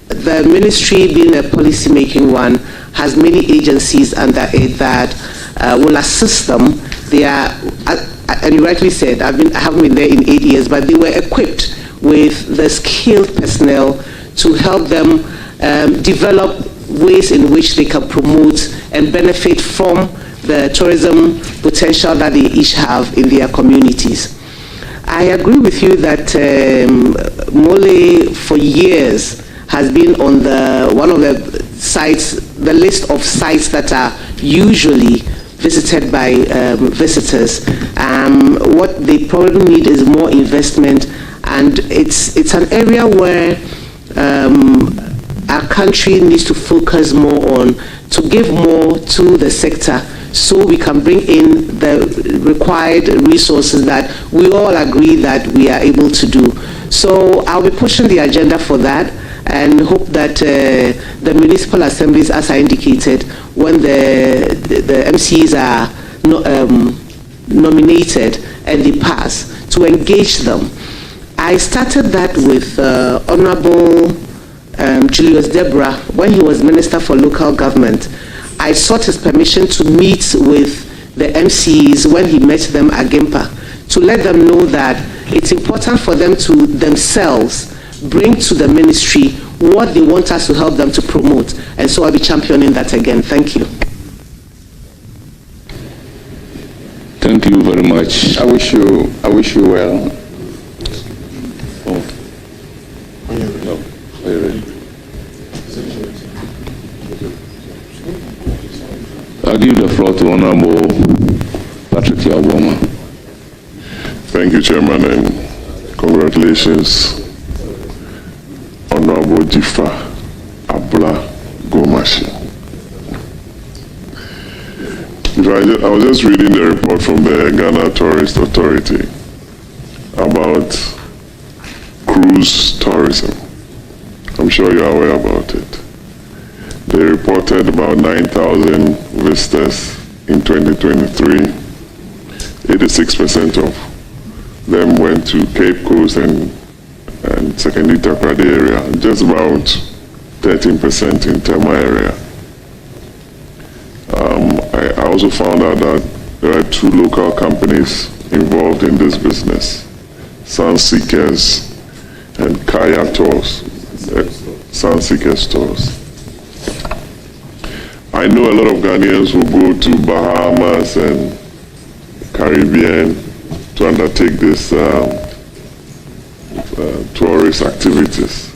The ministry, being a policy-making one, has many agencies under it that will assist them. They are, and you rightly said, I haven't been there in 8 years, but they were equipped with the skilled personnel to help them develop ways in which they can promote and benefit from the tourism potential that they each have in their communities. I agree with you that Mole for years has been on one of the sites, the list of sites that are usually visited by visitors. What they probably need is more investment, and it's an area where our country needs to focus more on, to give more to the sector, so we can bring in the required resources that we all agree that we are able to do. So I'll be pushing the agenda for that, and hope that the municipal assemblies, as I indicated, when the MCs are nominated and they pass, to engage them. I started that with Honorable Julius Deborah when he was Minister for Local Government. I sought his permission to meet with the MCs when he met them at Gimpa, to let them know that it's important for them to themselves bring to the ministry what they want us to help them to promote. And so I'll be championing that again. Thank you. Thank you very much. I wish you well. I'll give the floor to Honorable Patrick Yaboma. Thank you, Chairman, and congratulations, Honorable Jifa Abula Gomashi. I was just reading the report from the Ghana Tourist Authority about cruise tourism. I'm sure you're aware about it. They reported about 9,000 visitors in 2023. 86% of them went to Cape Coast and secondly Takoradi area, just about 13% in Tema area. I also found out that there are 2 local companies involved in this business, Sunseekers and Kaya Tours, Sunseekers Tours. I know a lot of Ghanaians who go to Bahamas and Caribbean to undertake this tourist activities.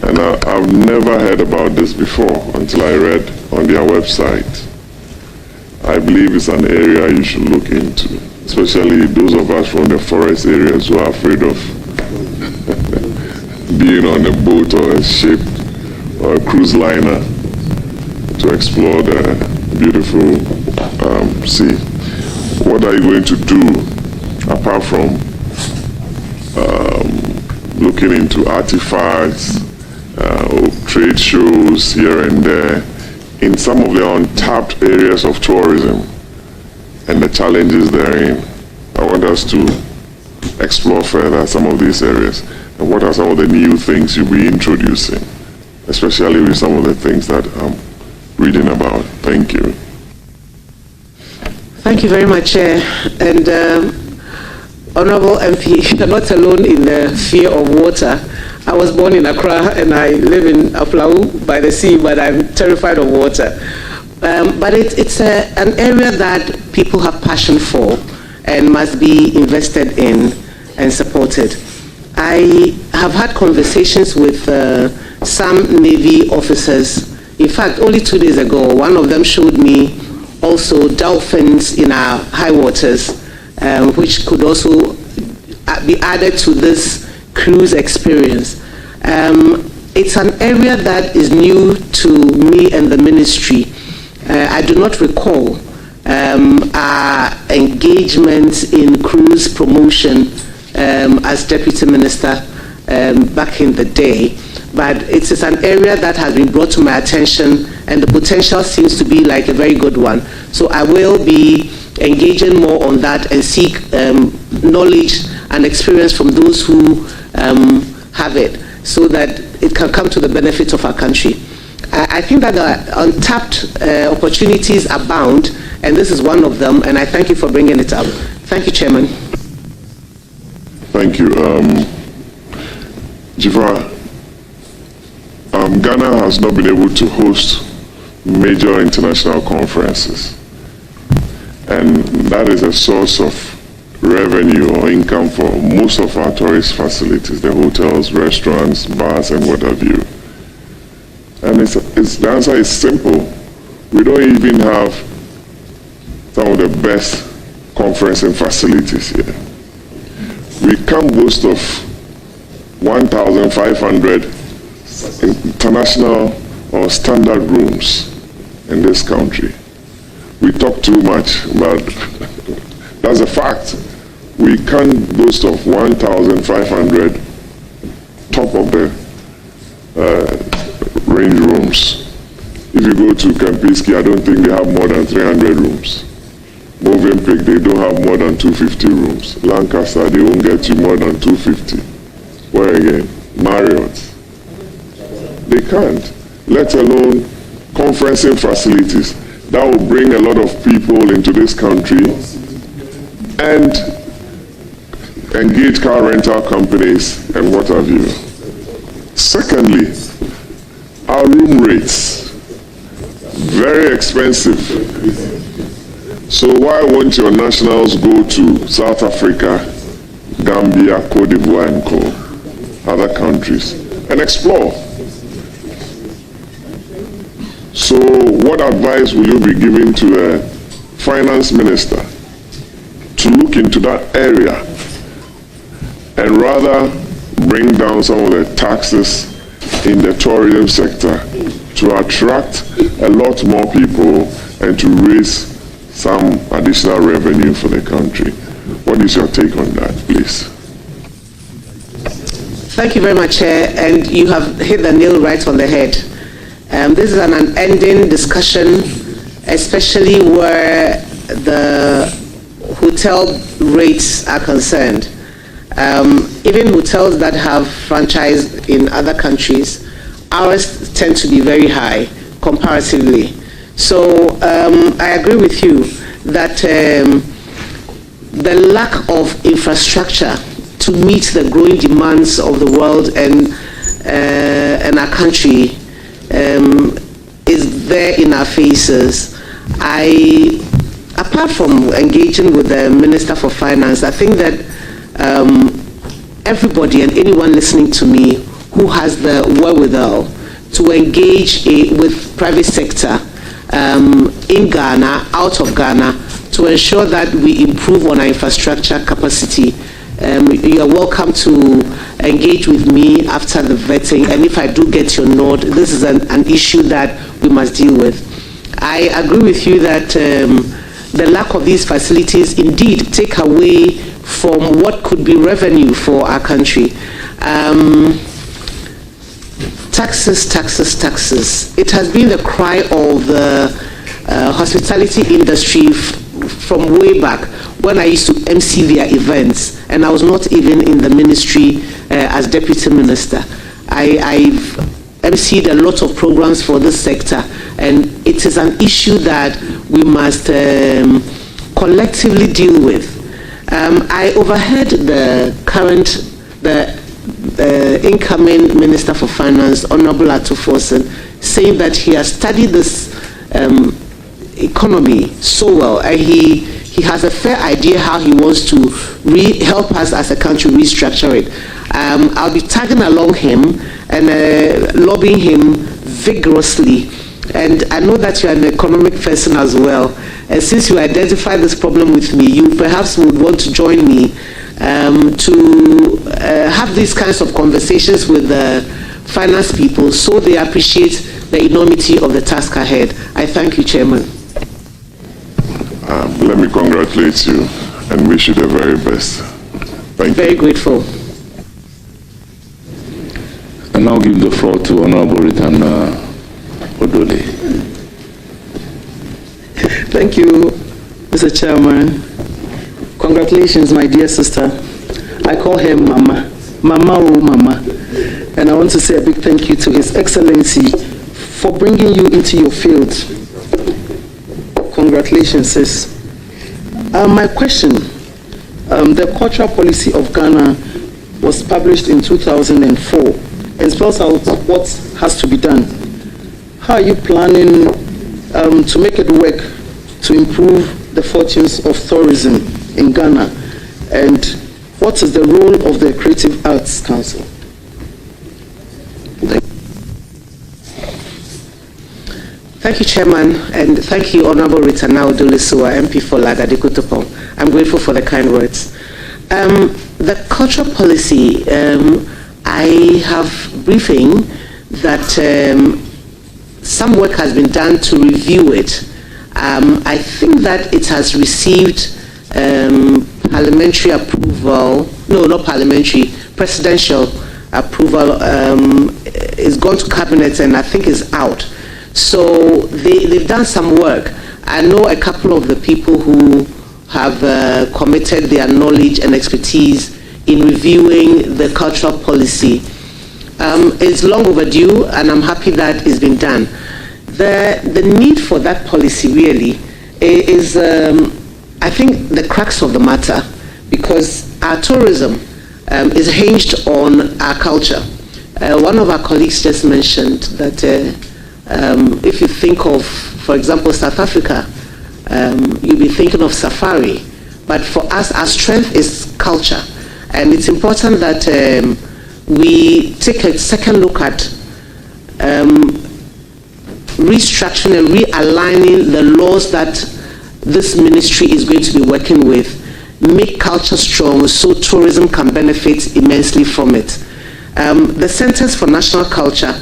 And I've never heard about this before until I read on their website. I believe it's an area you should look into, especially those of us from the forest areas who are afraid of being on a boat or a ship or a cruise liner to explore the beautiful sea. What are you going to do apart from looking into artifacts, trade shows here and there in some of the untapped areas of tourism and the challenges therein? I want us to explore further some of these areas. And what are some of the new things you'll be introducing, especially with some of the things that I'm reading about? Thank you. Thank you very much, Chair. And Honorable MP, you're not alone in the fear of water. I was born in Accra and I live in Aflau by the sea, but I'm terrified of water. But it's an area that people have passion for and must be invested in and supported. I have had conversations with some Navy officers. In fact, only 2 days ago, one of them showed me also dolphins in our high waters, which could also be added to this cruise experience. It's an area that is new to me and the ministry. I do not recall our engagement in cruise promotion as Deputy Minister back in the day, but it is an area that has been brought to my attention and the potential seems to be like a very good one. So I will be engaging more on that and seek knowledge and experience from those who have it so that it can come to the benefit of our country. I think that the untapped opportunities abound, and this is one of them, and I thank you for bringing it up. Thank you, Chairman. Thank you. Jifra, Ghana has not been able to host major international conferences, and that is a source of revenue or income for most of our tourist facilities, the hotels, restaurants, bars, and what have you. And the answer is simple. We don't even have some of the best conferencing facilities here. We can't boast of 1,500 international or standard rooms in this country. We talk too much, but that's a fact. We can't boast of 1,500 top of the range rooms. If you go to Kempinski, I don't think they have more than 300 rooms. Movenpick, they don't have more than 250 rooms. Lancaster, they won't get you more than 250. Where again? Marriott. They can't, let alone conferencing facilities that will bring a lot of people into this country and engage car rental companies and what have you. Secondly, our room rates, very expensive. So why won't your nationals go to South Africa, Gambia, Cote d'Ivoire and other countries and explore? So what advice will you be giving to a finance minister to look into that area and rather bring down some of the taxes in the tourism sector to attract a lot more people and to raise some additional revenue for the country? What is your take on that, please? Thank you very much, Chair, and you have hit the nail right on the head. This is an unending discussion, especially where the hotel rates are concerned. Even hotels that have franchised in other countries, ours tend to be very high comparatively. So I agree with you that the lack of infrastructure to meet the growing demands of the world and our country is there in our faces. Apart from engaging with the Minister for Finance, I think that everybody and anyone listening to me who has the wherewithal to engage with private sector in Ghana, out of Ghana, to ensure that we improve on our infrastructure capacity. You are welcome to engage with me after the vetting, and if I do get your nod, this is an issue that we must deal with. I agree with you that the lack of these facilities indeed take away from what could be revenue for our country. Taxes, taxes, taxes. It has been the cry of the hospitality industry from way back when I used to MC their events, and I was not even in the ministry as deputy minister. I've emceed a lot of programs for this sector, and it is an issue that we must collectively deal with. I overheard the incoming Minister for Finance, Honorable Ato Forson, saying that he has studied this economy so well, and he has a fair idea how he wants to help us as a country restructure it. I'll be tagging along him and lobbying him vigorously. And I know that you're an economic person as well. And since you identified this problem with me, you perhaps would want to join me to have these kinds of conversations with the finance people so they appreciate the enormity of the task ahead. I thank you, Chairman. Let me congratulate you and wish you the very best. Thank you. Very grateful. I now give the floor to Honorable Ritana Odole. Thank you, Mr. Chairman. Congratulations, my dear sister. I call her Mama. Mama, oh Mama. And I want to say a big thank you to His Excellency for bringing you into your field. Congratulations, sis. My question, the cultural policy of Ghana was published in 2004 and spells out what has to be done. How are you planning to make it work to improve the fortunes of tourism in Ghana? And what is the role of the Creative Arts Council? Thank you, Chairman, and thank you, Honorable Ritana Odole Suwa, MP for Lagade Kutupong. I'm grateful for the kind words. The cultural policy, I have briefing that some work has been done to review it. I think that it has received parliamentary approval, no, not parliamentary, presidential approval. It's gone to cabinet and I think is out. So they've done some work. I know a couple of the people who have committed their knowledge and expertise in reviewing the cultural policy. It's long overdue, and I'm happy that it's been done. The need for that policy really is, I think, the crux of the matter, because our tourism is hinged on our culture. One of our colleagues just mentioned that if you think of, for example, South Africa, you'll be thinking of safari. But for us, our strength is culture. And it's important that we take a second look at restructuring and realigning the laws that this ministry is going to be working with, make culture strong so tourism can benefit immensely from it. The Centers for National Culture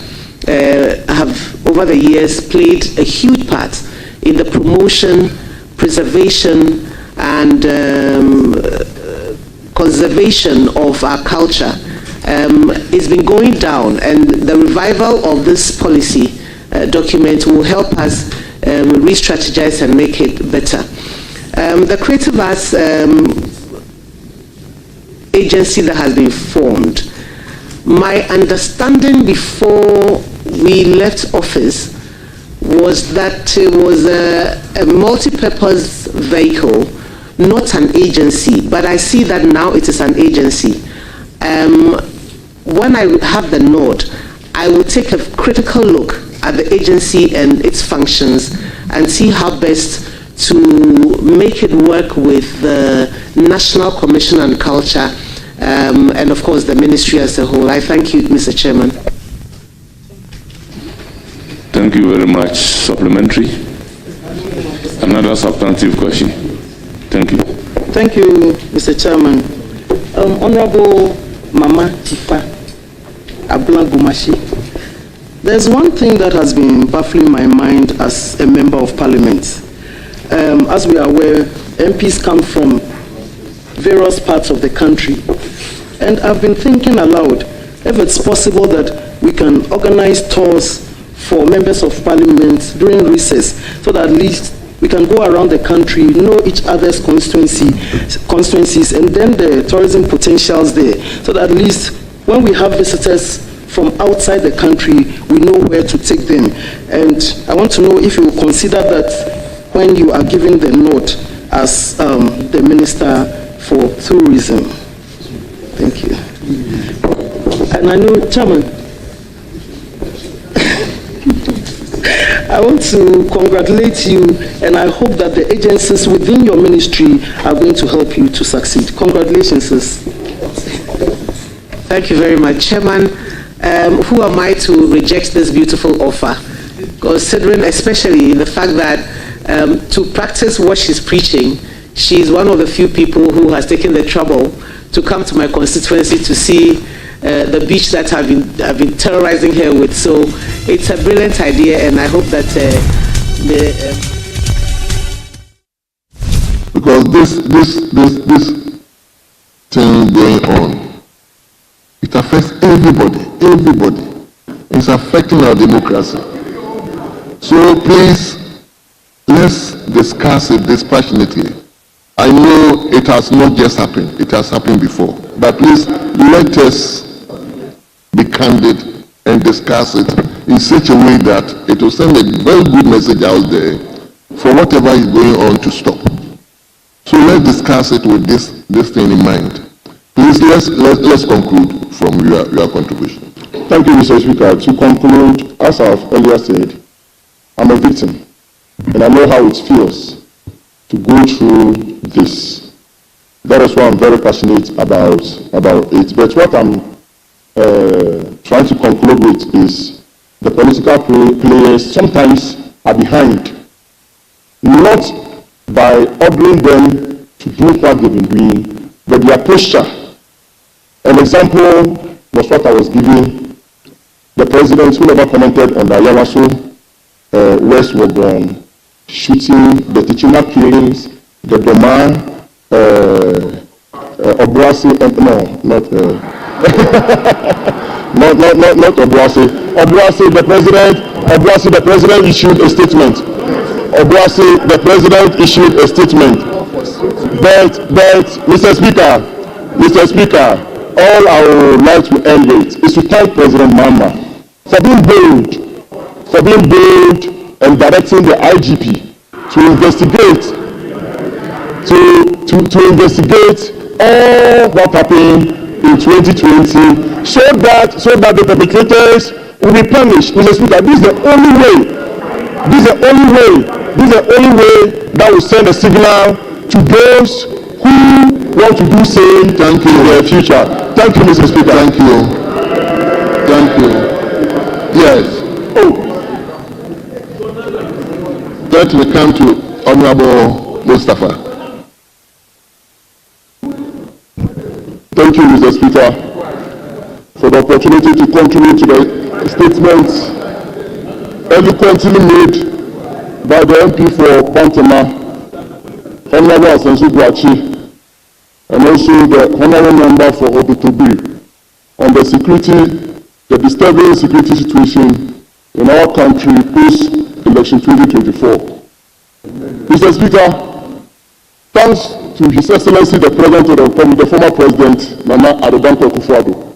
have, over the years, played a huge part in the promotion, preservation, and conservation of our culture. It's been going down, and the revival of this policy document will help us re-strategize and make it better. The creative arts agency that has been formed. My understanding before we left office was that it was a multi-purpose vehicle, not an agency, but I see that now it is an agency. When I have the nod, I will take a critical look at the agency and its functions and see how best to make it work with the National Commission on Culture and of course the ministry as a whole. I thank you, Mr. Chairman. Thank you very much. Supplementary? Another substantive question. Thank you. Thank you, Mr. Chairman. Honorable Mama Tifa Abla-Gumashi, there's one thing that has been baffling my mind as a member of parliament. As we are aware, MPs come from various parts of the country, and I've been thinking aloud if it's possible that we can organize tours for members of parliament during recess, so that at least we can go around the country, know each other's constituencies, and then the tourism potentials there, so that at least when we have visitors from outside the country, we know where to take them. And I want to know if you will consider that when you are giving the nod as the Minister for Tourism. Thank you. And I know, Chairman, I want to congratulate you, and I hope that the agencies within your ministry are going to help you to succeed. Congratulations, sis. Thank you very much, Chairman. Who am I to reject this beautiful offer? Considering especially the fact that to practice what she's preaching, she's one of the few people who has taken the trouble to come to my constituency to see the beach that I've been terrorizing her with. So it's a brilliant idea, and I hope that because this thing going on, it affects everybody. It's affecting our democracy. So please, let's discuss it dispassionately. I know it has not just happened, it has happened before. But please, let us be candid and discuss it in such a way that it will send a very good message out there for whatever is going on to stop. So let's discuss it with this thing in mind. Please, let's conclude from your contribution. Thank you, Mr. Speaker. To conclude, as I've earlier said, I'm a victim, and I know how it feels to go through this. That is why I'm very passionate about it. But what I'm trying to conclude with is the political players sometimes are behind, not by ordering them to do what they've been doing, but their posture. An example was what I was giving the president, who never commented on the Ayawaso West Wagon shooting, the Tichina killings, the Doma, Obuasi, not Obuasi. Obuasi, the president issued a statement. Obuasi, the president issued a statement. But Mr. Speaker, all I would like to end with is to thank President Mahama for being bold and directing the IGP to investigate all what happened in 2020, so that the perpetrators will be punished. Mr. Speaker, this is the only way that will send a signal to those who want to do same in the future. Thank you, Mr. Speaker. Thank you. Yes. Let me come to Honorable Mustafa. Thank you, Mr. Speaker, for the opportunity to contribute to the statements eloquently made by the MP for Pantema, Honorable Asensu Guachi, and also the Honorable Member for Obutobi on the disturbing security situation in our country post-election 2024. Mr. Speaker, Thanks to His Excellency the President of the Republic, the former President, Nana Addo Dankwa Akufo-Addo,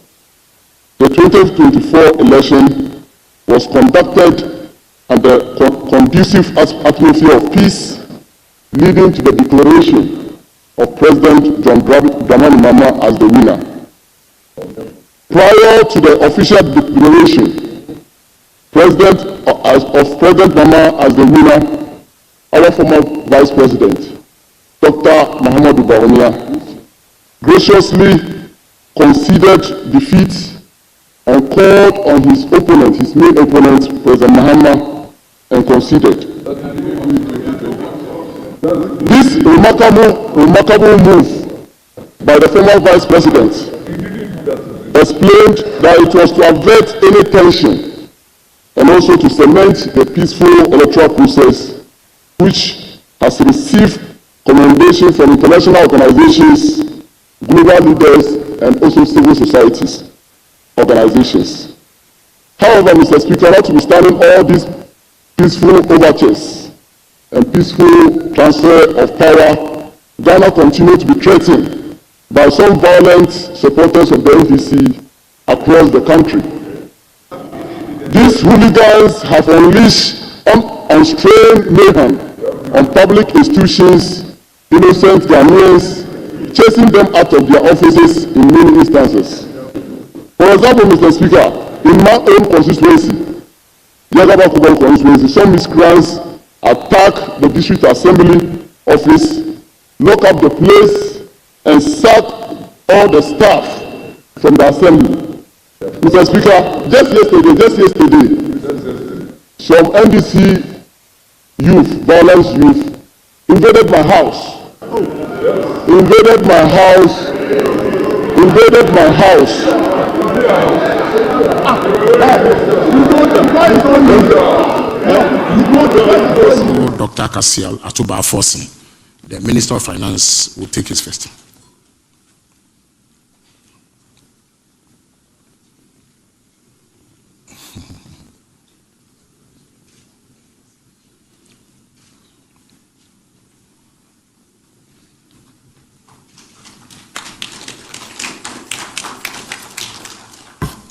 the 2024 election was conducted under conducive atmosphere of peace, leading to the declaration of President John Dramani Mahama as the winner. Prior to the official declaration of President Mahama as the winner, our former Vice President, Dr. Mahamudu Bawumia, graciously conceded defeat and called on his opponent, his main opponent, President Mahama, and conceded. This remarkable move by the former Vice President explained that it was to avert any tension and also to cement the peaceful electoral process, which has received commendation from international organizations, global leaders, and also civil societies organizations. However, Mr. Speaker, notwithstanding all these peaceful overtures and peaceful transfer of power, Ghana continued to be threatened by some violent supporters of the NDC across the country. These hooligans have unleashed unrestrained mayhem on public institutions, innocent Ghanaians, chasing them out of their offices in many instances. For example, Mr. Speaker, in my own constituency, Yagaba Kubal constituency, some miscreants attack the district assembly office, lock up the place, and sack all the staff from the assembly. Mr. Speaker, just yesterday, some NDC youth, violence youth, invaded my house. Invaded my house. Dr. Cassiel Atuba-Aforson, the Minister of Finance, will take his first.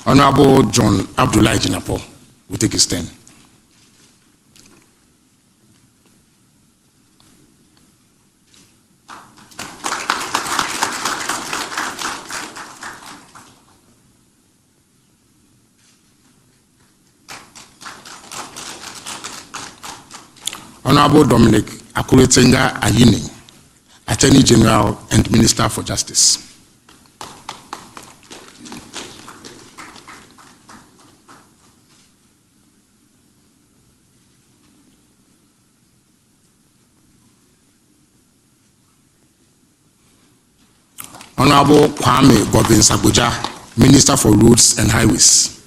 Honorable John Abdullahi Jinapo will take his turn. Honorable Dominic Akuretenga Ayini, Attorney General and Minister for Justice. Honorable Kwame Godwin-Sabuja, Minister for Roads and Highways.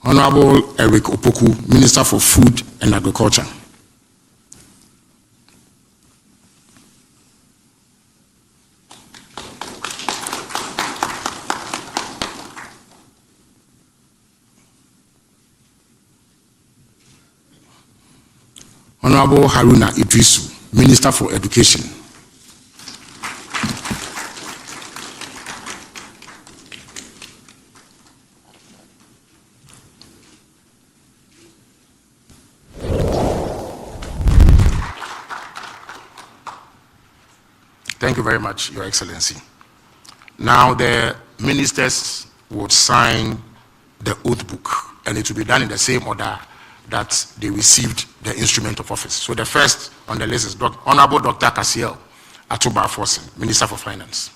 Honorable Eric Opoku, Minister for Food and Agriculture. Honorable Haruna Idrisu, Minister for Education. Thank you very much, Your Excellency. Now the ministers would sign the oath book, and it will be done in the same order that they received the instrument of office. So the first on the list is Honorable Dr. Cassiel Atuba-Aforson, Minister for Finance.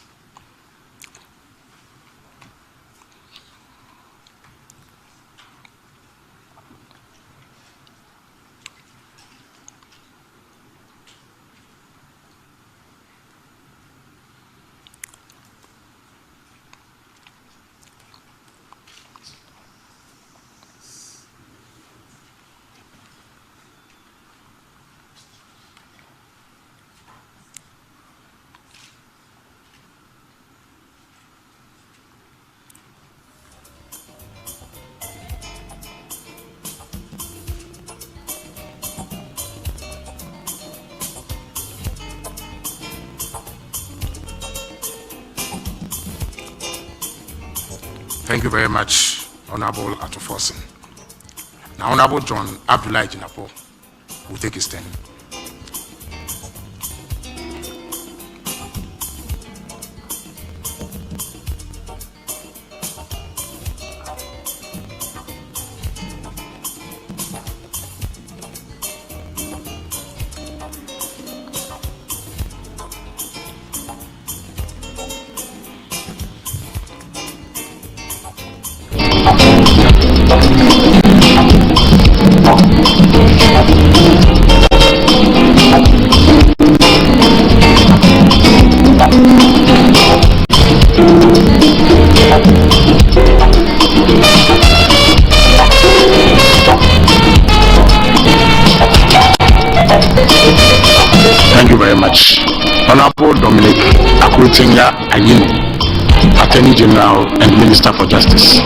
Thank you very much, Honorable Atoforsen. Now, Honorable John Abdullah Jinapo will take his turn. Thank you very much. Honorable Dominic Akuritinga Ayini, Attorney General and Minister for Justice.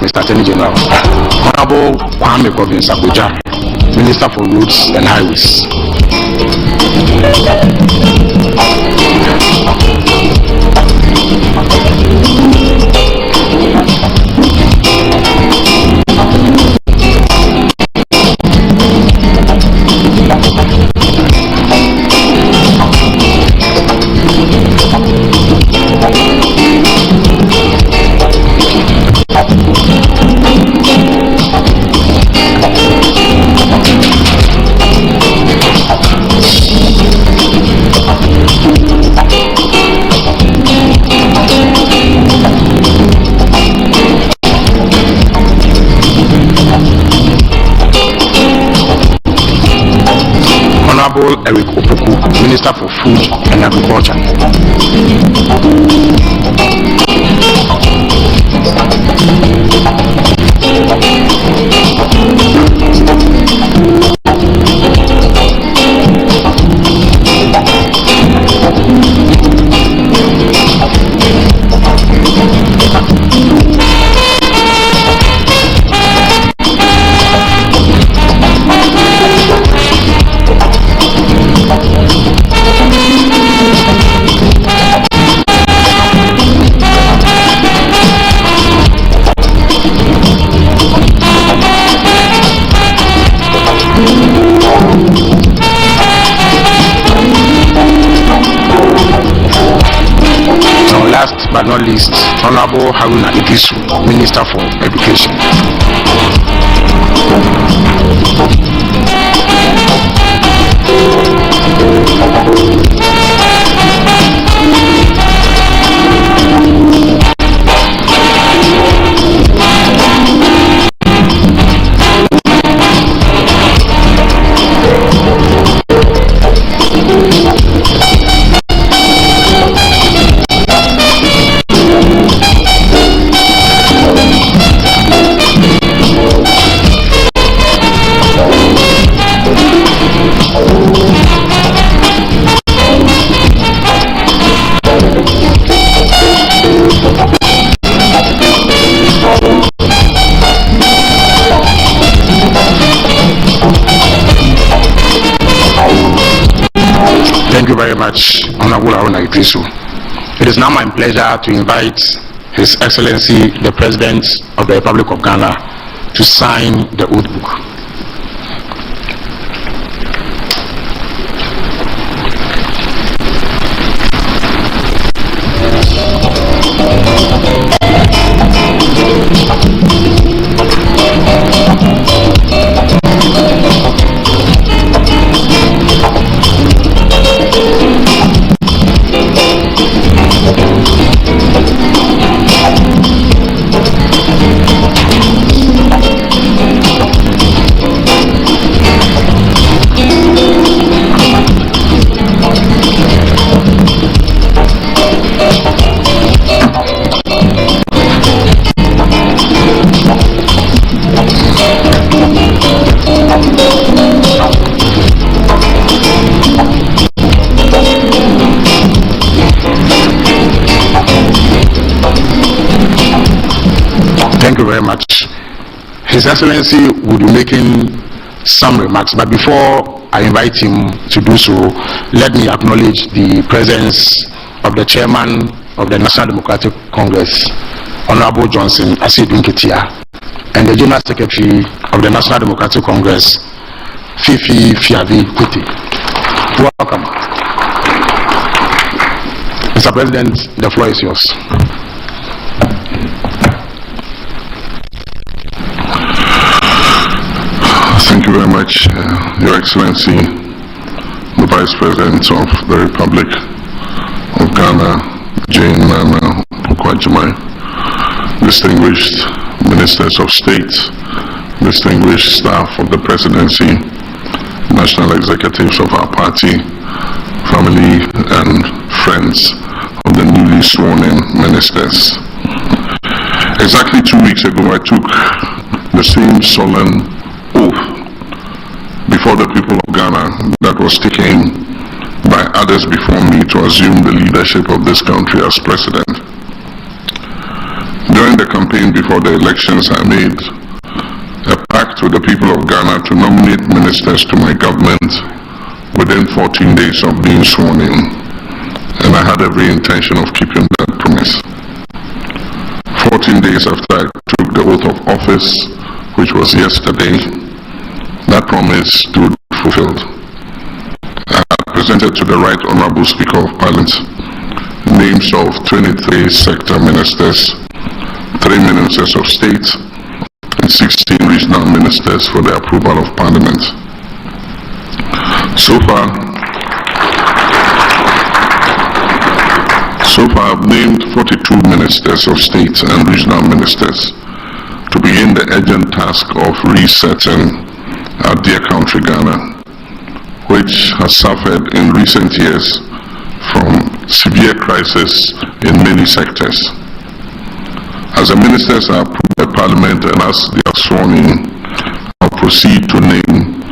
Mr. Attorney General. Honorable Kwame Province Abuja, Minister for Roads and Highways. Honorable Eric Opoku, Minister for Food and Agriculture. But not least, Honorable Haruna Idisu, Minister for Education. Thank you very much, Honorable Haruna Idisu. It is now my pleasure to invite His Excellency, the President of the Republic of Ghana, to sign the oath book. Thank you very much. His Excellency will be making some remarks, but before I invite him to do so, let me acknowledge the presence of the chairman of the National Democratic Congress, Honorable Johnson Asiedu Nketia, and the General Secretary of the National Democratic Congress, Fifi Fiavi Kuti. Welcome. Mr. President, the floor is yours. Thank you very much, Your Excellency, the Vice President of the Republic of Ghana, Jane Nana Kwajimai, distinguished Ministers of State, distinguished staff of the Presidency, national executives of our party, family and friends of the newly sworn-in ministers. Exactly 2 weeks ago, I took the same solemn oath before the people of Ghana that was taken by others before me to assume the leadership of this country as president. During the campaign before the elections, I made a pact with the people of Ghana to nominate ministers to my government within 14 days of being sworn in, and I had every intention of keeping that promise. 14 days after I took the oath of office, which was yesterday, that promise stood fulfilled. I had presented to the Right Honorable Speaker of Parliament names of 23 sector ministers, 3 ministers of state, and 16 regional ministers for the approval of Parliament. So far, I've named 42 ministers of state and regional ministers to begin the urgent task of resetting our dear country Ghana, which has suffered in recent years from severe crisis in many sectors. As the ministers are approved by Parliament and as they are sworn in, I'll proceed to name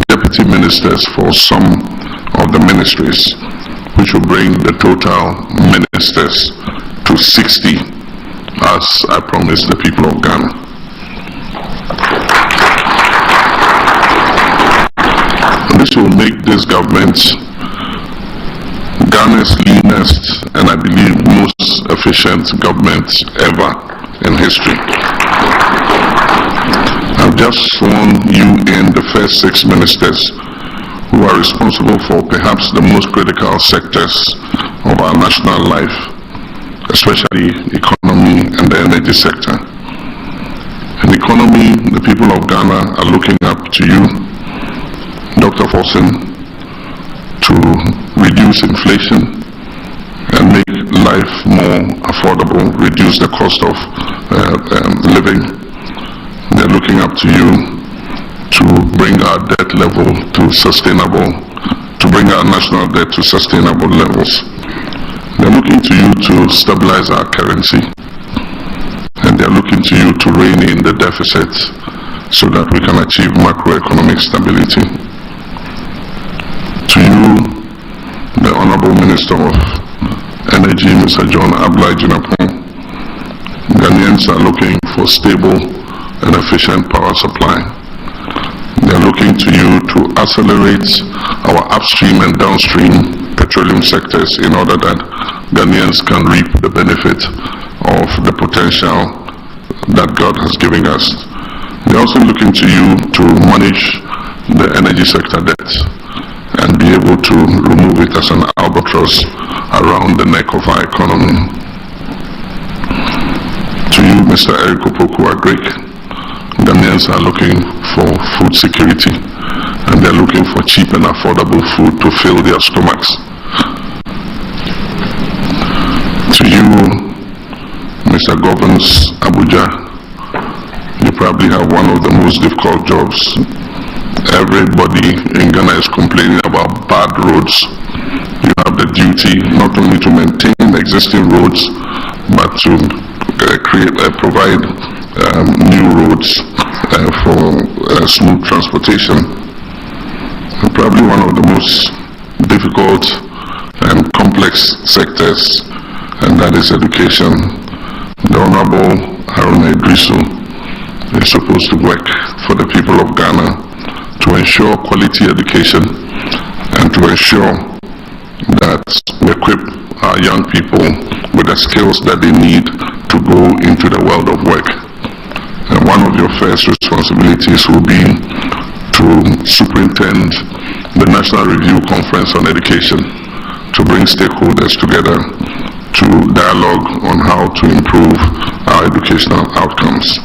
deputy ministers for some of the ministries, which will bring the total ministers to 60, as I promised the people of Ghana. This will make this government Ghana's leanest and I believe most efficient government ever in history. I've just sworn you in the first 6 ministers who are responsible for perhaps the most critical sectors of our national life, especially economy and the energy sector. In economy, the people of Ghana are looking up to you, Dr. Forson, to reduce inflation and make life more affordable, reduce the cost of living. They're looking up to you to bring our debt level to sustainable, to bring our national debt to sustainable levels. They're looking to you to stabilize our currency, and they're looking to you to rein in the deficit so that we can achieve macroeconomic stability. To you, the Honorable Minister of Energy, Mr. John Ablai Jinapong, Ghanaians are looking for stable and efficient power supply. They are looking to you to accelerate our upstream and downstream petroleum sectors in order that Ghanaians can reap the benefit of the potential that God has given us. They are also looking to you to manage the energy sector debt and be able to remove it as an albatross around the neck of our economy. To you, Mr. Eric Opoku-Agric, Ghanaians are looking for food security, and they're looking for cheap and affordable food to fill their stomachs. To you, Mr. Governors Abuja, you probably have one of the most difficult jobs. Everybody in Ghana is complaining about bad roads. You have the duty not only to maintain existing roads, but to provide new roads for smooth transportation. And probably one of the most difficult and complex sectors, and that is education. The Honorable Haruna Idrisu is supposed to work for the people of Ghana to ensure quality education and to ensure that we equip our young people with the skills that they need to go into the world of work. And one of your first responsibilities will be to superintend the National Review Conference on Education, to bring stakeholders together to dialogue on how to improve our educational outcomes.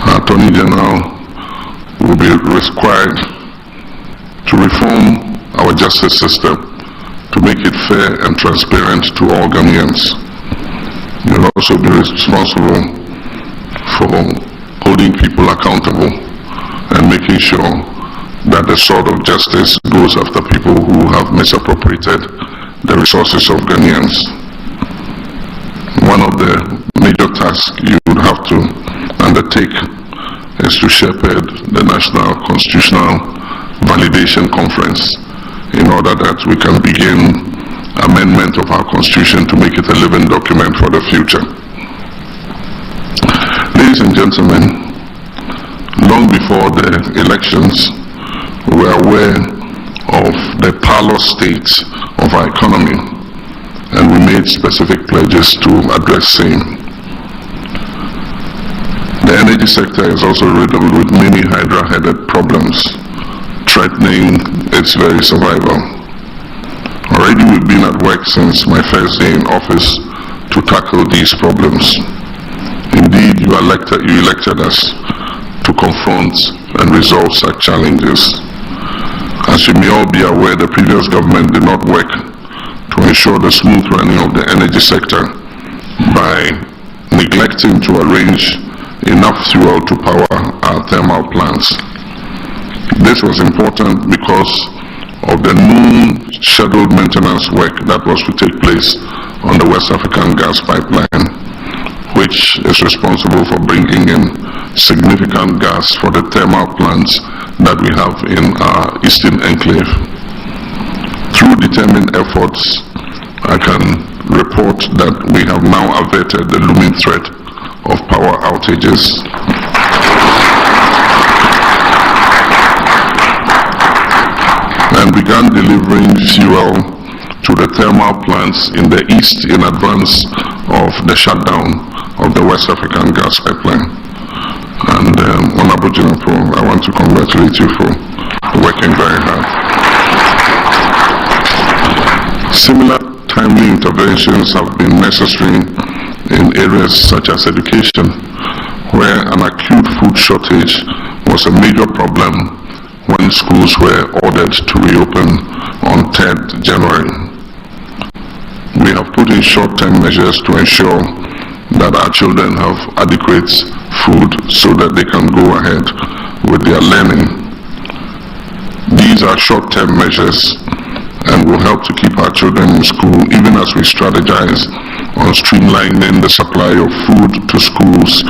Our Attorney General will be required to reform our justice system to make it fair and transparent to all Ghanaians. You will also be responsible for holding people accountable and making sure that the sword of justice goes after people who have misappropriated the resources of Ghanaians. One of the major tasks you would have to undertake is to shepherd the National Constitutional Validation Conference in order that we can begin amendment of our constitution to make it a living document for the future. Ladies and gentlemen, long before the elections, we were aware of the parlous state of our economy, and we made specific pledges to address same. The energy sector is also riddled with many hydra-headed problems, threatening its very survival. Already we've been at work since my first day in office to tackle these problems. Indeed, you elected us to confront and resolve such challenges. As you may all be aware, the previous government did not work to ensure the smooth running of the energy sector by neglecting to arrange enough fuel to power our thermal plants. This was important because of the known scheduled maintenance work that was to take place on the West African gas pipeline, which is responsible for bringing in significant gas for the thermal plants that we have in our eastern enclave. Through determined efforts, I can report that we have now averted the looming threat of power outages. And began delivering fuel to the thermal plants in the east in advance of the shutdown of the West African gas pipeline. And Honorable General, I want to congratulate you for working very hard. Similar timely interventions have been necessary in areas such as education, where an acute food shortage was a major problem when schools were ordered to reopen on 3rd January. We have put in short-term measures to ensure that our children have adequate food so that they can go ahead with their learning. These are short-term measures and will help to keep our children in school even as we strategize on streamlining the supply of food to schools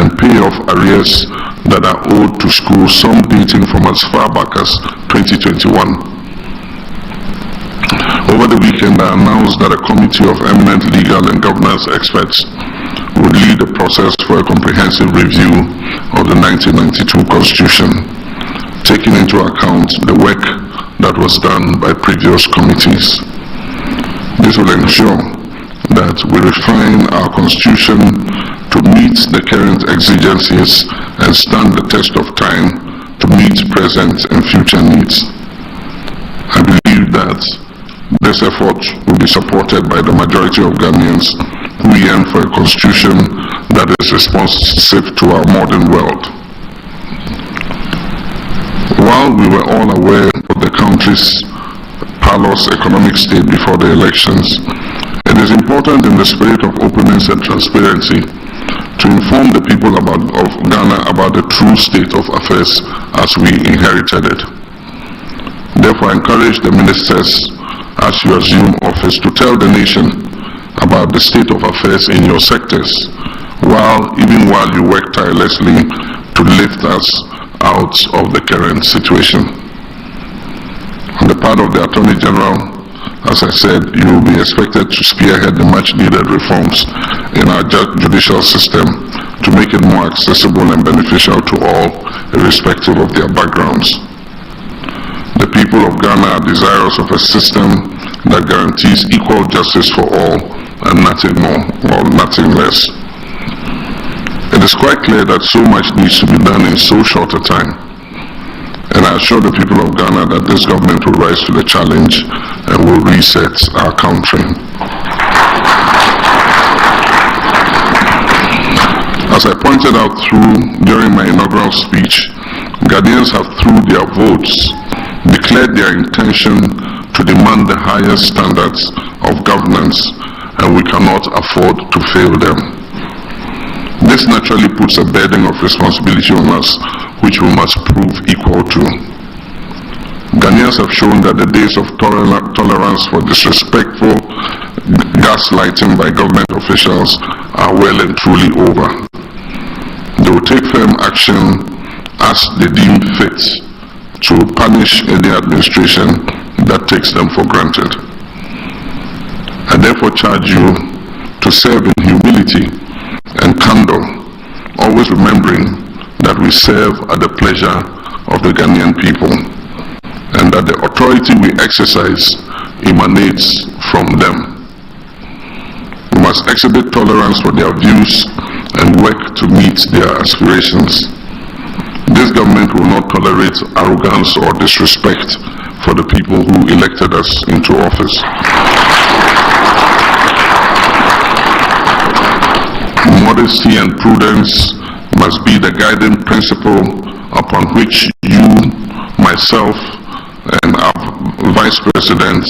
and pay off arrears that are owed to schools, some dating from as far back as 2021. Over the weekend, I announced that a committee of eminent legal and governance experts would lead the process for a comprehensive review of the 1992 Constitution, taking into account the work that was done by previous committees. This will ensure that we refine our Constitution to meet the current exigencies and stand the test of time to meet present and future needs. I believe that this effort will be supported by the majority of Ghanaians who yearn for a constitution that is responsive to our modern world. While we were all aware of the country's parlous economic state before the elections, it is important in the spirit of openness and transparency to inform the people of Ghana about the true state of affairs as we inherited it. Therefore, I encourage the ministers as you assume office to tell the nation about the state of affairs in your sectors, even while you work tirelessly to lift us out of the current situation. On the part of the Attorney General, as I said, you will be expected to spearhead the much-needed reforms in our judicial system to make it more accessible and beneficial to all, irrespective of their backgrounds. The people of Ghana are desirous of a system that guarantees equal justice for all and nothing more or nothing less. It is quite clear that so much needs to be done in so short a time. And I assure the people of Ghana that this government will rise to the challenge and will reset our country. As I pointed out during my inaugural speech, Ghanaians have, through their votes, declared their intention to demand the highest standards of governance, and we cannot afford to fail them. This naturally puts a burden of responsibility on us, which we must prove equal to. Ghanaians have shown that the days of tolerance for disrespectful gaslighting by government officials are well and truly over. They will take firm action as they deem fit to punish any administration that takes them for granted. I therefore charge you to serve in humility and candor, always remembering that we serve at the pleasure of the Ghanaian people and that the authority we exercise emanates from them. We must exhibit tolerance for their views and work to meet their aspirations. This government will not tolerate arrogance or disrespect for the people who elected us into office. Modesty and prudence must be the guiding principle upon which you, myself, and our Vice President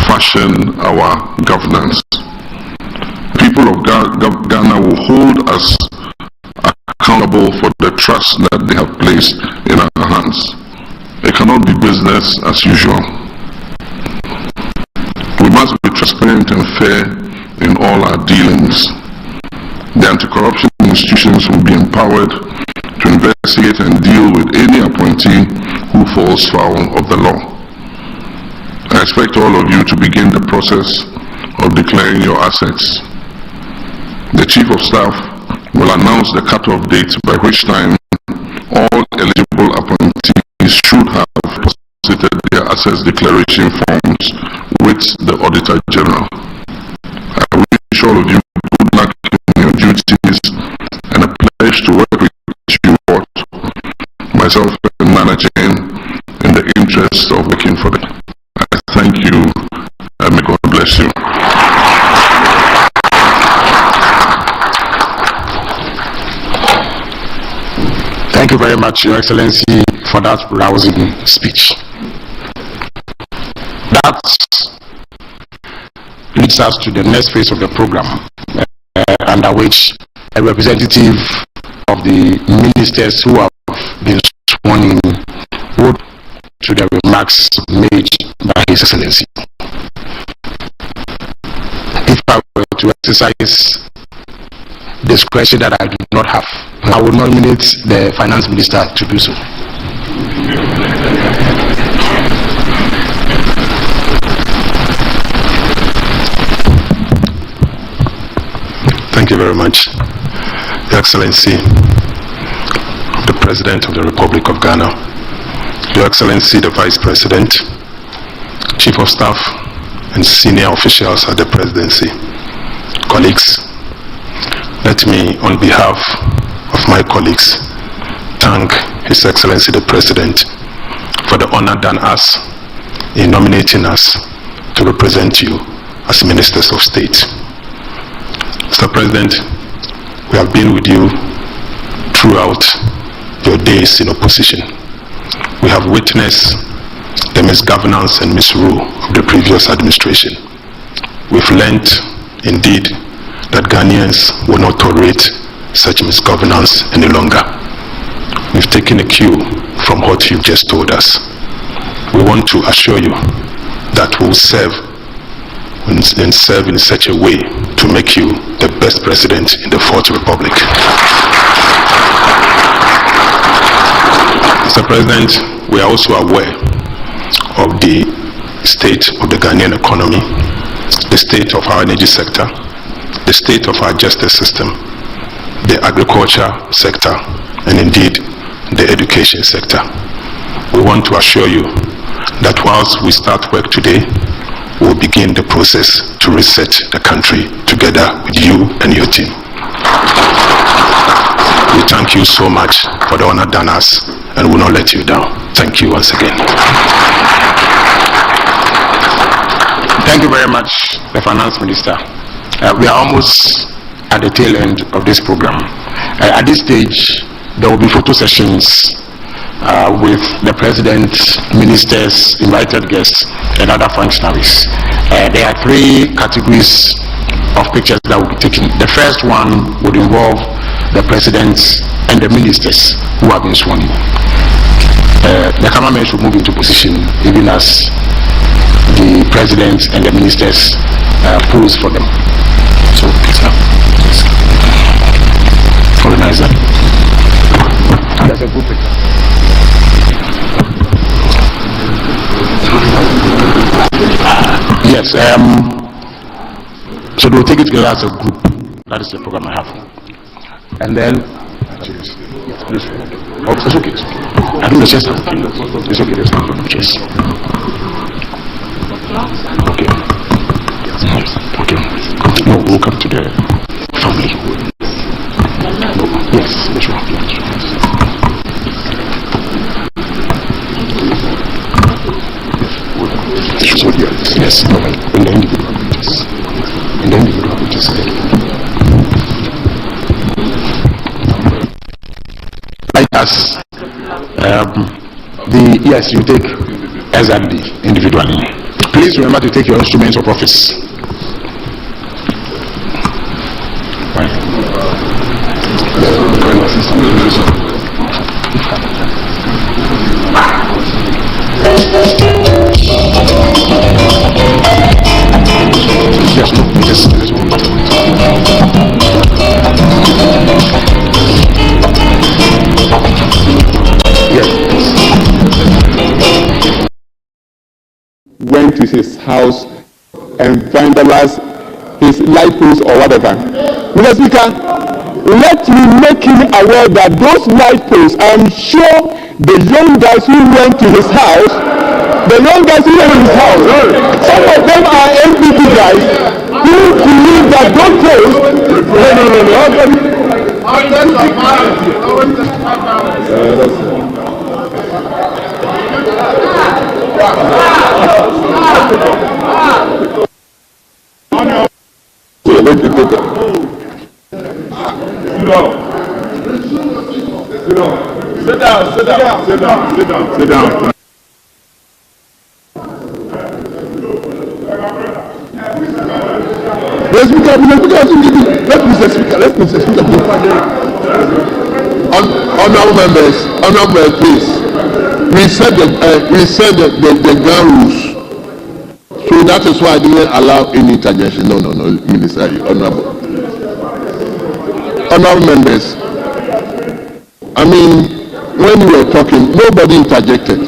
fashion our governance. People of Ghana will hold us accountable for the trust that they have placed in our hands. It cannot be business as usual. We must be transparent and fair in all our dealings. The anti-corruption institutions will be empowered to investigate and deal with any appointee who falls foul of the law. I expect all of you to begin the process of declaring your assets. The Chief of Staff will announce the cut-off date by which time all eligible appointees should have deposited their assets declaration forms with the Auditor General. I wish all of you good luck in your duties and a pledge to work with you, myself and managing in the interest of working for them. I thank you and may God bless you. Thank you very much, Your Excellency, for that rousing speech. That leads us to the next phase of the program, under which a representative of the ministers who have been sworn in would to the remarks made by His Excellency. If I were to exercise discretion that I do not have, I would nominate the Finance Minister to do so. Thank you very much, Your Excellency, the President of the Republic of Ghana, Your Excellency, the Vice President, Chief of Staff, and senior officials at the Presidency, colleagues. Let me, on behalf of my colleagues, thank His Excellency the President for the honor done us in nominating us to represent you as Ministers of State. Mr. President, we have been with you throughout your days in opposition. We have witnessed the misgovernance and misrule of the previous administration. We've learned, indeed, that Ghanaians will not tolerate such misgovernance any longer. We've taken a cue from what you've just told us. We want to assure you that we'll serve and serve in such a way to make you the best president in the Fourth Republic. Mr. President, we are also aware of the state of the Ghanaian economy, the state of our energy sector, the state of our justice system, the agriculture sector, and indeed the education sector. We want to assure you that whilst we start work today, we'll begin the process to reset the country together with you and your team. We thank you so much for the honor done us and will not let you down. Thank you once again. Thank you very much, the Finance Minister. We are almost at the tail end of this program. At this stage, there will be photo sessions with the President, ministers, invited guests, and other functionaries. There are three categories of pictures that will be taken. The first one would involve the President and the ministers who have been sworn in. The cameramen should move into position even as the President and the ministers pose for them. So please now. Organize that. That's a good picture. Yes, so they'll take it together as a group. That is the program I have. And then, please. Oh, it's okay. I think the chest. It's okay. There's no chest. Okay. Okay. No, we'll come to the family. No. Yes, that's right. Yes, no, in the individual pictures. In the individual pictures. Like us, yes, you take SRD individually. Please remember to take your instruments of office. Went to his house and vandalized his light post or whatever. Mr. Speaker, let me make him aware that those light posts, I'm sure the young guys who went to his house, some of them are NPP guys who believe that those Sit down. Honorable members, please. We said the ground rules, so that is why I didn't allow any interjection. No, Minister, honorable members. I mean, when you were talking, nobody interjected.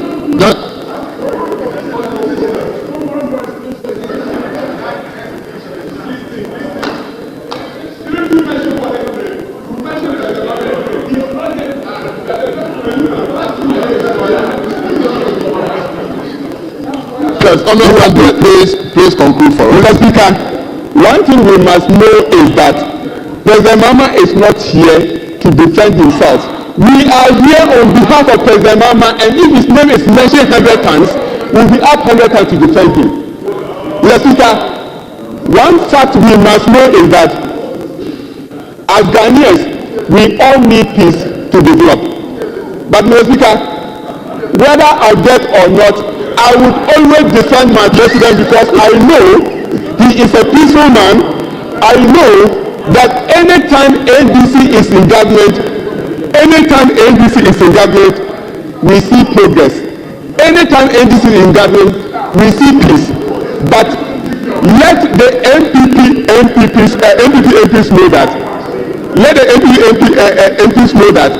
Please conclude for us. Mr. Speaker, one thing we must know is that President Mahama is not here to defend himself. We are here on behalf of President Mahama, and if his name is mentioned 100 times, we'll be up 100 times to defend him. Mr. Speaker, one fact we must know is that as Ghanaians, we all need peace to develop. But Mr. Speaker, whether I get or not, I would always defend my president because I know he is a peaceful man. I know that anytime NDC is in government, we see progress. Anytime NDC is in government, we see peace. But let the MPPs know that. Let the MPs know that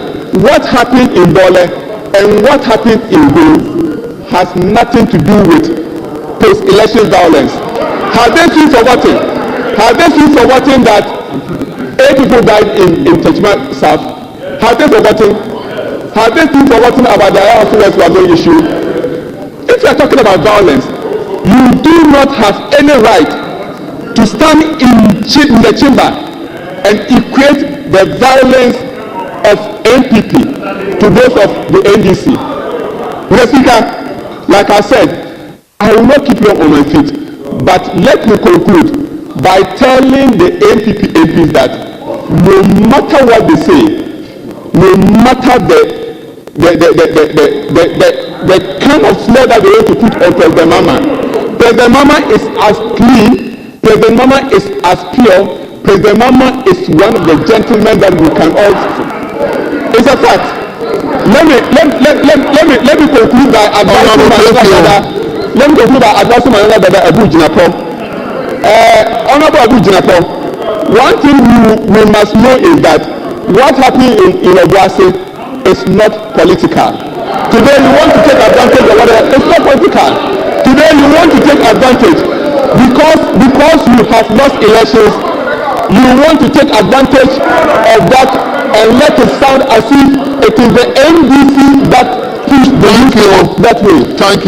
what happened in Bole and what happened in Go has nothing to do with post-election violence. Have they still forgotten? Have they still forgotten that 8 people died in Techma South? Have they forgotten? Have they still forgotten about the West Wagon issue? If you are talking about violence, you do not have any right to stand in the chamber and equate the violence of NPP to those of the NDC. Mr. Speaker, like I said, I will not keep you on my feet, but let me conclude by telling the NPP MPs that no matter what they say, no matter the kind of slur that they want to put on President Mama is as clean, President Mama is as pure, President Mama is one of the gentlemen that we can all. It's a fact. Let me conclude by advising my younger brother. Let me conclude by advising my younger brother Abu Jinapo. Honorable Abu Jinapo, one thing we must know is that what happened in Obuasi is not political. Today you want to take advantage of whatever. It's not political. Today you want to take advantage because you have lost elections. You want to take advantage of that and let it sound as if it is the NDC that pushed the youth that way. Thank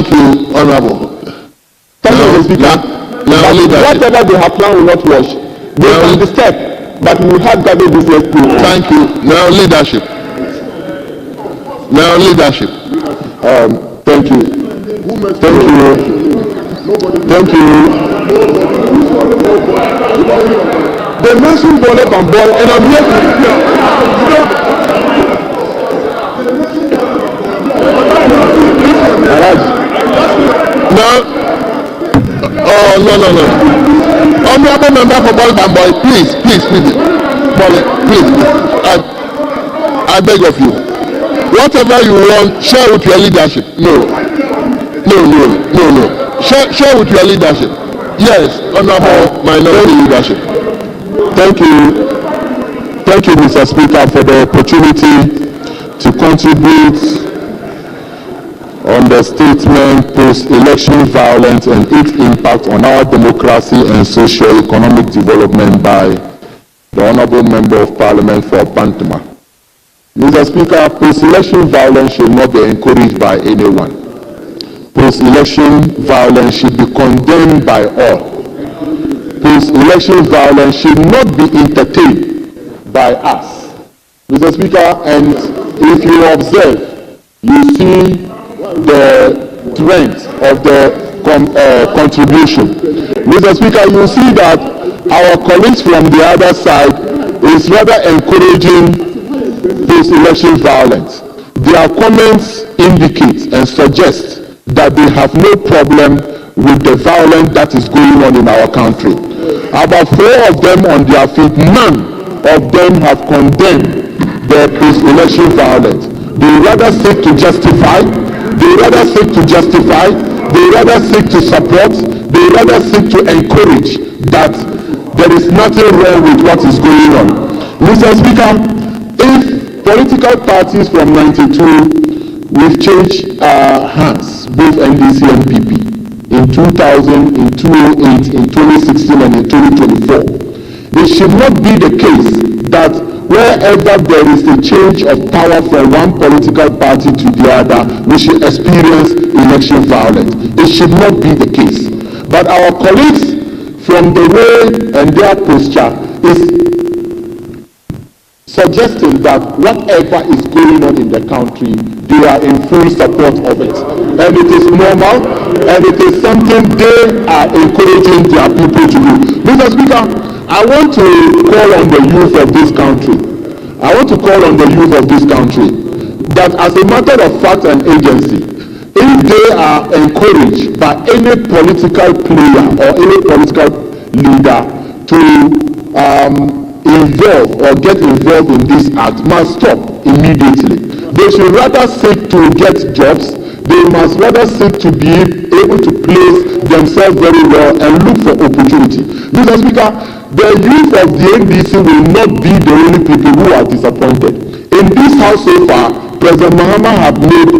you, Honorable. Thank you, Speaker. Whatever they have planned will not wash. They can be stepped, but we will have gathered this year's proof. Thank you. Now leadership. Thank you. They mentioned Bole and Bole, and I'm here No. Honorable member for Bole and Bole, please. Bole, please. I beg of you. Whatever you want, share with your leadership. No. Share with your leadership. Yes, honorable minority leadership. Thank you, Mr. Speaker, for the opportunity to contribute on the statement post-election violence and its impact on our democracy and socio-economic development by the Honorable Member of Parliament for Bantama. Mr. Speaker, post-election violence should not be encouraged by anyone. Post-election violence should be condemned by all. Post-election violence should not be entertained by us. Mr. Speaker, and if you observe, you see the trend of the contribution. Mr. Speaker, you see that our colleagues from the other side is rather encouraging post-election violence. Their comments indicate and suggest that they have no problem with the violence that is going on in our country. About 4 of them on their feet, none of them have condemned the post-election violence. They rather seek to justify, they rather seek to support, they rather seek to encourage that there is nothing wrong with what is going on. Mr. Speaker, if political parties from 92, we've changed hands, both NDC and PP, in 2000, in 2008, in 2016, and in 2024. It should not be the case that wherever there is a change of power from one political party to the other, we should experience election violence. It should not be the case. But our colleagues, from the way and their posture, is suggesting that whatever is going on in the country, they are in full support of it. And it is normal, and it is something they are encouraging their people to do. Mr. Speaker, I want to call on the youth of this country. That as a matter of fact and agency, if they are encouraged by any political player or any political leader to involve or get involved in this act, must stop immediately. They should rather seek to get jobs, they must rather seek to be able to place themselves very well and look for opportunity. Mr. Speaker, the youth of the NDC will not be the only people who are disappointed. In this house so far, President Mahama have made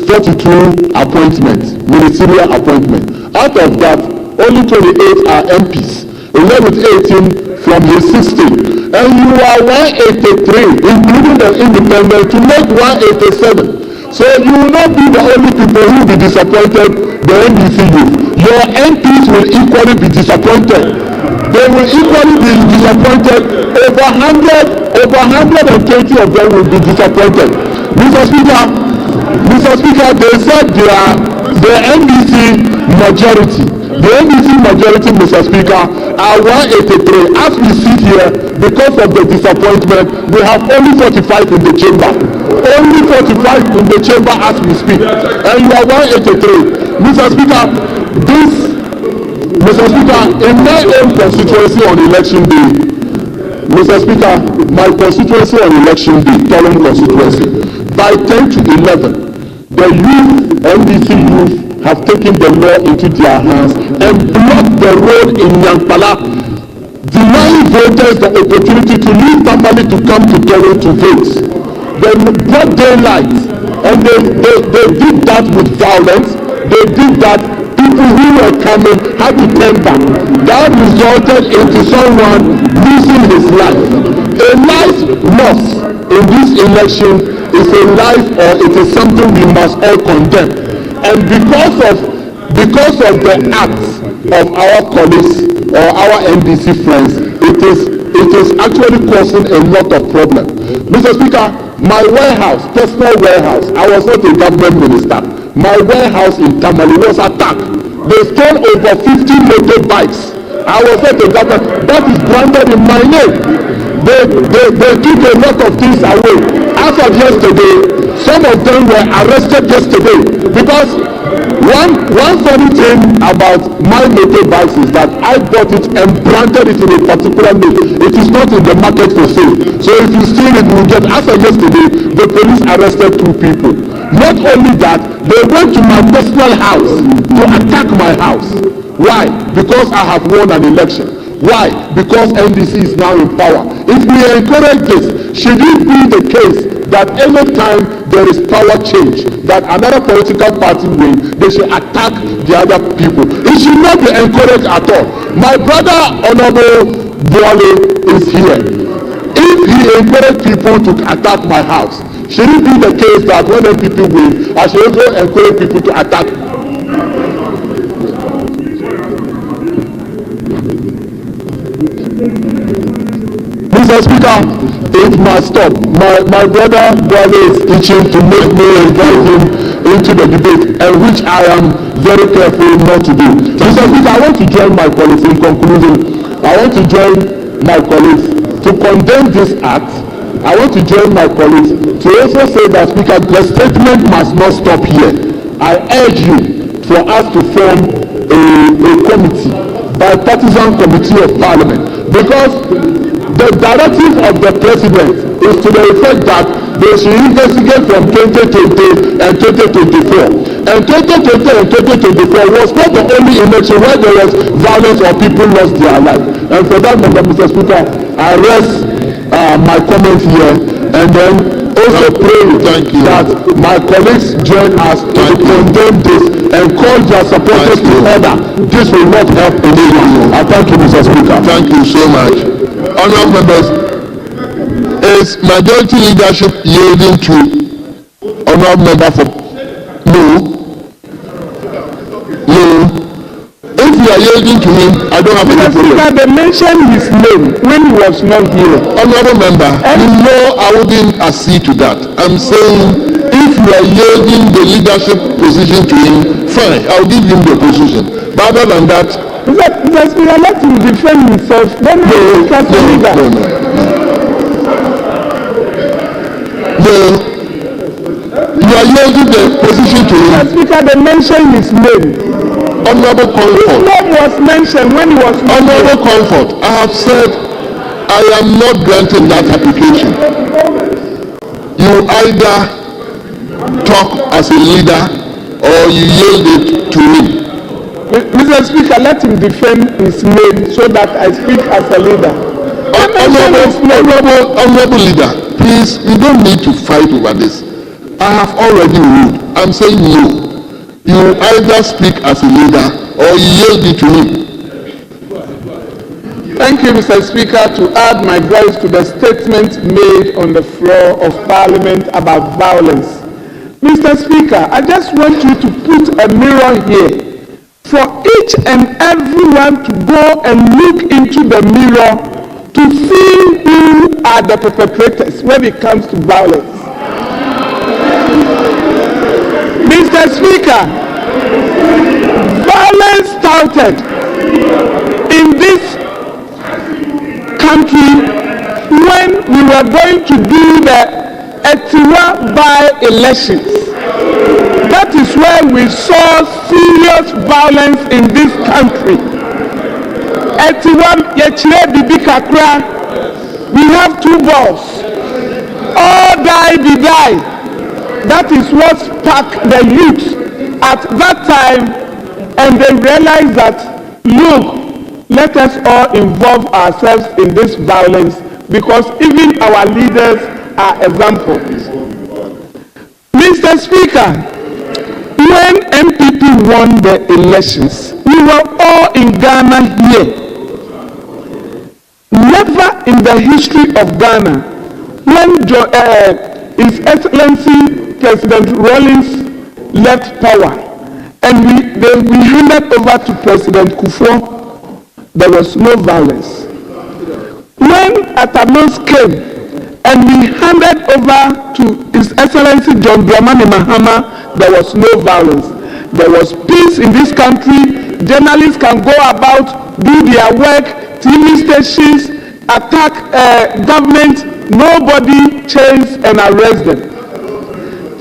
42 appointments, ministerial appointments. Out of that, only 28 are MPs. 11-18 from his 16. And you are 183, including the independent, to make 187. So you will not be the only people who will be disappointed, the NDC youth. Your MPs will equally be disappointed. They will equally be disappointed. Over 120 of them will be disappointed. Mr. Speaker, they said they are the NDC majority. The NDC majority, Mr. Speaker, are 183. As we sit here, because of the disappointment, we have only 45 in the chamber. Only 45 in the chamber as we speak. And you are 183. Mr. Speaker, in my own constituency on election day, Mr. Speaker, my constituency on election day, Tolum constituency, by 10 to 11, the youth, NDC youth, have taken the law into their hands and blocked the road in Nyankpala, denying voters the opportunity to leave Tamale to come to Toro to vote. They brought daylight, and they did that with violence. They did that. People who were coming had to turn back. That resulted into someone losing his life. A life lost in this election is a life, or it is something we must all condemn. And because of the acts of our colleagues or our NDC friends, it is actually causing a lot of problems. Mr. Speaker, my warehouse, personal warehouse, I was not a government minister. My warehouse in Tamale was attacked. They stole over 50 motorbikes. I was not a government. That is branded in my name. They took a lot of things away. As of yesterday, some of them were arrested yesterday because one funny thing about my motorbikes is that I bought it and branded it in a particular name. It is not in the market for sale. So if you steal it, you will get. As of yesterday, the police arrested 2 people. Not only that, they went to my personal house to attack my house. Why? Because I have won an election. Why? Because NDC is now in power. If we encourage this, should it be the case that any time there is power change, that another political party win, they should attack the other people? It should not be encouraged at all. My brother, Honorable Boale, is here. If he encouraged people to attack my house, should it be the case that when the people win, I should also encourage people to attack? Mr. Speaker, it must stop. My brother is itching to make me invite him into the debate, and which I am very careful not to do. Mr. Speaker, I want to join my colleagues in conclusion. I want to join my colleagues to condemn this act. I want to join my colleagues to also say that, Speaker, the statement must not stop here. I urge you for us to form a committee, bipartisan committee of parliament, because the directive of the president is to the effect that they should investigate from 2020 and 2024. And 2020 and 2024 was not the only election where there was violence or people lost their life. And for that matter, Mr. Speaker, I rest my comment here, and then also pray that my colleagues join us to condemn this and call their supporters to order. This will not help anyone. I thank you, Mr. Speaker. Thank you so much. Honourable members, is majority leadership yielding to honourable member for no? If you are yielding to him, I don't have any problem. They mentioned his name when he was not here. Honourable member, you know I wouldn't accede to that. I'm saying if you are yielding the leadership position to him, fine, I'll give him the position. But other than that, because we are not to defend himself. Then you are yielding the position to him. Speaker, they mentioned his name. Honorable Comfort. His name was mentioned when he was not Honorable Comfort, I have said I am not granting that application. You either talk as a leader or you yield it to him? Mr. Speaker, let him defend his name so that I speak as a leader. Honorable leader, please, you don't need to fight over this. I have already ruled. I'm saying no. You either speak as a leader or you yield it to him. Thank you, Mr. Speaker, to add my voice to the statement made on the floor of Parliament about violence. Mr. Speaker, I just want you to put a mirror here for each and everyone to go and look into the mirror to see who are the perpetrators when it comes to violence. Mr. Speaker, violence started in this country when we were going to do the Etiwa by-elections. That is where we saw serious violence in this country. Etiwa Yechire Bibi Kakra, we have 2 boys. All die be die. That is what sparked the youth at that time, and they realized that, look, let us all involve ourselves in this violence because even our leaders are examples. Mr. Speaker, when MPP won the elections, we were all in Ghana here. Never in the history of Ghana, when His Excellency President Rawlings left power and we handed over to President Kufuor, there was no violence. When Atanos came and we handed over to His Excellency John Dramani Mahama, there was no violence. There was peace in this country. Journalists can go about, do their work, TV stations, attack government, nobody chase and arrest them.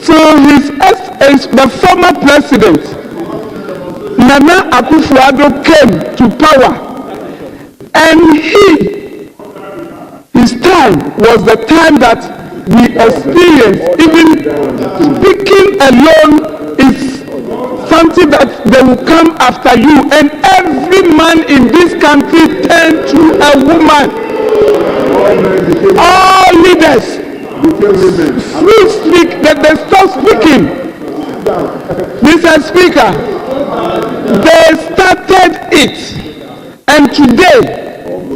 So the former president, Nana Akufo-Addo, came to power, and his time was the time that we experienced. Even speaking alone is something that they will come after you, and every man in this country turned to a woman. All leaders, they stop speaking. Mr. Speaker, they started it, and today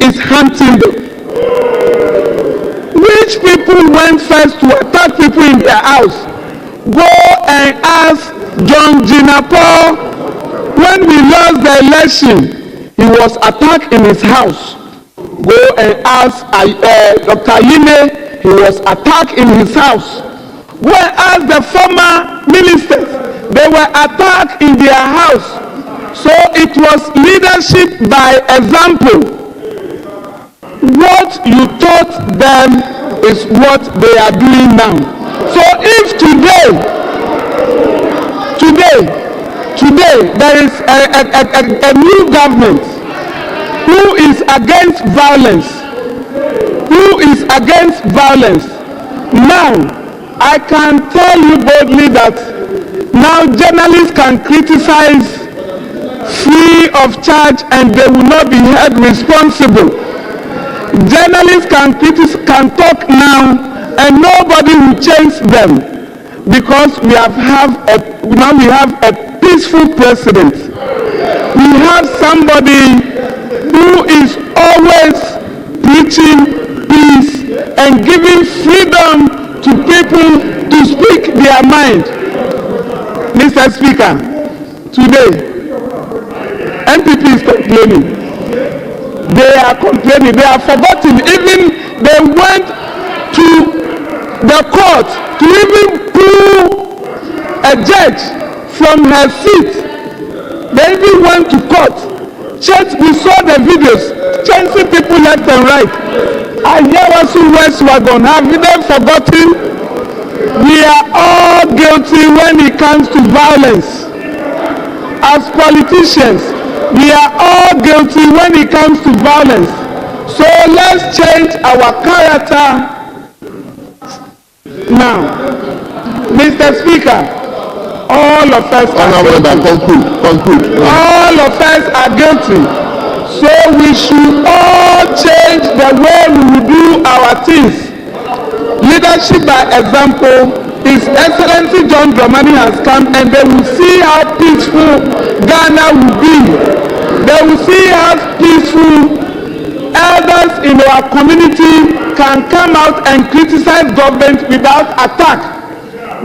is hunting them. Which people went first to attack people in their house? Go and ask John Jinapor. When we lost the election, he was attacked in his house. Go and ask Dr. Yime, he was attacked in his house. Whereas the former ministers, they were attacked in their house. So it was leadership by example. What you taught them is what they are doing now. So if today there is a new government who is against violence, now I can tell you boldly that now journalists can criticize free of charge and they will not be held responsible. Journalists can talk now and nobody will chase them because we have a peaceful president. We have somebody who is always preaching peace and giving freedom to people to speak their mind. Mr. Speaker, today MPP is complaining. They are complaining. They have forgotten. Even they went to the court to even pull a judge from her seat. They even went to court. We saw the videos, chasing people left and right. Ayawasu Westwagon, have they forgotten? We are all guilty when it comes to violence. As politicians, we are all guilty when it comes to violence. So let's change our character now. Mr. Speaker, all of us are guilty. All of us are guilty. So we should all change the way we will do our things. Leadership by example. His Excellency John Dramani has come, and they will see how peaceful Ghana will be. They will see how peaceful elders in our community can come out and criticize government without attack.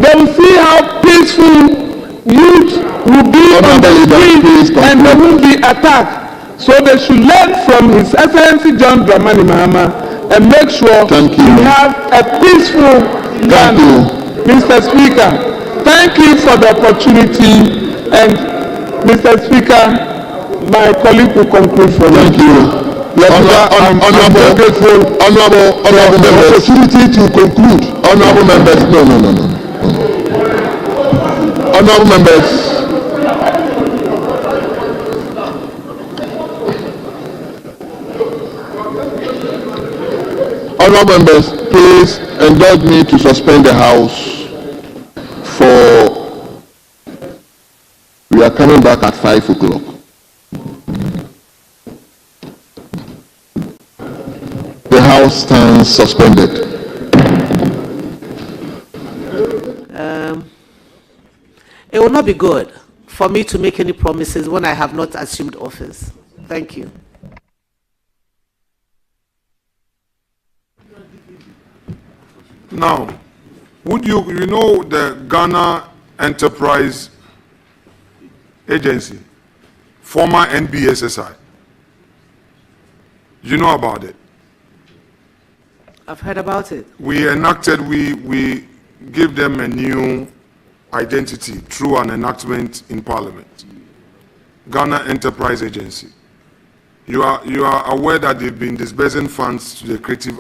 They will see how peaceful youth will be on the street and they won't be attacked. So they should learn from His Excellency John Dramani Mahama and make sure we have a peaceful Ghana. Mr. Speaker, thank you for the opportunity, and Mr. Speaker, my colleague will conclude for me. Thank you. Honorable members, opportunity to conclude. Honorable members, no. Honorable members. Honorable members, please indulge me to suspend the House for, we are coming back at 5 o'clock. The House stands suspended. It will not be good for me to make any promises when I have not assumed office. Thank you. Now, would you know the Ghana Enterprise Agency, former NBSSI? You know about it? I've heard about it. We enacted, we gave them a new identity through an enactment in Parliament. Ghana Enterprise Agency. You are aware that they've been disbursing funds to the creative